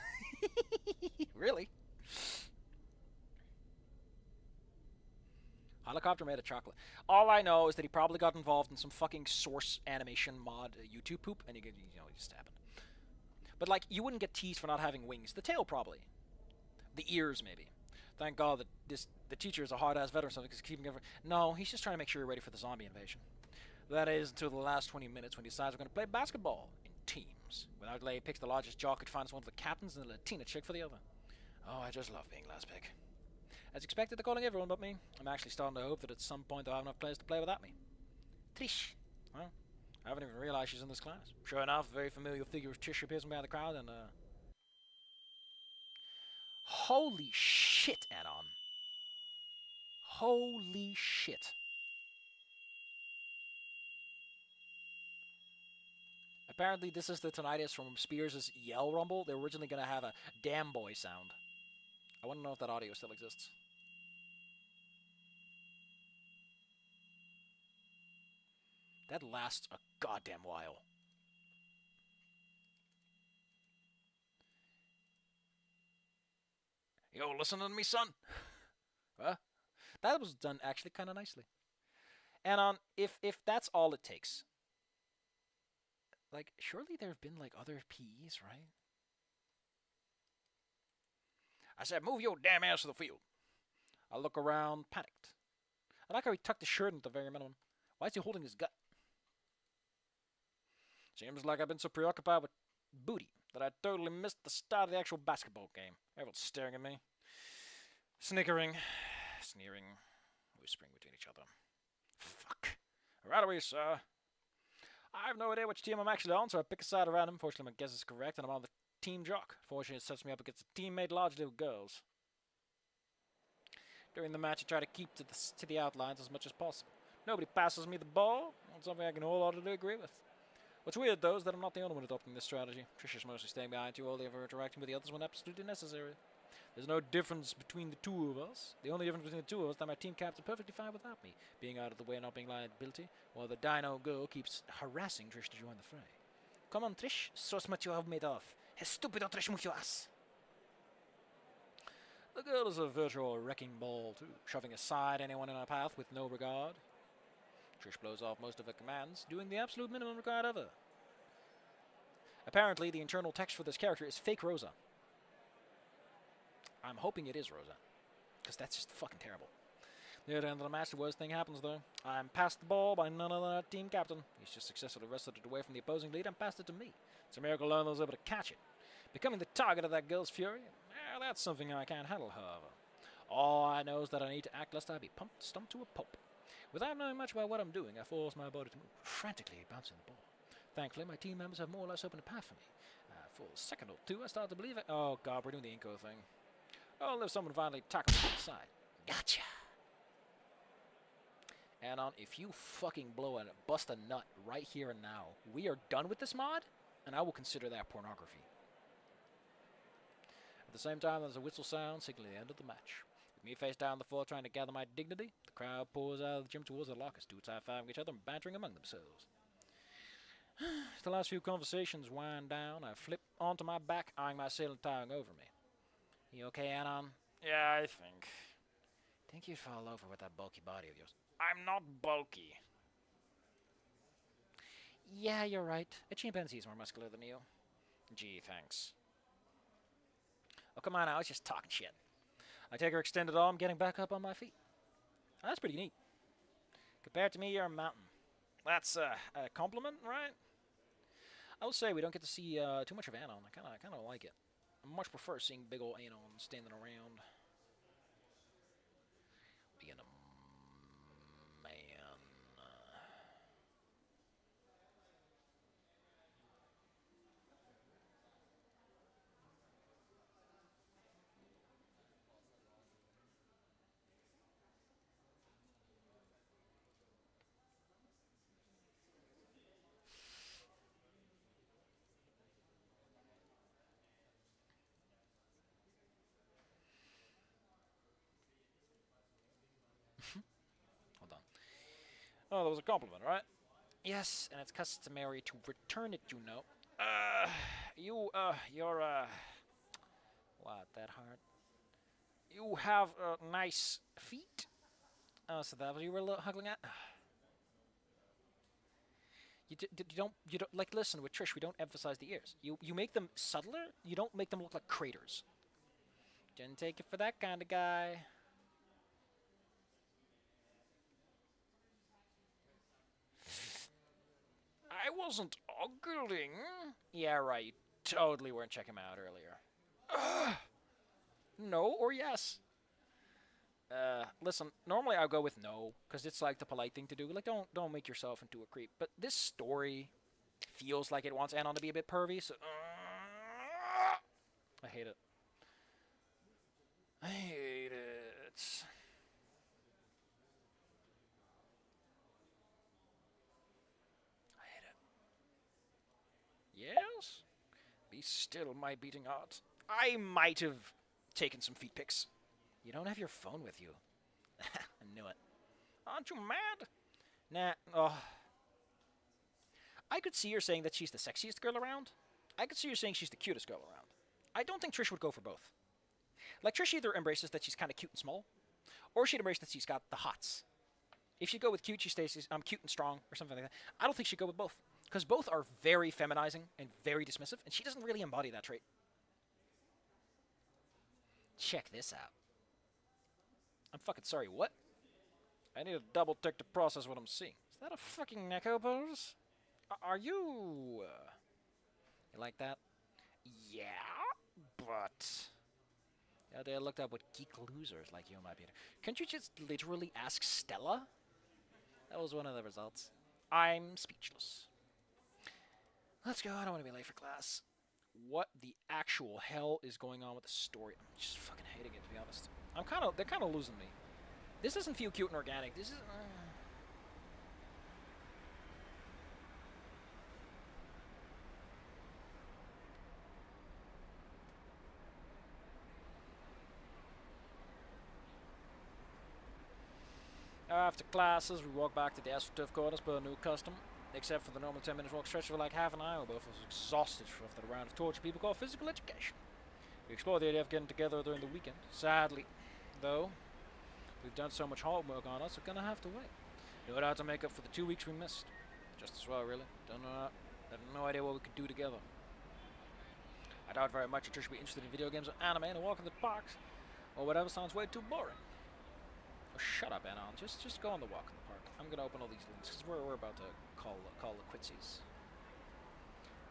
Really. Helicopter made of chocolate. All I know is that he probably got involved in some fucking source animation mod YouTube poop, and you know, it just happened. But like, you wouldn't get teased for not having wings. The tail probably. The ears maybe. Thank God that the teacher is a hard-ass veteran, so he's keeping everything. No, he's just trying to make sure you're ready for the zombie invasion. That is until the last 20 minutes when he decides we're going to play basketball in teams. Without delay, he picks the largest jock could find as one of the captains and the Latina chick for the other. Oh, I just love being last pick. As expected, they're calling everyone but me. I'm actually starting to hope that at some point they'll have enough players to play without me. Trish. Well, I haven't even realized she's in this class. Sure enough, a very familiar figure of Trish appears from behind the crowd, and holy shit, Anon. Holy shit. Apparently this is the tinnitus from Spears' Yell Rumble. They were originally going to have a damn boy sound. I want to know if that audio still exists. That lasts a goddamn while. Yo, listen to me, son. Huh? That was done actually kind of nicely. And if that's all it takes, like, surely there have been like other PEs, right? I said, move your damn ass to the field. I look around, panicked. I like how he tucked his shirt in at the very minimum. Why is he holding his gut? Seems like I've been so preoccupied with booty that I totally missed the start of the actual basketball game. Everyone's staring at me. Snickering, sneering, whispering between each other. Fuck. Right away, sir. I have no idea which team I'm actually on, so I pick a side around him. Fortunately, my guess is correct, and I'm on the team jock. Fortunately, it sets me up against a team made largely of girls. During the match, I try to keep to the outlines as much as possible. Nobody passes me the ball. That's something I can wholeheartedly agree with. What's weird, though, is that I'm not the only one adopting this strategy. Trish is mostly staying behind too, only ever interacting with the others when absolutely necessary. There's no difference between the two of us. The only difference between the two of us is that my team captain's perfectly fine without me, being out of the way and not being liability, while the dino girl keeps harassing Trish to join the fray. Come on, Trish. So much you have made of. Stupido Trish muchas. The girl is a virtual wrecking ball, too, shoving aside anyone in her path with no regard. Trish blows off most of her commands, doing the absolute minimum required of her. Apparently, the internal text for this character is fake Rosa. I'm hoping it is Rosa, because that's just fucking terrible. Near the end of the match, the worst thing happens, though. I'm passed the ball by none other than our team captain. He's just successfully wrestled it away from the opposing lead and passed it to me. It's a miracle alone I was able to catch it. Becoming the target of that girl's fury, that's something I can't handle, however. All I know is that I need to act lest I be pumped, stumped to a pulp. Without knowing much about what I'm doing, I force my body to move, frantically bouncing the ball. Thankfully, my team members have more or less opened a path for me. For a second or two, I start to believe it. Oh, God, we're doing the Inco thing. Oh, there's someone finally tackled me to the side. Gotcha! Anon, if you fucking blow and bust a nut right here and now, we are done with this mod, and I will consider that pornography. At the same time, there's a whistle sound signaling the end of the match. With me face down on the floor trying to gather my dignity, the crowd pours out of the gym towards the lockers, dudes high-fiving each other and bantering among themselves. The last few conversations wind down, I flip onto my back, eyeing my assailant towering over me. You okay, Anon? Yeah, I think you'd fall over with that bulky body of yours. I'm not bulky. Yeah, you're right. A chimpanzee's more muscular than you. Gee, thanks. Oh, come on, I was just talking shit. I take her extended arm, getting back up on my feet. That's pretty neat. Compared to me, you're a mountain. That's a compliment, right? I will say we don't get to see too much of Anon. I kind of like it. I much prefer seeing big ol' Anon standing around. Being a man. Hold on. Oh, that was a compliment, right? Yes, and it's customary to return it, you know. You're, what, that hard? You have, nice feet? Oh, so that was you were hugging at? You don't, like, listen, with Trish, we don't emphasize the ears. You make them subtler, you don't make them look like craters. Didn't take it for that kind of guy. I wasn't ogling. Yeah, right. You totally weren't checking him out earlier. No or yes? Listen, normally I'll go with no, because it's like the polite thing to do. Like, don't make yourself into a creep. But this story feels like it wants Anon to be a bit pervy, so... I hate it. I hate it. Yes? Be still, my beating heart. I might have taken some feet pics. You don't have your phone with you. I knew it. Aren't you mad? Nah, oh. I could see her saying that she's the sexiest girl around. I could see her saying she's the cutest girl around. I don't think Trish would go for both. Like, Trish either embraces that she's kind of cute and small, or she'd embrace that she's got the hots. If she'd go with cute, she stays, I'm cute and strong, or something like that. I don't think she'd go with both. Because both are very feminizing and very dismissive, and she doesn't really embody that trait. Check this out. I'm fucking sorry, what? I need a double tick to process what I'm seeing. Is that a fucking Neko pose? Are you... You like that? Yeah, but... Yeah, they looked up what geek losers like you might be. Can't you just literally ask Stella? That was one of the results. I'm speechless. Let's go, I don't want to be late for class. What the actual hell is going on with the story? I'm just fucking hating it, to be honest. They're kind of losing me. This doesn't feel cute and organic. This is... After classes, we walk back to the astroturf quarters per new custom. Except for the normal 10-minute walk stretch for like half an hour, both of us exhausted after the round of torture people call physical education. We explore the idea of getting together during the weekend. Sadly, though, we've done so much homework on us, we're gonna have to wait. No doubt to make up for the 2 weeks we missed. Just as well, really. Have no idea what we could do together. I doubt very much that Trish will be interested in video games or anime and a walk in the parks, or whatever sounds way too boring. Oh, shut up, Anon. Just go on the walk in the park. I'm gonna open all these links because we're about to call the quitsies.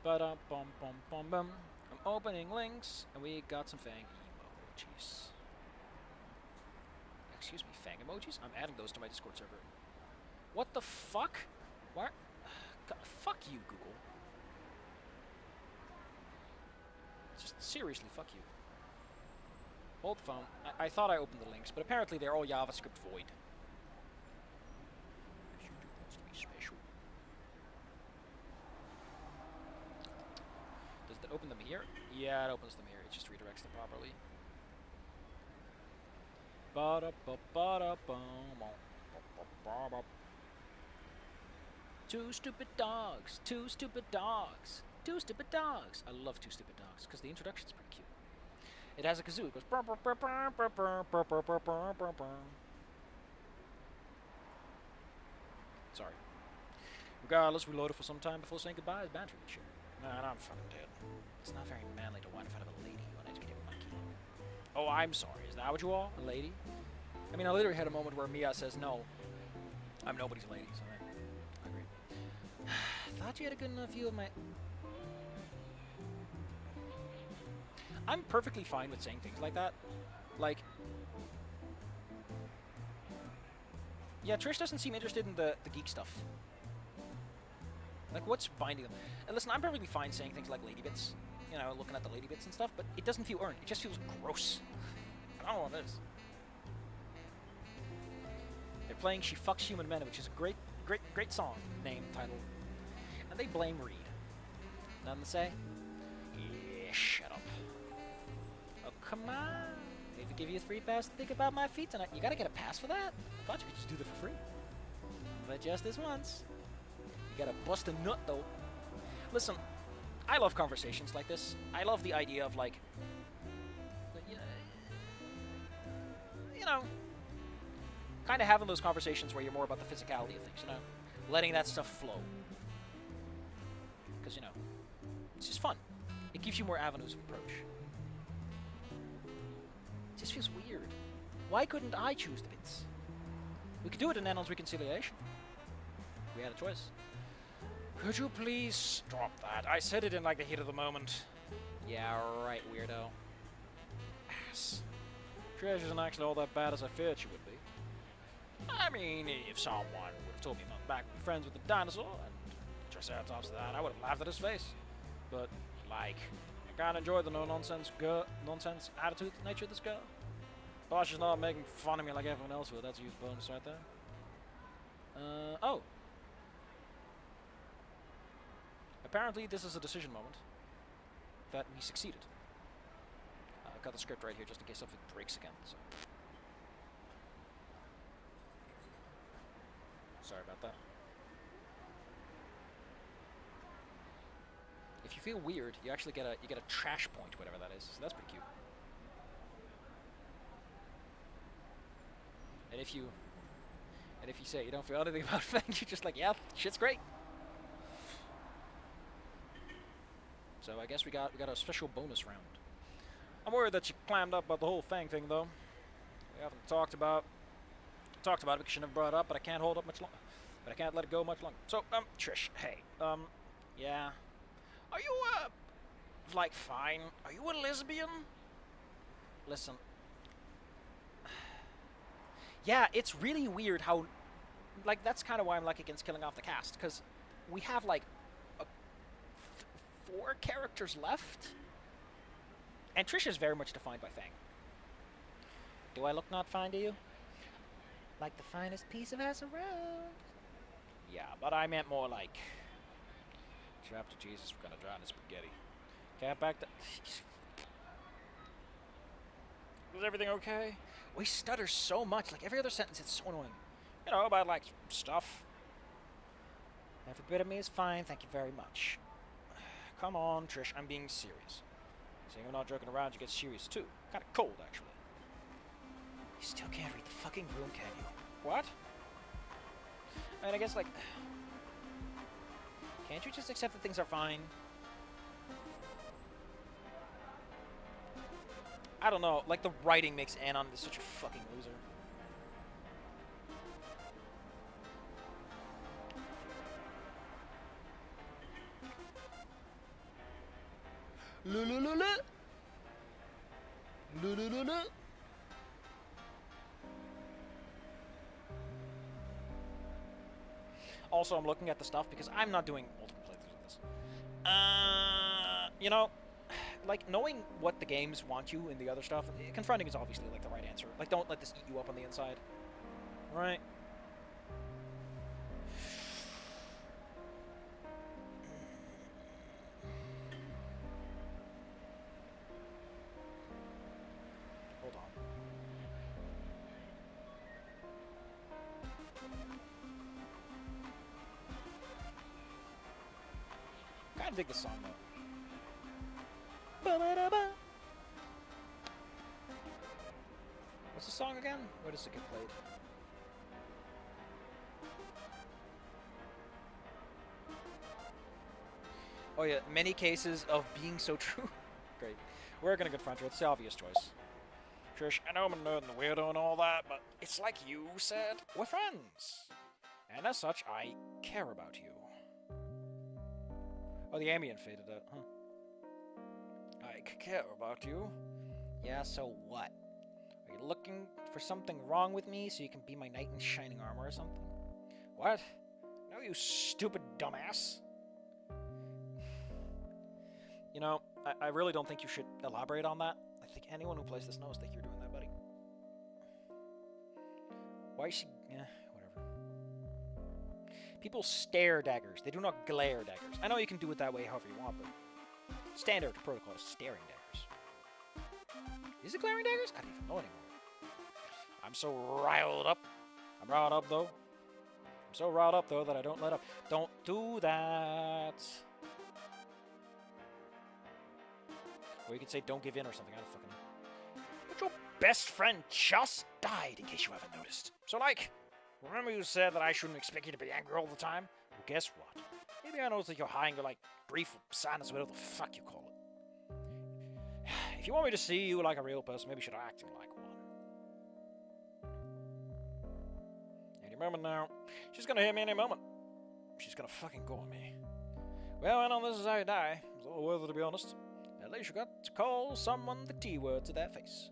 Bum bum bum bum. I'm opening links, and we got some fang emojis. Excuse me, fang emojis? I'm adding those to my Discord server. What the fuck? Why? God, fuck you, Google. Just seriously, fuck you. Hold the phone. I thought I opened the links, but apparently they're all JavaScript void. YouTube wants to be special. Does that open them here? Yeah, it opens them here. It just redirects them properly. Two stupid dogs. Two stupid dogs. Two stupid dogs. I love Two Stupid Dogs because the introduction's pretty cute. It has a kazoo. It goes. Sorry. Regardless, we loaded for some time before saying goodbye. Is bad for you, sure. Man, I'm fucking dead. It's not very manly to whine in front of a lady, you uneducated monkey. Oh, I'm sorry. Is that what you are? A lady? I mean, I literally had a moment where Mia says, no, I'm nobody's lady, so I agree. Thought you had a good enough view of my... I'm perfectly fine with saying things like that. Like... Yeah, Trish doesn't seem interested in the geek stuff. Like, what's binding them? And listen, I'm perfectly fine saying things like lady bits. You know, looking at the lady bits and stuff, but it doesn't feel earned. It just feels gross. I don't know what it is. They're playing She Fucks Human Men, which is a great song name, title. And they blame Reed. Nothing to say? Yeah, shut up. Oh, come on. Maybe give you a free pass to think about my feet tonight. You gotta get a pass for that? I thought you could just do that for free. But just this once. You gotta bust a nut, though. Listen, I love conversations like this. I love the idea of, like... You know... kind of having those conversations where you're more about the physicality of things, you know? Letting that stuff flow. Because, you know, it's just fun. It gives you more avenues of approach. It just feels weird. Why couldn't I choose the bits? We could do it in Anon's Reconciliation. We had a choice. Could you please stop that? I said it in, like, the heat of the moment. Yeah, right, weirdo. Ass. Trish isn't actually all that bad as I feared she would be. I mean, if someone would have told me I'm back with friends with the dinosaur and Triceratops that, I would have laughed at his face. But, like, I can't enjoy the no-nonsense nonsense attitude nature of this girl. But she's not making fun of me like everyone else would. That's a huge bonus right there. Oh. Apparently this is a decision moment that we succeeded. I've got the script right here just in case something breaks again. So. Sorry about that. If you feel weird, you actually get a trash point, whatever that is. So that's pretty cute. And if you say you don't feel anything about it, you're just like, yeah, shit's great. So I guess we got a special bonus round. I'm worried that you clammed up about the whole Fang thing, though. We haven't talked about it because you never brought it up, but I can't hold up much longer. But I can't let it go much longer. So, Trish, hey, yeah. Are you, like, fine? Are you a lesbian? Listen. Yeah, it's really weird how, like, that's kind of why I'm, like, against killing off the cast, because we have, like, 4 characters left, and Trish is very much defined by Fang. Do I look not fine to you? Like the finest piece of ass around. Yeah, but I meant more like... Chapter Jesus, we're gonna drown in spaghetti. Can't back the... Is everything okay? We stutter so much, like every other sentence, it's so annoying. You know, about like stuff. Every bit of me is fine, thank you very much. Come on, Trish, I'm being serious. Saying I'm not joking around, you get serious too. Kinda cold, actually. You still can't read the fucking room, can you? What? I mean, I guess, like... Can't you just accept that things are fine? I don't know, like, the writing makes Anon such a fucking loser. Lulululu. Lulululu. Also, I'm looking at the stuff because I'm not doing multiple playthroughs of this. You know, like, knowing what the games want you in the other stuff, confronting is obviously, like, the right answer. Like, don't let this eat you up on the inside. Right? Hold on. Kinda dig this song, though. Ba-ba-da-ba. What's the song again? Where does it get played? Oh yeah, many cases of being so true. Great. We're gonna confront her. It's the obvious choice. Trish, I know I'm a nerd and a weirdo and all that, but it's like you said, we're friends. And as such, I care about you. Oh, the ambient faded out, huh? I care about you. Yeah, so what? Are you looking for something wrong with me so you can be my knight in shining armor or something? What? No, you stupid dumbass. You know, I really don't think you should elaborate on that. I think anyone who plays this knows that you're doing that, buddy. Why is she... whatever. People stare daggers. They do not glare daggers. I know you can do it that way however you want, but... standard protocol is staring daggers. Is it glaring daggers? I don't even know anymore. I'm so riled up. I'm riled up, though. I'm so riled up, though, that I don't let up. Don't do that. Or you could say don't give in or something. I don't fucking know. But your best friend just died, in case you haven't noticed. So, like, remember you said that I shouldn't expect you to be angry all the time? Well, guess what? Maybe I noticed that you're hiding your, like, brief sadness, whatever the fuck you call it. If you want me to see you like a real person, maybe you should acting like one. Any moment now. She's gonna hit me any moment. She's gonna fucking go on me. Well, I know this is how you die. It's all worth it, to be honest. At least you got to call someone the T-word to their face.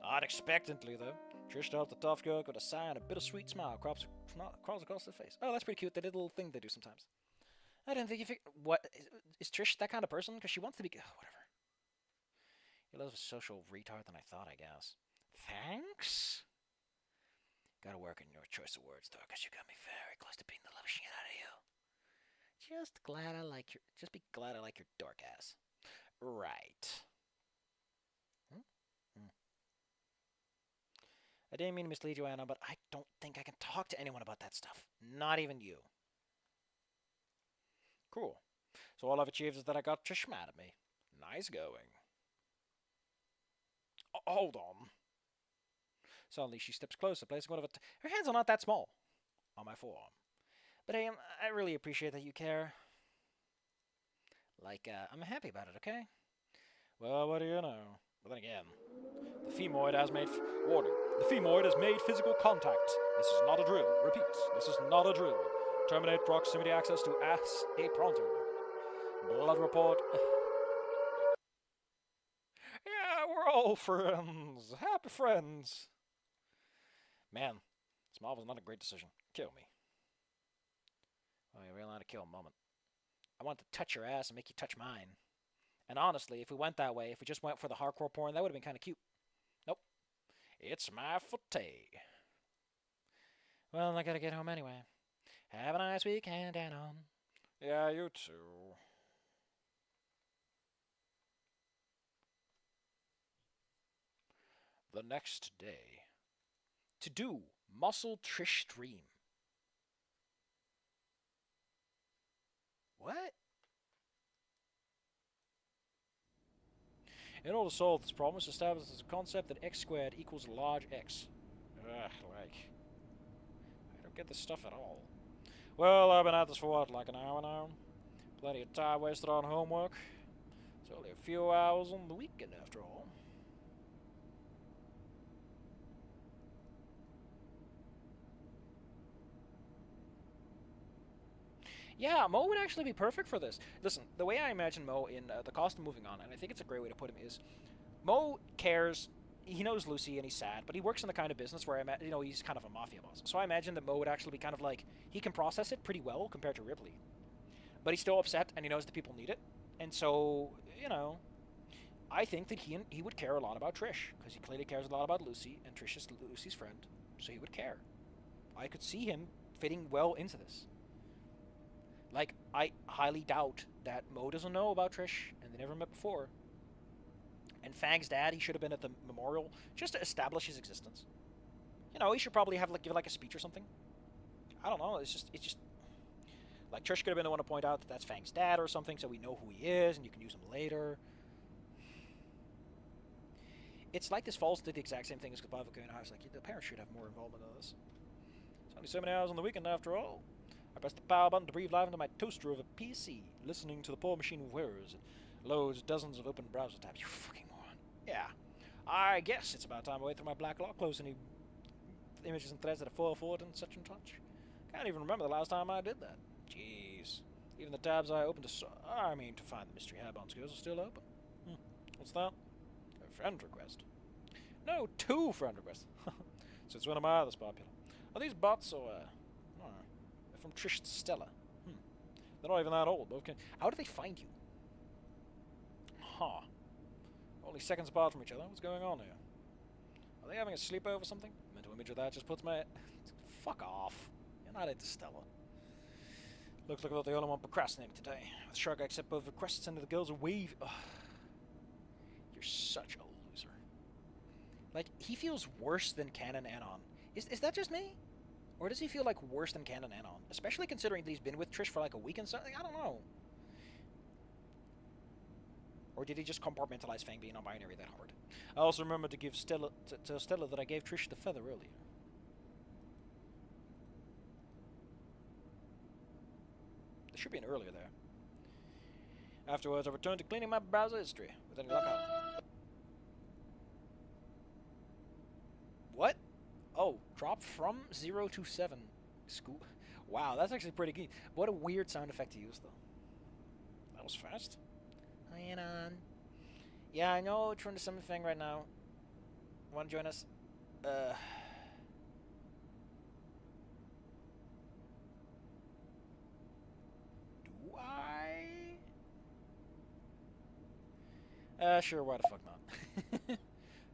Unexpectedly, though, Trish stopped the tough girl with a sigh and a bittersweet smile crawls across her face. Oh, that's pretty cute, the little thing they do sometimes. I didn't think you figured... What? Is Trish that kind of person? Because she wants to be... whatever. You're less of a social retard than I thought, I guess. Thanks? Gotta work on your choice of words, though, because you got me very close to beating the love shit out of you. Just be glad I like your dork ass. Right. I didn't mean to mislead you, Anna, but I don't think I can talk to anyone about that stuff. Not even you. Cool. So all I've achieved is that I got Trish mad at me. Nice going. Hold on. Suddenly she steps closer, placing one of her hands are not that small on my forearm. But I really appreciate that you care. Like, I'm happy about it, okay? Well, what do you know? But then again, the femoid has made... warning. The femoid has made physical contact. This is not a drill. Repeat, this is not a drill. Terminate proximity access to ass a pronto. Blood report. Yeah, we're all friends. Happy friends. Man, this was not a great decision. Kill me. Oh, you really had to kill a moment. I want to touch your ass and make you touch mine. And honestly, if we went that way, if we just went for the hardcore porn, that would have been kind of cute. Nope. It's my forte. Well, I gotta get home anyway. Have a nice weekend, Anna. Yeah, you too. The next day. To do Muscle Trish stream. What? In order to solve this problem, it's established as a concept that x squared equals large x. Ugh, like... I don't get this stuff at all. Well, I've been at this for what, like an hour now? Plenty of time wasted on homework. It's only a few hours on the weekend, after all. Yeah, Mo would actually be perfect for this. Listen, the way I imagine Mo in The Cost of Moving On, and I think it's a great way to put him, is Mo cares. He knows Lucy and he's sad, but he works in the kind of business where he's kind of a mafia boss. So I imagine that Mo would actually be kind of like he can process it pretty well compared to Ripley, but he's still upset and he knows that people need it, and so I think that he would care a lot about Trish because he clearly cares a lot about Lucy, and Trish is Lucy's friend, so he would care. I could see him fitting well into this. Like, I highly doubt that Mo doesn't know about Trish, and they never met before. And Fang's dad, he should have been at the memorial just to establish his existence. He should probably give a speech or something. I don't know. It's just like Trish could have been the one to point out that that's Fang's dad or something, so we know who he is, and you can use him later. It's like this falls to the exact same thing as Kabavika and I was like, the parents should have more involvement in this. It's only so many hours on the weekend after all. I press the power button to breathe live into my toaster of a PC, listening to the poor machine whirs. It loads dozens of open browser tabs. You fucking moron. Yeah. I guess it's about time I wait through my black lock, close any images and threads that are forward and such and such. Can't even remember the last time I did that. Jeez. Even the tabs I opened to find the mystery hab on skills are still open. What's that? A friend request. No, 2 friend requests. Since when am I this popular? Are these bots or from Trish and Stella? They're not even that old. Okay. How do they find you? Huh. Only seconds apart from each other. What's going on here? Are they having a sleepover or something? Mental image of that just puts my... Fuck off. You're not into Stella. Looks like I'm not the only one procrastinating today. With Shark, I accept both requests and the girls are wave... Ugh. You're such a loser. Like, he feels worse than Canon Anon. Is that just me? Or does he feel like worse than Canon Anon? Especially considering that he's been with Trish for like a week and something? I don't know. Or did he just compartmentalize Fang being non-binary that hard? I also remember to give Stella to Stella that I gave Trish the feather earlier. There should be an earlier there. Afterwards, I returned to cleaning my browser history with any luck out. What? Oh, drop from 0 to 7. School. Wow, that's actually pretty good. What a weird sound effect to use, though. That was fast. Hang on. Yeah, I know it's from the summer thing right now. Want to join us? Do I? Sure, why the fuck not?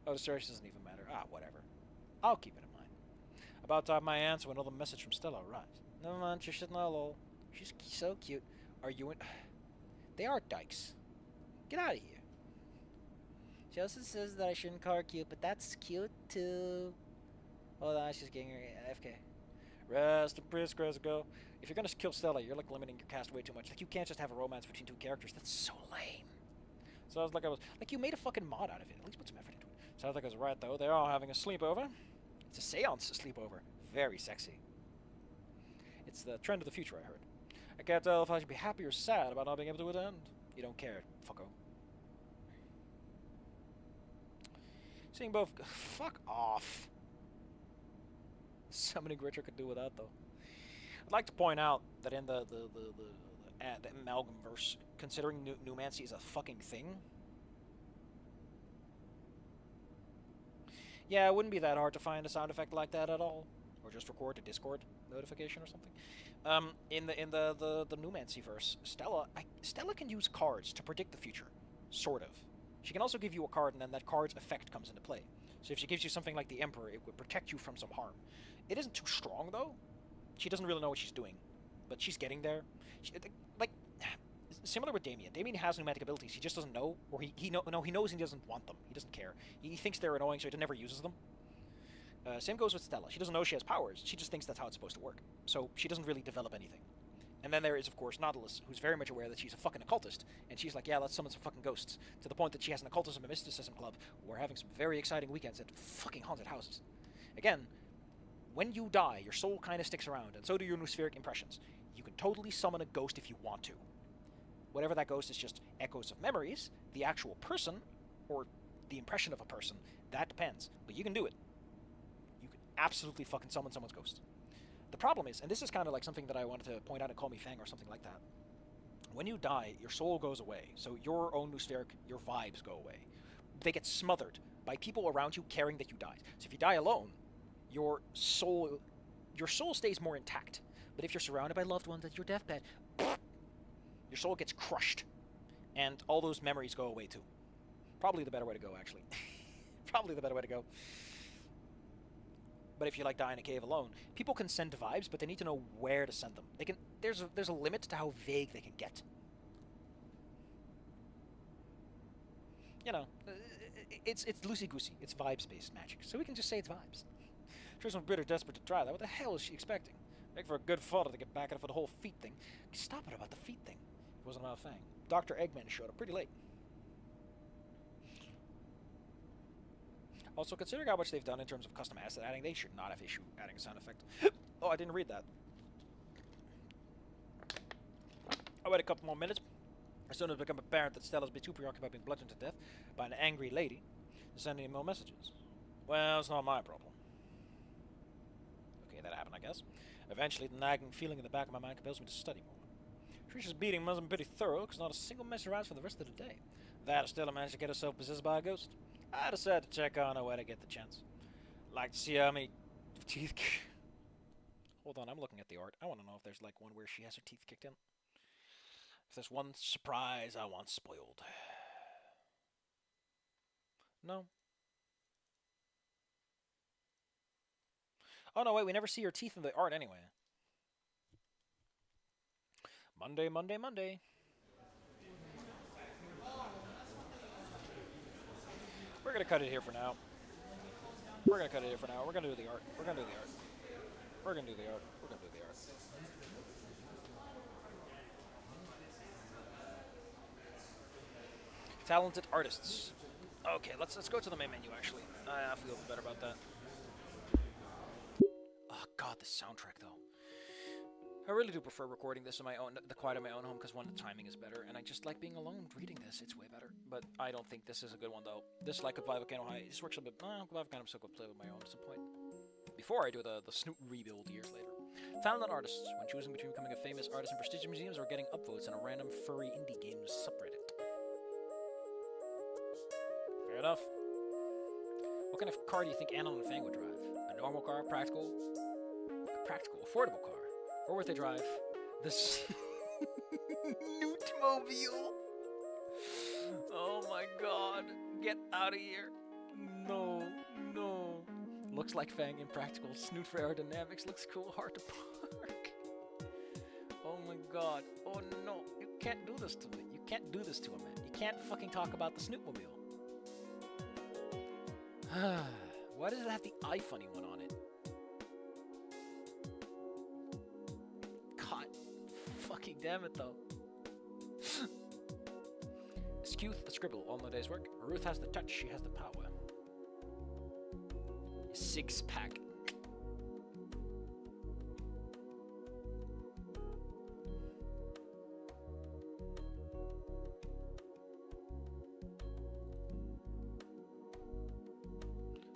Oh, the search doesn't even matter. Ah, whatever. I'll keep it in mind. About to have my answer when another message from Stella arrives. Never mind, she's sitting all lol. She's so cute. Are you in... They are dykes. Get out of here. Joseph says that I shouldn't call her cute, but that's cute too. Hold on, she's getting her AFK. Rest in peace, Gresgo. If you're gonna kill Stella, you're like limiting your cast way too much. Like, you can't just have a romance between 2 characters. That's so lame. So I was like, you made a fucking mod out of it. At least put some effort into it. Sounds like I was right though. They're all having a sleepover. It's a seance sleepover. Very sexy. It's the trend of the future, I heard. I can't tell if I should be happy or sad about not being able to attend. You don't care, fucko. Seeing both... Fuck off. Summoning Richard could do with that, though. I'd like to point out that in the amalgam verse, considering Numancy is a fucking thing... Yeah, it wouldn't be that hard to find a sound effect like that at all. Or just record a Discord notification or something. In the Numancy verse, Stella can use cards to predict the future. Sort of. She can also give you a card, and then that card's effect comes into play. So if she gives you something like the Emperor, it would protect you from some harm. It isn't too strong, though. She doesn't really know what she's doing. But she's getting there. Similar with Damien. Damien has pneumatic abilities. He just doesn't know, or he knows he doesn't want them. He doesn't care. He thinks they're annoying, so he never uses them. Same goes with Stella. She doesn't know she has powers. She just thinks that's how it's supposed to work. So she doesn't really develop anything. And then there is, of course, Nautilus, who's very much aware that she's a fucking occultist. And she's like, yeah, let's summon some fucking ghosts. To the point that she has an occultism and mysticism club. We're having some very exciting weekends at fucking haunted houses. Again, when you die, your soul kind of sticks around, and so do your noospheric impressions. You can totally summon a ghost if you want to. Whatever that ghost is, just echoes of memories, the actual person, or the impression of a person, that depends. But you can do it. You can absolutely fucking summon someone's ghost. The problem is, and this is kind of like something that I wanted to point out and call me Fang or something like that. When you die, your soul goes away. So your own Noospheric, your vibes go away. They get smothered by people around you caring that you died. So if you die alone, your soul stays more intact. But if you're surrounded by loved ones at your deathbed, your soul gets crushed. And all those memories go away too. Probably the better way to go, actually. Probably the better way to go. But if you like die in a cave alone, people can send vibes, but they need to know where to send them. They can. There's a limit to how vague they can get. You know, it's loosey goosey. It's vibes based magic, so we can just say it's vibes. Trish was bitter, desperate to try that. What the hell is she expecting? Make for a good photo to get back at her for the whole feet thing. Stop it about the feet thing. It wasn't about a Fang. Dr. Eggman showed up pretty late. Also, considering how much they've done in terms of custom asset adding, they should not have issue adding a sound effect. Oh, I didn't read that. I'll wait a couple more minutes. As soon as it becomes apparent that Stella's been too preoccupied being bludgeoned to death by an angry lady to send any more messages. Well, it's not my problem. Okay, that happened, I guess. Eventually, the nagging feeling in the back of my mind compels me to study more. Trish's beating must have been pretty thorough, because not a single mess arrives for the rest of the day. That Stella managed to get herself possessed by a ghost. I decided to check on her when I get the chance. Like to see how many teeth... Hold on, I'm looking at the art. I want to know if there's like one where she has her teeth kicked in. If there's one surprise I want spoiled. No. Oh no, wait, we never see her teeth in the art anyway. Monday, Monday, Monday. We're gonna cut it here for now. We're gonna cut it here for now. We're gonna do the art. We're gonna do the art. We're gonna do the art. We're gonna do the art. Talented artists. Okay, let's go to the main menu actually. I feel better about that. Oh god, the soundtrack though. I really do prefer recording this in my own, the quiet of my own home, because one, the timing is better, and I just like being alone reading this. It's way better. But I don't think this is a good one though. This, like a Volcano High, this works a bit. Volcano, I'm still gonna play with my own at some point. Before I do the Snoot rebuild years later. Talented artists, when choosing between becoming a famous artist in prestigious museums or getting upvotes in a random furry indie games subreddit. Fair enough. What kind of car do you think Anon and Fang would drive? A normal car, practical, affordable car, or would they drive the Snootmobile? Oh my god! Get out of here! No, no. Looks like Fang impractical. Snoot for aerodynamics. Looks cool. Hard to park. Oh my god. Oh no. You can't do this to me. You can't do this to a man. You can't fucking talk about the Snootmobile. Why does it have the iFunny one on it? God. Fucking damn it though. Skew the scribble. All in a day's work. Ruth has the touch. She has the power. Six-pack.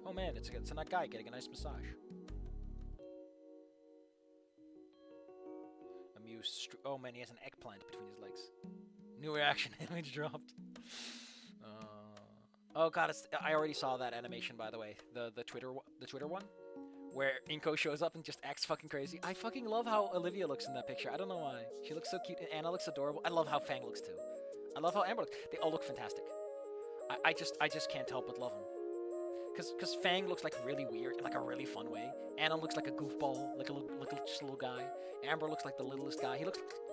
Oh man, it's a guy getting a nice massage. Amused. Oh man, he has an eggplant between his legs. New reaction image dropped. Oh god, I already saw that animation, by the way. The Twitter one, where Inko shows up and just acts fucking crazy. I fucking love how Olivia looks in that picture. I don't know why. She looks so cute, and Anna looks adorable. I love how Fang looks too. I love how Amber looks. They all look fantastic. I just can't help but love them. Cause Fang looks like really weird in like a really fun way. Anna looks like a goofball, like just a little guy. Amber looks like the littlest guy.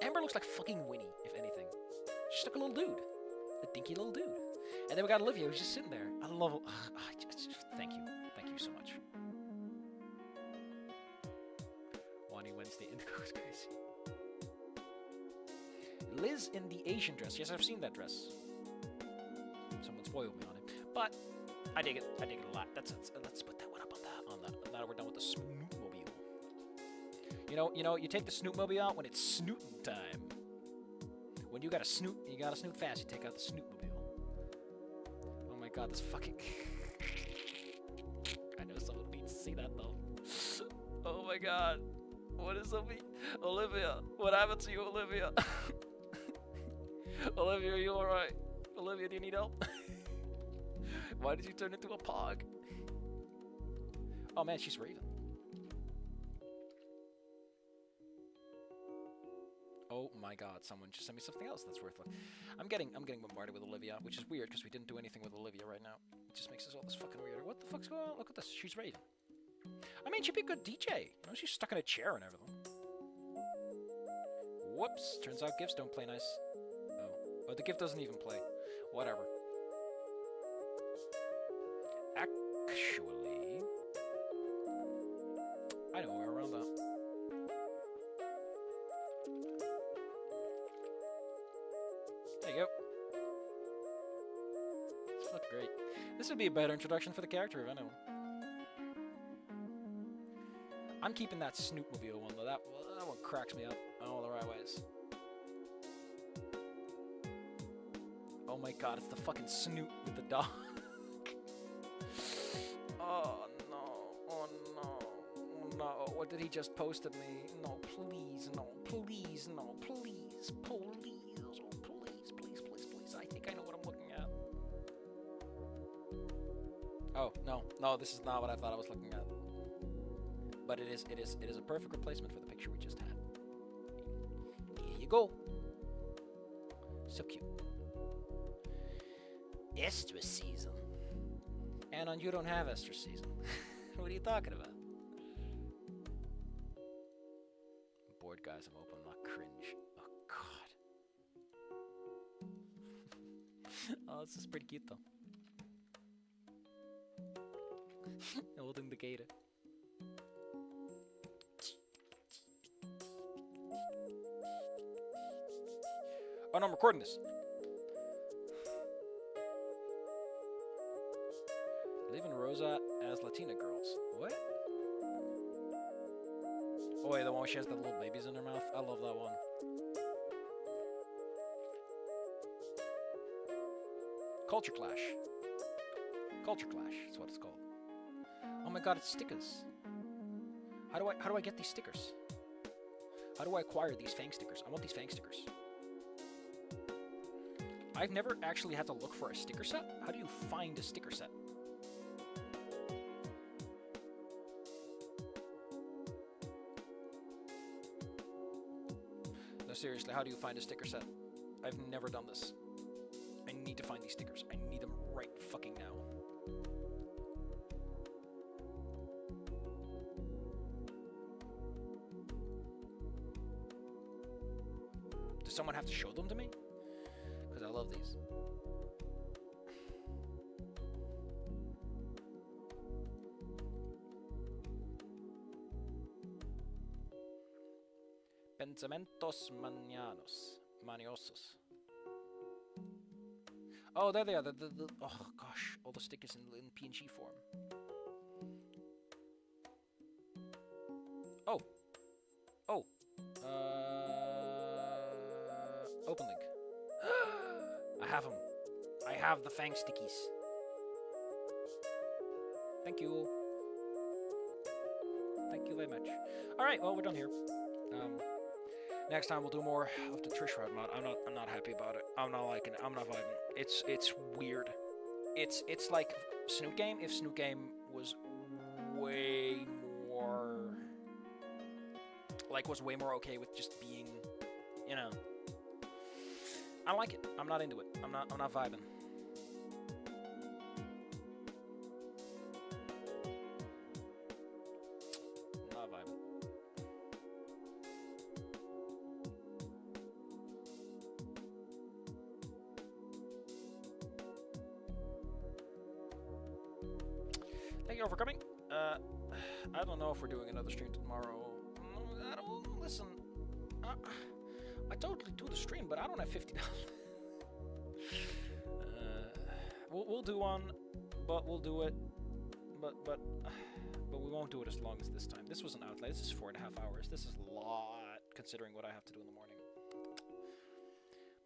Amber looks like fucking Winnie, if anything. Just like a little dude, a dinky little dude. And then we got Olivia, who's just sitting there. I love it. Thank you so much. Wani Wednesday, Indigo is crazy. Liz in the Asian dress. Yes, I've seen that dress. Someone spoiled me on it, but I dig it. I dig it a lot. Let's put that one up on that. Now we're done with the Snootmobile. You know, you take the Snootmobile out when it's snootin' time. When you gotta snoot fast. You take out the Snootmobile. Oh my god, this fucking. I know someone needs to see that though. Oh my god. What is up, Olivia? What happened to you, Olivia? Olivia, are you alright? Olivia, do you need help? Why did you turn into a pog? Oh man, she's raving. Oh my god, someone just sent me something else that's worth looking. I'm getting bombarded with Olivia, which is weird because we didn't do anything with Olivia right now. It just makes us all this fucking weirder. What the fuck's going on? Look at this. She's raving. I mean, she'd be a good DJ. You know, she's stuck in a chair and everything. Whoops. Turns out gifts don't play nice. Oh, the gift doesn't even play. Whatever. Actually, I know where around that. There you go. This looks great. This would be a better introduction for the character if anyone. I'm keeping that Snootmobile one though. That one cracks me up in all the right ways. Oh my god, it's the fucking Snoot with the dog. Oh no, oh no, oh no. What did he just post at me? No, please, no, please, no, please, please, oh please, please, please, please. I think I know what I'm looking at. Oh, no, this is not what I thought I was looking at. But it is a perfect replacement for the picture we just had. Here you go. So cute. Estrus season. Anon, you don't have Estrus season. What are you talking about? Bored guys, I'm open, not cringe. Oh god. Oh, this is pretty cute though. Holding the gator. Oh no, I'm recording this. Leaving Rosa as Latina girls. What? Oh wait, the one where she has the little babies in her mouth? I love that one. Culture Clash. Culture Clash is what it's called. Oh my god, it's stickers. How do I get these stickers? How do I acquire these Fang stickers? I want these Fang stickers. I've never actually had to look for a sticker set. How do you find a sticker set? No, seriously, how do you find a sticker set? I've never done this. I need to find these stickers. I need them right fucking now. Does someone have to show them to me? Because I love these. Pensamientos maniosos. Oh, there they are. Oh gosh, all the stickers in PNG form. Oh. Oh. Open link. I have them. I have the Fang stickies. Thank you. Thank you very much. Alright, well, we're done here. Next time we'll do more of the Trish route mod. I'm not happy about it. I'm not liking it. I'm not vibing. It's weird. It's like Snoot Game if Snoot Game was way more okay with just being, you know. I like it. I'm not into it. I'm not vibing. Not vibing. Thank you all for coming. I don't know if we're doing another stream tomorrow. I don't listen. I totally do the stream, but I don't have $50. We'll do one, but we'll do it. But we won't do it as long as this time. This was an outlay. This is 4.5 hours. This is a lot considering what I have to do in the morning.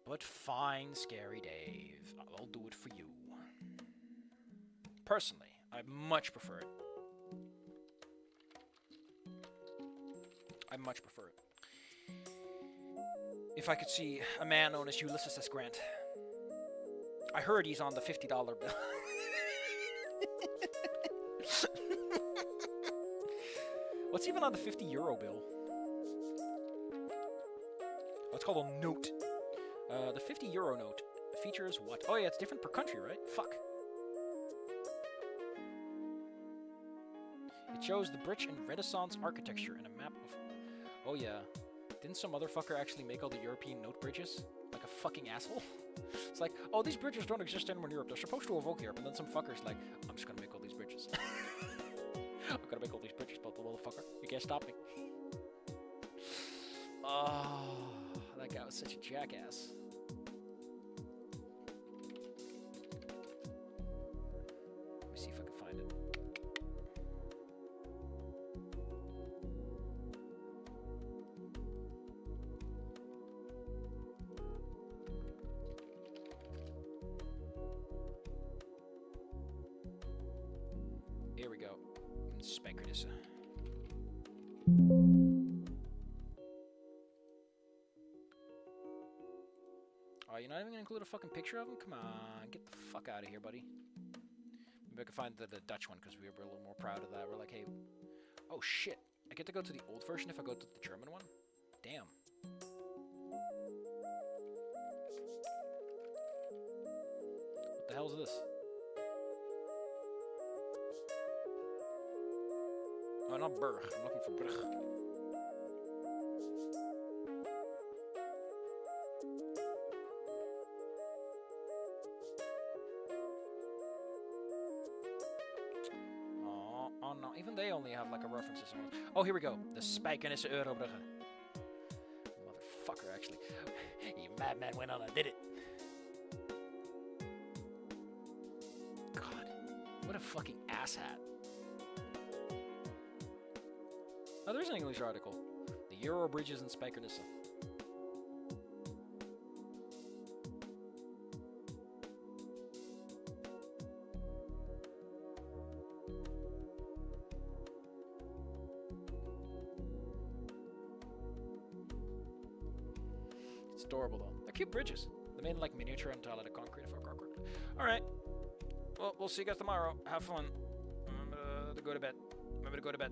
But fine, Scary Dave. I'll do it for you. Personally, I much prefer it. I much prefer it. If I could see a man known as Ulysses S. Grant. I heard he's on the $50 bill. What's even on the €50 bill? Oh, it's called a note. The €50 note features what? Oh yeah, it's different per country, right? Fuck. It shows the British and Renaissance architecture and a map of... Oh yeah. Didn't some motherfucker actually make all the European note bridges? Like a fucking asshole? It's like, oh, these bridges don't exist anymore in Europe. They're supposed to evoke Europe. And then some fucker's like, I'm just gonna make all these bridges. I'm gonna make all these bridges, but the motherfucker. You can't stop me. Oh, that guy was such a jackass. Let me see if I can find it. Here we go. Spijkenissen. Oh, you're not even gonna include a fucking picture of him? Come on, get the fuck out of here, buddy. Maybe I can find the Dutch one because we were a little more proud of that. We're like, hey, oh shit, I get to go to the old version if I go to the German one? Damn. What the hell is this? Oh, not Berg. I'm looking for Brugge. Oh no, even they only have like a reference to someone. Oh, here we go. The Spijkenisse Eurobrugge. Motherfucker, actually. You madman went on and did it. God, what a fucking asshat. Oh, there's an English article. The Euro bridges in Spijkenisse. It's adorable though. They're cute bridges. They made like miniature and tile out of concrete. Alright. Well, we'll see you guys tomorrow. Have fun. Remember to go to bed. It's very important to go to bed.